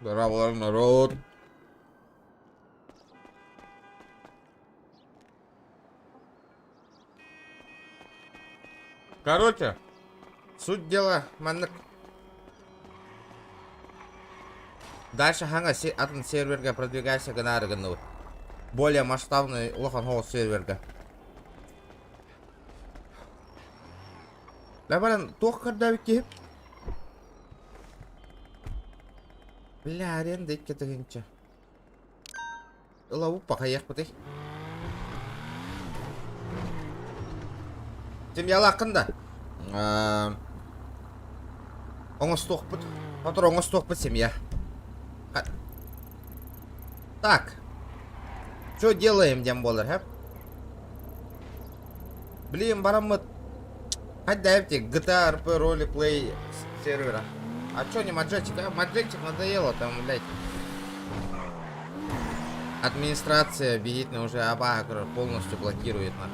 Здорово, народ. Короче, суть дела, маннык. Дальше ханга атын серверге продвигайся гнарыгыну. Более масштабный лохан хоу серверге. Лабаран тох кардавики. Бля, аренда итке тегенче. Лаву пахаях путей. Семья лақында. Оңыз тоқпыт. Отыр оңыз тоқпыт семья. Так. Что делаем, демболер, хэп? Блин, барамыт. Хоть дайте GTA RP ролеплей сервера. А чё не Маджетик? Маджетик надоело там, блядь. Администрация бедит на уже Абага полностью блокирует на.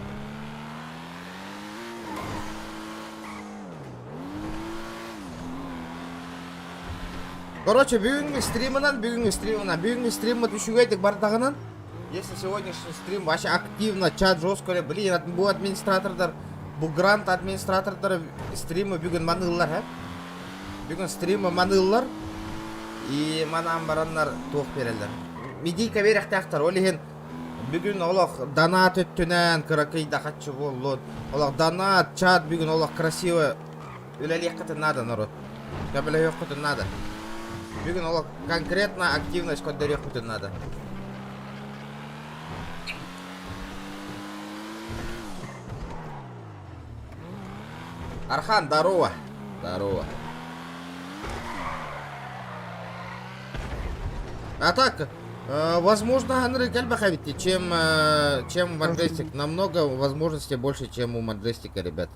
Короче, бүгінгі стримі düşügeydik бардағынан. Если сегодняшний стрим вообще активно, чат жестко, блин, bu администратордар, bu грант администратордар стримі бүгін манылар, hè? Бүгін стримі манылар, и манан бараннар тоқ берелер. Медийка берек тақтар, олеген бүгін олақ донат өттінен, кыракайда қатшы болуын. Олақ донат, чат бүгін олақ красиво, үлелек қытын надо, народ. Кабілі өқ қытын надо. Бүгін олақ конкретно активность көддерек қытын надо. Архан, здорово. Здорово. А так, возможно, Андрей Кальбахавити, чем Маджестик. Намного возможностей больше, чем у Маджестика, ребят.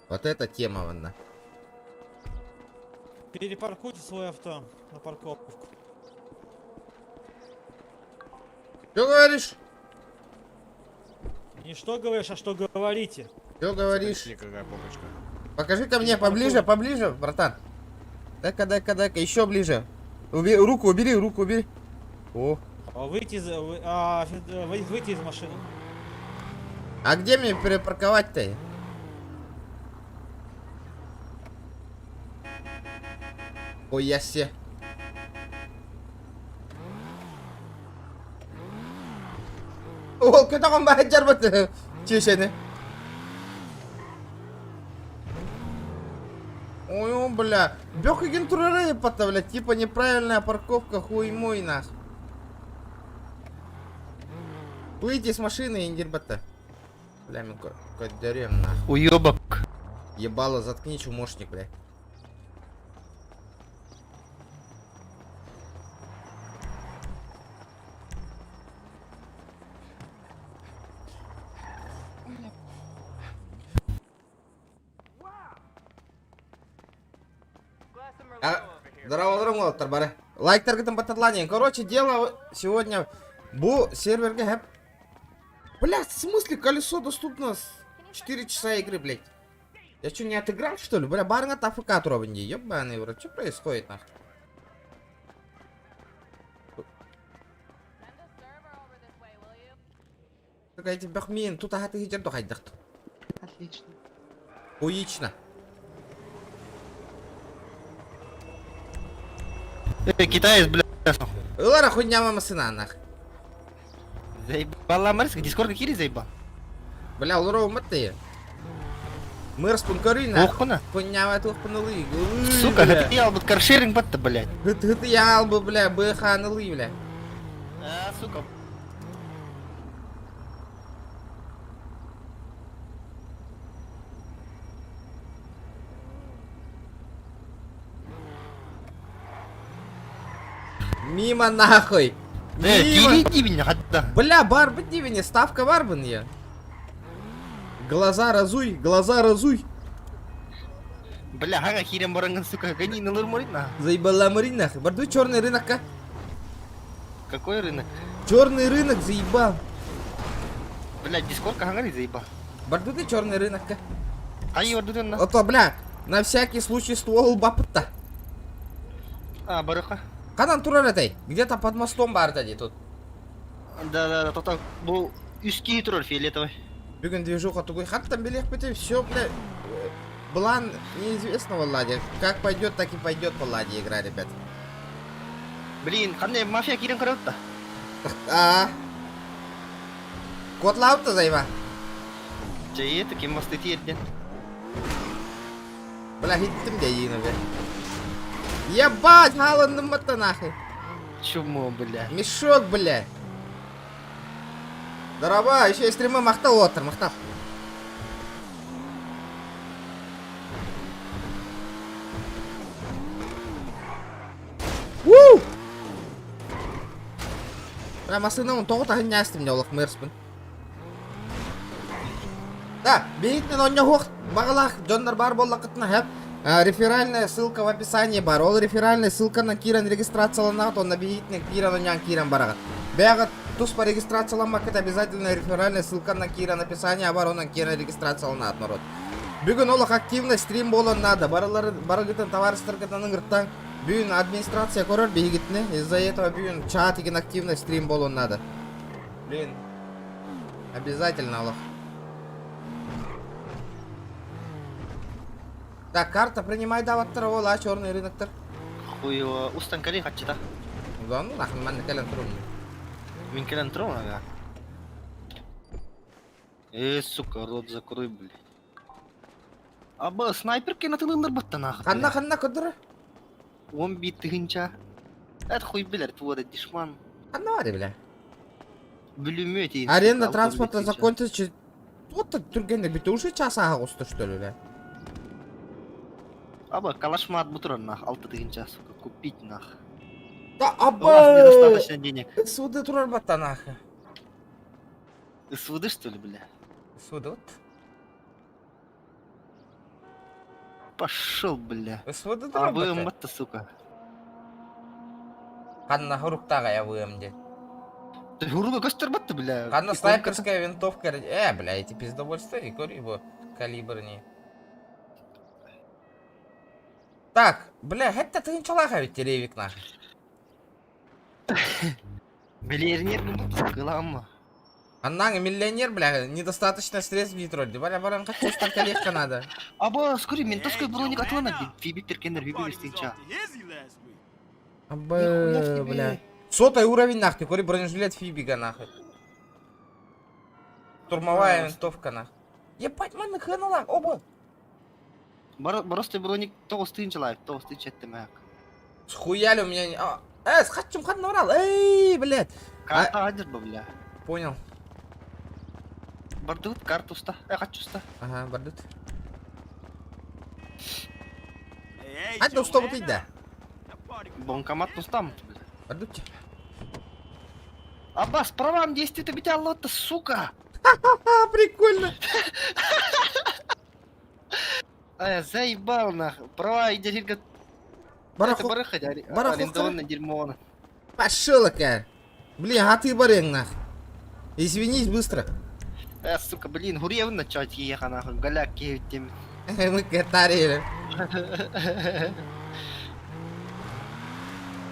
Вот эта тема, ванна. Перепаркуйте свое авто на парковку. Что говоришь? Не что говоришь, а что говорите. Что говоришь? Какая попочка. Покажи ко мне поближе, поближе, братан. Дай-ка, еще ближе. Руку убери. О. Выйти из машины. А где мне перепарковать-то? Ой, я се. О, кто там бахаджар бат? Чешены. Ой, бля. Бёхаген турары пата, бля. Типа неправильная парковка, хуй мой нах. Выйди с машины, индирбата. Бля, мы кодерем нах. Уёбок. Ебало, заткни, чумошник, бля. Здорово, Тарбары. Лайктар гитам бататлане. Короче, дело сегодня бу серверге хэп. Блядь, в смысле колесо доступно 4 часа игры, блядь? Я что, не отыграл, что ли? Бля, барнат АФК трованди. Ёбаный в рот, что происходит, нахуй? Какая-то бахмин, тут ага ты хитер дохайдах. Отлично. Уично. Китаец, бля. Лара хуйня мама сына, нах. Заебала Марс, дискорд кири заебал. Бля, лора уматые. Мэр спункари, нах. Охуна. Хуйня в эту панулы. Сука, это я бы каршеринг бат-то, блядь. Это я бы, бля, БХ нулы, бля. А, сука. Мимо нахуй. Кири дивень, хатта. Бля, бар быть дивень, ставка варбан я. Глаза разуй. Бля, хага хирем баранган, сука, гони на лурмурит на. Заебала марин нахуй. Барду черный рынок, а? Какой рынок? Черный рынок заебал. Бля, дискорд хагани заебал. Барду ты черный рынок, а? Ай, вот тут на. Ото, бля, на всякий случай ствол бапта. А, барыха. Канан турар этой. Где-то под мостом бар дейді тут. Да, тота, бұл үскі тұрар фиолетовый. Бүгін движуха тугой. Хаттан белек бітіп, все, бля. План неизвестно, Влади. Как пойдет, так и пойдет, Влади, игра, ребят. Блин, қандай мафия кирен қарауыт та? Кот лауты зайва. Жайы, таки мосты тиетден. Бля, хиттім де ені, бля. Ебать, халанным это нахуй. Чому, бля? Мешок, бля. Дараба, еще и стримы мақтал отыр, мақтал. Вуу! Бля, машинамын тоғыта хыннястым не олық мэрспін. Да, бейітнен он не хоқ бағалақ жондар бар болла қытына хэп. Реферальная ссылка в описании бар. Ол реферальная ссылка на Киран регистрацияланат, он на бейітнен Киран онян Киран барағат. Бәғат тус по регистрацияланмақыт обязательно реферальная ссылка на Киран описание бар, онан Киран регистрацияланат, народ. Бүгін олық активный стрим болын надо. Барығытын товарыстар кітанын ғырттан. Бүгін администрация көрір бейгітіне. Из-за этого бүгін чат еген активный стрим болын надо. Блин, обязательно олық. Так, карта принимай даваттыр, ол а черный рыноктыр. Хуй, устан кали қатчыда. Да, ну нахуй, мен кәлен тұрым. Мен келен тұрым, ага. Сука, рот закрой, блядь. Аба, снайпер кена тылындар баттан ағыт. Қанна күдірі? 10 бит тыгынча. Это хуй, блядь, твой дешман. Қанна вари, бля. Блюмет и... Аренда транспорта закончится. Вот так түргенде біті уже час аға қосты, что ли, бля. Аба, калашмат бутыран нах, 6 тыгынча, сука, купить нах. Да, У нас аба! недостаточно денег. Суды тұрар баттан аға. СВД, что ли, бля? Суды вот. Пошел, бля. Суды тұрар АВМ баттан. батта, сука. Қанна хұрықтаға я выемде. Ты хуруга костер батта, бля. Қанна Иконка-то. снайперская винтовка. Бля, эти пиздобольства, и кори его калибрни. Так, бля, это ты ничего ведь теревик нахуй. Миллионер, ну, кылама. Аннан миллионер, бля, недостаточно средств не тролли. Бля, баран как просто коллегка надо. Аба, скорее, ментовской броник отлана, фиби перкенер, фиби вестинча. Абы, бля. Сотой уровень нахуй, кори бронежилет Фибига нахуй. Штурмовая винтовка нахуй. Ебать, маны хэнала, оба. Баростой броник толстынча лайф, толстынча темак. Схуяли у меня не... схачим хан наврал, блядь. Карта адер, бля. Понял. Бардут, карту ста, хочу ста. Ага, бардут. Хадда устав ты, да. Банкомат там, бля. Бардут. Аба, с правам действует обитя лота, сука. Прикольно. Заебал нахуй. Права и дядя. Это барыха, арендованное дерьмо. Пошел, ка. Блин, а ты барен нахуй. Извинись быстро. Сука, блин, гурьев на чате ехал нахуй, голяк кевитем. Мы катарили.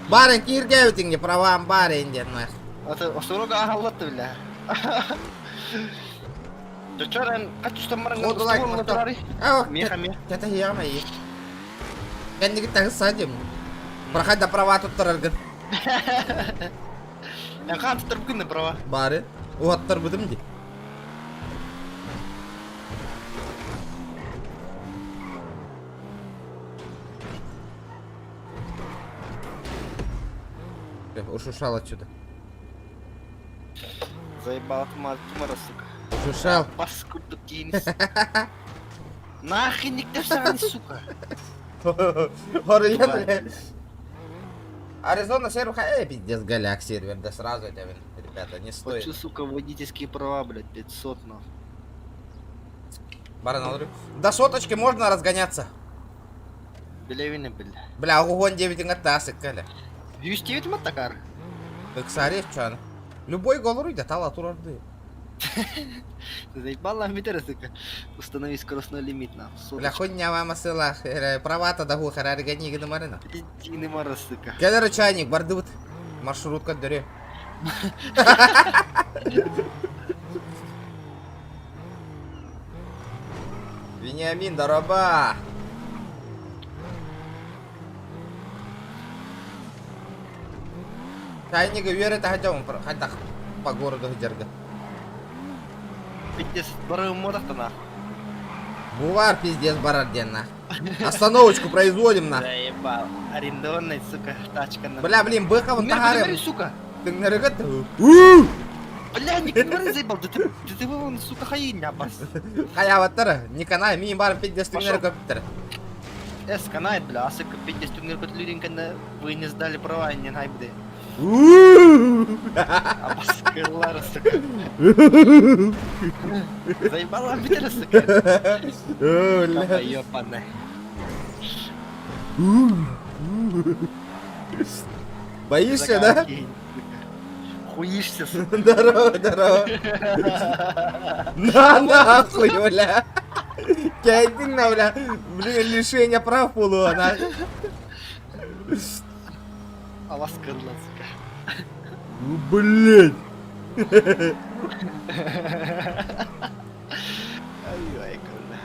Барен киргевитин не правам барен дед нахуй. А сурога ахаллатты, бля. Да чё, Рен, хочу что маранган стугун на тарари? Меха. Это я мои. Я не так садим. Проходь до права тут тарарган. Я хан турбкин на права. Бары. Вот тарбудым ди. Ушушал отсюда. Заебал тумара, сука. Ушушал. Паскуду кинес. Нахрен никто сами, сука. Аризона сервер, пиздец, голяк сервер, да сразу это, ребята, не стоит. Хочу, сука, водительские права, блядь, 500 нахуй. Баран, до соточки можно разгоняться. Белевины, бля. Бля, огонь 9 ингатасы, каля. Юстивит матакар. Так сарев чан. Любой гол руйда, тала турарды. Заебала метр, сука. Установи скоростной лимит, на. Бля, хуйня вам асыла. Правата да хуй харарга нигіні марина. Иди не мара, сука. Келер чайник, барды бұд. Маршрутка дөре. Вениамин, дороба. Чайнига верит, хотя по городу жерге. Пиздец, барым мотах-то, на. Бувар пиздец барар денна. Остановочку производим на. Заебал. Арендованная, сука, тачка на. Бля, блин, быховым тагарем. Сука. Ты на рыгат? Бля, не говори, заебал, да ты вон, сука, хаиня, бас. Хаяваттар, не канай, мин бар пиздец ты на рыгаттар. Канает, бля, а сука, 50 тюнгер люринка вы не сдали права, не найбды. А бас, кырлар, сука. Заебала, битер, сука. Капа, ёпаная. Боишься, да? Хуишься, сука. Здорово, здорово. На нахуй, бля. Кайдин на, бля. Блин, лишение прав полу, на. А вас кырла, сука. Блять. Ай-ай, кырла.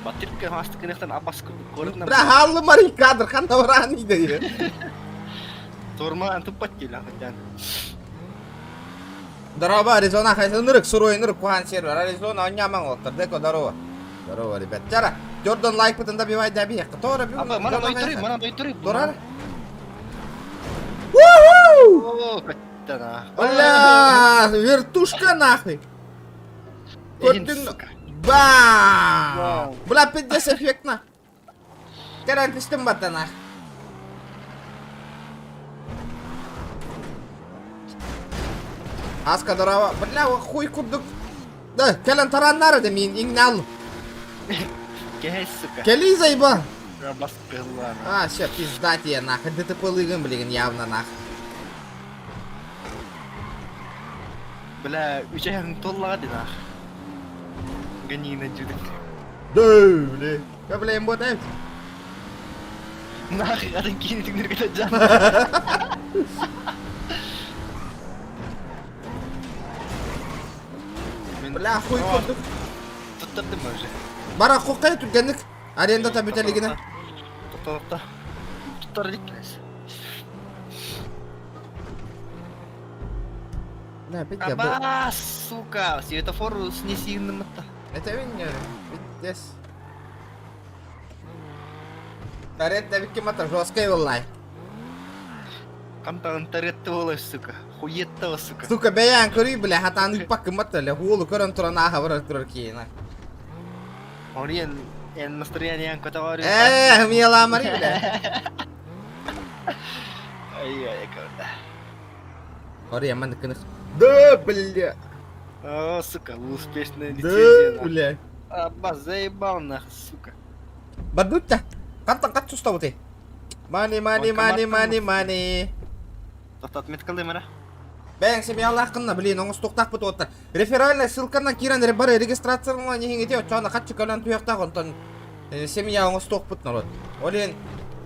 Батырка масты кенехтен апас көрдүн. Бля, халлы мари кадр, ханда вран иде. Турман тупат келе, хотян. Здорово, Аризона, хайсы нырык, суровый нырык, кухан сервер. Аризона, он няман оттыр, деко, здорово. Здорово, ребят. Чара, Jordan лайк бутын добивай добей. Кто рабил? Мана дойдыры. Дурар? О, каттана. Бля, вертушка нахуй. Көрдің... Бам! Бля, пиздец эффектно. Керен тістім бата нах. Аска дорава. Бля, хуй курдук. Да, келен тараннары да мен иңне алу. Кей, сука. Кели заеба. Рабас кырла. А, все, пизда тебе нахуй. Да ты полыган, блин, явно нах. Бля, үчаяғың толлаға нах. Ганина жүдік. Да, бля. Я, бля, им ботаем. Нах, адан кейін түңдер кетеді жан. Бля, хуй курдук. Тұттырдым уже. Бара қоқай түлгенік. Аренда табютелігіне. Тұтта. Тұттар диккенес. Да, опять я был. Аба, сука, светофор снеси на мата. Это меня, пиздец. Тарет да вики мата жесткая валлай. Кантан таретті олай, сука. Хуетті, сука. Сука, бәян көрі, бля, хатан үппақы мата, ля, хуолу көрін тұранаға варар тұрар кейна. Орен, настроение котоварю. Мила мари, бля. Ай-яй, кавда. Ори, я манда кынық. Да, бля. О, сука, успешная Да, лицензия. бля. Аба, заебал нахуй, сука. Бардутта. Кантан кат сустау ты. Мани. Тоқтат меткалды мара. Бәң, семей Аллах қынна, блин, оңыз тоқтақ бұты оттар. Реферальная ссылкана киран бары регистрацияны нехен кете, чана қатшы көлін туяқтақ онтан семья оңыз тоқ бұт народ. Олен,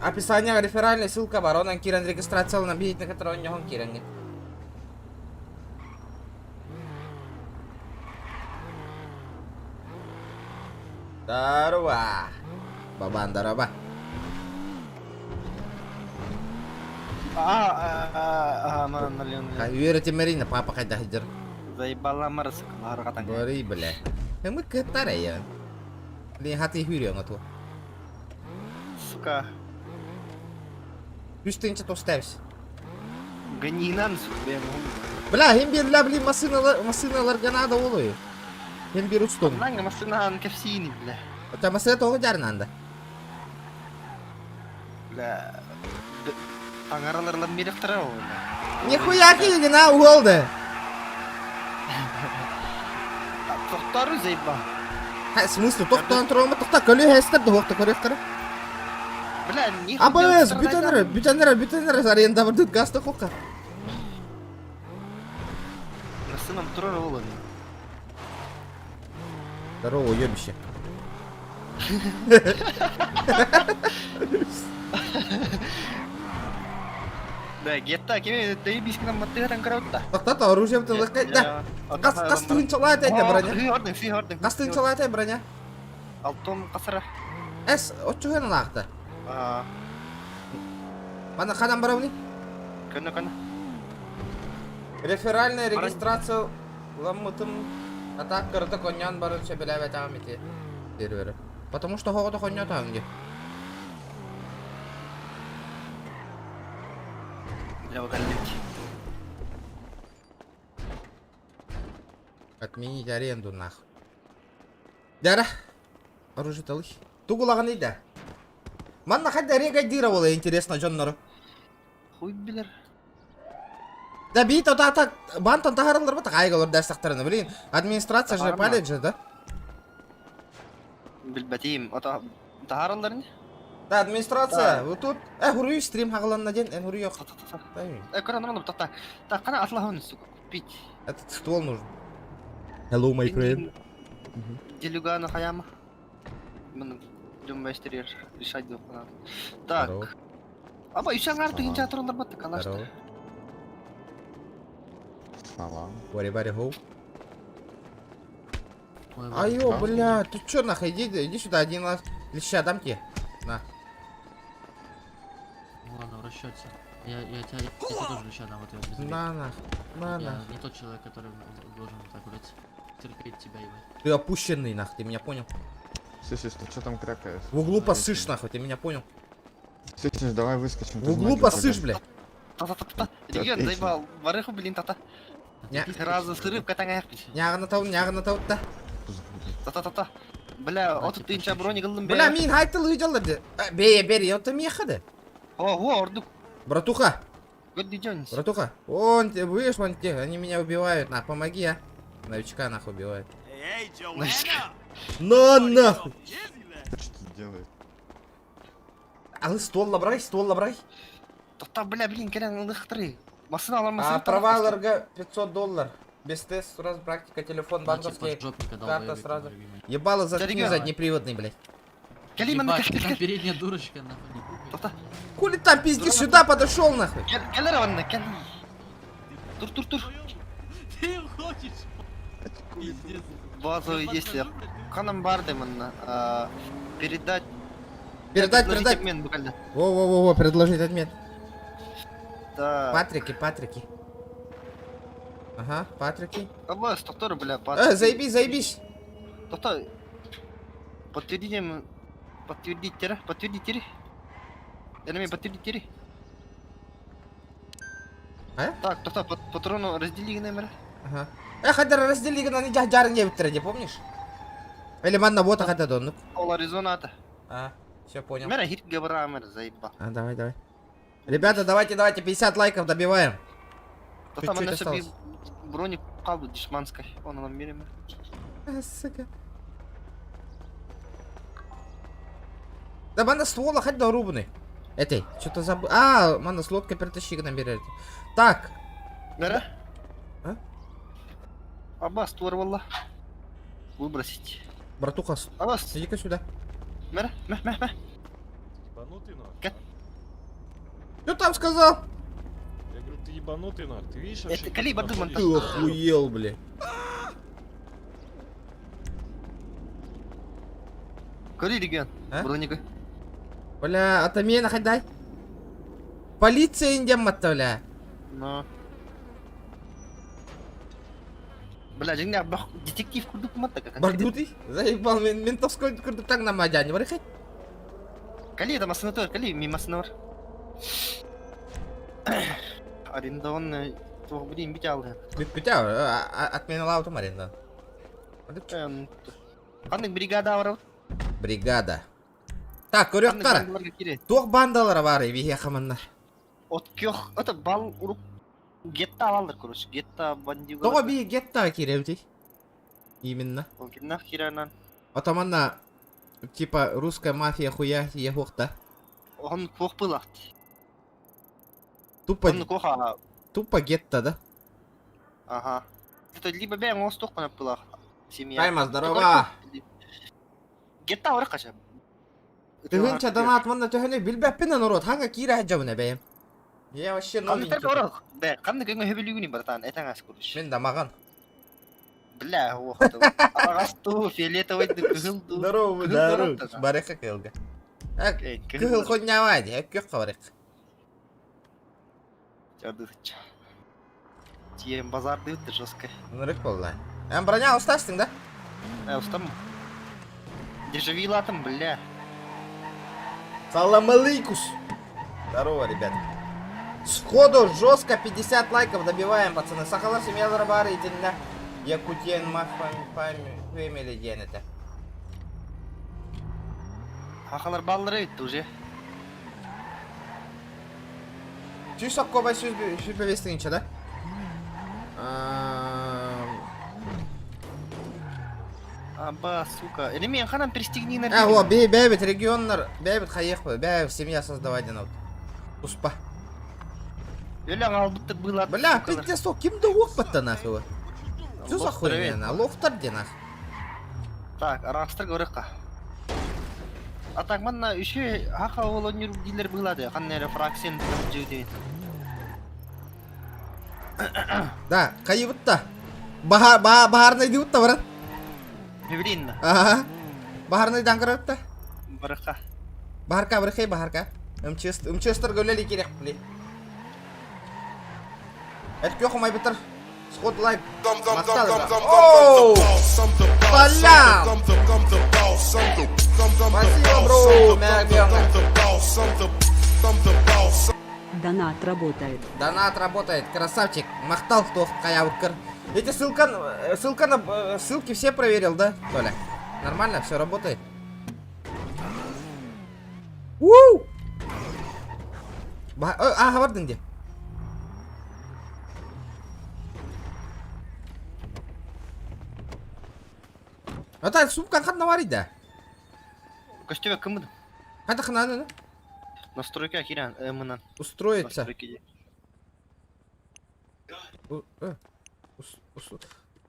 описанияға реферальная ссылка бар, онан киран регистрациялына бейітіне кітір он нехен киран нет. Здорово. Бабан, здорово. Мана нален. Верите Марина, папа қайда хиджар. Заебала мара, сука, лахар қатан. Бори, бля. Мы катара я. Блин, хаты хюрия на то. Сука, Үстінчі тоставись. ганинан, сука, бем. Бля, hem берлә, блин, машиналарга надо олой. Hem bir uçtum. Нанга машинаан кефсини, бля. Ота машина тоғы жарнанда. Бля. Аңараларлан меректара ол. Нихуя кейген, а, уолды. Тоқтару заеба. В смысле, тоқтан тұрауымы тоқта, көлі хәстірді оқты көрек Бля, нихуя. Абыз, бүтінірі, аренда бұрдыд гасты қоққа. Машинам турар болот. Здорово, уебище. Да, гетта кеме тейбискинен маттыган караутта. Тоқтат, оружиемді лыққай. Да, қас тұғыншалай айтайды броня. Қас тұғыншалай айтайды броня. Алтон қасыра. Әс, отчуғын ақты. Мана қадан барауны? Көні. Реферальная регистрация ламмытым атак кырды коньян барынша біләбе тағым ете сервері. Потому что хоғыда конья тағынге. Я выгонять. Отменить аренду нахуй. Дара, оружие талыш. Тугулаган ида. Манна хадда регайдира бола интересно жоннору. Хуй билер. Да бит ота бантон тахарылар ба тагайгалар дастактарына билин. Администрация же палет же, да? Билбатим. Ота тахарылар не? Да, администрация. Вот тут хуруй стрим хагаланна ден, хуруй yok. Көрән та. Та қана атлаһын сука. Пить. Этот ствол нужен. Hello, my friend. Делюгана хаяма. Мен думайстерер решать yok. Так. Аба ишаңар тегенче атырындар батты калашты. Салам. Вари-вари хоу. Айо, бля, ты чё нахуй, иди сюда, один раз леща дам тебе. На. Ладно, в расчете. Я тебя тоже леща дам, вот я без На. Я не тот человек, который должен так, блядь, терпеть тебя, ебать. Ты опущенный, нахуй, ты меня понял? Слышишь, ты что там крякаешь? В углу посышь, нахуй, ты меня понял? Слышишь, давай выскочим. В углу посышь, бля. Та. Регион заебал. Барыху блин та. Разы сырып катаңа яппич. Няғына тауыт да. Та. Бля, отып тыйынча брони кылдым бе. Бля, мен хайтылы жалады. Бери, это мехады. О, ордук. Братуха, Годди Джонс. братуха. Вон, ты будешь, вон те, они меня убивают, на, помоги, а. Новичка нахуй убивают. На, нахуй. Что ты делаешь? Алы ствол лабрай. Та, бля, блин, керен лыхтыры. Машина алар А провалерга $500. Без тест, сразу практика, телефон, банковский, Поджопника карта долбоёбик, сразу. который, блядь. Ебало заткни Регион. заднеприводный, блядь. Калима Ебать, каль. там передняя дурочка, нахуй. Та. Хули там пиздишь, сюда подошел, нахуй. Келераванна, кел. Тур. Ты хочешь? Пиздец. Базу, если канам барды манна, передать Передать. обмен буквально. Во, предложить отмен. Да. Патрики. Ага, Патрики. Область, доктор, бля, Заебись. Доктор. Подтвердите. Я подтвердите. А? Так, доктор, патрону раздели номер. Ага. Хадар раздели, когда они жарен не вытратили, помнишь? Или манна вот хата дон. Ол Аризоната. А, все понял. Мера хит габрамер, заеба. А, давай. Ребята, давайте, 50 лайков добиваем. Доктор, Чуть-чуть мы себе осталось. броник кабу дешманской. Он нам мерим. Сука. Да манна ствола хоть до рубны. Этой, что-то забыл. А, манна с лодкой перетащи к нам берете. Так. Мера? А? Аббас, твор валла. Выбросить. Братуха, Аббас, иди-ка сюда. мера, мeh. Ебанутый нах. Что там сказал? Я говорю, ты ебанутый нах. Ты видишь Это вообще, как калибр ты дыман. находишься? Ты охуел, бля. Кори регион. А? Броника. Бля, атамена хоть дай. Полиция индем бля. Но. Бля, жеңне детектив курдук мата как. Бардутый? Заебал, ментовской курдуктан на мадяне, варихай. Кали это маснатор, кали мимаснор. Арендованный твой блин битал. Битя, отменила автомарин, да. Аннык бригада варау. Бригада. Так, көрөктөр. Тоқ бандалар бар, вие хаманна. От кёх, это бал урук. Гетта алалар, короче, гетта бандиго. Тоға би гетта киреути. Именно. Он кинах хиранан. Атаманна, типа, русская мафия хуя ехохта. Он кох пылахт. Тупо Он коха. гетта, да? Ага. Это либо бәң остық қана была семья. Кайма, здорово. Гетта орық қаша. Тыгынча донат мында төһөнө билбеппинен урут. Ханга кире жабына бәйем. Я вообще Қандықтар новенький. орық. Бә, қанды көнгө хөбілігіні братан, әтәң ас көріш. Мен дамаган. Бля, оқты. Ағасту, фиолетовайды күгілду. Здорово, здорово. Барека кылга. Кыл хоннявади, көк кабарек. Жадыдыча. Тием базарды өтті жестко. Нырык болла. Броня устастың да? Устам. Дежавилатым, бля. Салам алейкус. Здорово, ребят. Сходу жестко 50 лайков добиваем, пацаны. Сахалар семья зарабары идинда. Якутен фэмили ден это. Хақалар баллары өтті уже. Чүйсок кобай сүрбевестігінші, да? Аба, сука. Или мен қанам перестигни на О, бәйбіт регионнар, бәйбіт қайық бай, бәйбіт семья создавать ден Успа. Өләң албытты было. Бля, пиздец, кимді оқпатта нахуй? Что за хуйня? Лофтар де нах. Так, арақстыр көріққа. Атақ манна үші хақа ол өнер дилер болады. Қаннері фраксен жөйден. Да, кайыбытта. Бахарный дебутта баран. Не білейін. Ага. Бахарный даңғырытта. Барыққа. Бахарка, бірхей бахарка. Умчестер гөлелі керек білей. Әткі оқымай бітір. Сход лайк. Оу! Салям! Спасибо, бро, Донат работает. Донат работает, красавчик. Мақтал, кто каявкер. Эти ссылки все проверил, да, Толя? Нормально, все работает. Уу! Говордың где? Это сумка қанна бар иді? Көстебе кімді? Қайда қынаны? Настройка киран, мұнан. Устроиться.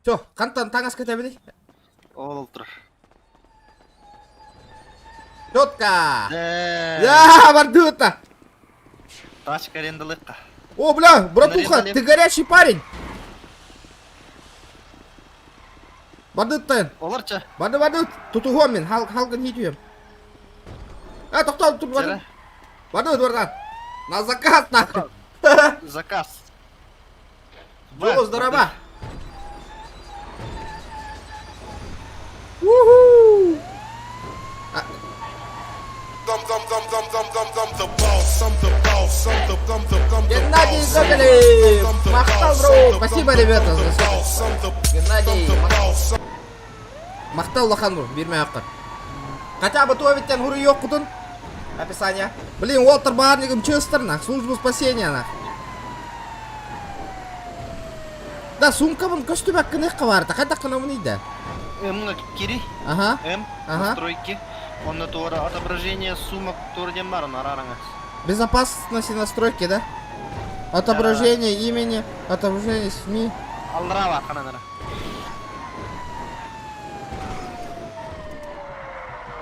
Все, қантан таңас кете білей? Ол тұр. Четко! Да. Я, бардута! Тачка арендалыққа. О, бля, братуха, ты горячий парень! Бардут тайын. Оларча. Бардут, тұтуғым мен, халқын етуем. Тоқтал, тұр, бардут. Бардут, бардут. На заказ, нахуй. Заказ. Джо, здорово. Уху! Геннадий Гоголев! Махтал, бро! Спасибо, ребята, за все. Геннадий, махтал лохан, бро, бермей аққар. Хотя бы туавиттен хуры yok кутун. Описание. Блин, Уолтер Барнигом Честер, нах, службу спасения, нах. Да, сумка вон көстүбәк кыныққа барды. Қайда қынамын еді? Мұна кири. Ага. Настройки. Он туара отображение сумок турден бар, нарараңа. Безопасность и настройки, да? Отображение имени, отображение СМИ. Алрава қананара.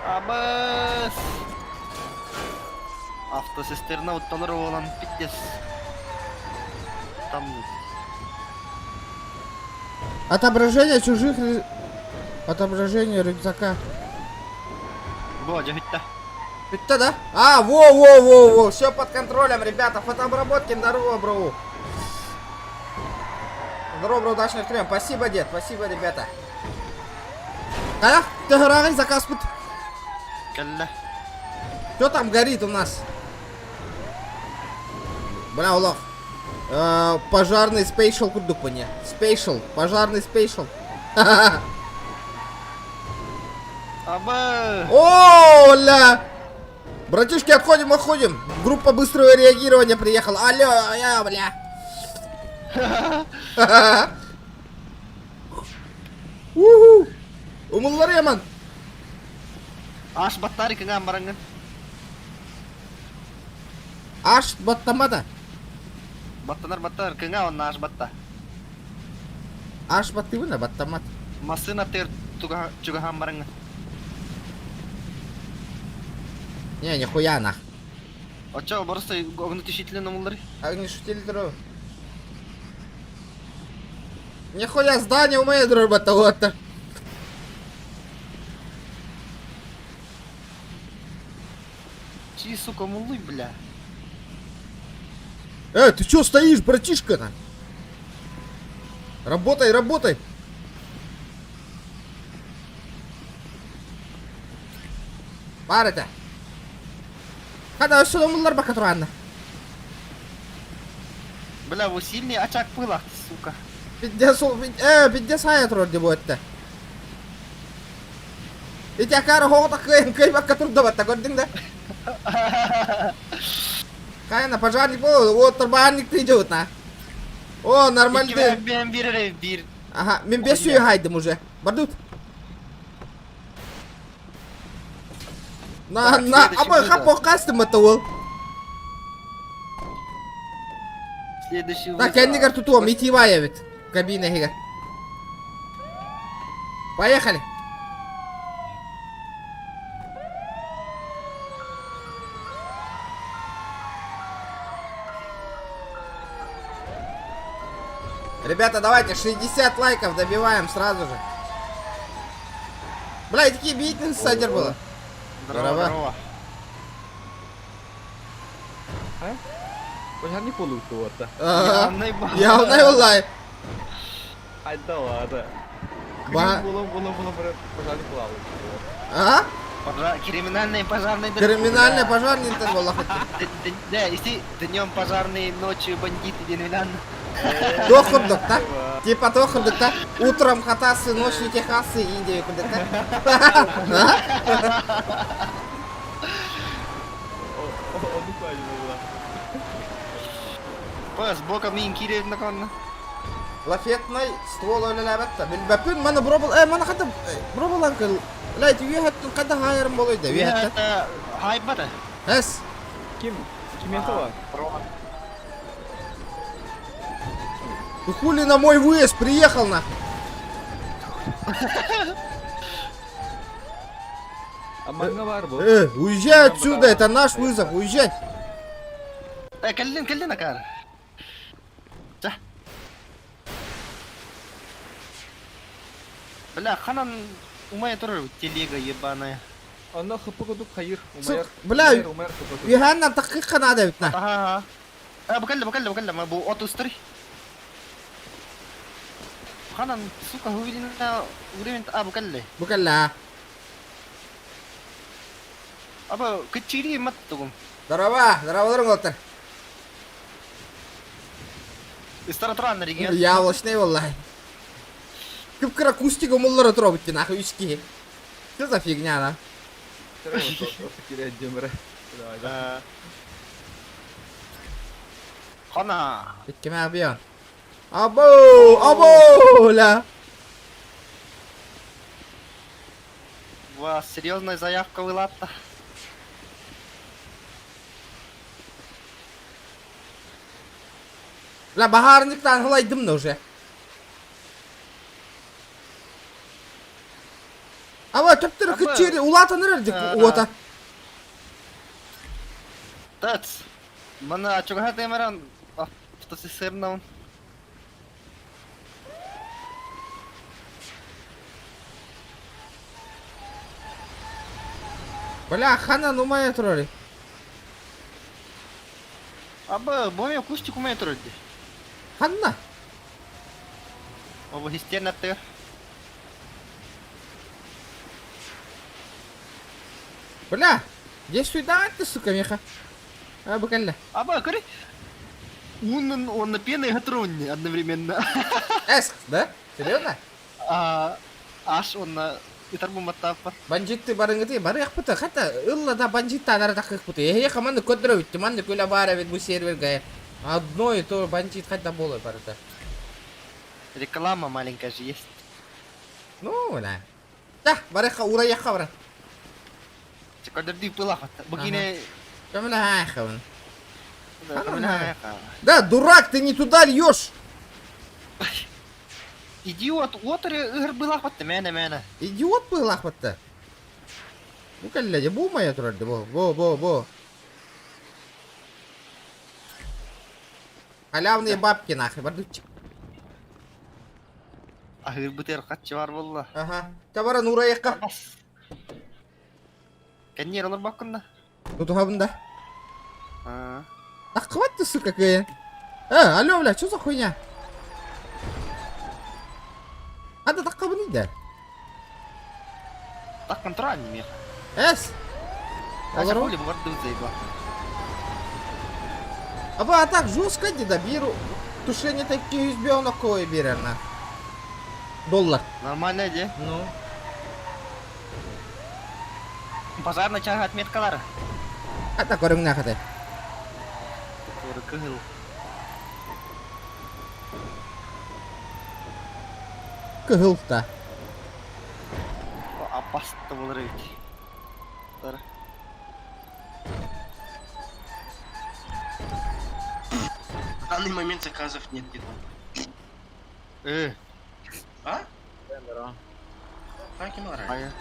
Абас. Автосистерна отталар olan питес. Там Отображение чужих... Отображение рюкзака. Во, жахитта. Это да? Во, все под контролем, ребята. Фотообработки, здорово, бро. Здорово, бро, удачных стрим. Спасибо, дед, спасибо, ребята. Ты горағай, заказ пут. Калла. Что там горит у нас? Бля, улох. Пожарный спейшл курдук мне. Спейшл, пожарный спейшл. Аба. О, ля! Братишки, отходим. Группа быстрого реагирования приехала. Алло, я, бля. Уху. Умыллар яман. Аш баттары кыңан бараңын. Аш баттамада. Баттанар кыңа онна аш батта. Аш баттыбына, баттамат. Масына тер чугахан барыңа. Не, нихуя нах. Очо, барысы огнетушителен умулдары. Огнешитель дров. Нихуя здание у моей дрова вот-то. Чи, сука, мулы, бля. Ты чё стоишь, братишка-то? Работай, работай. Бар это. Когда сюда муллар бака турганна. Бля, вы сильный очаг пыла, сука. Пиздец хая турор деп өтті. Ити акары хоғыта кай бакка турды батта, көрдің да? Кайна, пожарник бол, вот турбанник ты идет на. О, нормально. Ben bir. Ага, мен 5 үй хайдым уже. Бардут. Так, На, следующий абай, вызов. хапо кастым это ол. Следующий Так, кәндігер тұтуам, итивая бит. Кабина хига. Поехали. Ребята, давайте 60 лайков добиваем сразу же. Бля, такие битный садер было. Здорово, здорово. ประชาชนญี่ปุ่นรู้ตัวแต่ Явный бал. Явный улай. ไอ้ตัวแต่ Ба... บุรุษประชาชนญี่ปุ่นรู้ตัว А? Криминальный пожарный. Криминальный пожарный интер была хоть. Да, если днем пожарный, ночью бандиты, день Тохырдык, да? Типа тохырдык, да? Утром хатасы, ночью техасы, Индия куда да? โอ้โหไม่เคยอยู่เลย Пас, боком мин кирев на конно. Лафетный ствол или лабатта. Билбапин, мана пробовал, мана хата пробовал анкл. لا تيجي كده هايرم болой да. Это хайбата. Эс. คิมเมนตัว Ты хули на мой выезд приехал на? อามันก็ว่าหรือเปล่า Уезжай отсюда, это наш вызов, уезжай. كلنا كار. صح. بلا خنن وما يترى телега ебаная. อันนั้นคือพวกทุกขยิร بلا يهانا دقيقة نادى بتنا. ها. بكلم ابو اوتو ستري. خنن سوكا هو لنا ورين ابو كله. بكلا. ابا كتشيري مت تقوم. Здорово, Лотер. استراتران رجال. Яблочный, والله. Как кракустика муллара тробите, нахуй, ички. Что за фигня, на? จะได้ตัวกิเลสเยอะไหมเลย خنا. Ички мя Абу, ля. У вас серьезная заявка вылата. Ля, багарниктан гылайдым уже. Ава, төптер кичери, улата нердик, уота. Тац. Мана чугага темаран. Автосистемна. Бля, хана, ну моя троли. Аба, боя кустик у меня трудно. Ханна. Оба хистена ты. Бля, иди сюда, ты, сука, меха. А, буквально. Аба, кори. Он на пеной гатроне одновременно. Эск, да? Серьезно? Аш он на итарбу матапа. Бандитты барыңыты, бары яқпыты, хата, ылла да бандитты анары тақық бұты. Эхе қаманды көдірі өтті, манды көйлі бары бет бұл серверге. Одно и то бандит хата болы барыда. Реклама маленькая же есть. Ну, бля. Да, барыха ураяққа бара. Чекадерди пылахат. Богиня. Камена хайха, вон. Да, Да, дурак, ты не туда льешь. Идиот, отыр ыр былақ бітті, мәні. Идиот был ахватта. Ну калледе булмая турарды, бо. Халявные бабки нахуй, бардуччик. Ағыр бұтер қатшы бар болла. Ага. Табара нурайыққа. Кәннер олар баққында? Ну тухабында. Ах, хватит ты, сука, какая. Алло, бля, что за хуйня? Надо так кабынить, да? Таққан тұра неме. Эс! Ажа Алару? қолы бұғарды ұзайды. А так жестко не доберу. Тушение такие избил кое берерна. $1. Нормально, де? Ну. Пожар начаға отметкалары. А так orang nak kata. Көрі күгіл. Кыгылта. Опасты болыр өйт. В данный момент заказов нет где-то. А? Как ему орать? Aya.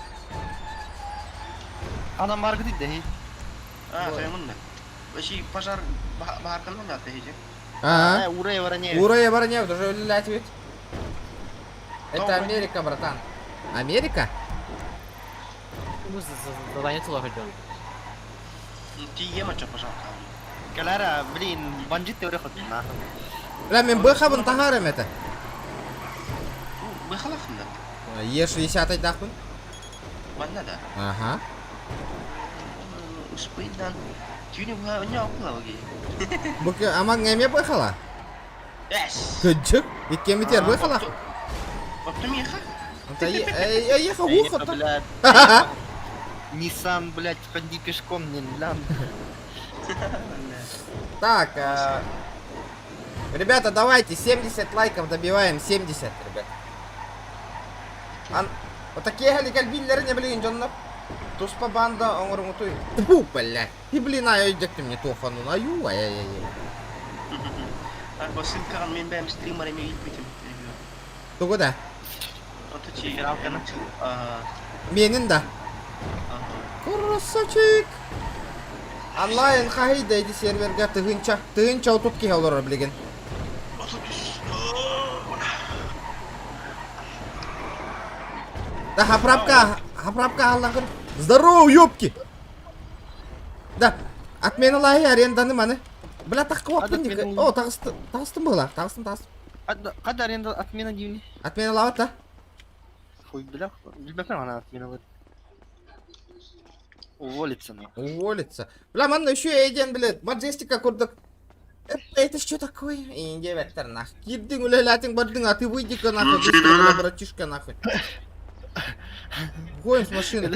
Анам бар дейді, хей. Файмунда. Вообще пожар Бахарканна надо идти. А? Урая варане. Урая баране, уже лилять ведь. Это Америка, братан. Америка? Задание туда хотел. Ты ема что пожар? Калара, блин, бандиты урехот на. Бля, мен бэхабын тахарым это. Бахалафна. Е60 дахун. Mana dah? Ага. Sepeda. Tune gua nyokla lagi. Bukan amang ngemnya bэхала. Yes. Кыджык. Иккем битер бэхала. Оптимиха. Это я ехал в ухо. блядь. Nissan, блядь, ходи пешком, не лян. Так, ребята, давайте 70 лайков добиваем. 70, ребят. Вот такие галикальбиллеры не блин, Джонна. Туспа банда, он говорит, фу, блядь. И блин, ай, идёт ты мне тофану, аю, ай-яй-яй. Aku sekarang main BM streamer yang ikut. Tuh kуда? Atau cik. Менин да. Красавчик. Онлайн қағида еді серверге тығынша ұтып кей олар білген. Да, хаправка аллан кыр. Здорово, ёпки. Да, отмена лайы аренданы маны. Бля, таққы уақпын декі. О, тағыстым бұғыла, тағыстым. Қады аренда отмена деймін? Отмена лауат да. Хуй, бля, білбәпен ана отмена лауат. Уволиться, ну. Уволиться. Бля, манна еще еден, блядь, Маджестика курдык. Это что такое? Инде веттер нах. Кирдың үлелятың бардың, а ты выйди-ка нахуй. Братишка нахуй. Выходим с машины.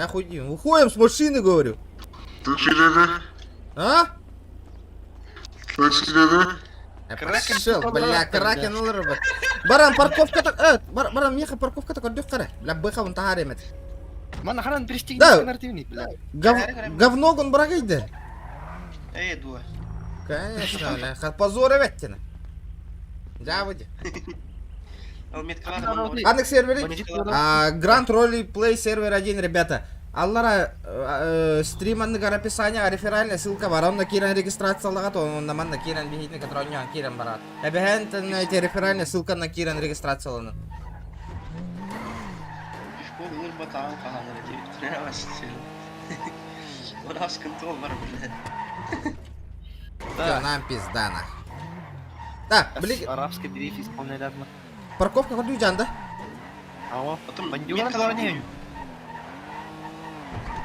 Охуеть. Выходим с машины, говорю. А? Пошел, бля, кракен улырбыт. Баран парковка так, баран меха парковка так отдёх кара. Бля, бэха вон тахаремет. Мана харан перестигни Да. нарративный, бля. Говно гон брагайда. Дуа. Конечно, бля, позор веттина. Да, выйди. Анных серверы. Гранд Роллиплей сервер 1, ребята. Аллара стрим анныгар описание, реферальная ссылка бар. Он на киран регистрация лагат, он на манна киран бихитный, который он киран барат. Эбехент эти реферальная ссылка на киран регистрация лана. Батал, у нас контроль блядь. Всё, нам пизда нах. Да, блин. Арабский дрейф исполняет одно. Парковка ходю да? Ау, Потом бандюган баране.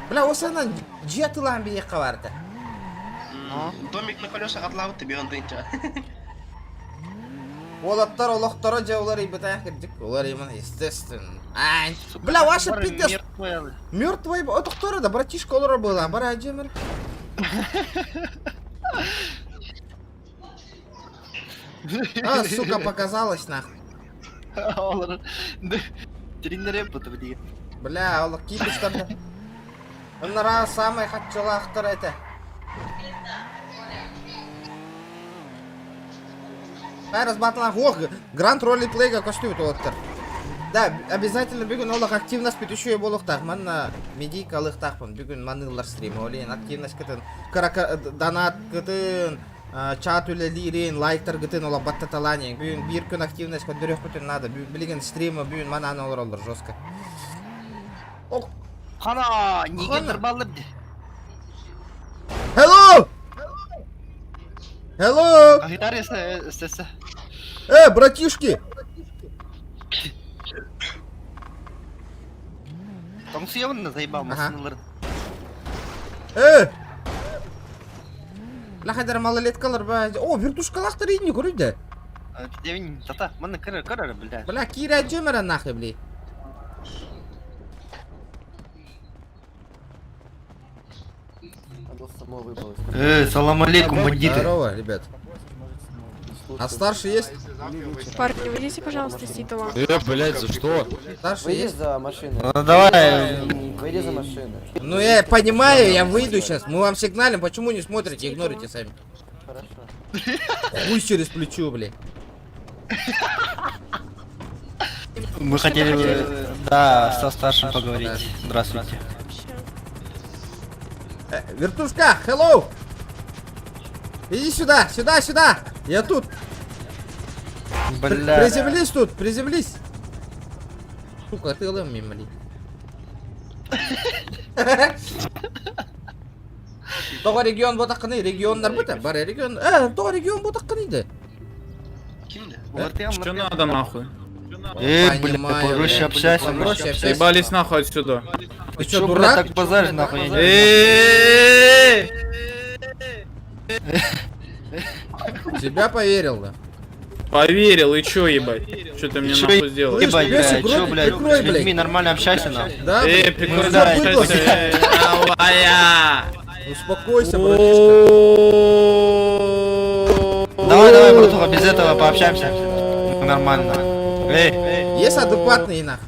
Бля, осана джеты ламби ехка барды. Домик на колесах отлават тебе он тынча. Олаттар, олақтары жаулар ебетаяқ кірдік. Олар емін, естественно. Бля, ваша пиздец. Мертвый отықтары да, братишка олар была. Бара әжемір. Сука, показалось нахуй. Олар тренерем потом деген. Бля, олар кипіштарды. Онара самый хатчылақтар это. Хайрас батлах. Ох, гранд ролеплейга коштует олаттар. Да, обязательно бүгін олық активность бітушуе болуқтақ. Манна медийкалық тақпын. Бүгін манылар стримі. Олейін активность кітін. Донат кітін. Чат үлелерін, лайктар кітін олақ баттаталанен. Бүгін бір күн активность көндірек бүтін надо. Білген стримі бүгін мананы олар жестко. Қана, неге тұрбалыр де? Hello! Hello! Гитара істесі. Братишки! Тоңсы явынна заебал Ага. масыналарын. Лахадар малолеткалар ба. О, вертушкалақтар үйіне көрейді. Девин, тата, мана кыры, бля. Бля, кира джемера нахуй, бля. Салам алейкум, бандиты. Здорово, ребят. А старший есть? Парни, выйдите, пожалуйста, Ситова. Блять, за что? Старший есть? за машину. Ну давай. Выйди за машину. Ну я понимаю, я выйду сейчас. Мы вам сигналим, почему не смотрите, игнорите сами. Хорошо. Хуй через плечо, бля. Мы хотели, да, со старшим поговорить. Здравствуйте. Вертушка, hello! Иди сюда, сюда! Я тут. Бля. Приземлись тут, приземлись. Сука, ты лэм мимо ли. Тоға регион ботаққыны, региондар бұта, бар регион. Тоға регион ботаққыныйды. Что надо нахуй? Бля, проще общайся. Проще общайся. Съебались нахуй отсюда. Ты что, Чё, бля, дурак? так базаришь, нахуй? Я не Тебя поверил, да? Поверил, и чё, ебать? Что ты мне Чё, нахуй сделал? Слышь, Ебать, Песик, бля, чё, вроде блядь, прикрой, с людьми блядь. нормально общайся, нахуй. Да? Прикрой, да, блядь, быдло. Давай! Успокойся, братишка. Давай, братуха, без этого пообщаемся. Нормально. Эй, Есть адекватный нах.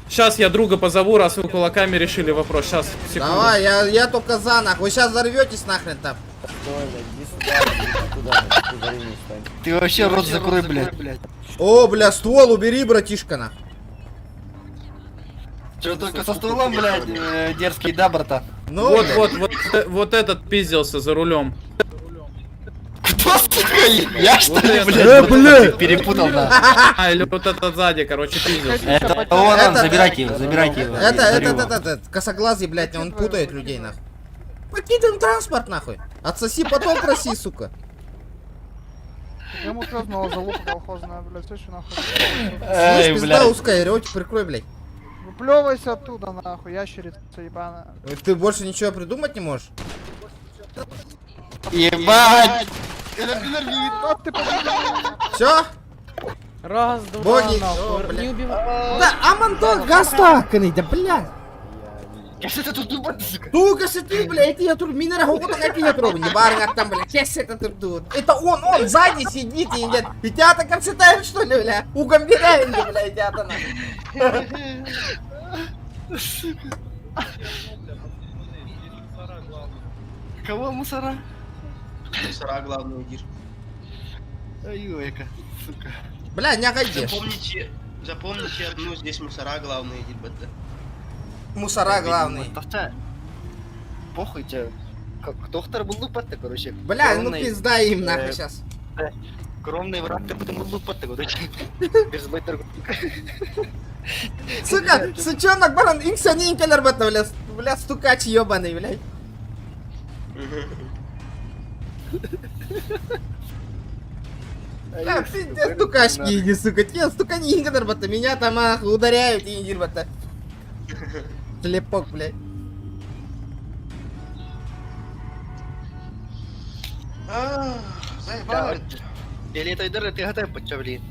Сейчас я друга позову, раз вы кулаками решили вопрос. Сейчас, секунду. Давай, я только за нах. Вы сейчас взорветесь нахрен там. ты вообще рот закрой, блядь. О, бля, ствол убери, братишка нах. Чё, только со стволом, блядь, дерзкий, да, брата? Ну, Вот, блядь. вот этот пиздился за рулем. Кто, сука? Я что ли, это. блядь? Бля. Перепутал, да. А, или вот этот сзади, короче, пиздился. Это он, Это- забирайте его, забирайте его. Это, косоглазый, блядь, он путает людей, нахуй. Покидываем транспорт, нахуй. Отсоси потом проси, сука. Ему пёзнула залупа колхозная, блядь, все нахуй. Слышь, Эй, пизда блядь. узкая, ротик прикрой, блядь. Выплевывайся оттуда, нахуй, ящерица ебаная. Ты больше ничего придумать не можешь? Ебать! Вот ты Все? Раз, два, Боги. нахуй. О, бля. Не убивай. Да, амантон гастаканый, да, блядь. Что ты тут ебать, сука? Тука ты, блядь, я тут минера хукута какие трубы, не барга там, блядь, честь это тут. Это он сзади сидит и нет. И тебя так обсчитают, что ли, бля? Угомберяем, блядь, тебя-то нахуй. Кого мусора? Мусора главный удир. Ой-ка, сука. Бля, не ходи. Запомните одну, здесь мусора главный удир, БТ. Мусора главный. Тофта. Похуй тебе. Доктор был лупать-то, короче. Бля, ну Кровный- пизда им нахуй сейчас. Кровный враг, ты будем лупать-то, короче. Без байтер. Сука, сучонок, баран, инксионинкелер бата, бля, стукач ебаный, блядь. Бля, пиздец, стукачки иди, сука, те стуканинкелер бата, меня там ударяют и иди бата. Слепок, блядь. Заебал. Фиолетовый дыры, ты готов подча, блин.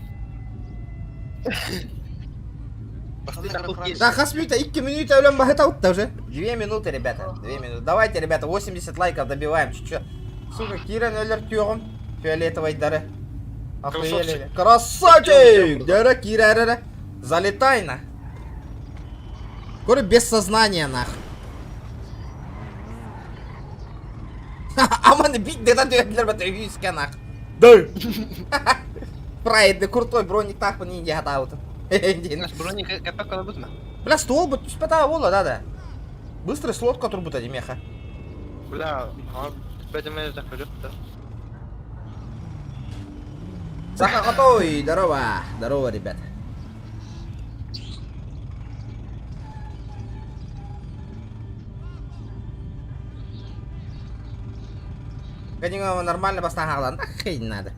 Да, хасмюта, 2 минуты улем багатаут-то уже. 2 минуты, ребята, 2 минуты. Давайте, ребята, 80 лайков добиваем, чуть-чуть. Сука, Кира Неллер тюром. Фиолетовой дыры. Охуели. Красавчик! Дыра, Кира, дыра. Залетай на. Коры без сознания, нахуй. Аманы бить, да ты нахуй. Да. Прайдный крутой броник так по ней гадал. Наш броник капак калабыт ма? Бля, стол бы спитал вола, да. Быстрый слот, который будет один меха. Бля, бәдеме закрыт. Саха готовый, здорово. Здорово, ребята. Конечно, нормально поставила, нахрен надо.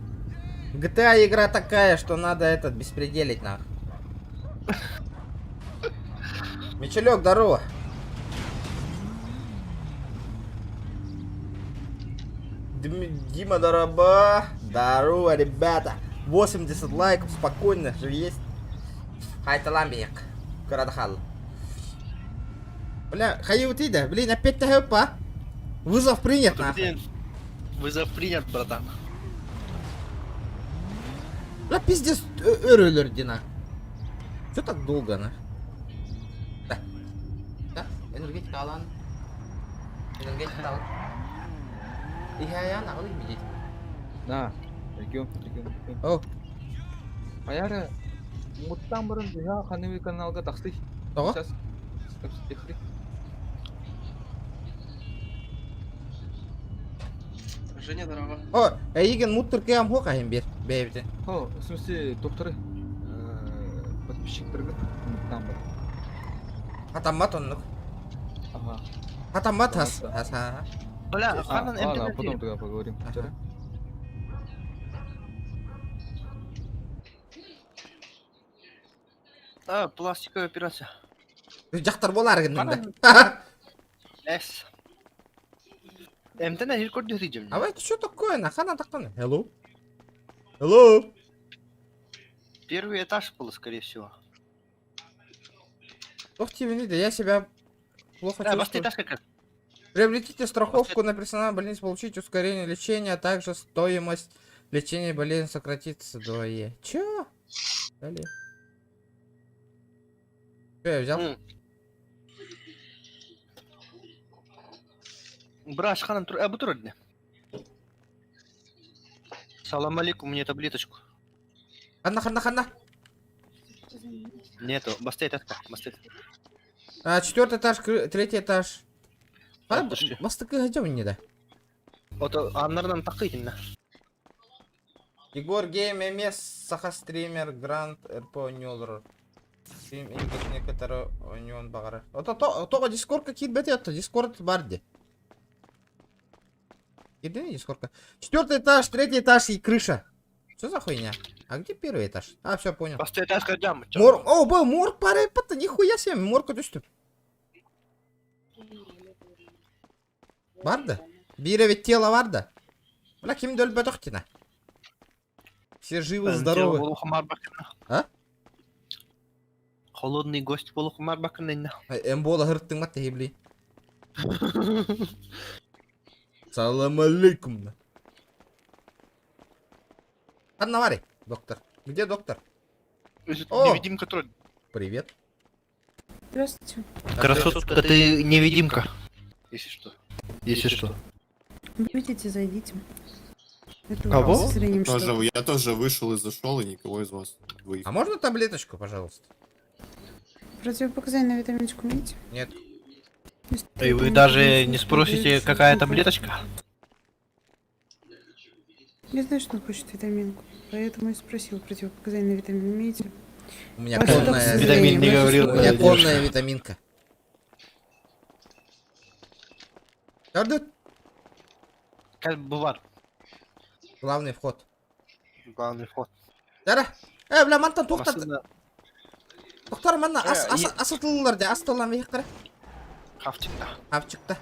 GTA игра такая, что надо этот беспределить нахуй. Мичелек, здорово. Дима, здорово. Здорово, ребята. 80 лайков, спокойно же есть. Хайталамбек. Карадахал. Бля, хаюти да, блин, опять тахопа. Вызов принят, нахуй. Вызов принят, братан. Бля, пиздец, Дина. Чё так долго, на? Да. Да, энергетика алан. Энергетика алан. Iya, nak boleh biji. Nah, thank you. Oh, Аяра муттан бұрын я қаневи каналға тақсты. Тағы? Сейчас. Женя, здорово. О, Иген муттер кем хока хем бейбите. О, в смысле, докторы, подписчиктарға муттан бұрын. Хатамат он. Ага. Хатамат ха. Бля, ханан Ладно, МТ. потом тогда поговорим. Вчера. Пластиковая операция. Жақтар болар генде. С. МТ на рекорд дирижем. А это что такое? На хана такое? Hello? Hello? Первый этаж был, скорее всего. Ох тебе не да, я себя плохо Да, чувствую. этаж как? Приобретите страховку на персонал больницы, получить ускорение лечения, а также стоимость лечения болезни сократится вдвое. Чё? Далее. Что я взял? Браш, ханан, абутуродне. Салам алейкум, мне таблеточку. Хана. Нету, бастет это, бастет. 4-й этаж, 3-й этаж. Подожди. Бастыкы идем не да. Вот аннардан такыйдин. Егор Гейм, МС, Саха Стример, Грант, РП Нюлр. Стрим ингет некоторые онион багара. То Дискорд какие беты это Дискорд барди. Иди Дискордка. 4-й этаж, 3-й этаж и крыша. Что за хуйня? А где 1-й этаж? А, все понял. Бастет этаж кадям. Мор, о, бой, морг паре, пата, нихуя себе, морг düştü. Vardı. Bir evet тело vardı. Бля, kim дөл бөтөктина. Все живы, здоровы. А? Холодный гость болух марбакын. Эмбола хырттың мат тейбли. Салам алейкум. Аннавари, доктор. Где доктор? О! Невидимка тролль. Привет. Здравствуйте. Красотка, ты невидимка. Если что. Если что. Выйдите, зайдите. Это Кого? с зрением, что... Я тоже вышел и зашел, и никого из вас А можно таблеточку, пожалуйста? Противопоказания на витаминочку имеете? Нет. И вы даже не спросите, какая таблеточка? Я знаю, что он хочет витаминку. Поэтому и спросил, противопоказания на витамин имеете? У меня Ваш конная... доктор Витамин не говорил. У меня конная витаминка. Кордут. Бувар. Главный вход. Главный вход. Дара. Бля, мантан тоқтат. Тоқтар манна асатылылар да, астылан вейк қара. Хавчикта. Хавчикта.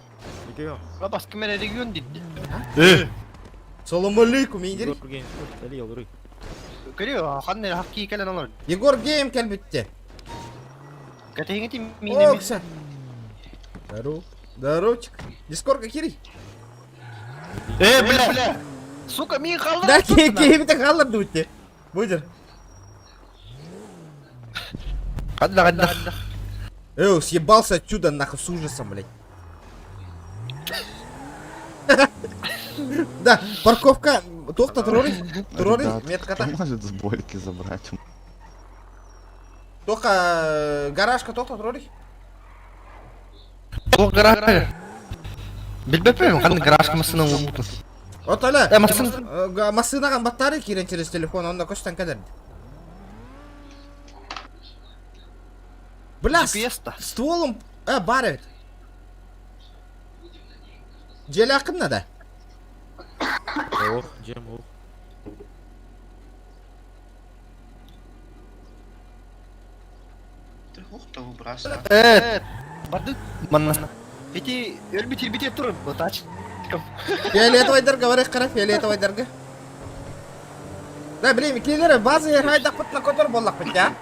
Лабас кемере регион дейді. Салам алейкум, индери. Көрі, қаннер хақки кәлін алар. Егор Гейм кәлбітте. Кәтегеті О, мейнеме. кса. Здоров. Здоровчик. Дискордка кири. Бля. Сука, мен қалдыр. Да, кеймді қалыр дұтте. Бұдыр. Қадда. Съебался отсюда нахуй с ужасом, блядь. Да, парковка Тохта, Трори, метката. может сборки забрать? Тоха, гаражка, тохта, Трори. Бұл гараж. Білбеппен, қандай гаражка масына ұмытын. Вот оля. Масын. Масынаған баттары кирен через телефон, онда көштен кәдір. Бля, GPS-та. стволым, бар ет. Жел ақынна да. Ох, жем, ох. Ты хух-то выбрасывай. Барды. Манна. Эти өрбит-өрбит ет тұрып, бұтач. Фиолетовый дырга, варых қара, фиолетовый дырга. Да, блин, келері базы ерайдақ бұтына көтір болақ бұтты, а?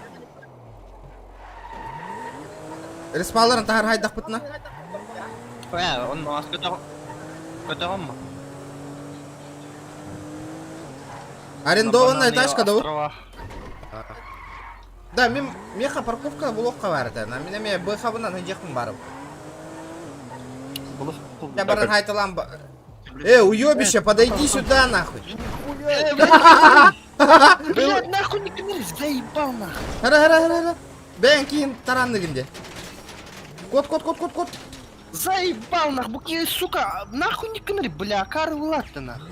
Респаларын тағыр хайдақ бұтына. Он у вас көтіған ма? Арендованная тачка, да? Острова. Да, меха парковка блокқа барды. Мен бұйқабынан үндекпін барып. Я барын хайтылам ба... уёбище, подойди сюда, нахуй. Блядь, нахуй не кінер, заебал нахуй. Хара. Бән кейін таранлығынде. Код. Заебал нахуй, бұки, сука, нахуй не кінер, бля, кары ұлатты нахуй.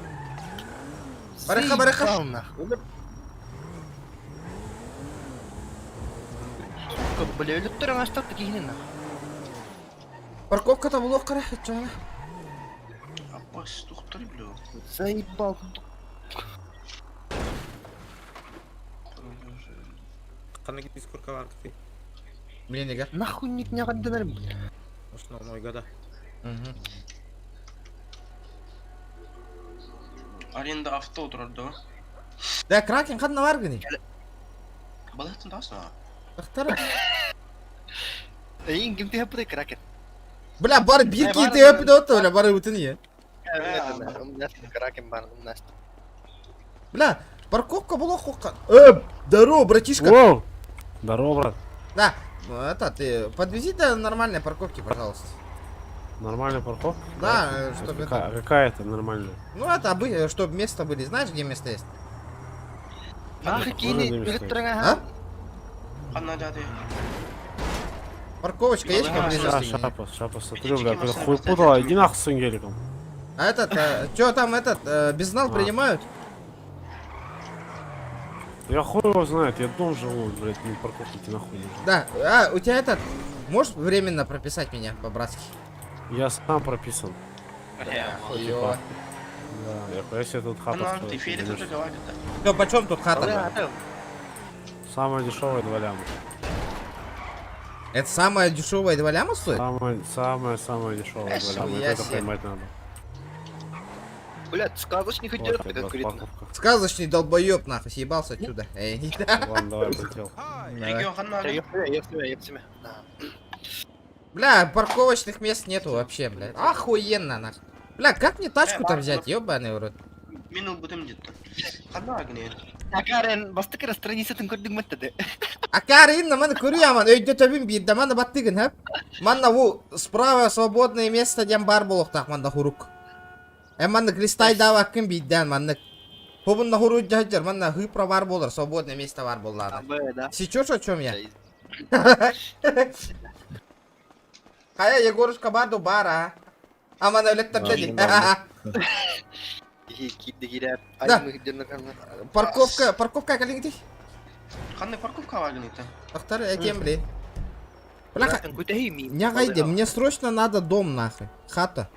Барыха. Заебал нахуй. Сука, бля, өліп тұрың аштақты кейінен нахуй. Парковката блок қара, жаңа. Апас, тухтар, бля. Заебал. Қаны кетпес көркі барды фей. Блин, неге? Нахуй ник не қандынар, бля. Основной года. Аренда авто тұрады, да? Да, кракен қадына бар гыни. Балаттың дасына. Ақтары. Эйн кім те хапыдай кракен. Бля, бары бір кейті өпіді отты, бля, бары өтін е. Кракен бар, ұмнасты. Бля, парковка блок қоққан. Здорово, братишка. Воу! Здорово, брат. Да, ты подвези до нормальной парковки, пожалуйста. Нормальная парковка? Да, чтобы... Какая это нормальная? Ну, это, чтобы место были. Знаешь, где место есть? Нахуй кейіне өліп тұрың А? аға. Қанна дады. Парковочка есть поблизости? Шапа, смотрю, бля, ты хуй путала, иди нахуй с своим геликом. А что там безнал принимают? Я хуй его знает, я дом живу, блядь, не парковки нахуй. Да, у тебя можешь временно прописать меня по-братски? Я сам прописан. Ё. Да, я себе тут хата Қанна, строил, ты ферит конечно. уже говорит, да? Что, почем тут хата? Самая дешевая 2 ляма. Это самая дешевая 2 ляма стоит? Самая дешевая 2 ляма. Я Это себе. поймать надо. Блядь, сказочник Вот идет, так, как говорит. парковка. Сказочный долбоёб, нахуй, съебался отсюда. Ладно, давай, полетел. Регион Қанна, да? Епсеме. Бля, парковочных мест нету вообще, блядь. Охуенно, нахуй. Бля, как мне тачку-то взять, ёбаный в рот? Минул бұтым деді. Қанна агне. Акарен, бастықыра страницатын көрдің мәттеді. Акаринна, мана көрüyаман, өйдө төбүн бирде, мана баттыгын, хэп. Мана ву справа свободное место дем бар болуктак, манда хурук. Мана кристай дава ким бидден, мана. Побунда хурук жаджар, мана хыпра бар болар, свободное место бар болар. Да. Сейчас о чем я? Хая, Егорушка барду бара. А мана өлеттер деди. Кейді кереп. Да. Парковка калингди. Қандай парковка агнеті? Ахтар, этим, блин. Бля, Көтәйми. не гайди, мне срочно надо дом, нахуй. Хата.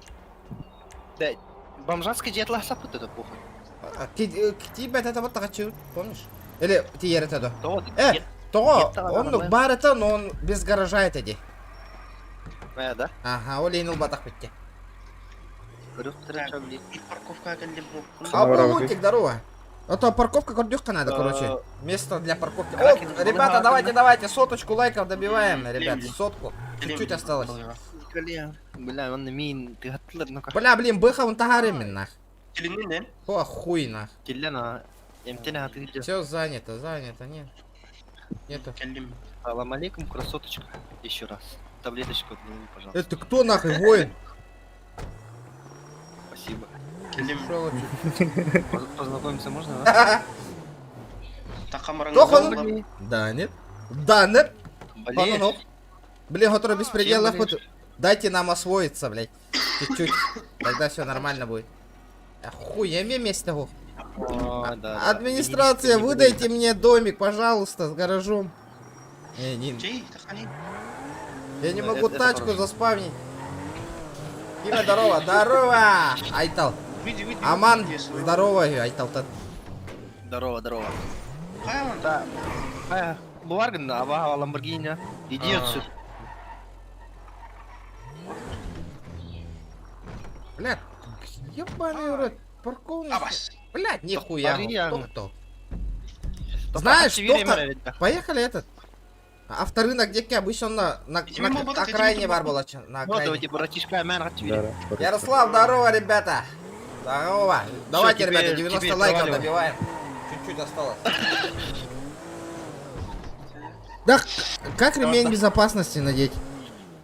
Да, бомжатская жетла сапыты да похуй. Тебе это вот так помнишь? Или ты это да? То, То, Нет, он нормально. бар это, но он без гаража это ди. да? Ага, олейнул батах битти. И парковка агнеті бұл. А булутик, здорово. А то парковка кордюшка надо, короче. Место для парковки. О, ребята, давайте, соточку лайков добиваем, ребят, сотку. Чуть-чуть осталось. Бля, он мин, ты хатлар, ну как. Бля, блин, быха вон тагарим, нах. Келінен ден? О, хуй, нах. Келена, эмтена ты идешь. Все занято, нет. Нету. Келім. Салам алейкум, красоточка. Еще раз. Таблеточку, пожалуйста. Это кто, нахуй, воин? Спасибо. Келем. Шо вы Познакомиться можно, да? Тақамараңыз Тоқ ауыл он. бар. Да, нет? Да, нет? Блин. Панунок. Блин, который без предела блин. хоть. Дайте нам освоиться, блядь. Чуть-чуть. Тогда все нормально будет. Охуенно место. О, да. Администрация, выдайте мне домик, пожалуйста, с гаражом. Чей, тақани. Я не Да, могу это тачку хорошо. заспавнить. Дима, здорово, здорово! Айтал. Види, види. Аман, види свой. здорово, Айтал-то. Здорово, здорово. Қай аман? Да. Буварган, аба Ламборгини. Иди отсюда. Блядь, ебаный рот, парковка. Абас. Блядь, нихуя. Пария. Кто? Знаешь, Активируй доктор, меня, ребята. поехали этот. Авторынок где обычно на Идем, мы будем, окраине идем, бар мы была. На Вот, окраине. давайте, братишка, мен активируй. Ярослав, здорово, ребята. Здорово. Давайте, теперь- ребята, 90 теперь лайков проваливай. добиваем. Чуть-чуть осталось. Да, как ремень безопасности надеть?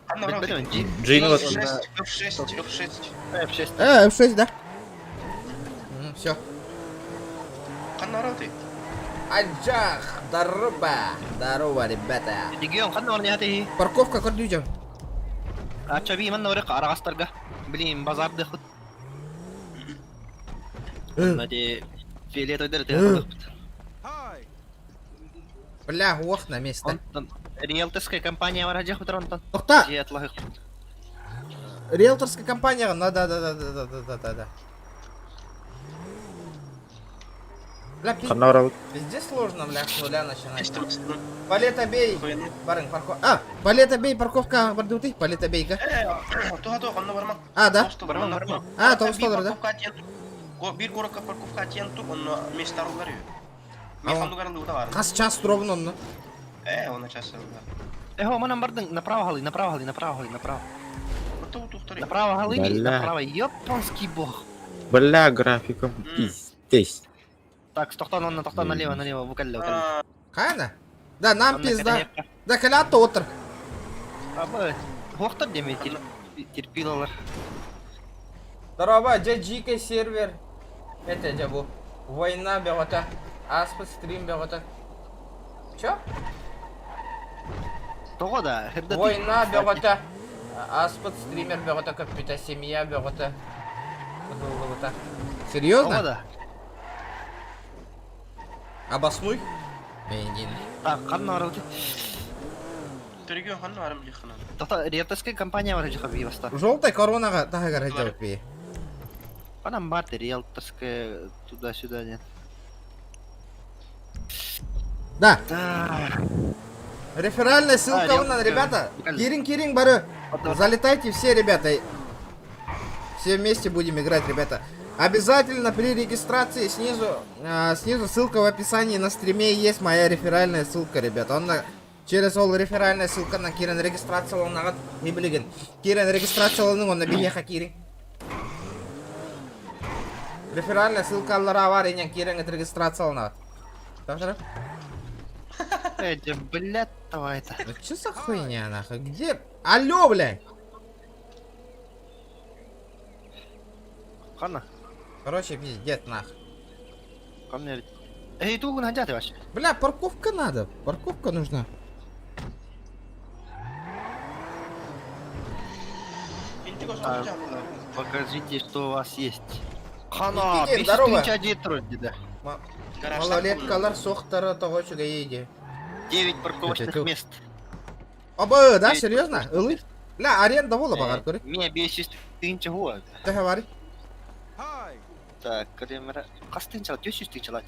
Анна, Блин, Джин, вот. F6, F6, F6. F6. F6, да? Все. Анна, роты. Аджах, здорово. Здорово, ребята. Регион, خدنا ورني هاته. Парковка, как людям. اتشابي من ورقة على غسترقة. بلين بازار دخل. نادي في ليتو درت. Бля, ох, на месте. Риэлторская компания ورجع خطران. Тоқта, جي اطلع. риэлторская компания, да. Бля, везде сложно, бля, с нуля начинать. Палета бей. Барин, парковка. Палета бей, парковка, бардуты, палета бей, ка. Туга, Анна, барма. Да? Барма. $9 да? Bir koraka parkovka atyentu, он место ругарю. А он- Механду товар. Қас час ровно, ну. Он час. هو ما نمبر направо هالي направо. Кто тухтори? Направо هالي, Бля. направо. Японский бог. Бля, графиком пиздец. Так, стохтан налево, вукалля. Қайна? Да, нам пизда. Да, кәлі отыр. Абы, хоқтар деме терпилалар. Здорово, джике сервер. Это джабу. Война бегота. Аспа стрим бегота. Чё? Того да, Война бегота. Аспа стример бегота, как пита семья бегота. Того Серьезно? да. Обоснуй. Бенин. Так, ханна варалти. Регион Анна, арам лихана. Тота риэлторская компания варалти хабиваста. Желтая коронаға тағы қарай жауап бей. Панам барты риэлторская туда-сюда нет. Да, Да. реферальная ссылка реал- вон, ребята. прикольно. Кирин, бары. Вот. Залетайте все, ребята. Все вместе будем играть, ребята. Обязательно при регистрации снизу ссылка в описании на стриме есть моя реферальная ссылка, ребята. Через ол реферальная ссылка на Кирин регистрацияланған не білеген. Кирин регистрацияланың оны бейеха Кирин. Реферальная ссылка аллара бар, енен Кирин регистрацияланған. Так, Блядь, давай это. ну чё за хуйня, нахуй? Где? Алло, блядь! Ханна, Короче, пиздец, нахуй. ко мне. Эй, ты угу надя ты вообще. Бля, парковка надо. Парковка нужна. А, покажите, что у вас есть. Хана, Никитин, здорово. 5 вроде, да. Малолеткалар соқтары тоғычыға ейде. 9 парковочных Это мест. Оба, да, серьезно? Ылы? Бля, аренда вола бағар көрі. Меня 500 тысяч год. Тәхе бари. Так, камера. Кастын чалат, 500 тысяч чалат.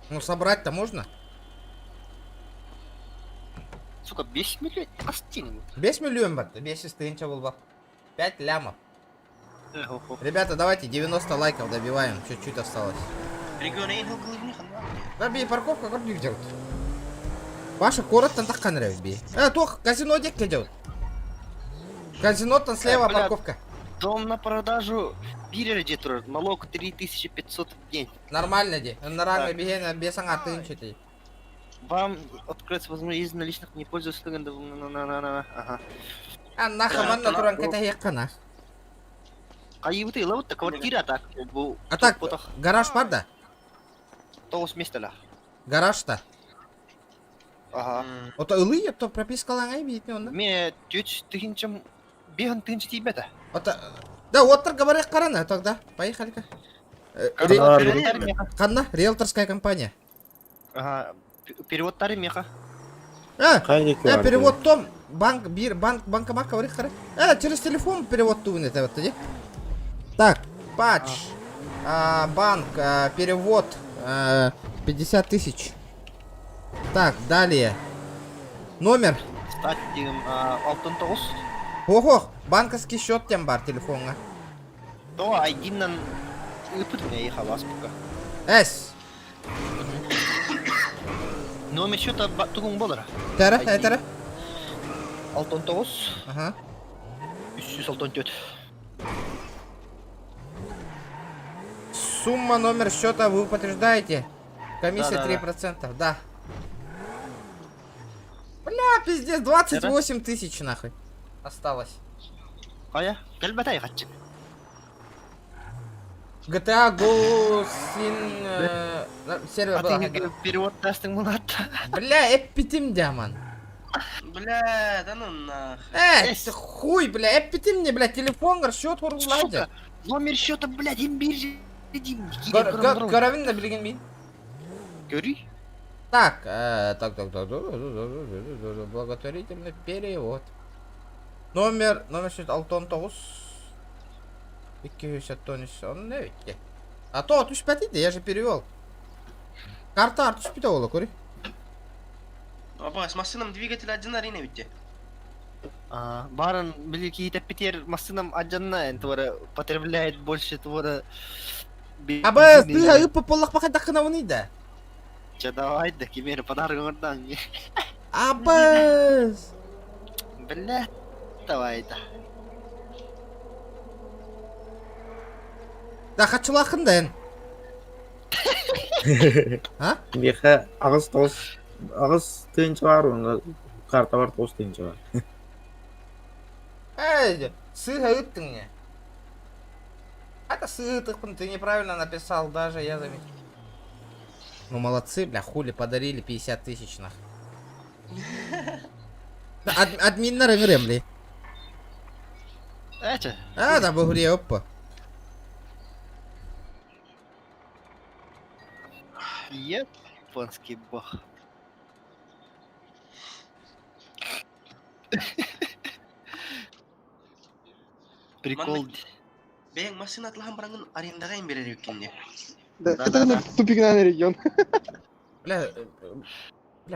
Ну, собрать-то можно? Сука, 10 миллионов. Кастын. 5 миллион бар. 5 стынча был бар. 5 лямов. Ребята, давайте 90 лайков добиваем. Чуть-чуть осталось. Регион Эйнхел Глыбни Ханна. Да, бей, парковка, как люди делают? Паша, коротко так нравится, бей. Тох, казино дек делают. Казино там слева бля. парковка. Дом на продажу. Бирер тур. Налог 3500 в день. Нормально, де. Нормально, бей, без аңаты ты. Вам откроется возможность наличных не пользуясь Ага. Нахаман Да, натуран да. ката яккана. Кайыбыты лавутта квартира так. Бу. А так, гараж бар да? 9 места. Гараж-то. Ага. Ото ылый, то пропискалаңай бейтіне онда. Ме 4 тыгынчым 5 тыгынчы тибета. Ото... Да, оттыр говорят қарана, тогда. Поехали-ка. Қанна? Риэлторская компания. Ага. Переводтары меха. Перевод том. Банкомат говорит, қара. Через телефон перевод туын это вот, де? Так, патч. Банк, перевод. 50 тысяч. Так, далее. Номер. Стать алтын тоғыз. Ого, банковский счет тем бар телефонға. То айдиннан ыпыт мне ехал аспука. Номер счета тугун болар. Тәрі. Алтын тоғыз. Ага. 364. Сумма номер счета вы подтверждаете? Комиссия Да. 3%, да. Бля, пиздец, 28 тысяч нахуй. Осталось. Ая, кәлбәтәй қатчы. GTA Go сервер А был. ты перевод тастың мұнатта. Бля, эппитим дяман. Бля, да ну нах. Хуй, бля, эппитим мне, бля, телефон, счет Сука, номер счета, блядь, имбирь. Коровин на билеген бин. Говори. Так, благотворительный перевод. Номер счет алтон тоғыз. 213, он не ведь. А то 65 иди, я же перевел. Карта 65 ола, кори. Апа, с машином двигатель один арене ведь. Барын, блин, Питер машинам аджанна, твора, потребляет больше твора. Абы, ты гаы по полах пахать дахнавны да. Че, давай, да, кемер, подарок ордан. Абы. Бля, давай, да. Да, хочу лахынден. А? Меха ағыз тыйынчы бар, онда карта бар 9 тыйынчы бар. Сыга ыттың не? Это сытых, ты неправильно написал даже, я заметил. Ну молодцы, бля, хули подарили 50 тысяч нах. Админ на рыгремли. Это? Да, бугре, опа. Японский бог. Прикол. Бең машина атылған бараңын арендаға берер екенде. Да, это тупикный регион. Бля,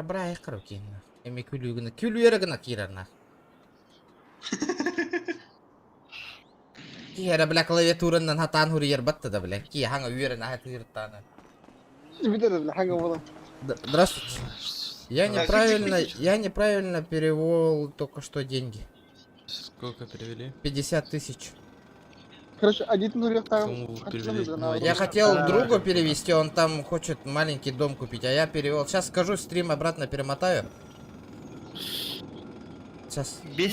бра их руки. Эми күлүгүнө, күлүерегине кирарна. Киера, бля, клавиатуранан хатан хурьер батта да, бля. Ки ханга уерена хатыртана. Здравствуйте. Я неправильно перевел только что деньги. Сколько перевели? 50 тысяч. Короче, один Я хотел другу перевести, он там хочет маленький дом купить, а я перевел. Сейчас скажу, стрим обратно перемотаю. Сейчас. Да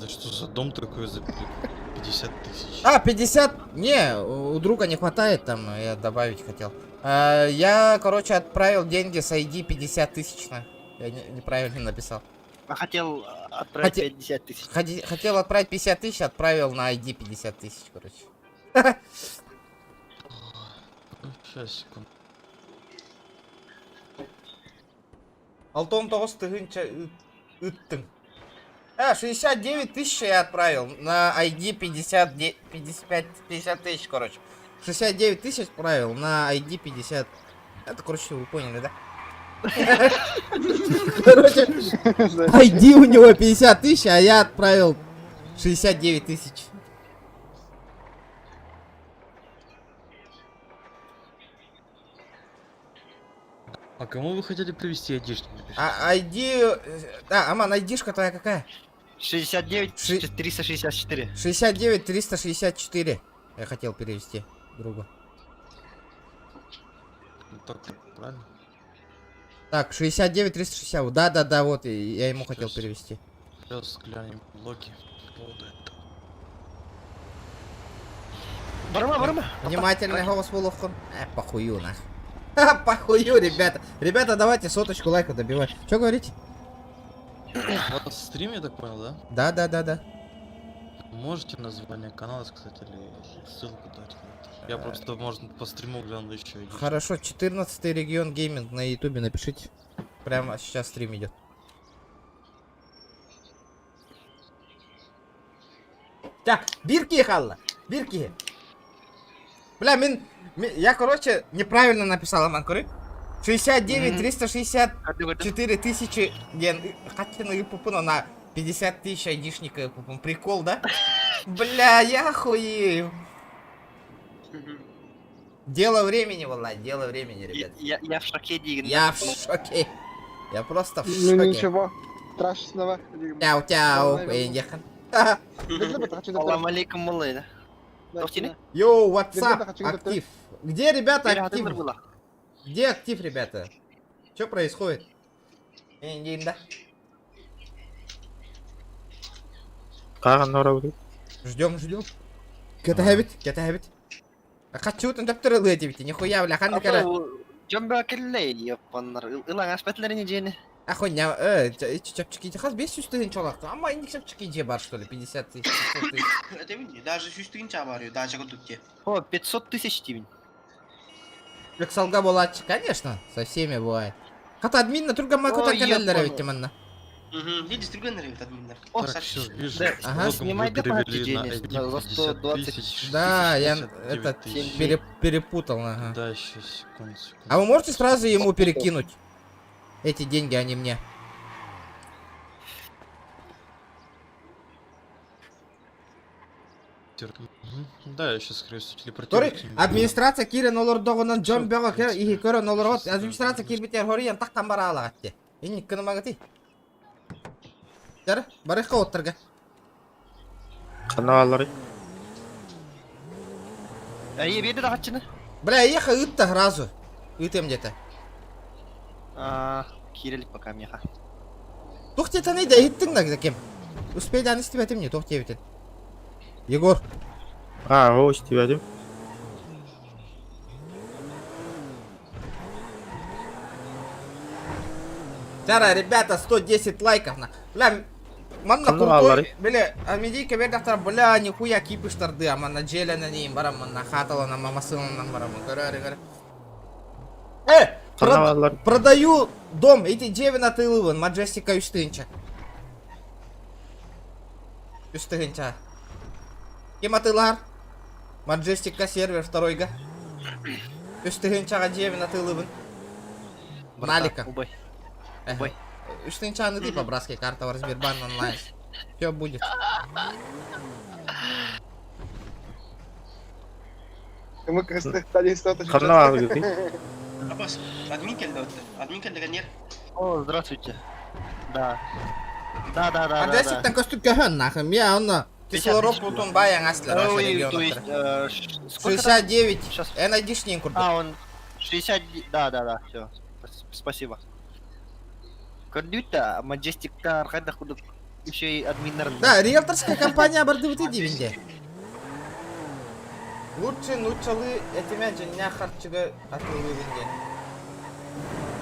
что за дом такой за 50 тысяч? 50? Не, у друга не хватает там, я добавить хотел. Я, короче, отправил деньги с ID 50 тысяч. Я неправильно написал. Хотел отправить 50 тысяч. Хотел отправить 50 тысяч, отправил на ID 50 тысяч, короче. Сейчас, секунду. Алтон тоғыз тыгынча ыттың. 69 тысяч я отправил на ID 50 тысяч, короче. 69 тысяч отправил на ID 50. Это, короче, вы поняли, да? Короче, ID у него 50 тысяч, а я отправил 69 тысяч. А кому вы хотели привезти айдишки? ID... Да, Аман, айдишка твоя какая? 69 364. 69 364. Я хотел перевести другу. Так, правильно? Так, 69 360. Да, вот, я ему хотел перевести. Сейчас глянем блоки по поводу этого. Барма. Внимательный голос Волохкон. Похую нах. Ха, похую, ребята. Ребята, давайте соточку лайка добивать. Что говорите? У вас стрим, я так понял, да? Да. Можете название канала сказать или ссылку дать? Я просто, может, по стриму гляну еще. Хорошо, 14-й регион гейминг на ютубе напишите. Прямо сейчас стрим идет. Так, бирки халла. Бирки. Бля, я, короче, неправильно написал, Аманкуры. 69 364 тысячи ген. Хотя на 50 тысяч айдишника. Прикол, да? Бля, я охуею. Дело времени, Влад, дело времени, ребят. Я в шоке, Диган. Я в шоке. Я просто в Ну шоке. ничего, страшного. Тяу-тяу, Эндихан. Салам алейкум, малый. Йоу, WhatsApp, актив. Где, ребята, актив? Где актив, ребята? Что происходит? Да. Қаған ора өтеді? Ждем. Кетабит. А хочу там доктора летите, нихуя, бля, ханна кара. Жомба келлей, японнар. Илан аспетлерine жени. Охуя, чапчики, хас 500 тысяч чолақты. Ама инди чапчики де бар, что ли, 50 тысяч, 100 тысяч. Это видно, даже 100 тысяч аварию, даже вот тут те. О, 500 тысяч тивень. Салга болатчы, конечно, со всеми бывает. Хата админ на турга маку так каналдары ведь манна. Видишь, другой нарывает админнер. О, все, вижу. Ага, снимай перевели на денег, ID за 50 120. тысяч. Да, я 69 этот тысяч. перепутал, ага. Да, сейчас, секунду. А вы можете сразу ему перекинуть эти деньги, а не мне? Да, я сейчас, скорее всего, Тори, телепортирую. администрация кире нолор догонан жон бяга кер ихи көрө нолор от администрация кирбитер хориян тактан бара алагатти. Эни кына магати. Жары, барыхка оттырга. Қанағалары? Әйе, беді дағатчыны? Бля, еха ытта сразу. Ытем где-то. Кирилик пока меха. Тухте-то не да, иттың да кем. Успей да анысты бәтем не, тухте бітен. Егор. О, істеп әдем. Жара, ребята, 110 лайков на. Бля, манна Каналары. крутой. Бля, амедийка бердақтар, бля, нихуя кипыштарды, а манна желена нейм барам, манна хаталана, мамасылынан барам. Көрі. Каналары. Продаю дом, эти девина тылывын, Маджестика үстінчі. Үстінчі. Кем атылар? Маджестика сервер второйга. Үстінчіға девина тылывын. Налика. Убай. Үстінчі аныды по братской карта в Сбербанк онлайн. Все будет. Қанағалы кетейін? Абас, админ келді өтті. Админ келді гонер. О, здравствуйте. Да. Маджестиктен көстік көхін нахым. Я онна кислород плутон баян аслер ваша То регион. есть, сколько там? 69. Сейчас. Найдишнин курдuk. Он 60... Да, все. Спасибо. Көрдүйтті, Маджестиктар қайда құдық еще и админнер. Да, риэлторская компания барды выты дивинде. Лучшалы этими женя харчыга атылы винген.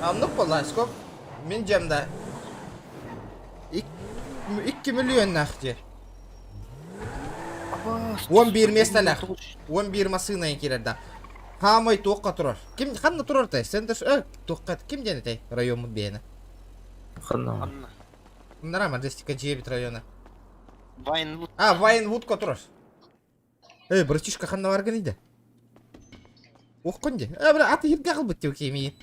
Амнук болла, скоп? Мен жемда 2 миллион нахте. 11 месталах. 11 масына екерерда. Хамай тоққа тұрар. Кім қанна тұрар тай? Сендер тоққа кім жені тай? Район мұтбейіні. Қанағалы. Нара Маджестика 9 района. Вайнвуд. Вайнвудқа тұрар. Братишка қанна барған еді. Оққын де. Бля, аты ерге қылбыт деу кемейін.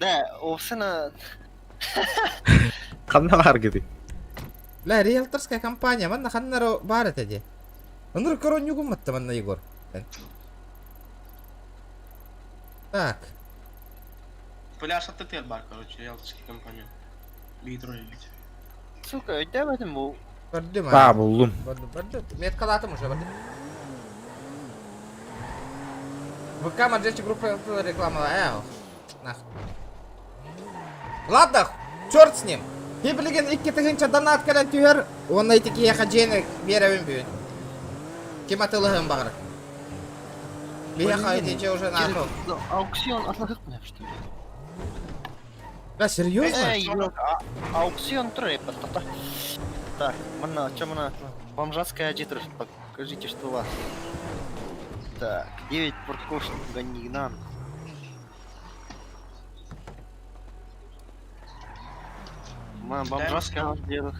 Да, овсына... Қанағалы кетейін? Бля, риэлторская компания, манна қаннары бар әтеде. Оныр корон югуматты манна Егор. Так. Пляж от ТТР бар, короче, риэлторская компания. Бейтроли бить. Сука, өйдем әдім бұл. Бардым. Бұлдым. Бардым. Меткалатым уже бардым. ВК Маджестик группа реклама. Нахуй. Ладно, черт с ним. Пиблиген 2 тыгынча донат кәлен түйер. Онна итики яха жені беревін бүйін. Кем атылығын бағыр. Бляха, идите уже нахуй. Ну, аукцион отлагык мне, что ли? Бля, серьезно? Эй, аукцион трой, пата. Так, мана, чё мана? Бомжатская одежда, покажите, что у вас. Так, 9 парковочных ганигнан. Бомжатская одежда.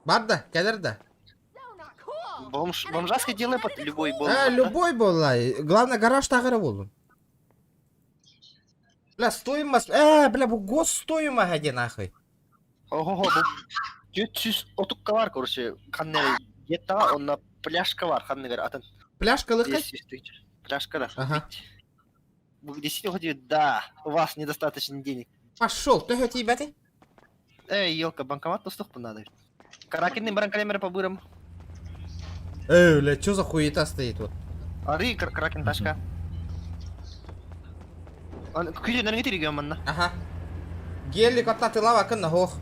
Барда, кедерда. Бомжатская делай под любой бол. Любой был, главное гараж тагыры болдун. Бля, стоимость, бля, бу госстоимость где нахуй. Ого, бу 400 отукка бар, короче, каннер где-то он на пляжка бар, каннер атын. Пляжка лыхай? 10 тысяч. Пляжка, да. Ага. Вы действительно хотите? Да, у вас недостаточно денег. Пошел, ты хоть тебя ты? Эй, елка, банкомат пустух надо. Каракинный баранкалемер по бырам. Бля, чё за хуета стоит вот? Ары, каракин ташка. Күйлі нәрге тереген манна. Ага. Гелик отна тылава кынна хох.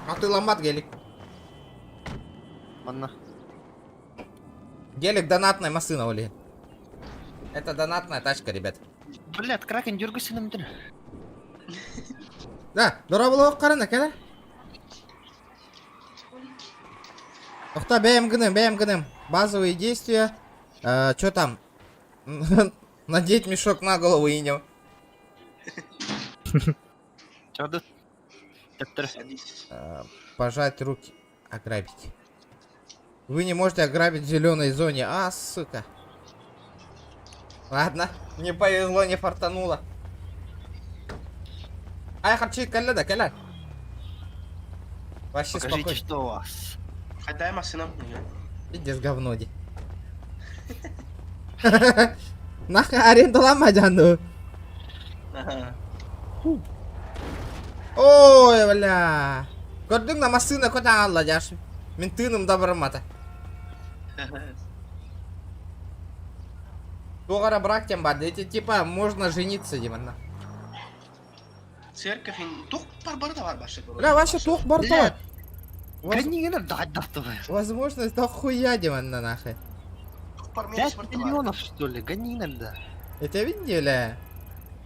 Атыламат гелик. Манна. Гелик донатная машина, Оли. Это донатная тачка, ребят. Блядь, кракен дергайся на митер. Да, дора было карана, кеда? Охта, бэм гным. Базовые действия. Чё там? Надеть мешок на голову и не. Чё тут? Пожать руки. Ограбить. Вы не можете ограбить в зеленой зоне. А, сука. Ладно, не повезло, не фартануло. Ай, харчит калляда, калля. Вообще Покажите, спокойно. что у вас. Хотя машина. Иди с говноди. Нахуй арендалама жану. Ой, бля. Көрдің на машина көтен алла жашы. Мен тыным да бармата. Тоғара брактен бар. Эти типа можно жениться, демонна. Церковь, тух бар да бар башы. Бля, вообще тоқ бар да. Канигена даддахтовая. Возможность да хуя, демонна, нахуй. 5 миллионов, что ли? Ганигена, да. Это видели?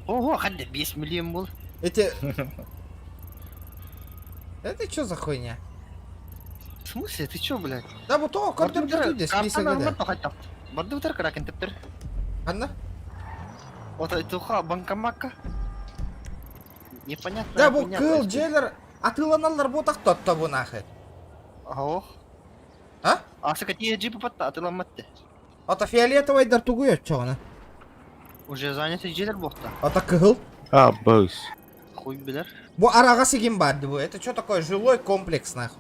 Ого, хотя 10 миллионов был. Эти... Это что за хуйня? В смысле? Ты чё, блядь? Да вот то, как ты здесь список, да? Бардутер кракен тептер. Анна? Вот это банкомака. Непонятно. Да, бұл кыл, джейлер, атыланалар ботақ тотты бұл нахай. Ох. А? Асы какие джипы потта, атыламатты. Ата фиолетовайдар тугует чоғына. Уже занятый джейлер бохта. Ата кыл. А, бэйс. Хуй билер. Бұл араға сеген барды бұл. Это что такое? Жилой комплекс нахуй.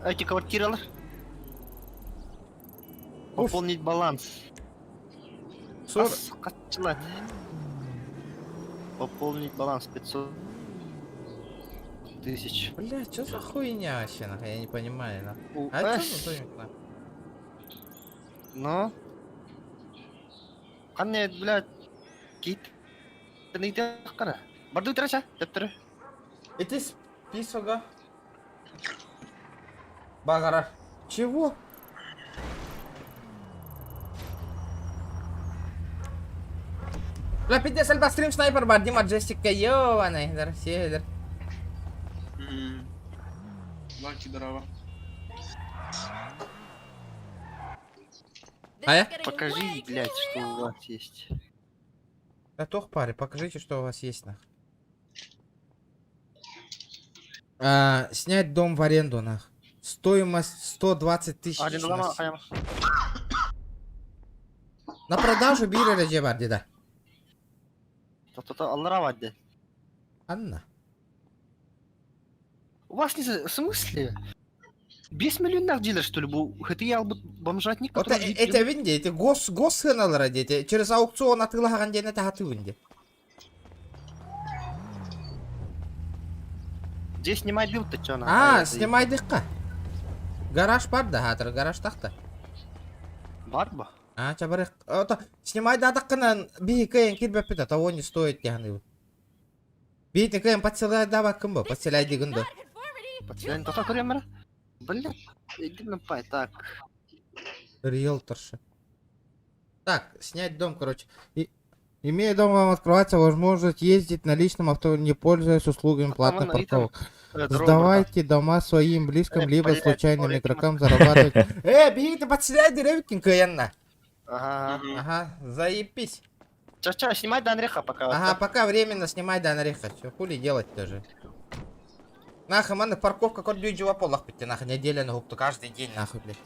Эти квартиралар. Пополнить баланс. Пополнить баланс 500 тысяч. Бля, что за хуйня вообще, нахуй? Я не понимаю, нахуй. А Эш. что за домик, нахуй? Ну? Қанне, блядь, кит. Ты не идешь, кара. Барду трача, тептер. Это списога. Багара. Чего? Бля, пиздец, альба стрим снайпер бар, Дима Джессика, ёваный, дар. Лаки здорово. Покажи, блядь, что у вас есть. Да тох паре, покажите, что у вас есть, нах. Снять дом в аренду, нах. Стоимость 120 тысяч. Арендалама, На продажу биры режебар, деда. То Аллара вадде. Анна. У вас не в смысле? 5 миллионов дилер, что ли, был? Это я бы бомжатник, Вот который... это винди, это госхеналара, дети. Через аукцион атылаган ден это хаты винди. Здесь снимай дым, ты чё, на? Снимай дыхка. Гараж бар да, хатыр, гараж тахта. Барба? Чабарых. Снимай да таққынан бейкайын кирбеппет, того не стоит тяғны. Бейтікайын подселай да кім бо, подселай дегінді. Подселай, то так время? Блядь, иди на пай, так. Риэлторша. Так, снять дом, короче. Имея дом, вам открывается возможность ездить на личном авто, не пользуясь услугами платных парковок. Сдавайте дома своим близким, либо случайным игрокам зарабатывать. Беги ты подселяй деревкин, каянна. Ага. Ага, заебись. Чё, снимай до Анреха пока. Ага, пока временно снимай до Анреха. Все, хули делать тоже. Нахуй, маны, парковка кот дюйджева полах пяти, нахуй, неделя на губту, каждый день, нахуй, блядь.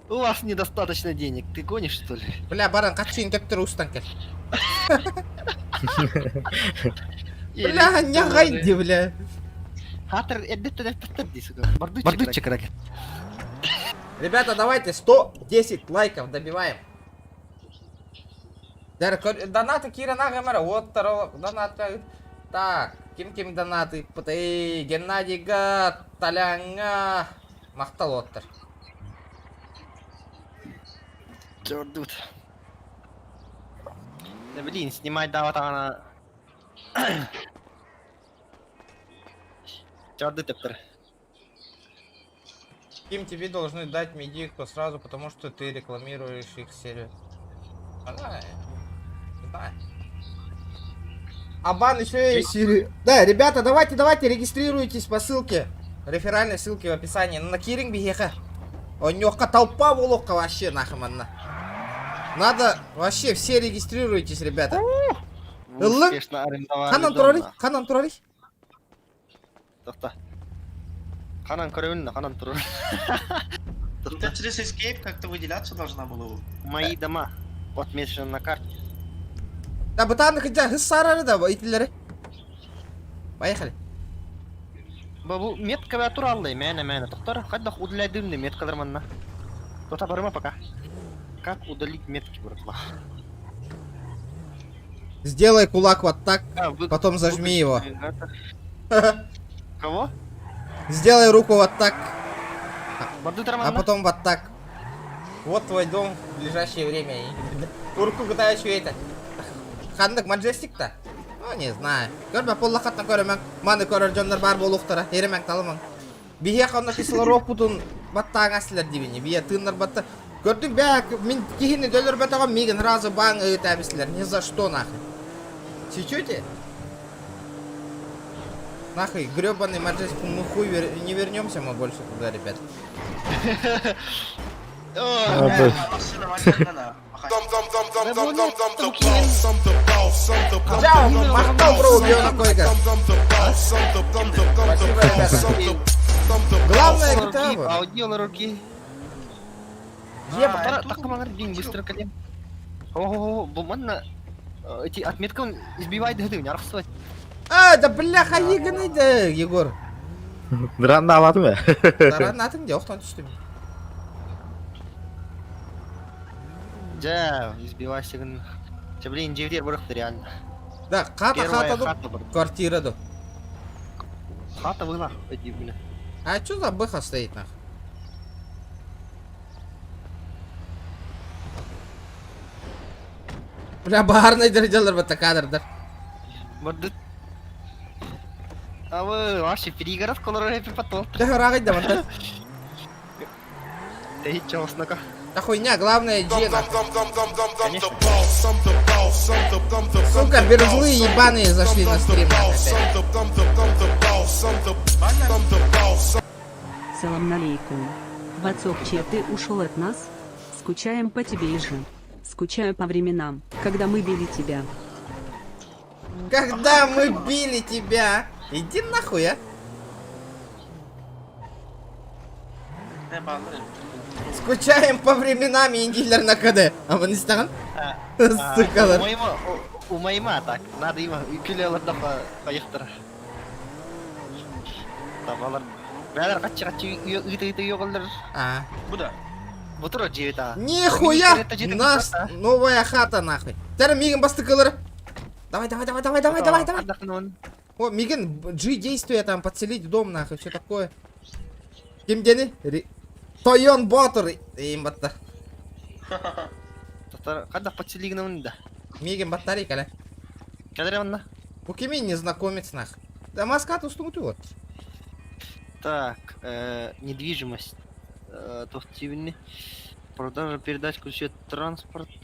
У вас недостаточно денег, ты гонишь что ли? Бля, баран, качин, как ты рустанка. Бля, не гайди, бля. Хатер, бардучик ракет. Ребята, давайте 110 лайков добиваем. Донаты Кира Нагамара, вот второго донаты. Так, ким донаты? Пытай, Геннадийга, Толяңа, мақтал оттыр. Чёрт. Да блин, снимай даватана. Чёрт, тептер. Ким тебе должны дать медийку сразу, потому что ты рекламируешь их серию. Да. Абан еще и серию. Да, ребята, давайте, регистрируйтесь по ссылке. Реферальной ссылке в описании. На Киринг бегеха. У него толпа волока вообще нахаманна. Надо вообще все регистрируйтесь, ребята. Успешно арендовали дом. Ханан турали. Ханан коревин, ханан турали. Это через Escape как-то выделяться должна была. Мои дома отмечены на карте. Да, бутан хотя гысара да, итилери. Поехали. Бабу, метка тураллы, мэна. Тоқтар, қайдақ удалайдымды меткалар манна. Тота барыма пока. Как удалить метки, братва? Сделай кулак вот так, потом зажми его. Кого? Сделай руку вот так, А потом вот так. Вот твой дом в ближайшее время. Руку куда еще это? Хандык Маджестик-то? Ну, не знаю. Көрбе, поллақатна көрімәң. Маны көрір жондар бар болуқтара. Еремәң талымың. Бие қонда кисылар опудун баттаң асылар дебіне. Бие тыннар батта. Көрдің бәк, мен кейіні дөлір бәтіға меген разы баң өйт әбісілер. Не за что, нахуй. Чуть-чуть? Нахуй, гребаный Маджестик, мы хуй не вернемся мы больше туда, ребят. Чао, махтал, бро, убил на койка. Спасибо, ребята. Главное, GTA. Аудио на руки. Еба, так командар день быстро кадем. О, буманна. Эти отметки он избивает гады, не архсовать. да бляха, еганы, да, Егор. Дранда алады ма? Таранатын де, оқтан түстім. Да, избивайся. Че, блин, джевдер бұрықты реально. Да, хата, квартира, да. Хата была, эти, блин. А что за бэха стоит, нахуй? Бля, баарный дырдалар бата кадрдар. Бұрды. А вы вообще перегород колоры потом. Да рагай да вантас. Да и чё, снака. Да хуйня, главное Джена. Сука, биржлы ебаные зашли на стрим. Салам алейкум. Вацокче, ты ушел от нас? Скучаем по тебе же. Скучаю по временам, когда мы били тебя. Когда мы били тебя? Иди нахуй, а? Скучаем по временам, индилер на КД. А вы не стан? Сукалар. У моема так, надо има күлелерді қайықтыр. Табалар. Бәлер қатшы үйті еғылдыр. Куда? Бұтыр жевета. Нихуя! Нас новая хата, нахуй. Тәрі мигін басты кылыр. Давай. О, Миган, G действия там, подселить дом, нахуй, все такое. Кимдени? Тойон Ботор. Им баттар. Когда подселить на да. Миган батарей, каля. Когда он на? Покемин незнакомец, нахуй. Да маскат устумут вот. Так, недвижимость. Продажа передач ключей от транспорта.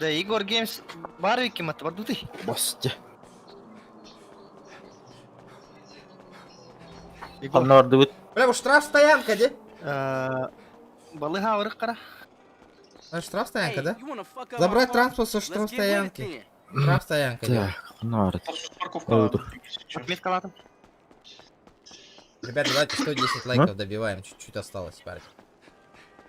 Да, Егор Геймс бар кем аты бар дуты. Босте. Егор. Хамнар дебит. Бля, бұл штраф стоянка, де? Балыға авырық қара. Штраф стоянка, да? Забрать транспорт со штраф стоянки. Штраф стоянка, де? Так, хамнар. Парковка. Отметка латым. Ребят, давайте 110 лайков добиваем. Чуть-чуть осталось, парень.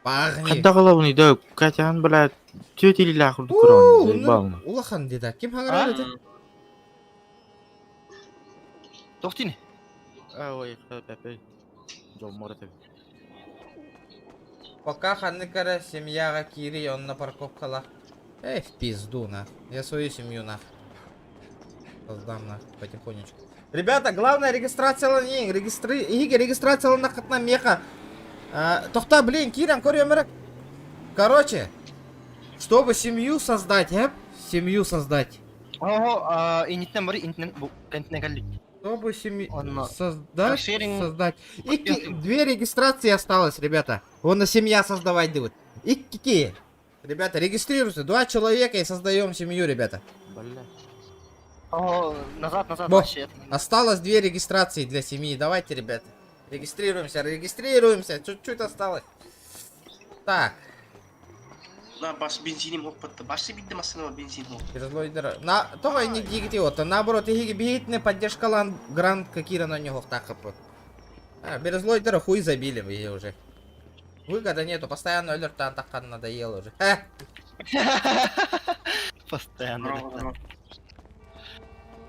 Погни. Кадда калабын үйдө Катян, блядь, тетели лахурду көрөм, заебал. Улахан деда. Ким хаңырады, де? Тоқтин. Ой, папай. Жолмора тебе. Пока ханыкара семьяга кири, он на парковкала. Эй, в пизду, на. Я свою семью, на. Создам, на, потихонечку. Ребята, главная регистрация ланин. Регистрация на хатна меха. Тохта, блин, Киран, корьемерек. Короче, чтобы семью создать, семью создать. Ого, интен бari, интен bu kentine geldik. Чтобы семью Он создать, расширен- создать. Две регистрации осталось, ребята. Вон на семья создавать будет. И какие? Ребята, регистрируйся. 2 человека и создаем семью, ребята. Бля. Ого, назад, Бо. вообще. Осталось 2 регистрации для семьи. Давайте, ребята. Регистрируемся. Чуть-чуть осталось. Так. Да, бас бензине мог под... Баш себе машина бензин мог. Перезлойдер. На това не дигити от. Наоборот, иги бігіть поддержкалан грант какие на него так вот. Перезлойдера хуй забили вы ее уже. Выгода нету, постоянно алерт атақан надоело уже. Постоянно.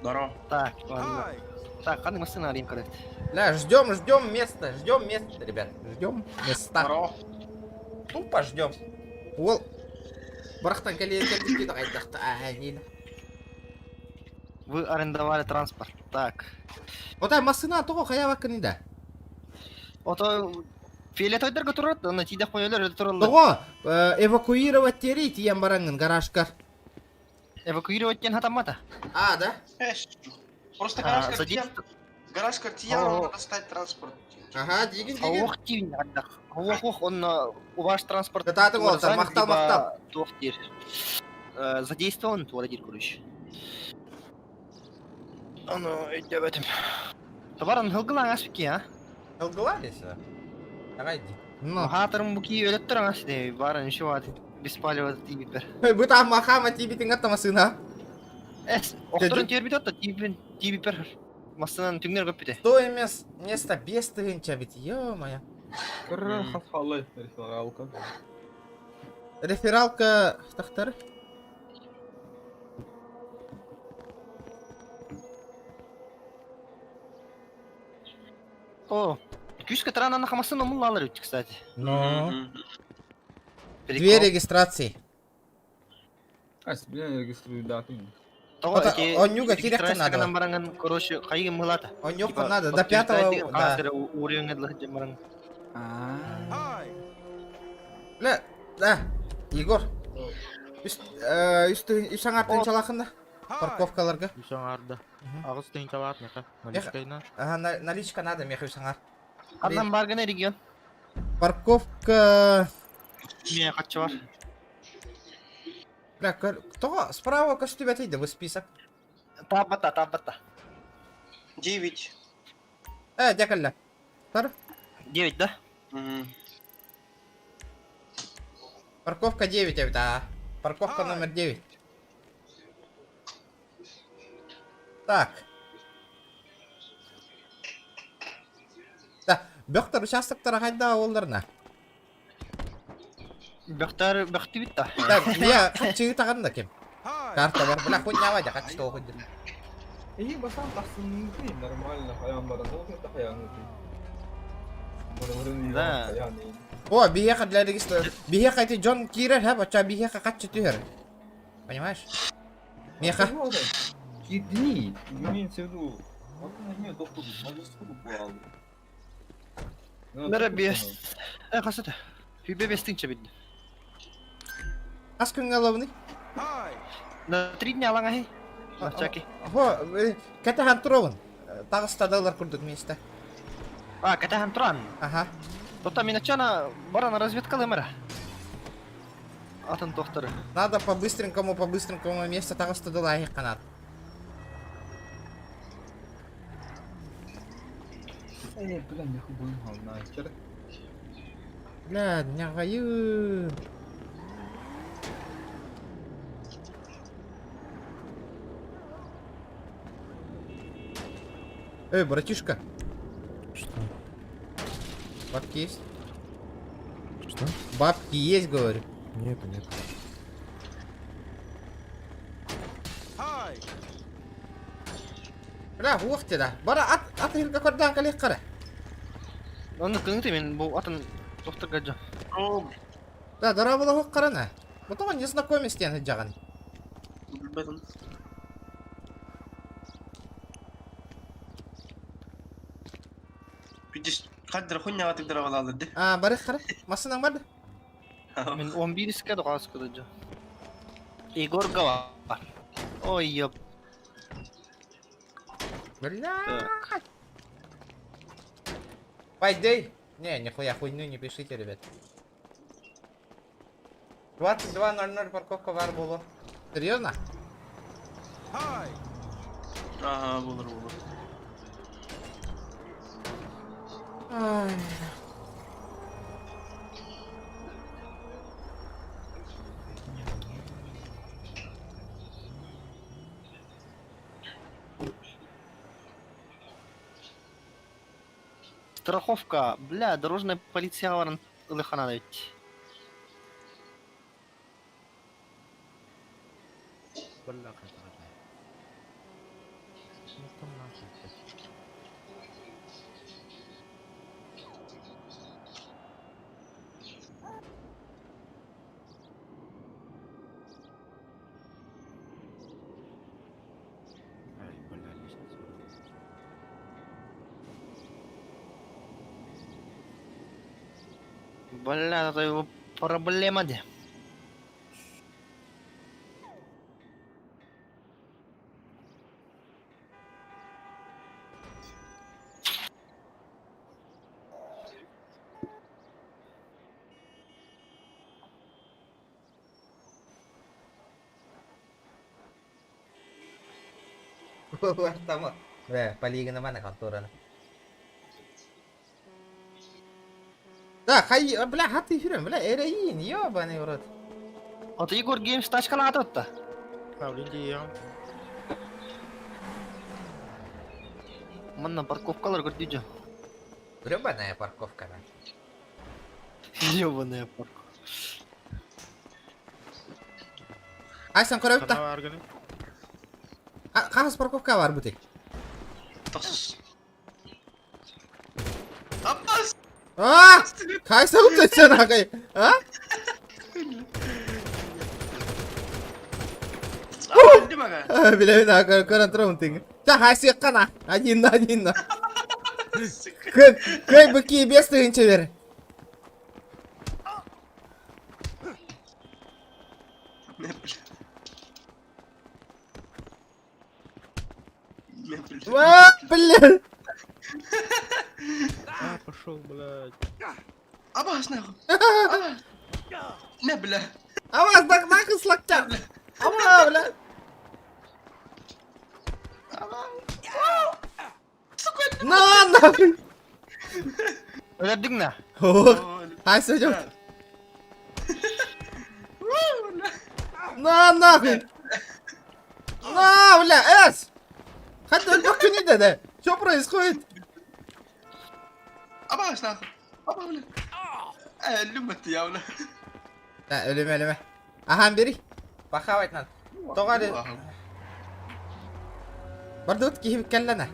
Здорово. Так, ладно. Так, ханы машина арим коррект. Бля, ждем места, ребят. Ждем места. Здорово. Тупо ждем. Ол. Барахтан калиетер давай дахта. Вы арендовали транспорт. Так. Вот а машина того хаява канида. Ото фиолетовый турат, на тидах поелер турал. Того эвакуировать терить ям баранган гаражка. Эвакуировать тен хатамата. А, да? Просто А, гараж картияр, надо достать транспорт. Ага, диген. Ох, тивин отдах. Ох, он у ваш транспорт. Да ты вот, махтал. Задействован, Владимир Курович. Ну, иди в этом. Товаран хылгылаң аспеки, а? Алгылались, а? Давай, иди. Ну. Хатырым буки өлөп тұрың асты, барын еще ат. Беспалево тибипер. Вы там махама тибитин ата масына. Охтырын тербит отта, тибипер. Масынан түңнер көп бите. Стоимость места без тыгынча бит, ё-моё. Рефералка тахтар. О, күйшка тарана на хамасын омул алыр өтті, кстати. Ну. 2 регистрации. Он нюга кирекка надо. Короче, хайгы мылата. Он нюга надо, до 5-го, да. Уровень эдлахи баран. Бля, да, Егор. Үстің чалақында. Парковкаларға. Үсаңарда. Ағыз тейін табат меха. Наличкайна. Ага, наличка надо, меха үсіңар. Аднан баргана регион. Парковка... Мен қатшы бар. Бля, кто справа костюбят иди в список? Табата. 9. Дякалля. 9, да? Парковка 9, да. Парковка номер 9. Так. Да, бөқтер участоктары қайда оларына? Бөқті бітті. Да, я қатшығы тағанда кем. Карта бар, бля, хоть не авадя, қатшы тоғы хоть. басам тақсының нормально, хаян бара, Да. О, бихеха для регистрации. Бихеха это Джон Кирер, бача бихеха қатшы түйер. Понимаешь? Меха. Дни, имеется в виду, Нара бес. Қасыды. Хүбе бестіңче бітті. Аз күн головный? На 3 дня алаң ахи. Чаки. О, кәтәхан тұровын. Тағы $100 күрдік месті. А, кәтәхан тұран. Ага. Тота мен ачана барана разведкалы мара. атын тоқтыры. Надо по-быстренькому месте тағы студылайық қанат. Бля, нягайы. Эй, братишка. Что? Бабки есть? Что? Бабки есть, говорю. Нету, нету. Бля, уақыт да. Бара ат елге көрден қалек қара. Оны кыңты мен бұл атын тоқтырға жа. Да, дара бола хоқ қарана. Бұтыға не знакомец тен жағын. Білбедім. Бидеш қадыр хуйняға тігдір алады. Барық қара. Масынан барды. Мен 11 іске доғас көді жа. Егорға бар. Ой, еп. Бля. Пойдей. Не, нихуя хуйню не пишите, ребят. 22:00 парковка бар было. Серьезно? Ага, болыр. Ай. Страховка, бля, дорожная полиция варын ылыхана дейт. Бля, это его проблема де. Там, бля, полигона mana контора. Да, хай, бля, хаты фирм, бля, эреин, ёбаный в рот. А ты Егор Геймс тачканы атыпты. Мына парковкалар көрді жа. Гребаная парковка, да. Ёбаная парковка. Айсан көріп та. Қағыз парковка бар бұтек. Тасыз. Қайса ұтты сен ағай? Білдім аға. Білемін ағай, көрін тұрмын теңі. Та қайсы қана, один. Көй бүкі бес түгінші бері. Бля! Пошел, блядь. Абас нахуй. Не, бля. Аваз нахуй слактя. Ама, бля. На, нахуй. Öldün ne? Қайсы жоқ. На, нахуй. На, бля, эс. Хоть өлбек күнеді да. Что происходит? Абас нахуй. Аба, бля. Әлім бітті я, бля. Өлеме. Ахам бери. Пахавайт надо. Тоғады. Барды өт кейіп кәлләні.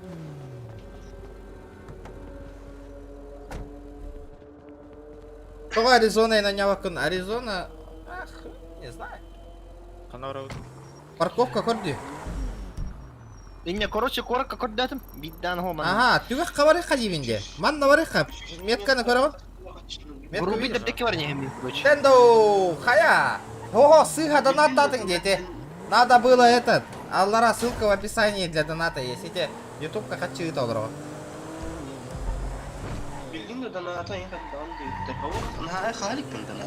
Тоға Аризона и на Нявакун. Аризона... Ах, не знаю. Парковка көрді. Инне, короче, коракка көрдәтім. Биддан хоман. Ага, түгіқ қабарыққа деймінде. Манна барыққа. Метканы көріп? Грубый дептеки бар не, короче. Тендоу, хая. Ого, сыха донаттатың дети. Надо было этот. Аллара, ссылка в описании для доната есть. Эти ютубка хочу это удрово. Bildiğin de dana atan yakın dan değil. Tekavur. Nah, khalik kan dana.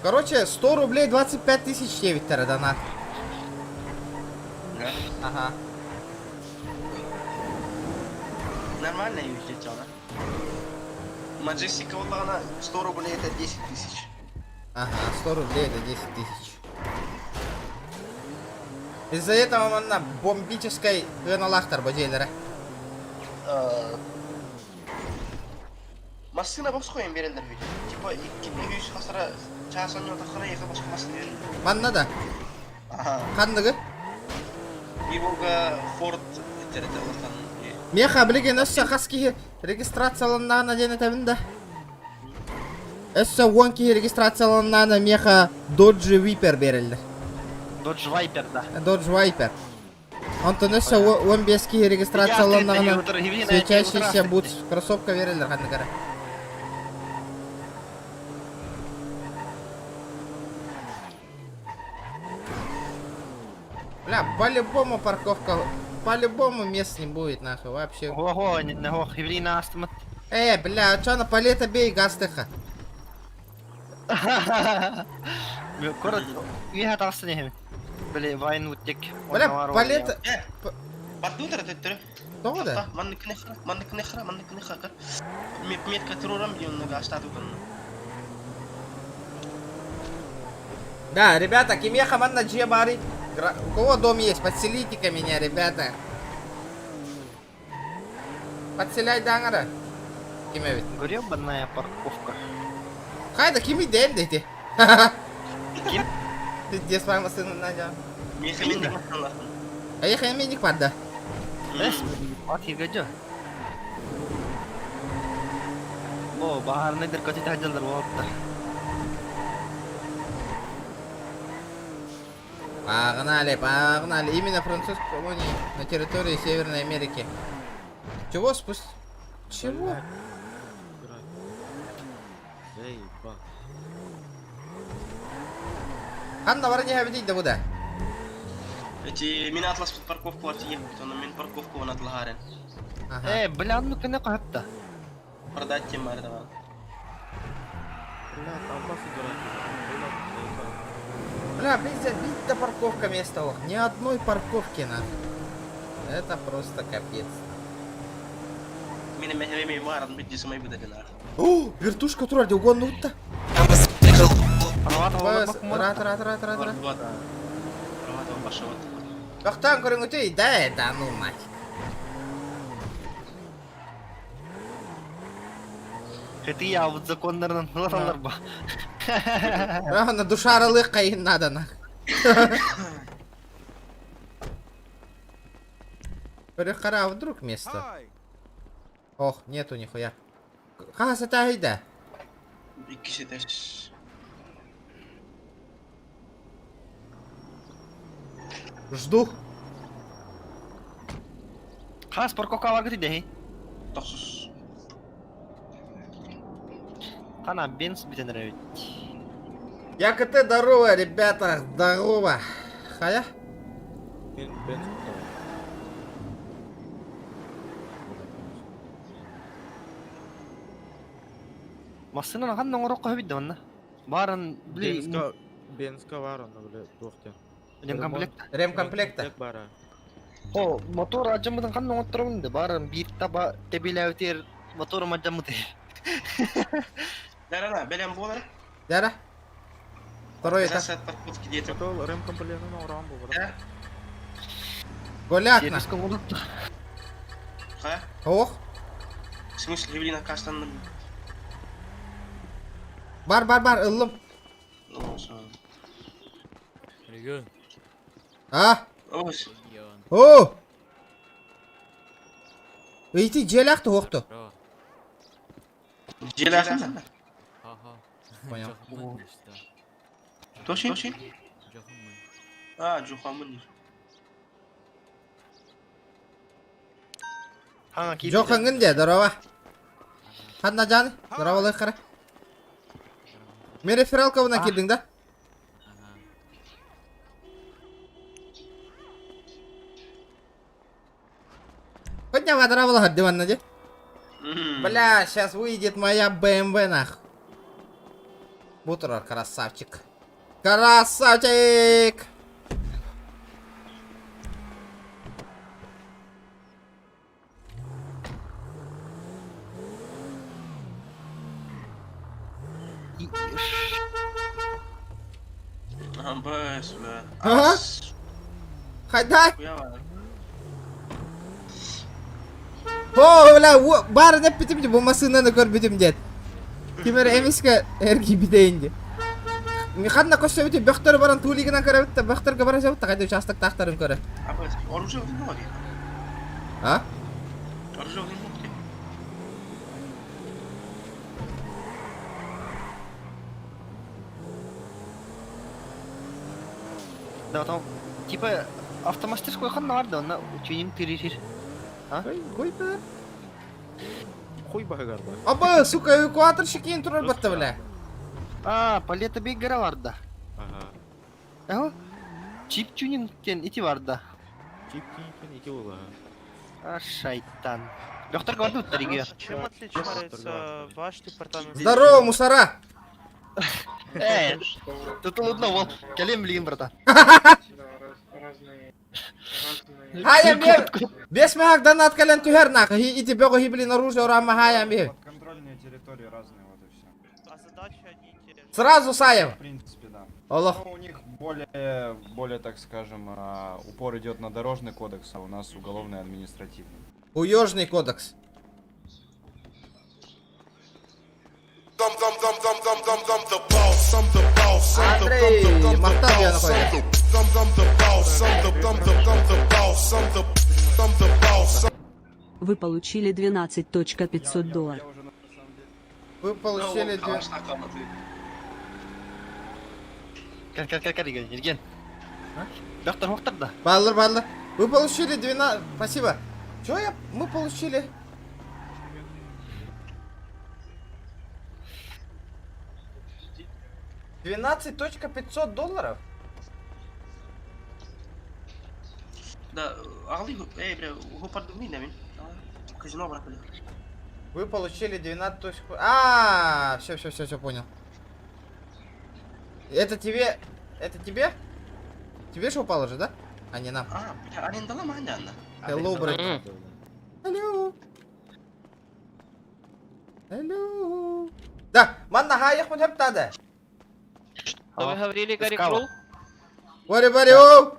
Короче, 100 рублей 25 тысяч Виктора донат. Да? Ага. Нормально ее летела. Маджестика вот она 100 рублей это 10 тысяч. Ага, 100 рублей это 10 тысяч. Из-за этого она бомбической геналахтар баджейлера. Машина босқойын берелдер бит. Типа 200 хасыра часын yo'ta xirayga boshqa mashina berildi. Манна да. Ага. Қандығы? Иволга Форд терете олтан. Меха білеген өссі қаски регистрацияланнағына дені тәбінді. Өссі 10 ки регистрацияланнағына меха Dodge Viper берілді. Dodge Viper, да. Dodge Viper. Антон өссі 15 ки регистрацияланнағына свечащийся бутс кроссовка берілді қандығары. Бля, по-любому парковка, по-любому мест не будет, нахуй, вообще. Ого, Евелина астмат. Бля, чё на палета бей, гастыха? Корот, виха тастане хем. Бля, вайн утек. Бля, палета... Бардудер это. Что да? Манны кнехра. Метка террором немного остаток. Да, ребята, Кимеха манна джебари. У кого дом есть? Подселите-ка меня, ребята. Подселяй дангара. Кимевит. Гребаная парковка. Хайда, Кими день дайте. Ким? Ты где с вами сына надел? Механик махала. А я хэминик падда. Ати гаджа. О, бахар недер кати таджалдар вапта. Погнали. Именно французской колонии на территории Северной Америки. Чего спусти? Чего? Ханна варня видеть да буда. Эти мин атлас под парковку артиев, то на мин парковку вон отлагарен. Бля, ну кена кахта. Продать тем мардава. Бля, видно парковка места. Ох, ни одной парковки надо. Это просто капец. Мин мехами варан бить самой выдалена. О, вертушка тура, где угодно утта. Рат. Бахтан көріңгіте, да, ну мать. Хэти я вот законнардан ларалар ба. На душарылық қайын надо на. Перехара, вдруг место. Ох, нету нихуя. Хас это айда. Икisi теш. Жду. Хас парковка вагри дехи. Тохсус. Хана бенз битен ревит. Я КТ, здорово, ребята, здорово. Хая? Масына хан ноңорок кабит да барын Бенска бар, аны биле тоқтен. Ремкомплекта. О, мотор ажамыдан хан ноңот тургунда барын бир таба тебилеутер мотор мажамыды. Дарана, белем болар. Дара? Второй этаж. Сат парковки детям. Тол ремкомплектін орам бұл. Голякна. Ха? Ох. В смысле, Евелина Кастанным? Бар, ылым. Регион. А? Ось. О! Эйти желақты оқты. Желахан? Ага. Понял. Тошин? А, Джухамын. Джохангын де, здорово. Ханна жаны, здорово лайқара. Мен рефералкавына келдің да? Подняла здорово лахат диванна де? Бля, сейчас выйдет моя BMW нах. Бутерброд, красавчик. Красавчик! Бэс, бля. Ага. Хайдай! О, бля, бары деп битимди, бу машинаны көрүп битим дет. Кимер эмиске эрги бидейинди. Миханна көсө бити бөктөр баран туулигинен көрөбүт да, бөктөргө бара жабыт да, кайда участок тактарын көрө. Бэс, оружие в ноги. А? Оружие в ноги. Да, там, типа, автомастерской ханна бар да, она тюнинг тиришир. Хуй багарда. Аба, сука, эвакуаторщик кийин турар батта, бля. Палета бейгара бар да. Ага. Чип тюнингтен ити бар да. Чип-чип, ике ула. Шайтан. Доктор говорит, регион. Чем отличается ваш департамент? Здорово, мусора! Тут лудно, вол. Келем блин, братан. Хая мне, без мягок донат кален тухер нахуй, и тебе го хибли оружие, рама хая мне. Контрольные территории разные, вот и все. А задачи одни и те же. Сразу Саем. В принципе, да. Аллах. Ну, у них более, так скажем, упор идет на дорожный кодекс, а у нас уголовный и административный. Уёжный кодекс. Андрей, Махтар я находится. Вы получили $12.500. Вы получили... Реген. Доктор Мухтар, да? Баллар. Вы получили 12... Спасибо. Чё я... Мы получили... $12.500? Да, ағли, бля, ғопарды мин, амин. Казино, брат, бля. Вы получили 12 А, все, понял. Это тебе... Это тебе? Тебе что положит, да? А не нам. Бля, арендала маня, Анна. Hello, брат. Hello. Да, манна хаях mun hep тада. Что вы говорили, Гарри Крул? Вари-вари-оу.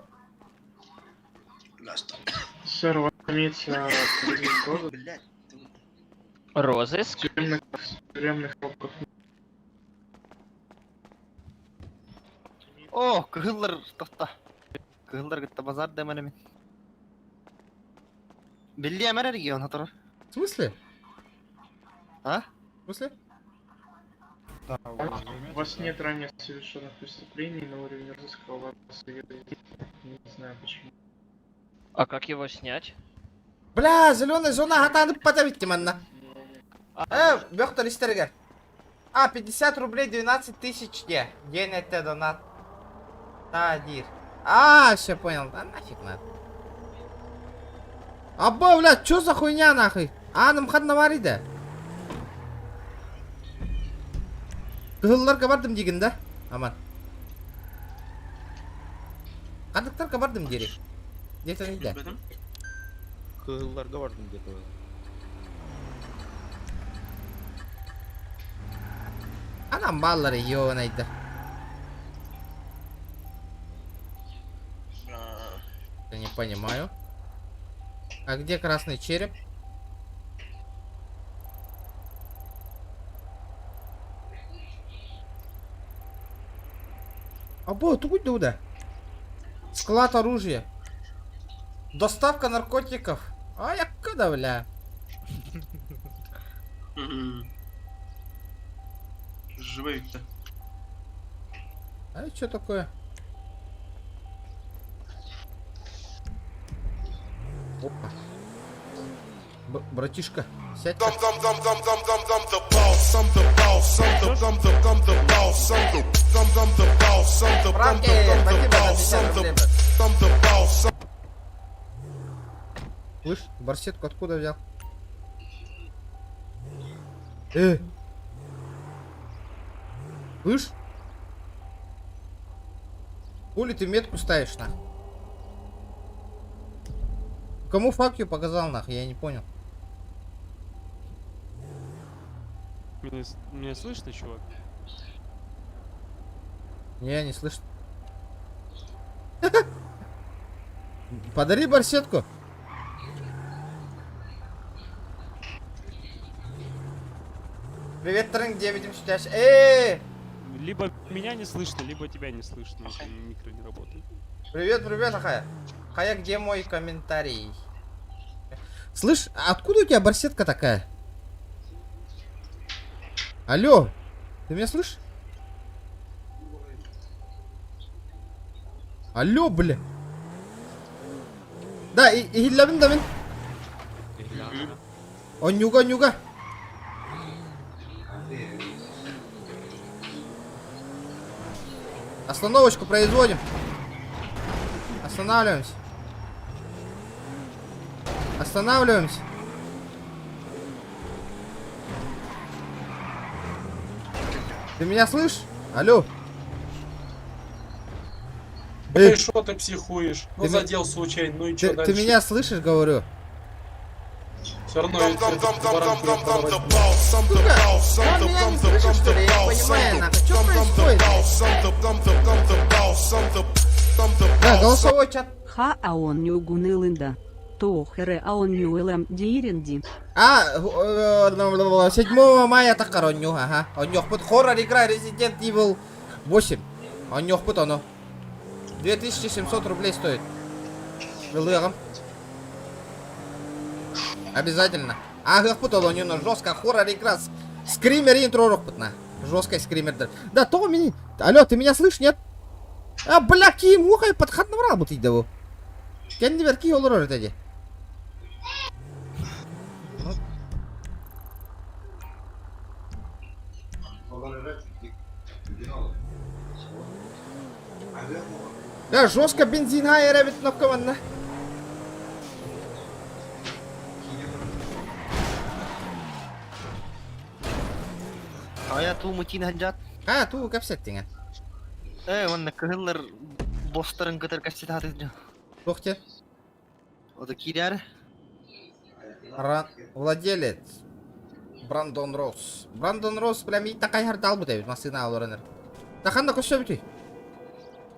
Сэр, у вас имеется блядь. Розыск? Тюремных пробков. О, кыгыллар, тоқта. Кыгыллар гытта базар демені мен. Билли әмәрі регион, хатырыр. В смысле? А? В смысле? Да, У вас нет ранее совершенных преступлений, на уровень розыска у вас не знаю почему. А как его снять? Бля, зеленая зона хатанып потавитти манна. Бёхтер истергер. 50 рублей 12 тысяч не. День это донат. Да, дир. Все понял. Да нафиг надо. Абба, блядь, чё за хуйня нахуй? Нам хатна бар иде. Кыгылларга бардым деген да? Аман. Кандыктарга бардым дерек. Где-то не да. Кылларга бардым где-то. Анам баллары ёнайды. Я не понимаю. А где красный череп? Або, тут туда. Склад оружия. Доставка наркотиков. Я когда, бля? Живые-то. Что такое? Опа. Братишка, сядь. Слышь, барсетку откуда взял? Слышь? Хули ты метку ставишь, нахуй? Кому факью показал, нахуй? Я не понял. Меня слышно, чувак? Не слышно. Подари барсетку. Привет, Трэнк 9 Либо меня не слышно, либо тебя не слышно, если микро не работает. Привет, Ахая. Хая, где мой комментарий? Слышь, а откуда у тебя барсетка такая? Алло, ты меня слышишь? Алло, бля. Да, и лямин, дамин. О, нюга. Остановочку производим. Останавливаемся. Ты меня слышишь? Алло. Эй, что ты психуешь? Ты задел случайно, ну и что Ты меня слышишь, говорю? Все равно Сука, он меня не слышит, что ли? Я не понимаю, нахуй. Что происходит? Да, голосовой чат. Ха аон нюгуны линда. То хере аон нюэлэм диренди. 7 мая так короню, ага. Он нёхпут хоррор игра Resident Evil 8. Он нёхпут оно. 2700 рублей стоит. Вылыром. Обязательно. Нёхпут оно жестко хоррор игра. Скример интро рохпутна. Жесткая скример. Да, то меня. Алло, ты меня слышишь, нет? Бля, ки мухай подхатным работать давал. Кенди верки олорор это. Да, жестко бензин хайрабит ноккаманна. Я ту мутин хаджат. Ту капсеттинга. Он кыгыллар бостарын кытыр кастет хатыджа. Тохте. Ода киряр. Владелец. Брандон Росс. Брандон Росс прям и такая хардал бы Дэвид, машина Лоренер. Тахан на косёбити.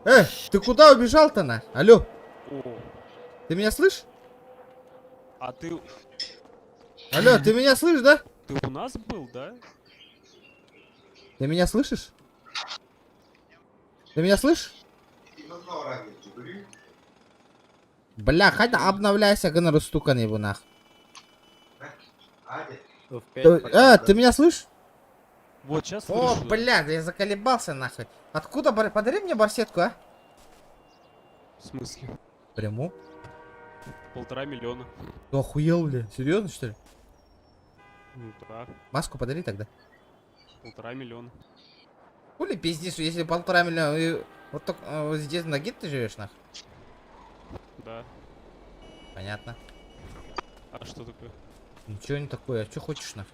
Ты куда убежал-то, на? Алло. Ты меня слышишь? А ты... Алло, ты меня слышишь, да? Ты у нас был, да? Ты меня слышишь? Ты меня слышишь? Бля, хоть обновляйся, гонору стукан его нах. Ты меня слышишь? Вот сейчас О, слышу. бля, я заколебался нахуй. Откуда подари мне барсетку, а? В смысле? Пряму? 1,5 миллиона. Ты охуел, бля? Серьезно, что ли? Ну да, Маску подари тогда. 1,5 миллиона. Хули пиздишь, если 1,5 миллиона, и вот так вот здесь на гид ты живешь, нах? Да. Понятно. А что такое? Ничего не такое, а что хочешь, нах?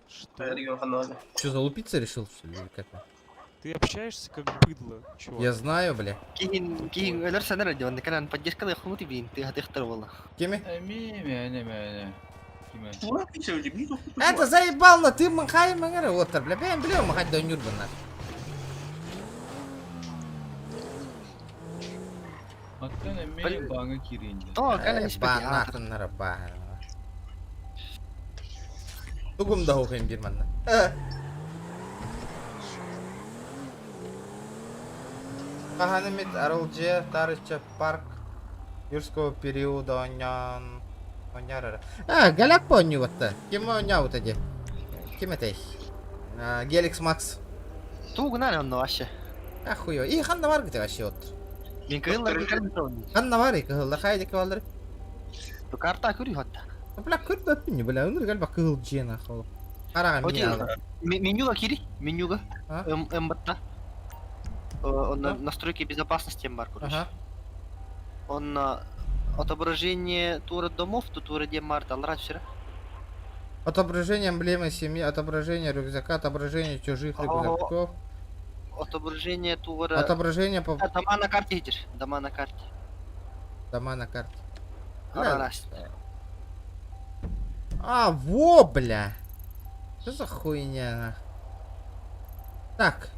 Что? Что, залупиться решил, что ли, или как? Ты общаешься как быдло, чувак. Я знаю, бля. Кихин элер санер адион канан поддержка да хмути бин ты хатыхтар Кеми? Это заебал, на ты махай мангара отыр, бля, бля, махать да нюрбан, нах. Банахын раба. Тугум да хохин бирманна. Каханамит Аралже, Тарыча парк юрского периода онян. Галяк поню вот-то. Кем оня вот эти? Кем это? Геликс Макс. Тугнали он вообще. Ахуё. И ханна где вообще вот. Минкаэллар Ханна варги, кахылла хайди кавалдыр. То карта кури хотта. Бля, кырда пинни, бля, уныр галба кыл джена хол. Карага меня. Менюга кири, менюга. Эмбатта. Он Да? настройки безопасности бар, короче. Ага. Он отображение тура домов, тут тура где Марта, алрат вчера. Отображение эмблемы семьи, отображение рюкзака, отображение чужих рюкзаков, Отображение тувара. отображение по Дома на карте видишь? Дома на карте. дома на карте. Раз. А, во, бля. Что за хуйня? Так.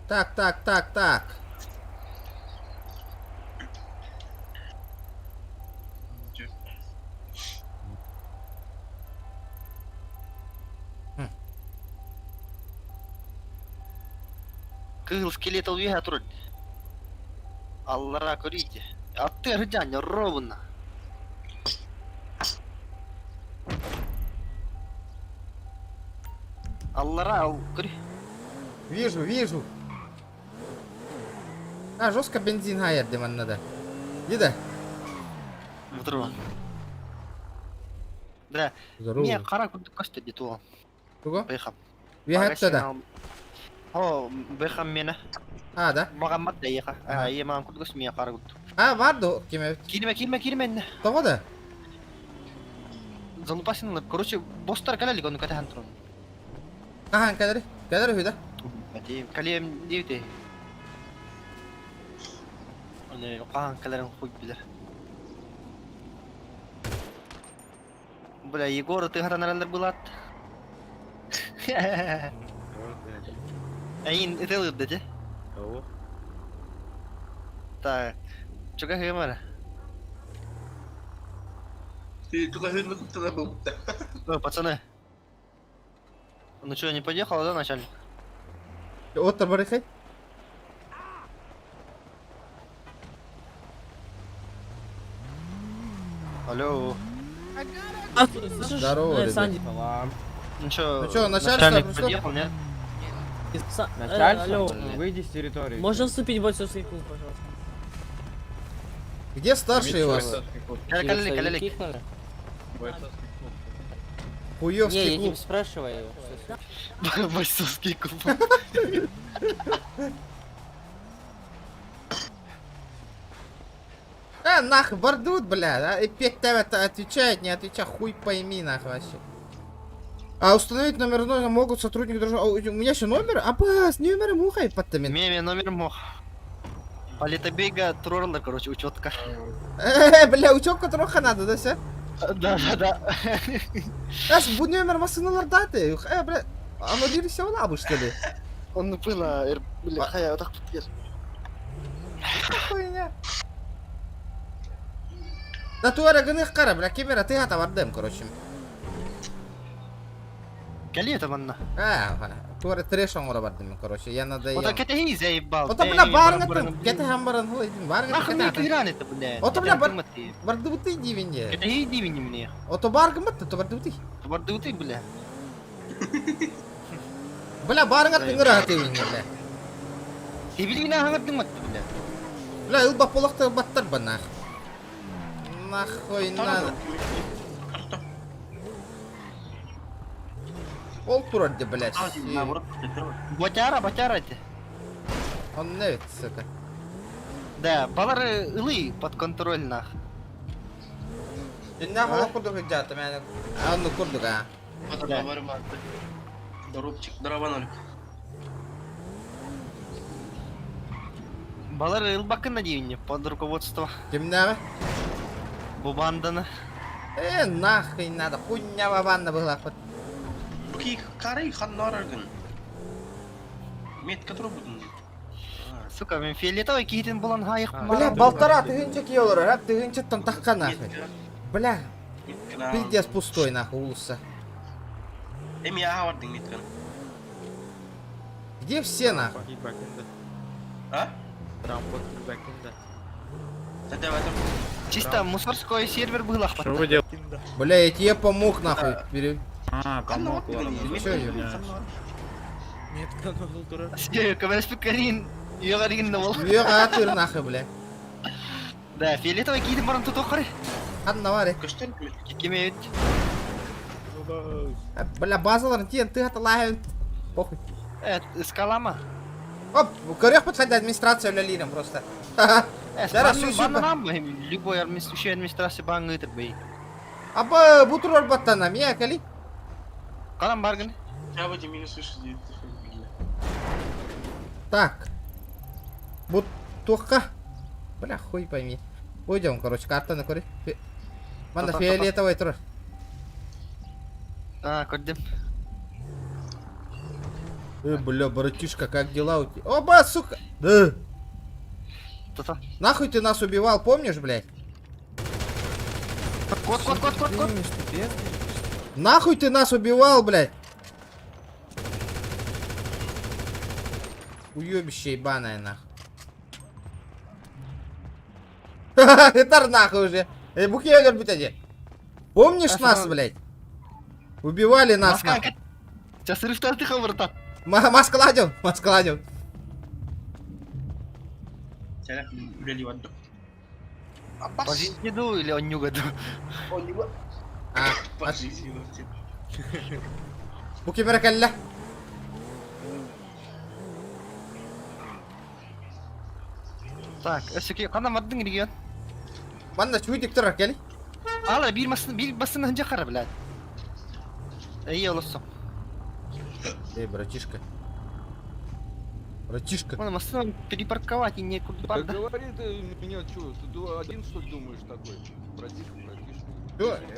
Кыл скелет алвига турт. Аллара корите. А ты рыдянь ровно. Аллара кори. Вижу. А, жестко бензин гайер, демон надо. Иди. Здорово. Да. Здорово. Не, қара күнді көсті де туған. Кого? Бейхам. Вегатта да. О, бейхам мені. А, да? Маған матта еқа. Е, маған күнді көсті мен қара күнді. А, vardı kime? Кирме. Того да? Залупасынлар. Короче, бостар калалик оны кәтәхан тұрын. Kahan kadar? Kadar huyda? Калием дейте. Оны қаған каларын хуй білер. Бля, Егор, ты гранарандер был от? Әйін, это лып деді? Так, чё как гэмара? Ты туда был. Ой, пацаны. Ну чё, не поехал, да, начальник? Otur barikay. Алло. Здорово, ребят. Ну чё, Ну чё, начальство пришло? подъехал, нет? Начальство, выйди с территории. Можно вступить в бойцовский клуб, пожалуйста? Где старший у вас? Калялик. Хуёвский клуб. спрашивай. Бойцовский клуб. Нахуй, бордут, бля. И 5 отвечает, не отвечает, хуй пойми, нахуй вообще. А установить номер могут сотрудники дружины. У меня еще номер? Абас, номер мухай подтамин. Меме, номер мох. Политобега Трорлер, короче, учетка. Бля, учетка троха надо, да, все? Да. Аж bu номер масыналарда ты. Бля, оно дирисионал бы, что ли? Он было, бля, хая, вот так тут есть. Хуйня. Да туара гных кара, бля, кемера ты гата вардем, короче. Калиета манна. Туара трешом ура вардем, короче. Я надо Вот так это и заебал. Вот бля, барнгат, кете хамбаран хуй, барнгат. Нахуй мне киран это, бля. Вот бля, бардуты дивинье. Это и дивини мне. Вот баргмат, то бардуты. Бардуты, бля. Бля, барнгат ngырат дивинье, бля. Ты били на хангат дымат, бля. Бля, илба полохта баттар банах. Нахуй надо. Ол турарди, блядь. Батяра ты. Он не сука. Да, балары илы под контроль нах. Инна хала курдук жата мен. Анну курдук, а. Дорубчик, дрова Балары илбакын на дивине под руководство Кимнава? Бубандана. Нахуй надо. Хуйня бабанна была. Какие кары ханнораган. Метка трубун. Сука, мен фиолетовый кийтин булан хайык. Бля, болтара тыгынча киёлар, а тыгынча там тахка нахуй. Бля, пиздец пустой нахуй улуса. Эми я хавардың меткан. Где все нахуй? А? Чисто мусорской сервер был ах. Что вы делаете? Бля, я тебе помог нахуй. Помог, ладно. Чё я? Нет, канал дурак. Камера спикарин. Йогарин на вол. Виратыр нахуй, бля. Да, фиолетовый кийтин баран тут охары. Ханна вари. Кемеют. Бля, базаларын тиен ты хаталайын. Похуй. Скалама. Оп, корёх подходи администрацию лялиром просто. Зараз любой администрация банга это бей. Аба бутурор баттана, мия кали? Канам баргын. Я вроде минус 69. Так. Бутуха. Бля, хуй пойми. Пойдем, короче, картаны кори. Манда Та-та-та-та. фиолетовый тур. Көрдім. Бля, братишка, как дела у тебя? Оба, сука! Да. Та-та. Нахуй ты нас убивал, помнишь, блядь? Кот. Нахуй ты нас убивал, блядь? Уебище ебаное, нахуй. Это нахуй уже. Бухевер, блядь. Помнишь нас, блядь? Убивали нас, нахуй. Жасырыштар ты хабарта. Маскаладил. Saya udah liwat dok. Apa sih? Позиции ду или он нюгаду? Oh liwat. А, Posisi macam. Бухевер калля. Так, өсөке канам аттың деген. Манда чуйдик тұрар, кәлі. Ала бир басын ханжа қара, блядь. Олосо. Братишка. Мана машину перепарковать и некуда. Так говори ты меня что, ты один что думаешь такой? Братишка.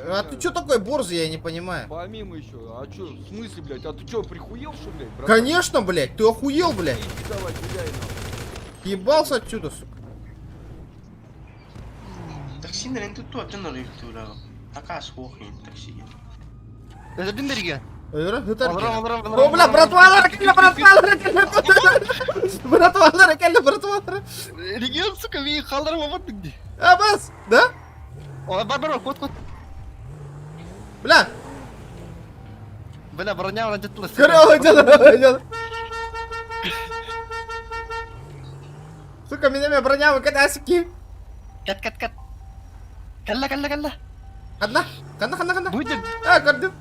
А ты чё такой борзый, я не понимаю. Помимо еще, а чё, в смысле, блядь, а ты чё, прихуел, что, блядь, брат? Конечно, блядь, ты охуел, блядь. Иди давай, гуляй, нахуй. Ебался отсюда, сука. Такси нэлен тут то атэн нэр их тура. Така схохин такси. Это дымберге. О, бля, братвалар, братвалар. Регион, сука, ви халдар маматтың де. А, бас, да? О, бар, кот. Бля. Бля, броня вроде тут. Короче, сука, меня броня выкатаски. Кат. Калла. Одна. Канда. Будет. А, кордым.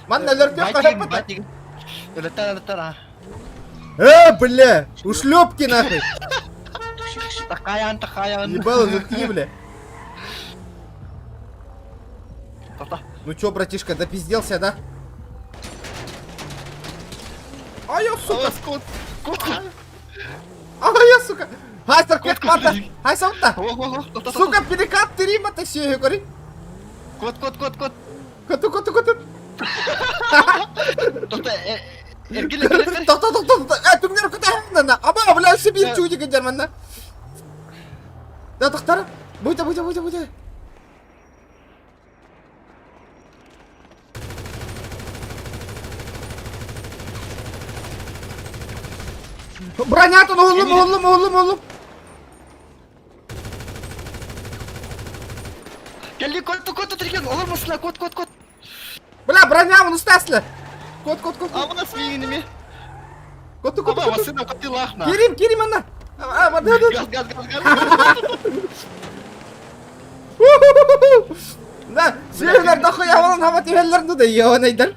Манда лёрпёк кахапата. Летара. Бля, ушлёпки нахуй. Такаян. Ебало, заткни, бля. Та-та. Ну чё, братишка, допизделся, да? А я, сука. Кот. А я, сука. Хайстер, кот, мата. Хай саутта. Ого. Сука, перекат тримата си, гори. Кот. Коту. Эргиле. Түңнер күтәһәннән. Аба, бля, себе чудик генерманна. Да, тахтара. Буйда. Бронятын оğlum. Келли кот отреген. Олар мысла кот. Бля, бронявын ұстасылы. Кот. А у нас винами. Кот. Аба, масына котилахна. Керим, ана. Газ. Да, сүйелер дохуя болан хава тевелерді да ебанайдар.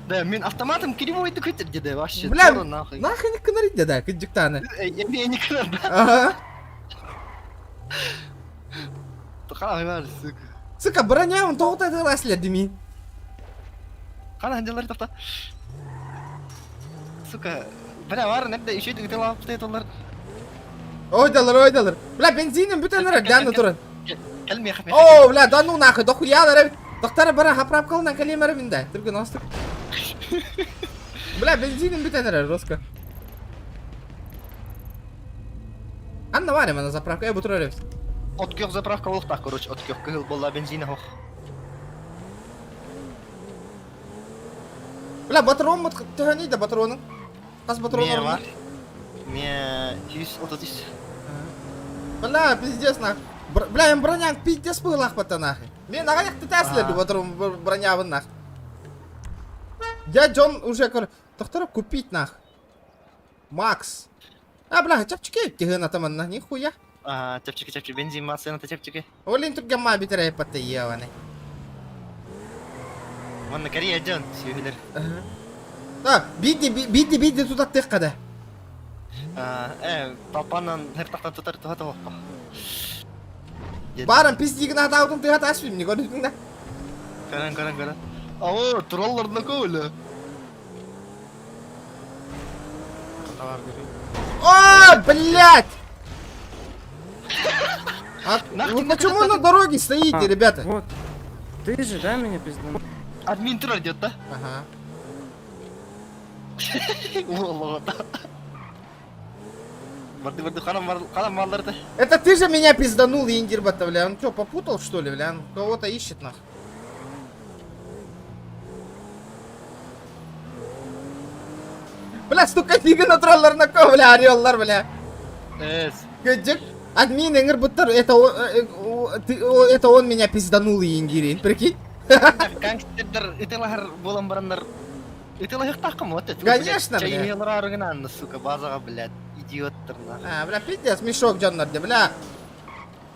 Да, мен автоматом кривойды көтер деді вообще. Бля, нахуй не кынарит да, кыджыктаны. Я не кынар, да? Ага. Қалай бар, сука. Сука, бронявын тоғытай тығыласылер демей. Қалай анжалар тоқта. Сука, бля, бар, нәрді үшейді күтел алып тұтайд олар. Ойдалар. Бля, бензинім бүтенлері дәнді тұрын. Кәлме яқып. О, бля, дану нахуй, дохуялар. Доқтары бара хапрап қалынан кәлемері бінде. Түрген астық. Бля, бензинім бүтенлері, жестко. Анна варим на заправка, я буду ревс. Откёк заправка волхта, короче, откёк кыгыл болла бензина хох. Бля, батарон төхөнейді батароның. Қас батаронлар бар. Мне 130. Бля, пиздец нахуй. Бля, им бронян пиздец пылах бата нахуй. Мен ағаяқ ты тәсілерді батарон бронявын нахуй. Дядь Джон уже, доктора купить нахуй. Макс. А, бля, чапчики тихына таманна, нихуя. Чапчики, бензин масыны чапчики. Олин тут гамма битерей патты ебаны. Ванна Корея Джон, сүйелер. Да, бидди тут аттыққа да. Папанан хер тақтан тұтар тұхаты оқпа. Барын пиздигін атаудың ты атасып не көрдің да? Каран. Ау, тролларына көйлі. О, блядь! Вы почему на дороге стоите, ребята? Вот. Ты же, да, меня пизданул? Админ тролл идет, да? Ага. Вот. Барды, халам малдарды. Это ты же меня пизданул, Индирбата, бля. Он что, попутал, что ли, бля? Он кого-то ищет, нах. Бля, стука дига на тролларына ко, бля, ореллар, бля. Гыджик, админ эңір бұттар, это он меня пизданул, Индири, прикинь? Гангстердер, италахар болан барандар. Италахар тақым, вот это. Конечно, бля. Чайнелар арыгынан, сука, базаға, блядь, идиоттар, нах. Бля, пиздец, мешок жаннарды, бля.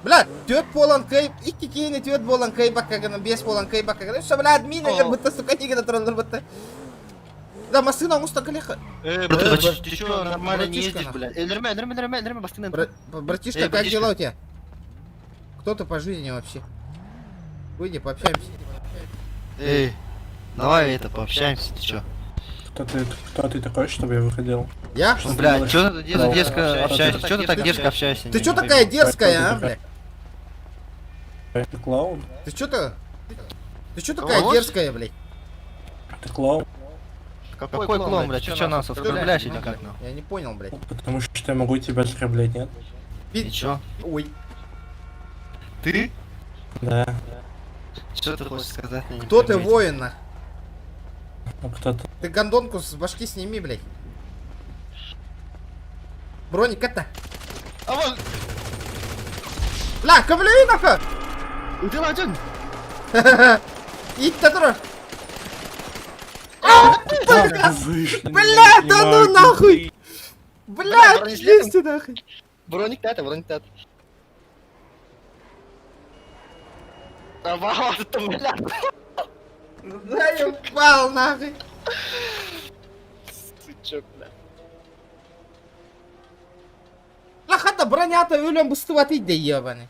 Бля, 4 болан кай, 2 кейіні 4 болан кай баққағынан, 5 болан кай баққағынан. Что, бля, админ эңір бұтта, сука, дига на троллар бұтта. Да, машина уста колеха. Ты чё, нормально не ездишь, блядь. Эльдерме, бастыны. Братишка, как дела у тебя? Кто ты по жизни вообще? Выйди, пообщаемся. Эй, давай это, пообщаемся, ты чё? Кто ты такой, чтобы я выходил? Я? Бля, чё ты дерзко общаешься? Чё ты так дерзко общаешься? Ты чё такая дерзкая, а, бля? Ты клоун? Ты чё такая дерзкая, блядь? Ты клоун? Какой клоун, блядь? Чё нас оскорбляешь или как? Я не понял, блядь. Потому что я могу тебя оскорблять, нет? И чё? Ой. Ты? Да. Что ты хочешь сказать? Кто ты, воин, нах? А кто ты? Ты гондонку с башки сними, блядь. Броник, это. А вот! Бля, ковляй, нахуй! Ты один! Идь-то тура! Бля, да ну нахуй! Бля, есть нахуй! Броник тата. А вот это, бля! Заебал, нахуй! Сучок, бля. Бля, хата бронята өлем быстыватый да ебаный.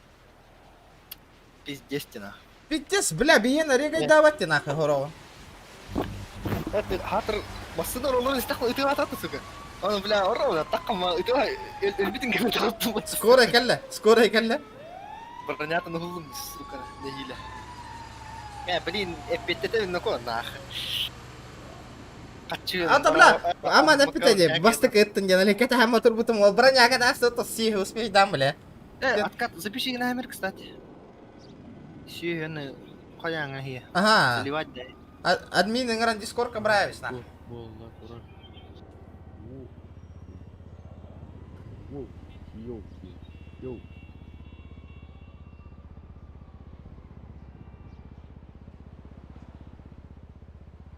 Пиздец, нахуй. Пиздец, бля, биена регай давать нахуй, горова. Это хатер басыдан олар истахлы итэ ататы, сука. Он, бля, орова, таққама, итэ элбитин кеме тағыттым. Скорая калла. Бронята нахулым, сука, нахиля. Блин, эпитете након, нахуй. Ата, бля, ама на питание, баста кэттэн дянали, кэта хама турбутым, ол броняка да что-то сихи успеть дам, бля. Откат, запиши номер, кстати. Все, я кояңа хия. Ага. Заливать, да. Админ игран дискорка бравись, нахуй.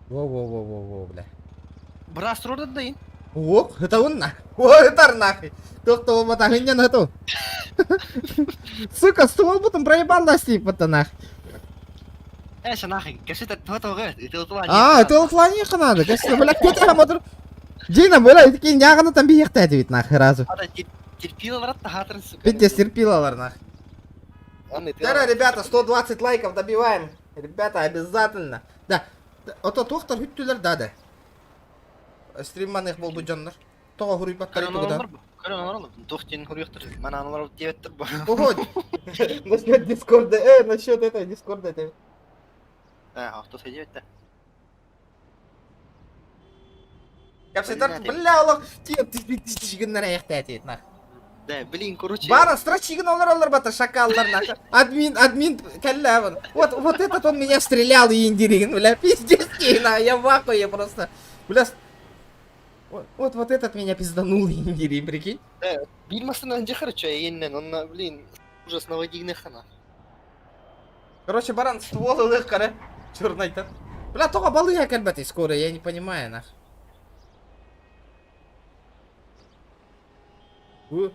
Во, бля. Брас родат дайын. О, это он нахуй. О, это нахуй. Кто вот так не на то. Сука, ствол потом проебал на слип-то нахуй. Эша нахуй, кашита то говорит, это вот А, это ланиха надо, конечно, бля, кто-то мотор. Дина, бля, такие няганы там бегать ведь нахуй разу. Терпила, брат, хатер, сука. Пиздец, терпила, нахуй. Да, ребята, 120 лайков добиваем. Ребята, обязательно. Да. Ото тоқтар хүттілер дады. Стримман ех бол бұджанлар. Тоға хұрый баттар еті бұдан. Көрін оралым, тоқтен хұрыяқтыр. Мен аналар деветтір бұл. Ого, насчет дискорда, насчет этого дискорда это. Кто-то деветтір. Капсетар, бля, олық, тиген-тиген аяқта әтет, нах. Да, блин, короче. Бара, страчигин олар бата, шакалдар, нах. Админ, калляван. Вот этот он меня стрелял и индиригин, бля, пиздец, я в вакуе просто. Бля, вот этот меня пизданул индиригин, прикинь. Билмасына не харча, еннен, он, блин, ужасного дигнехана. Короче, баран, ствол илых, кара. Черный-то. Бля, только балы я кальбаты скоро, я не понимаю, нах. Вы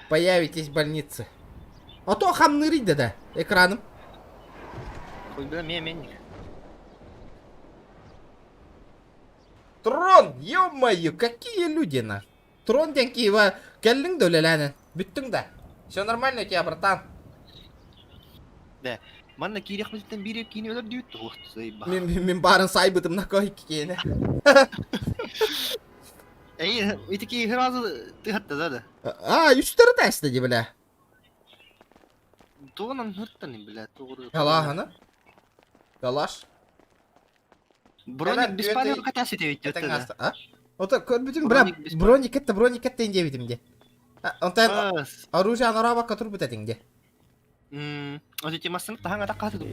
появитесь в больнице. А то хамнырить да экраном. Хуй бля, менник. Трон, ё-моё, какие люди на. Трон деньги ва келлинг долеланы. Бүттің да. Все нормально у тебя, братан. Да. Манна кирек мөлтен бирек кини өлөр дүйт ух зайба. Мен барын сайбытым на койке кейне. Эй, итики сразу ты хатта да. А, 3 тесті де, бля. Туган хаттаны, бля, тугры. Калаханы. Калаш. Броник беспалевый катасы деп өттү. А? Ота көрбүтүм, бля, броник кетті инде битимде. Онтан оружие анораба катур битетинде. Ози темасын таханга такаты ду.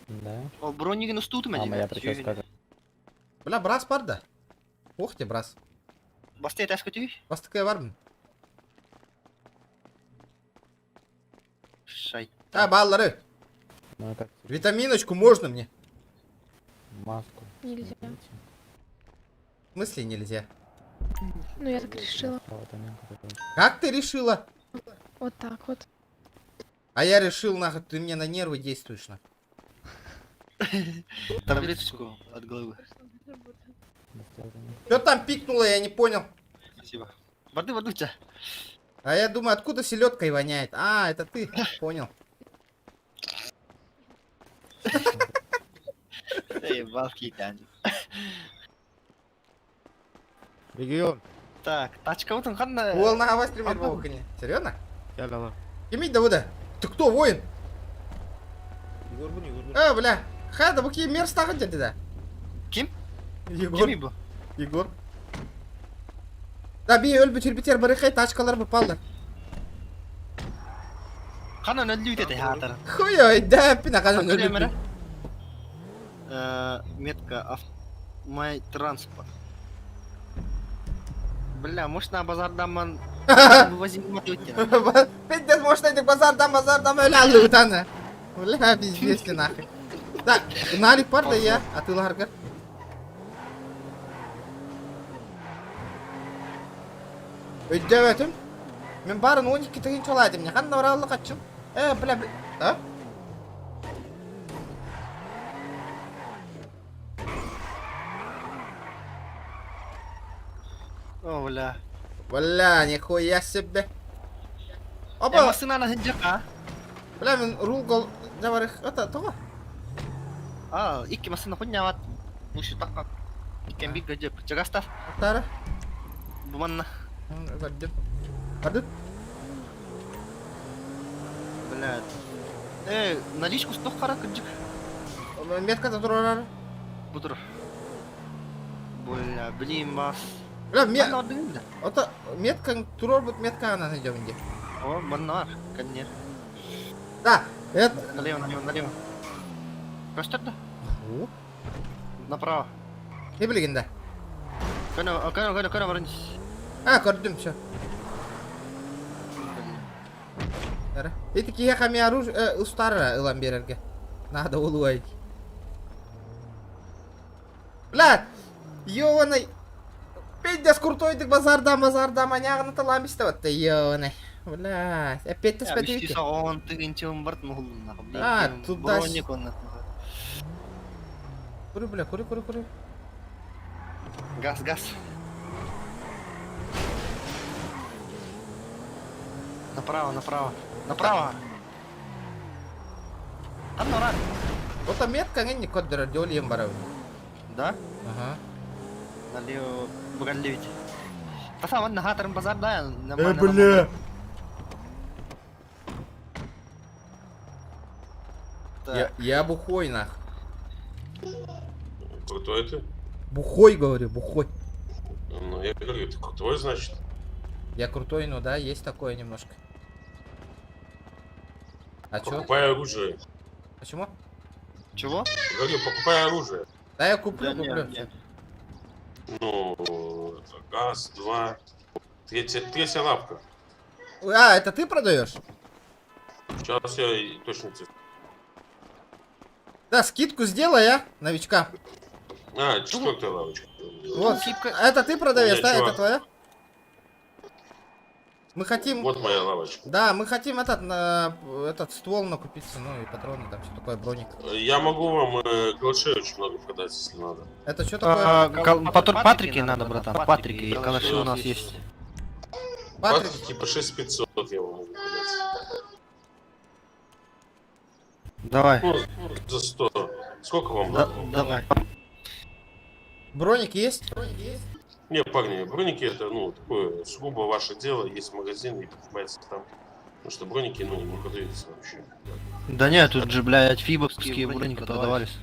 Да. О брониген устуту мен. Бля, брас бар да. Ух ты, брас. Басты этас көтү. Бастыкая бармын. Шай. А, баллары. Ну, как Витаминочку можно мне? маску. Нельзя. В смысле нельзя? Ну, я так решила. Как ты решила? Вот так вот. А я решил, нахуй, ты мне на нервы действуешь, на. Таблеточку от головы. Что там пикнуло, я не понял. Спасибо. Барды тебя. А я думаю, откуда селедкой воняет? А, это ты, понял. Эй, балки тянет. Регион. Так, тачка вот он ханна. Волна вас пример волкани. Серьезно? Кемить Давуда. Ты кто, воин? Егор. Бля. Хада, буки мер стаган деді да. Ким? Егор. Ким bu? Егор. Да, би өл бітер біріқай тачкалар бұпалды. Қана нөлді өтеді хатыр. Хуй ой, да, пина қана нөлді. Метка май транспорт. Бля, может на базардаман возим мототина. Пиздец, может этих базардан өлі алды ұтаны. Бля, пиздец, нахуй. Так, налик бар да я, атыларга. Өйдеп өтім. Мен барын 12 тігін чолайдым. Не қанна оралды қатшым? Бля, а? О, бля. Бля, нихуя себе. Опа! Машина на хенджака. Бля, мен рул гол жабарых. Это, тоға? Икки машина хуйняват. Мушу такка. Иккен биг гажеп. Чагастар. Тары? Буманна. Бардым. Бардым? Блядь. Наличку стох қара кырджик. Метка да тұрар. Бутур. Бля, блин, бас. Бля, метка турор будет метка она найдем где. О, баннар, конечно. Да, это... Налево. Просто да? Направо. Не блин, да. Кана, варнись. Көрдім, все. И такие хами оружие, устары ылам берерге. Надо улуать. Бля, ёваный. Пиздец крутойдық базардан, аяғыны талам істеватты, ёваный. Бля, опять ты спать видите? Он тыгенчем барт мухулна. Туда. Броник он. Кури, бля, кури. Газ. Направо. Там нора. Вот метка не код радиолием баров. Да? Ага. Налево, бугалливить. Пацан, на хатарм базар, да? Бля. Я бухой, нах. Крутой ты? Бухой, говорю, бухой. Ну, я говорю, ты крутой, значит? Я крутой, ну да, есть такое немножко. А чё? Покупай оружие. Почему? Чего? Говорю, покупай оружие. Да я куплю. Ну, это газ, 2. Третья лапка. А, это ты продаешь? Сейчас я точно тебе. Да, скидку сделай, а, новичка. 4-я лавочка. Вот, это ты продавец, да, чувак. это твоя? Мы хотим... Вот моя лавочка. Да, мы хотим этот ствол накупиться, ну и патроны, там все такое, броник. Я могу вам калашей очень много продать, если надо. Это что такое? Патрики надо, братан. Патрики и калаши у нас есть. Патрик? Типа 6500 я вам могу продать. Давай. Ну, за 100. Сколько вам надо? Давай. Броник есть? Не, парни, броники это, ну, такое сугубо ваше дело. Есть магазин и покупается там. Потому что броники, ну, не продаются вообще. Да нет, тут же, блядь, фибовские броники продавались.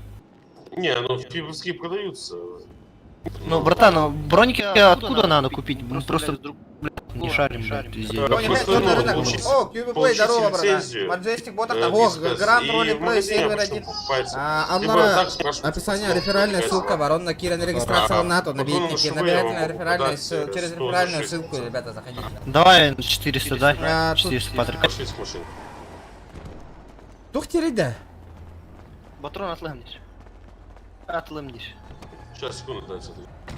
Не, ну, фибровские продаются. Ну, братан, ну, броники откуда надо купить? Мы просто, блядь, не шарим, блядь, везде. Да, Броник, просто, ну, рынок. получить- О, QB Play, получить здорово, братан. лицензию, Majestic Bot, э, ого, Вискас, Grand и Roll в Play, магазине сервер обычно 1. покупается. Либо Анлара, так спрашивают, описание, сколько реферальная покупается. ссылка, ворона Кира на регистрацию в НАТО, Патроны набейте, на набирайте шуруя на могу реферальную продать, ссылку, через 100 за реферальную 6 ссылку, пацанов. ребята, заходите. Давай 400 дай. тут 400 Патрик. 6 машин. Тухтериде. Батрон атлымдиш. Атлымдиш. Сейчас, секунду, дайте.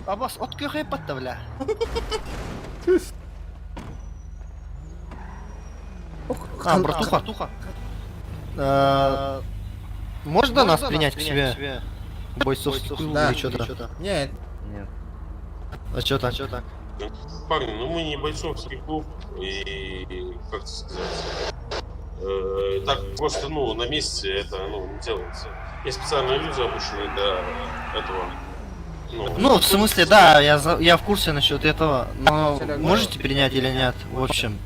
Абас, от көхе паттавля. Братуха. Можно нас принять к себе? Бойцовский клуб Да. или что-то? Нет. А что так? Парни, ну мы не бойцовский клуб, и как сказать, так просто, ну, на месте это, ну, не делается. Есть специальные люди, обученные для этого. Ну, в смысле, да, я в курсе насчет этого, но можете принять или нет, в общем.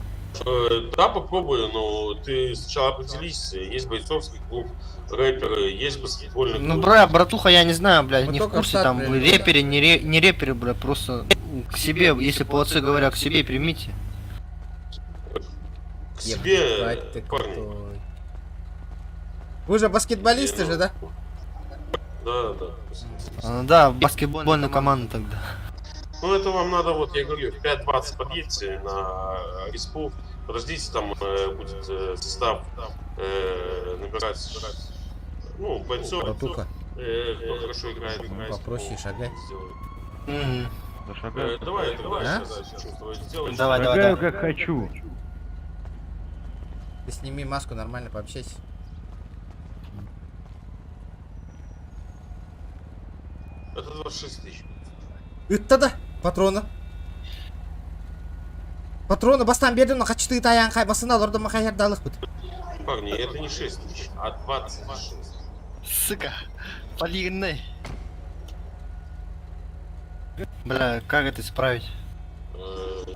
Да, попробую, но ты сначала определись, есть бойцовский клуб, рэперы, есть баскетбольный клуб. Ну, братуха, я не знаю, блядь, Мы не в только курсе, старт там, приняли. вы рэперы, не рэперы, блядь, просто к себе, если по отцу говоря, к себе примите. К себе, Ебать ты парни. крутой. Вы же баскетболисты же, да? Да. Да, баскетбольную команду тогда. Ну это вам надо, вот я говорю, в 5:20 подъедьте на респу, подождите, там будет состав набирать, ну, бойцов, Братуха, кто хорошо играет. попроще шагать. Давай, А? сделай. Давай. как хочу. Ты сними маску, нормально пообщайся. Это 26 тысяч. Это да, патрона. Патроны бастан бердім, но қачты таян қай басына лорды махаярдалық бұд. Парни, это не 6 тысяч, а 26. Сука, полигный. Бля, как это исправить?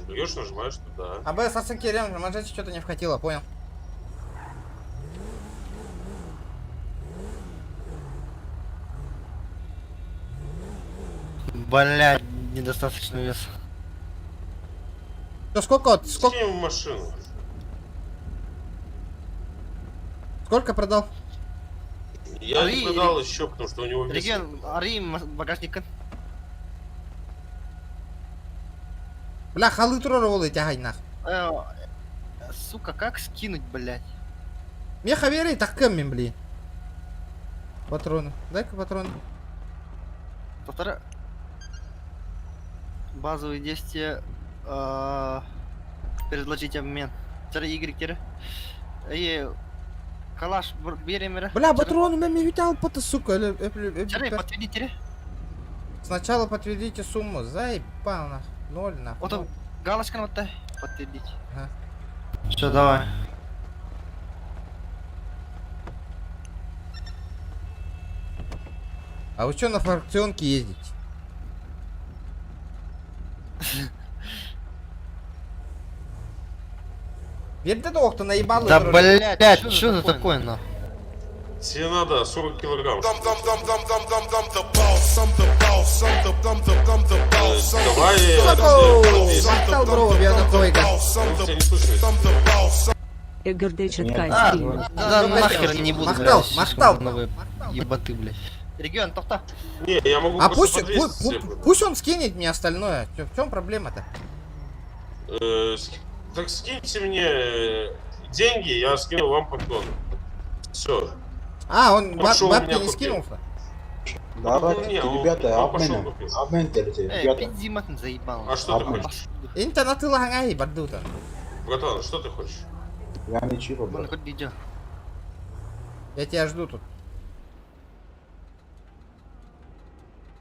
Берешь, нажимаешь туда. А бы сасы керем, манжете что-то не вхватило, понял? Блядь, недостаточно веса. То сколько Скинь в машину. сколько продал? Я не продал еще, потому что у него вес. Реген, ари багажник. Бля, халы турары ол тягай нах. Сука, как скинуть, блядь? Мне хаверей так кэммен, блин. Патроны. Дай-ка патроны. Полтора. Базовые действия. Предложить обмен. Царь Y кері. Калаш берем. Бля, патроны мен мевитал пота, сука. Царь, подтвердите. Сначала подтвердите сумму. Заебал нах. 0 нах. Вот галочка вот так. Подтвердить. Ага. Все, давай. А вы что на фракционке ездите? Ведь ты кто наебал? Да блядь, что это такое на? Тебе надо 40 килограмм. Махтал, бро, я на койка. Тебя не слышно. Эгердей читкай А, стрим. да нахер не буду. Махтал, блядь, махтал. новые ебаты, блядь. Регион, тофта. Не, я могу А просто пусть, подвесить себе. пусть он скинет мне остальное. В чем проблема-то? Так скиньте мне деньги, я скину вам патроны. Все. А, он Пошел бабки меня не купил. скинулся? Не, он пошел купил. Пизди матн заебал. А что ты хочешь? Интернет ты лагай, бардута. Братан, что ты хочешь? Я ничего, Вон хоть видео. Я тебя жду тут.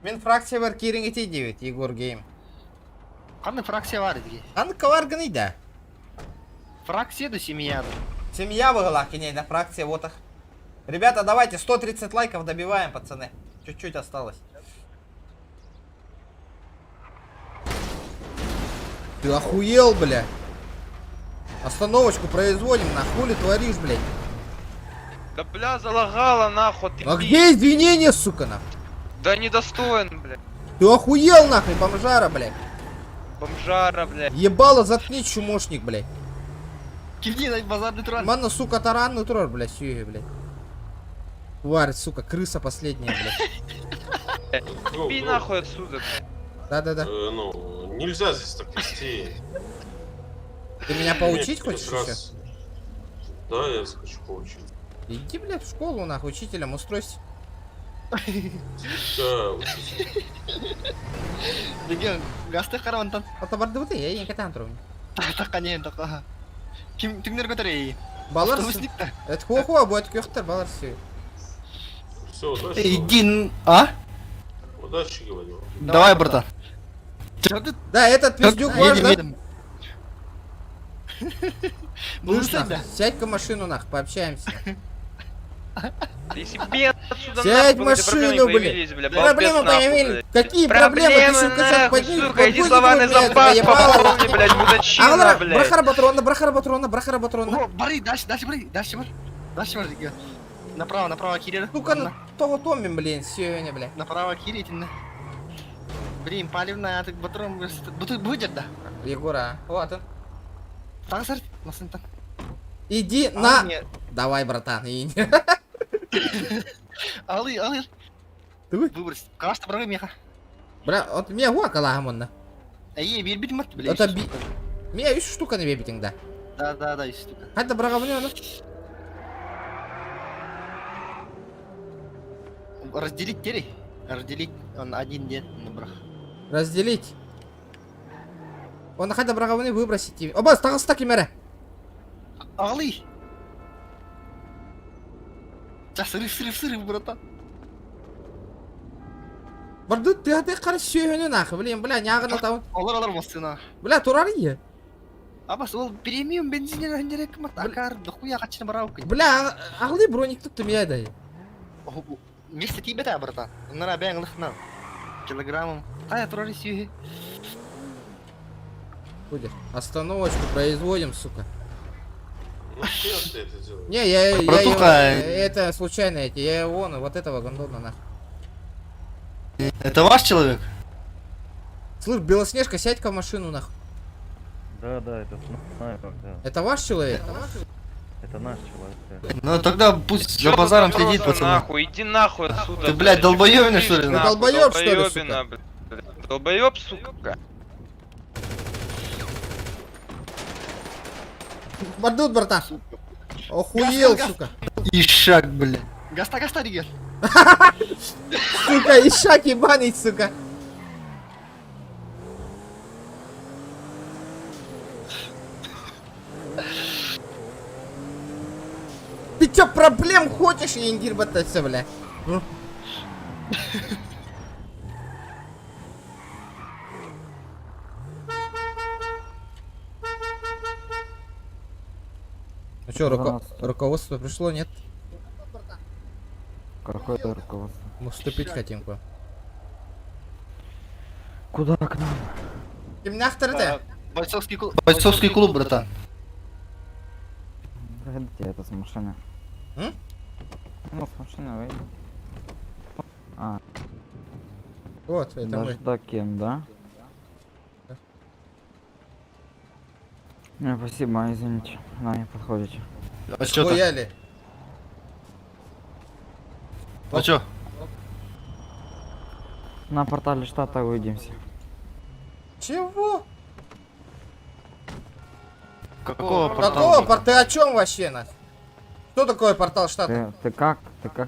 Мен фракция бар кереңете девет, Егор Гейм. Қандай фракция бар деге? Аны каварганы да. Фракция да семья. Семья была, кенейда фракция вот их. Ребята, давайте 130 лайков добиваем, пацаны. Чуть-чуть осталось. Ты охуел, бля? Остановочку производим, на хули творишь, блядь? Да бля, залагала нахуй, ты А где извинения, сука, нахуй? Да недостоин, бля. Ты охуел, нахуй, бомжара, блядь. Бомжара, бля. Ебало заткни, чумошник, блядь. Кивни на базарный трон. Мана, сука, таранный трор, блядь, сюги, блядь. Тварь, сука, крыса последняя, блядь. Пи нахуй отсюда, бля. Да-да-да. Ну, нельзя здесь так вести. Ты меня поучить Мне хочешь как еще? раз- Да, я хочу поучить. Иди, блядь, в школу, нахуй, учителем устройся. Да, учись. Деген, гасты каравантан. Атабарды вот я не катан трогаю. Таканен така. Кимдер көтөрөй? Балар, Автобусникта. это хуа будет кёхтер, балар все. Все, удачи. Иди, а? Удачи, говорю. Давай, братан. Чё ты? Да, этот пиздюк ваш, да? Едем. Слышь, Слышь, нахуй, сядь-ка в машину, нахуй, пообщаемся. Если бен отсюда Сядь в нахуй, эти машину, проблемы блядь. появились, бля. Проблемы балбес нахуй, появились. блядь. Какие проблемы? Ты Проблемы сука, сейчас нахуй, поднимешь, сука, иди подбудешь, словарный блядь, запас заебало. пополни, блядь, мудачина, Алара, блядь. брахара патрона. О, бары, дальше, бары, дальше, Деген. Направо, Кирилл. Сука, ну, того томим, блин, сегодня, блядь. Направо, Кирилл. Блин, палевная, ты батрон, тут будет, да? Егора, вот он. Так, сэр, насынтан. Иди на... Давай, братан, иди. Алы. Давай. Выбрось. Кажется, брагы меха. Бля, вот меня гуа калагамонна. Эй, бирбит мат, блядь. Это би... Меня еще штука на вебитинг, да. Да, есть штука. Это браговнёно. Разделить терей. Разделить, он один день на брах. Разделить. Он хотя браговны выбросить. Оба, стагас мере. Алы! Сейчас срыв, братан. Барды, ты қарыс сүйені нахуй, блин, бля, няғына тауын. Олар мастына. Бля, турар ие. Абас, ол премиум бензинер хендерек мат. Акар, дохуя качына бараук. Бля, ағли броник тұқты миядай. Вместе тебе, да, братан. Нара бәң лыхна. Килограммом. Ая, турар сүйе. Будет. Остановочку производим, сука. Ну, зачем ты это делаешь? Не, я Братуха. это случайно эти, я вон, вот этого гондона нахуй. Это ваш человек? Слышь, Белоснежка, сядь-ка в машину нахуй. Да, это снайпер, да. Это ваш человек? Это наш человек, Ну тогда пусть за базаром следит, пацаны. Нахуй, иди нахуй отсюда. Ты, блядь, долбоёбина, что ли? Ты Ты долбоёб, что ли, сука? Долбоёб, сука. Бардут, братан. Охуел, сука. Ишак, блядь. Гаста, Ригер. Сука, ишак ебаный, сука. Ты чё, проблем хочешь, Яндир, бататься, бля? Ну? Ну чё, руководство пришло, нет? Какое руководство? Мы вступить хотим к вам. Куда к нам? Кимнахтар-то? Бойцовский клуб, братан. Проходите, это с машины. М? Ну, с машины выйди. А, Вот, это мы. даже таким, да? Да. Спасибо, извините. На, не подходите. А чё так? Хуяли. А чё? На портале штата увидимся. Чего? Какого Какого портала? Ты о чем вообще, нас? Что такое портал штата? Ты как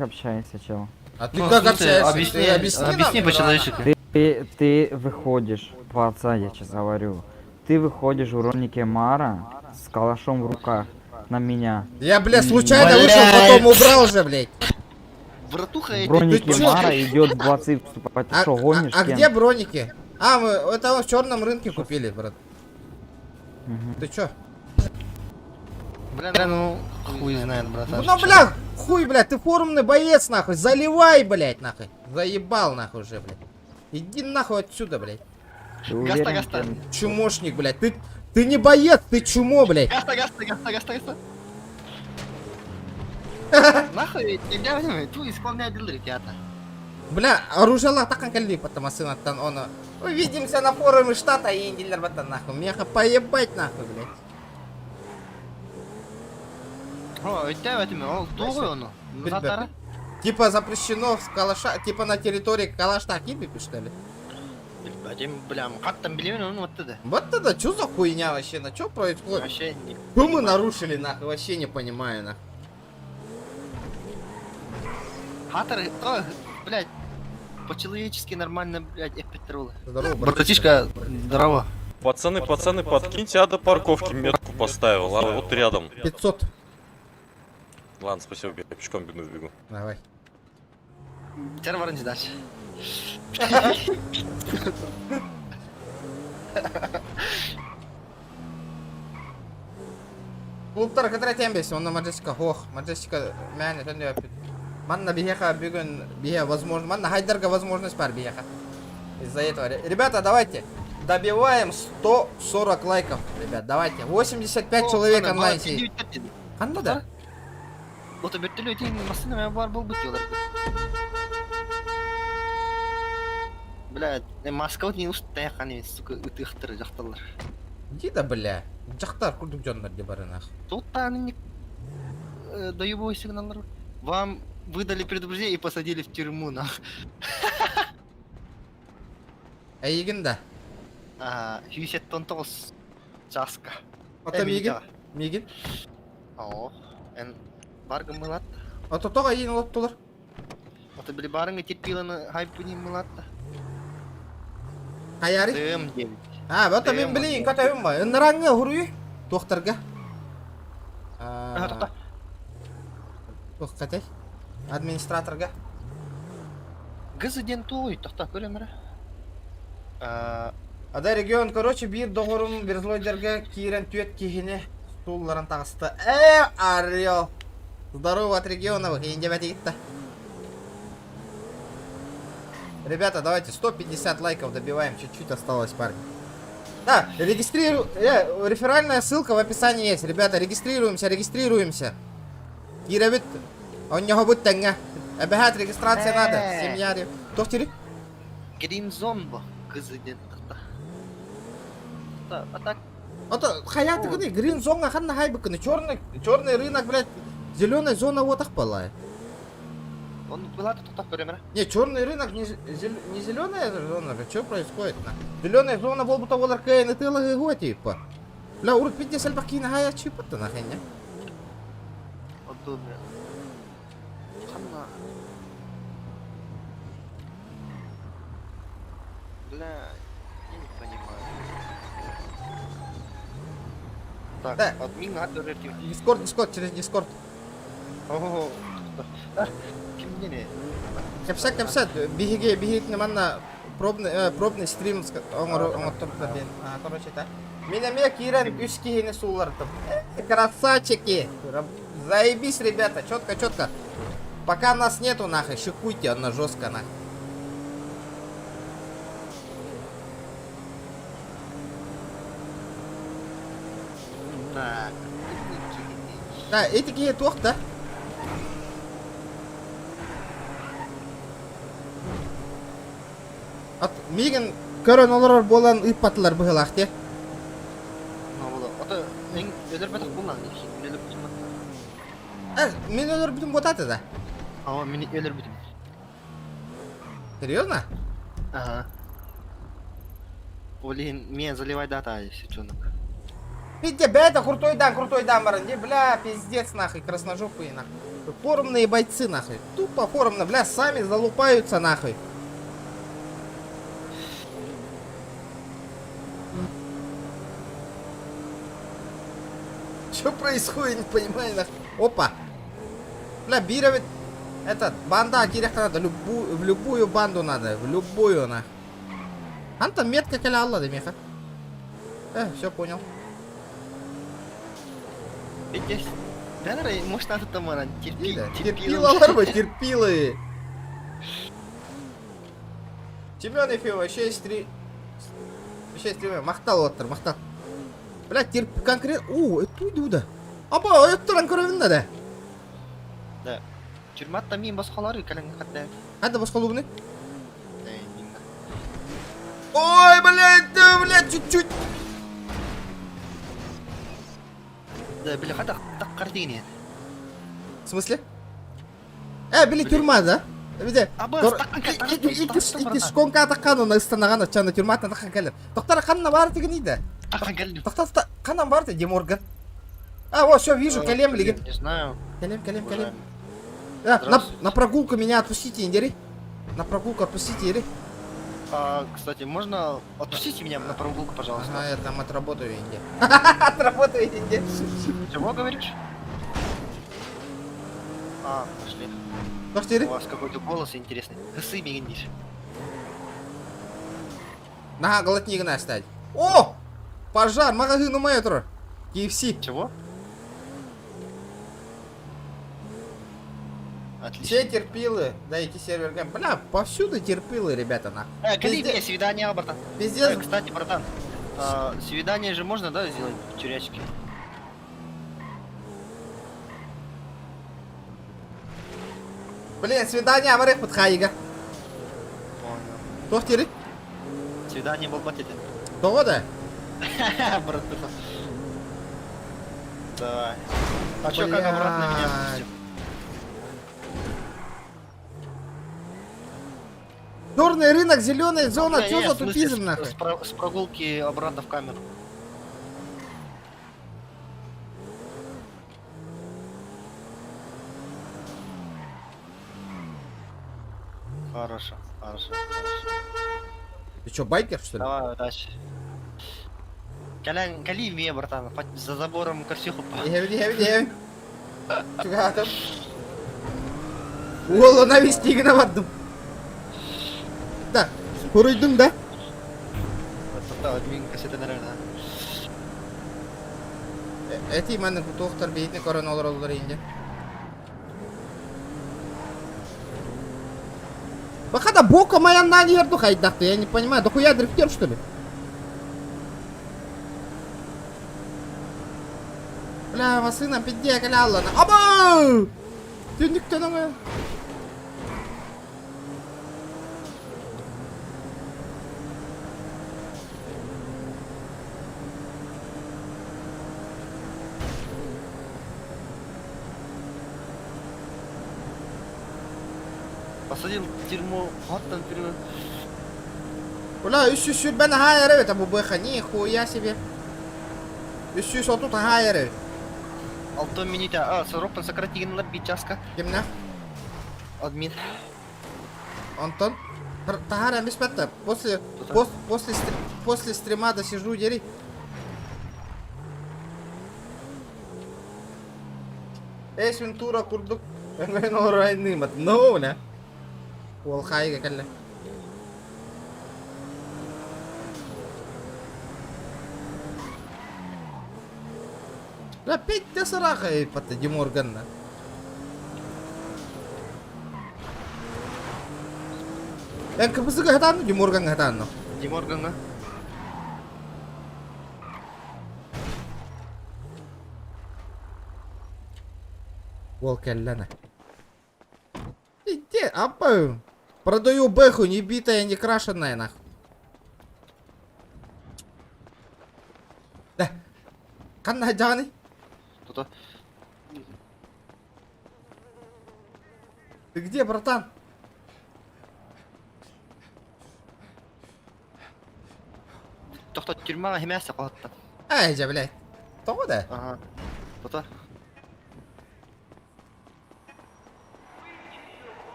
общаешься, чел? А ты как общаешься? Ты Объясни нам. по-человечески. Ты выходишь, по отца я сейчас говорю. Ты выходишь в уронике Мара с калашом в руках на меня. Я, бля, случайно Блядь. вышел, потом убрал же, блядь. Братуха, В эти... бронике ты чё? Мара идет в плацы вступать. Ты что, гонишь? А кем? где броники? А, мы это в черном рынке купили, брат. Мгм. Ты чё? Бля, ну, хуй знает, братан. Ну, бля, Хуй, блядь, ты форумный боец, нахуй. Заливай, блядь, нахуй. Заебал, нахуй, уже, блядь. Иди нахуй отсюда, блядь. Ты уверен, Гаста. что- Чумошник, блядь. Ты не боец, ты чумо, блядь. Гаста. Нахуй, нельзя возьми, tu исполняй дел, ребята. Бля, оружие такан калли, потому что он... Увидимся на форуме штата и индилер бата, нахуй. Меха поебать, нахуй, блядь. О, өйтә бәтіме, ол туғы оны. Заттары. Типа запрещено в калаша, типа на территории калашта кипипи, что ли? Бәтім, блям, қаттан білемен оны отты да. Вот тогда, что за хуйня вообще, на что происходит? Вообще не... Что мы нарушили, нахуй, вообще не понимаю, нахуй. Хатер, о, блядь, по-человечески нормально, блядь, F5 Здорово, братишка, здорово. Пацаны, подкиньте, я до парковки метку поставил, ладно, вот рядом. 500. Ладно, спасибо, я пешком бегу. Давай. Теперь варен дальше. Клубтар который тембес, он на Маджестика, ох, Маджестика, мяне, тенде опять. Манна бихеха бегун, бихе, возможно, манна хайдерга возможность пар бихеха. Из-за этого. Ребята, давайте добиваем 140 лайков, ребят, давайте. 85 человек онлайн сидит. Анда да? Вот обертелю эти машины, бар был бы тёлер. Блядь, Москва не устая, они, сука, утыхтыры жақталар. Иди да, бля. Жақтар курдук жондар де бары нах. Тут они доебовый сигнал. Вам выдали предупреждение и посадили в тюрьму, нах. А егін да? 179 жасқа. Ата мегін? Мегін? О, эн барга мылат. Ата тоға ең олат толар. Ата білі барыңа терпиланы хайпыни мылатта. Қаяри? Тым 9. А, вот мен білейін, көтәуім ба. Үнраңы ғыруй, тоқтарға. Тоқта. Тоқ қатай. Администраторға. Гызыден той, тоқта, көремірі. Ада регион, короче, бір доғырым берзлойдерге киірен түйет кейіне стулларын тағысты. Орел! Здорово от региона, вы хейнде бәте кетті. Ребята, давайте 150 лайков добиваем, чуть-чуть осталось, парни. Да, реферальная ссылка в описании есть. Ребята, регистрируемся. Кирабит, он не будет тенга. Обязательно регистрация надо. Семья. Кто втери? Грин зомбо, гызыден тоқта. А так? Это хаяты кыны, грин зона ханна хайбы кыны. Черный рынок, блядь, зеленая зона вот так палая. Он была тут көремірі. Не, черный рынок, не зеленая зона, что происходит? Зеленая зона был бы того ларкаин и тылы его типа. Бля, урок 50 бакина хая чипа-то нахрен, не? Удобно. Ханна. Бля, я не понимаю. Так, Да. админ надо Дискорд, через дискорд. Ого. Кем не? Кепсак, бегит на манна пробный стрим, короче, так. Меня киран üşki сулартым. Красавчики! Заебись, ребята, четко. Пока нас нету, нахуй, шикуйте, она жестко, нахуй. Да, эти какие тох, да? От миген көрөн олар болан ыппатылар быгылак те. Ата мен өлөр бетак булган иши. Өлөр бетак. Мен олар бүтүн ботаты да. Ага, мен өлөр бетим. Серьезно? Ага. Блин, меня заливай дата, сучонок. Видите, бета крутой дан, баран, бля, пиздец, нахуй, красножопые, нахуй. Форумные бойцы, нахуй. Тупо форумно, бля, сами залупаются, нахуй. Что происходит, не понимаю, нахуй. Опа. Бля, Бира ведь... Этот, банда, директор надо, в любую банду надо, в любую, нахуй. Антон метка каля Алла, да, меха. Все понял. Видишь? Бәрі мощно атыптым ана. Терпилалар мı? Терпилы. Чемпион эфима 6-3. 6-3. Мақтал отыр, мақтал. Блядь, терп конкретно... О, это уйду. Апа, өттірін көревін да. Да. Тюрматта мен басқалары кәліңгі қатты. Хәді басқалу бұны? Ой, блядь, чуть-чуть. Да, бля, хата так картине. В смысле? Били тюрма, да? Биде. Ики шконка атаққан оны ыстанағаны, чаны тюрматына таққан кәлір. Тоқтар қанына бары теген еді? Тоқтар қанынан бары теген, Деморган. Вот, все, вижу, Калем леген. Не знаю. Калем. На прогулку меня отпустите, Индери. На прогулку отпустите, Индери. Кстати, можно отпустите меня на прогулку, пожалуйста? Ага, я там отработаю, Инди. Отработаю, Инди. Чего говоришь? Пошли. Тоқтери? У вас какой-то голос интересный. Гысы мегендиш. На, голотнигна оставить. О! Пожар, магазин у моей тур. KFC. Чего? Отлично. Все терпилы. Дайте сервер гейм. Бля, повсюду терпилы, ребята, на. Кали мне свидание, братан. Пиздец. Кстати, братан, свидание же можно, да, сделать в тюрячке? Блин, свидание, аварих под хайга. Тоқтери? Свидание был батите. Тода? Братан. Давай. А чё, как обратно меня пустим? Черный рынок, зеленая зона, Не, чё не, за в смысле, тупизм нахуй? с прогулки обратно в камеру. Хорошо. Ты чё, байкер, что ли? Давай, удачи. Кали мне, братан, за забором Корсюху. Еви. Чуга там? Олы навестигіне бардым. Да, көрейдің да? Админ кассета, наверное. Эти маны тоқтар бейтіне көрін олар енді. Бақада бока моя на нерду хайдақты, я не понимаю, да хуя дрифтер, что ли? Бля, масына пидде каляллана. Аба! Ты никто на моя. Посадил в тюрьму, вот там вперед. Бля, еще бен хайеры, это бубеха, нихуя себе. Еще тут хайеры. Алтон минута, срок сократил на бичаска. Кемна? Админ. Антон? Тахара, без пята. После стрима досижу, дери. Эйс Вентура курдук. Ben orayındayım. No ne? Волхайга калле. لا بيت صراحة يبطل Деморган. Yang kepesuk hatan Деморган hatan no. Деморган. Волкаллана. Иди, апа. Продаю бэху, не битая, не крашеная нахуй. Да. Канна Джани? Кто-то. Ты где, братан? Кто-то тюрьма мясо калатты. Ай, жа, блядь. Кто да? Ага. Кто-то.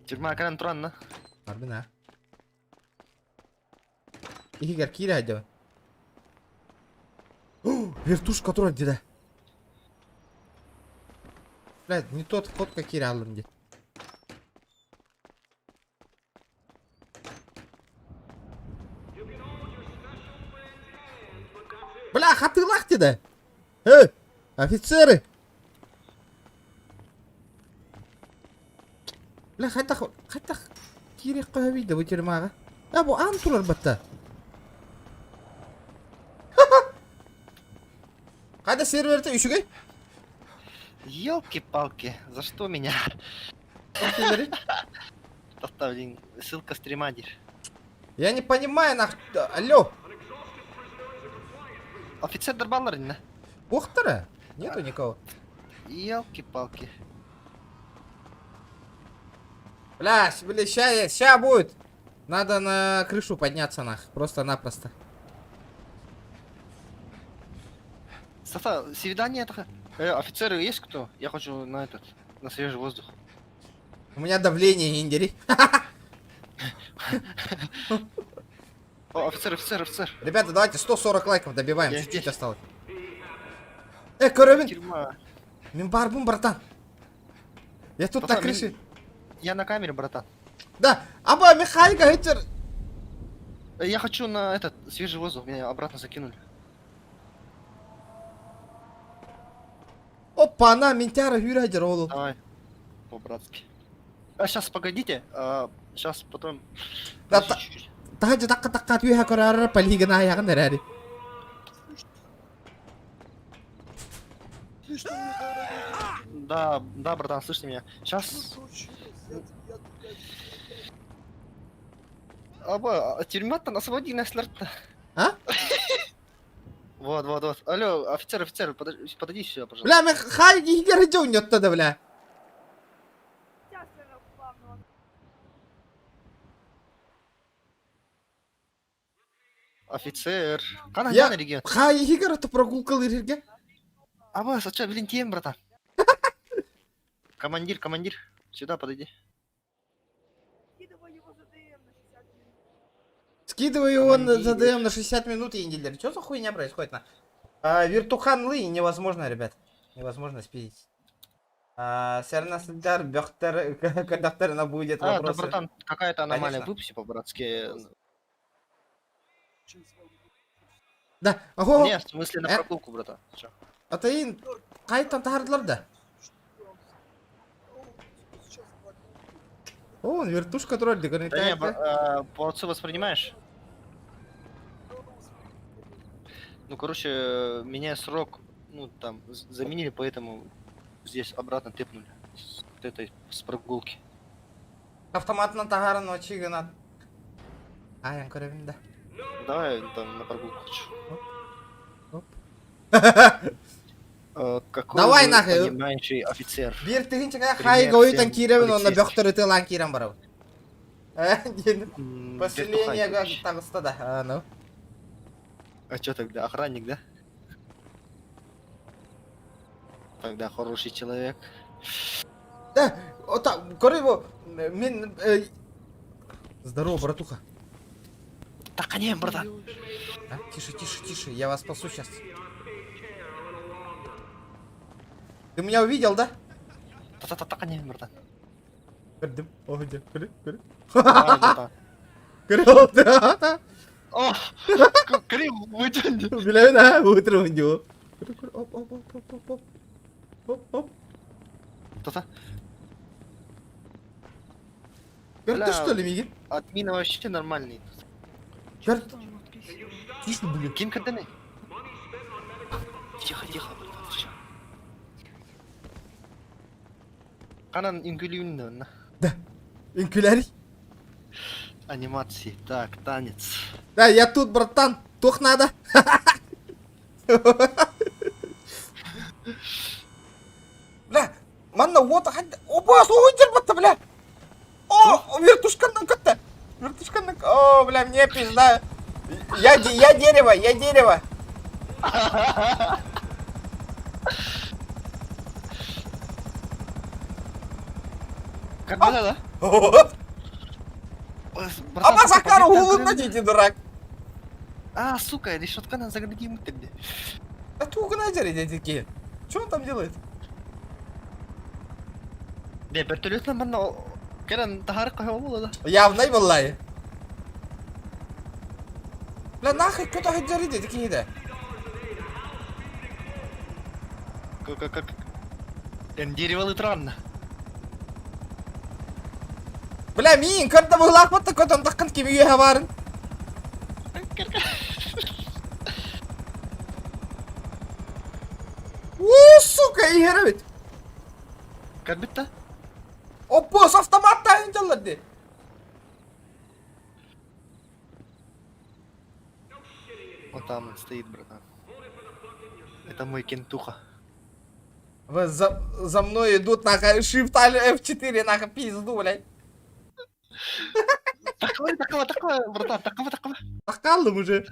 Тюрьма канан туранна. Арбина. Игорь Кири айдо. Вертушка тура деда. Блядь, не тот вход, как Кири алым дед. Слышите, да? Офицеры! Бля, қайта керек қоя бейді бұл тюрьмаға. Бұл антурар бітті. Қайда серверді үшіге? Ёлки-палки, за что меня? Поставлен ссылка стрима, Диш. Я не понимаю, алло. Офицер Дарбаларин, да? Бухтера? Нету никого. Ёлки-палки. Бля, ща будет. Надо на крышу подняться, просто-напросто. Саша, свидание это... офицеры есть кто? Я хочу на свежий воздух. У меня давление, индери. О, офицер. Ребята, давайте 140 лайков добиваем, Я чуть-чуть здесь. осталось. Коровин! Тюрьма. Мимбарбум, братан. Я тут на Пацан, крыше. Я на камере, братан. Да, аба, Михайка, хейтер. Я хочу на свежий воздух, меня обратно закинули. Опа, она ментяра юрайдер, олу. Давай, по-братски. Сейчас, погодите, сейчас потом... Да, Чуть-чуть. тахаджи такка тюха корара палигана яхан деряри. Да, братан, слышите меня? Сейчас... Тюрьма-то на свободе сларта. А? Вот. Алло, офицер, подойди сюда, пожалуйста. Бля, Михайка хигер идёт не оттуда, бля. Офицер. Кана Я... на регион. Хай хигер это прогулка лирге. Сача, Валентин, братан. Командир, сюда подойди. Скидывай его за ДМ на 60 минут, Индилер. Что за хуйня происходит? Виртуханлы невозможно, ребят. Невозможно спидить. Сернаслдар, Бехтер, когда будет вопросы. Да, братан, какая-то аномалия, Конечно. выпуси по-братски. Да, ого. Нет, в смысле на прогулку, братан. Чё? Атаин, кайтан тахардларда. О, он вертушка тролль, Да не, говорит. по отцу воспринимаешь? Ну, короче, меня срок, там, заменили, поэтому здесь обратно тыпнули. С прогулки. Автоматно тагара ночи гнат. Я коровин, да. Давай там на прогулку хочу. Оп. Какой Давай вы нахуй. понимающий офицер. Bir тыгынчага Пример хай гойтан всем киревин, он на полицейским. бехтеры тылан кирен барау. Поселение Вертухай, Тагыста, да. Ну. А чё тогда, охранник, да? Тогда хороший человек. Да, вот так, корыво, здорово, братуха. Так, а не, братан. Тише, я вас спасу сейчас. Ты меня увидел, да? Так, а не, братан. Кырдым. О, где? Кыры. Давай, братан. Кырыл, да. О, Крим, вытянь. Бля, да, утро у него. Оп. Та-та. Ты что ли, Мигель? Админ вообще нормальный. Тише, блин. Ким каданы? Тихо. Канан ингулюнна. Да. Инкулярий? Анимации. Так, танец. Да, я тут, братан. Тух надо. Бля, манна вот хад. Опа, слухай, бата, бля. О, вертушка наката. О, бля, мне пизда. Я дерево. Как надо, да? А по Захару улыбнуть, дурак. Сука, решетка надо заградить мы тогда. А ты угнайдер, такие. Что он там делает? Да, вертолет нам манна. Керан тахарка хавула, да? Явно, валлай. Бля, нахуй, кто-то хаджари, такие, да. Как? Дерево литран. Бля, мин, көрді бұғылақ бұтты көтін таққан кем үйеға барын. Уу, сука, игері бет. Как бітті? Опа, с автоматта инжалады. Вот там он стоит, братан. Это мой кентуха. Вы за мной идут, нахуй, Shift F4, нахуй, пизду, блядь. Такое, братан, такого. Такалым уже.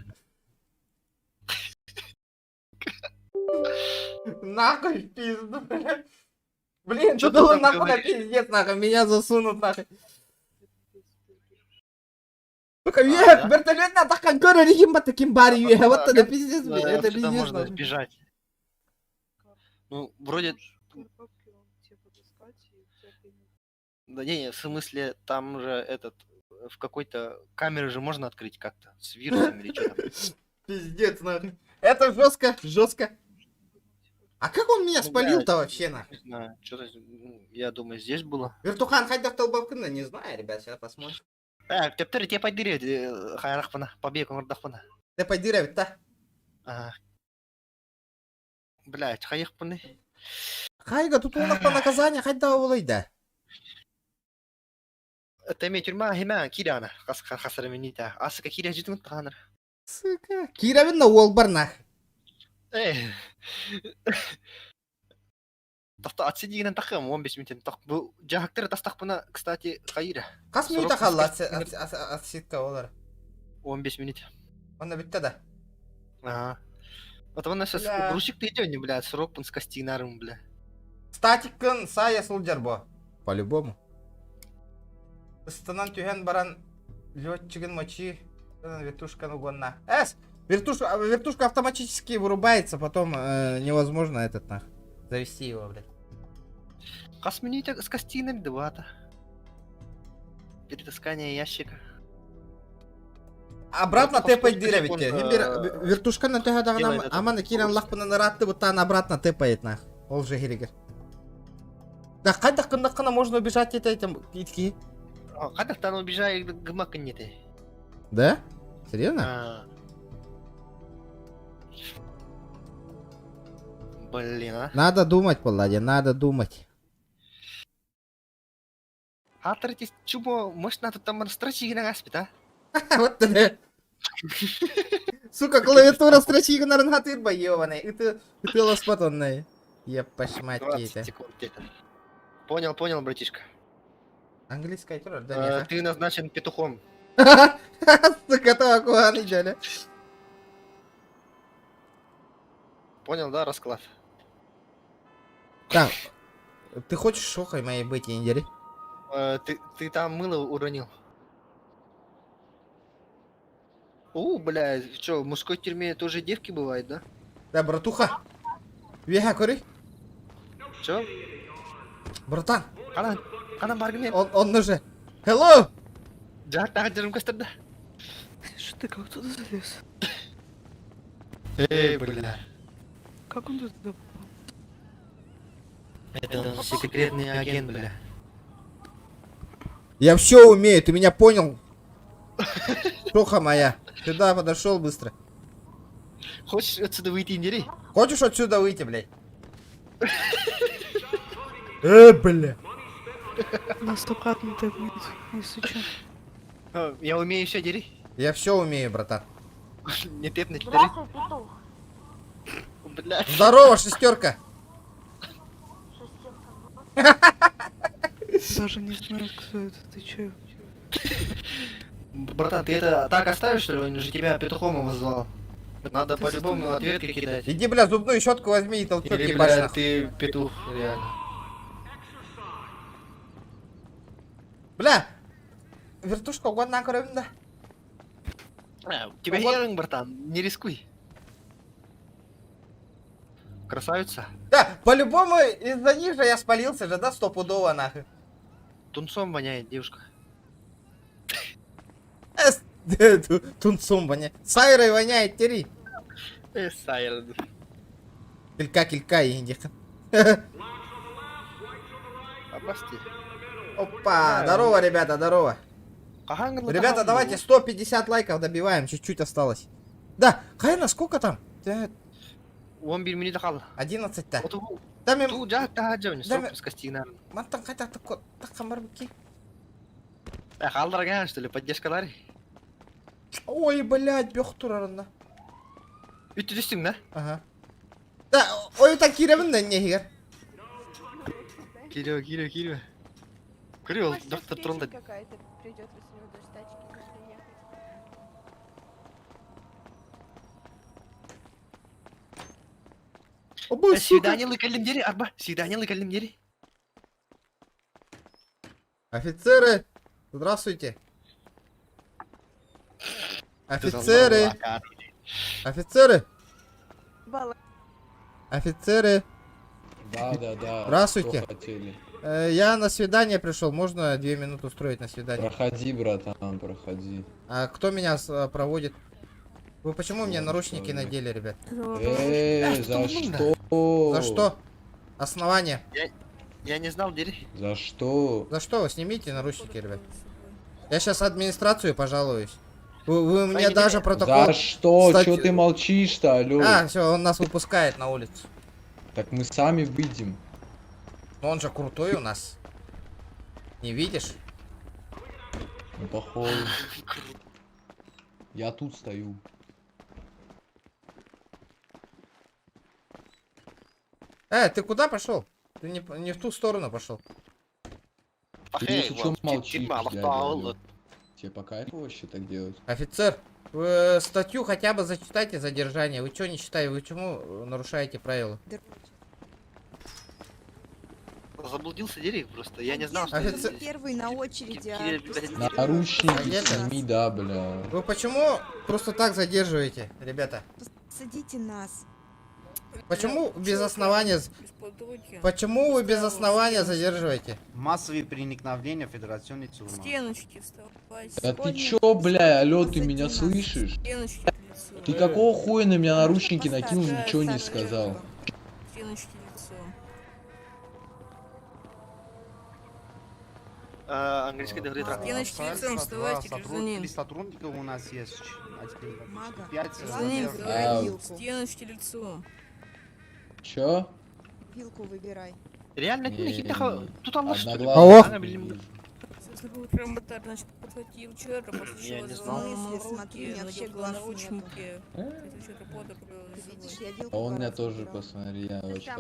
Нахуй, пизду, блядь. Блин, Чё что ты ты там нахуй, говоришь? пиздец, нахуй, меня засунут, нахуй. Сука, А, вверх, да? вертолет на таком горе, рихим таким баре, вверх, вот это пиздец, блядь, это Отсюда пиздец, можно нахуй. сбежать. Ну, вроде... Да не, в смысле, там же этот... В какой-то камере же можно открыть как-то. С вирусами или что там. Пиздец, нахуй. Это жестко. А как он меня спалил-то вообще, нахуй? Не знаю, что-то... Я думаю, здесь было. Вертухан хотя в толбовкына, не знаю, ребят, сейчас посмотрим. Так, тептер, тебе подире, хайрахпана, побег, мордахпана. Ты пойди, ребят, Ага. Блять, хайрахпаны. Хайга, тут у нас по наказанию, хоть да улайда. Это имеет тюрьма, хима, киряна, хасараминита. Асака киря житун танер. Сука. Кировин на уолбарнах. Эй. Тахта отсидигенен тахым, 15 минут. Так, бу жахактер тастахпана, кстати, хайра. Кас минута қалла отсидка олар. 15 минут. Он битті да. Ага. Вот он сейчас Бля. грузчик-то идет, блядь, срок пун с костинаром, бля. Статиккын сая сулджар бо. По-любому. Ыстанан тюген баран летчигин мочи. Вертушкану гонна. Вертушка автоматически вырубается, потом невозможно этот нах. Завести его, блядь. Кас минута с костинами, два-то. Перетаскание ящика. Обратно Ну, тэпает поскольку дырявить. он, Вертушка на делает тюгадаган это амана киран лахпы на наратты, вот он обратно тэпает нах. Ол же херигер. Да қайда қана можно убежать этим итки? Когда там убежает гмак нет. Да? Серьезно? Блин, а. Надо думать, Палладе, надо думать. А третий чубо, может надо там стратегии на аспид, а? Вот это. Сука, клавиатура строчига на рангатыр боёваный. Это лоспатонный. Я пошмать 20 это. секунд где-то. Понял, братишка. Английская тура, да нет. Ты назначен петухом. Сука, то акуан идёт. Понял, да, расклад? Так, ты хочешь шохой моей быть, Индири? Ты там мыло уронил. Бля, что, в мужской тюрьме тоже девки бывают, да? Да, братуха. Веха, кури. Чё? Братан. Канан баргне. Он уже. Hello! Так, держим костерда. Что ты как туда залез? Эй, бля. Как он туда попал? Это секретный агент, бля. Я все умею, ты меня понял? Шоха моя. Сюда подошел быстро. Хочешь отсюда выйти, Индири? Хочешь отсюда выйти, блядь? Бля. Нас обратно тэпнет, если чё. Я умею все, Дири. Я все умею, братан. Не тэпнуть, Дири. Бля. Здорово, шестерка. Даже не знаю, кто это, ты чё? Братан, ты это так оставишь, что ли? Он же тебя петухом вызвал. Надо по-любому ответки кидать. Иди, бля, зубную щетку возьми и толчок Или, ебашь. бля, нахуй. ты петух, реально. Бля. Вертушка, угодно да? У тебя херинг, братан, не рискуй. Красавица. Да, по-любому из-за них же я спалился же, да, стопудово нахуй. Тунцом воняет девушка. Тунцом воняет. Сайрой воняет, тери. Сайр. Килька, инди. Опасти. Опа, здорово, ребята, здорово. Ребята, давайте 150 лайков добиваем, чуть-чуть осталось. Да, Хайна, сколько там? 11 минут қалды. 11-та. Да мен ту жақта жауын Да мен- сок скастигнар. Мантан қайта таққан бар бөке. Қалдырған что ли поддержкалар? Ой, блядь, бёқ тұрарында. Үтті түстің да? Ага. Да, ой, так киремін да не егер. Кире. Көрі ол доктор тұрылды. Оба, сука. Свиданиялы кәлімдері, арба. Свиданиялы кәлімдері. Офицеры, здравствуйте. Офицеры. Офицеры. Офицеры. Да. Здравствуйте. Что хотели? Я на свидание пришел. Можно 2 минуты устроить на свидание? Проходи, братан, проходи. А кто меня проводит? Вы почему мне Вот наручники человек. надели, ребят? За что? За что? Основание. Я не знал, дери. За что? За что? Снимите наручники, ребят. Я сейчас администрацию пожалуюсь. Вы мне не даже тебе. протокол... За что? Статью- Чё ты молчишь-то, алё? А, все, он нас выпускает на улицу. Так мы сами выйдем. Но он же крутой у нас. Не видишь? Ну, походу. Я тут стою. Ты куда пошел? Ты не в ту сторону пошел. Ты если чё молчишь, дядя, алё? Тебе по кайфу вообще так делать? Офицер, вы статью хотя бы зачитайте задержание. Вы что не читаете? Вы почему нарушаете правила? Заблудился, дери просто. Я не знал, что... Офицер... Первый на очереди. Наручники Это- сними, да, бля. Вы почему просто так задерживаете, ребята? Садите нас. Почему без основания... Почему вы без основания задерживаете? Массовые проникновения в федерационный тюрьма. Стеночки вставайте. Да ты чё, бля, алё, ты меня слышишь? Ты какого хуя на меня наручники накинул, ничего не сказал? Английский говорит. Три сотрудника у нас есть. Мага. 5 Стеночки лицом. Чё? Вилку выбирай. Реально, Не, тут он что ли? Алло? Прям значит, подхватил человека, после Я чего не звонил знал. ему в руки, вообще глаз наручники. Видишь, я вилку А он меня гораздо тоже, выбирал. посмотри, я очень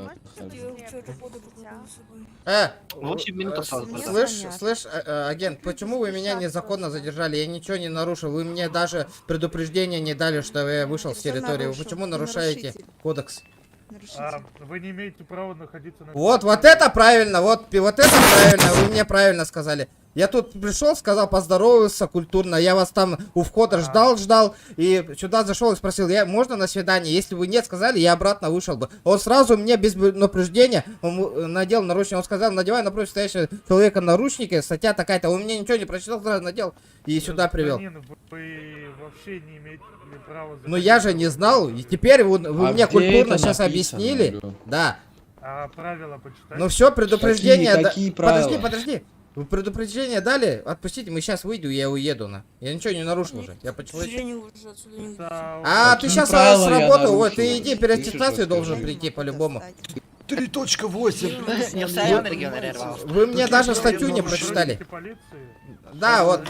подхожу. 8 минут осталось. Слышь, агент, почему вы меня незаконно задержали? Я ничего не нарушил. Вы мне даже предупреждение не дали, что я вышел с Кто территории. Вы нарушил? почему Ты нарушаете нарушитель. кодекс? Нарушитель. Вы не имеете права находиться на... Вот это правильно, вот это правильно, вы мне правильно сказали. Я тут пришел, сказал, поздоровался культурно, я вас там у входа ждал, и сюда зашел и спросил, можно на свидание? Если вы нет сказали, я обратно вышел бы. Он сразу мне без предупреждения, он надел наручники, он сказал, надевай напротив стоящего человека наручники, статья такая-то, он мне ничего не прочитал, сразу надел и сюда привел. Вы вообще не имеете права... Но я же не знал, и теперь вы А мне где культурно это сейчас написано, объяснили. алё? Да. А правила почитайте. Ну все, предупреждение. Какие правила? Подожди. Вы предупреждение дали? Отпустите, мы сейчас выйду, я уеду на. Я ничего не нарушил уже. Я по-человечески. А, ты Какие сейчас правила я сработал. Вот, нарушил? ты иди, Слышишь, переаттестацию должен расскажи. прийти по-любому. 3.8. Не в своем регионе рвался. Вы мне даже статью не прочитали. Да, вот.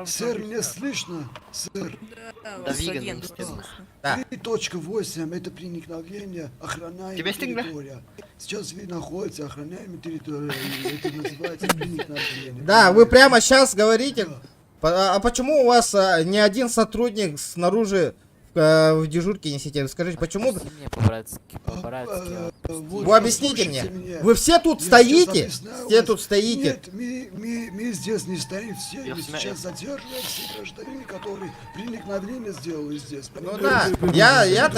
Сэр, меня слышно? Сэр. Да, виган. 3.8 это проникновение, охраняемая Тебя стыдно? территория. Сейчас вы находитесь охраняемой территорией. Это называется проникновение. Да, вы прямо сейчас говорите. А почему у вас ни один сотрудник снаружи в дежурке не сидит? Скажите, почему? Вы объясните мне. Вы все тут стоите? Все тут стоите? Нет, мы здесь не стоим все. Мы сейчас задерживаем все гражданины, которые проникновение сделали здесь. Ну да, я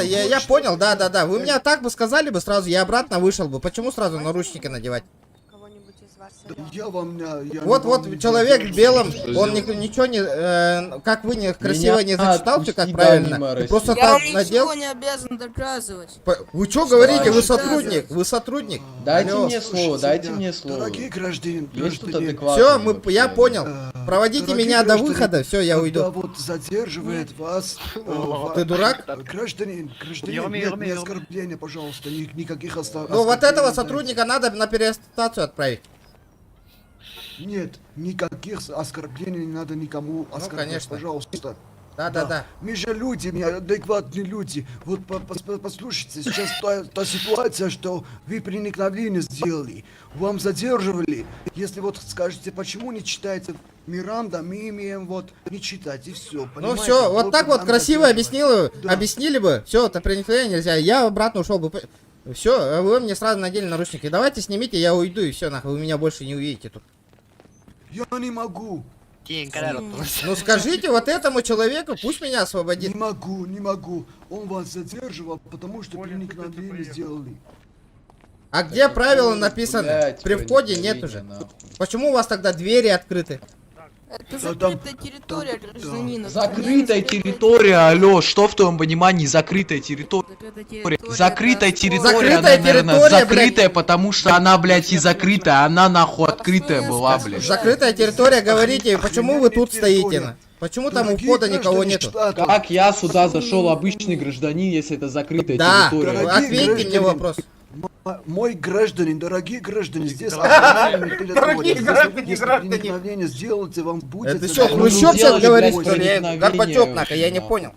понял, да. Вы мне так бы сказали бы сразу, я обратно вышел бы. Почему сразу наручники надевать? Я вам... Вот человек в белом, он ничего не... как вы красиво не зачитал, все как правильно. И просто так надел... не обязан доказывать. Вы что говорите? Вы сотрудник, вы сотрудник. Дайте Алло. мне слово, дайте мне слово. Дорогие граждане, Есть тут граждане, адекватные Все, я понял. Проводите дорогие меня до граждане, выхода, все, я когда уйду. вот задерживает вас... Ты дурак? Гражданин, нет, не оскорбления, пожалуйста, никаких Ну вот этого сотрудника надо на переаттестацию отправить. Нет, никаких оскорблений не надо никому оскорблять, конечно. пожалуйста. Да. Мы же люди, мы адекватные люди. Вот послушайте, сейчас та ситуация, что вы проникновение сделали, вам задерживали. Если вот скажете, почему не читаете Миранда, мы имеем вот не читать и все. Ну все, вот так вот красиво объяснили бы. Все, это проникновение нельзя. Я обратно ушел бы. Все, вы мне сразу надели наручники. Давайте снимите, я уйду и все, нахуй, вы меня больше не увидите тут. Я не могу. Ну скажите вот этому человеку, пусть меня освободит. Не могу. Он вас задерживал, потому что проникновение сделали. А где правила написаны? При входе нет уже. Почему у вас тогда двери открыты? Это закрытая территория гражданина. Закрытая территория, алло, что в твоем понимании закрытая территория? Закрытая территория, она, наверное, закрытая, потому что она, блядь, и закрытая, она нахуй открытая была, блядь. Закрытая территория, говорите, почему вы тут стоите? Почему там у входа никого нету? Как я сюда зашел, обычный гражданин, если это закрытая Да, территория? ответьте мне вопрос. Мой гражданин, дорогие граждане, здесь Дорогие проникновение сделайте, вам будет... Это что, Хрущев сейчас говорит, что ли? Горбачев, нахуй, я не понял.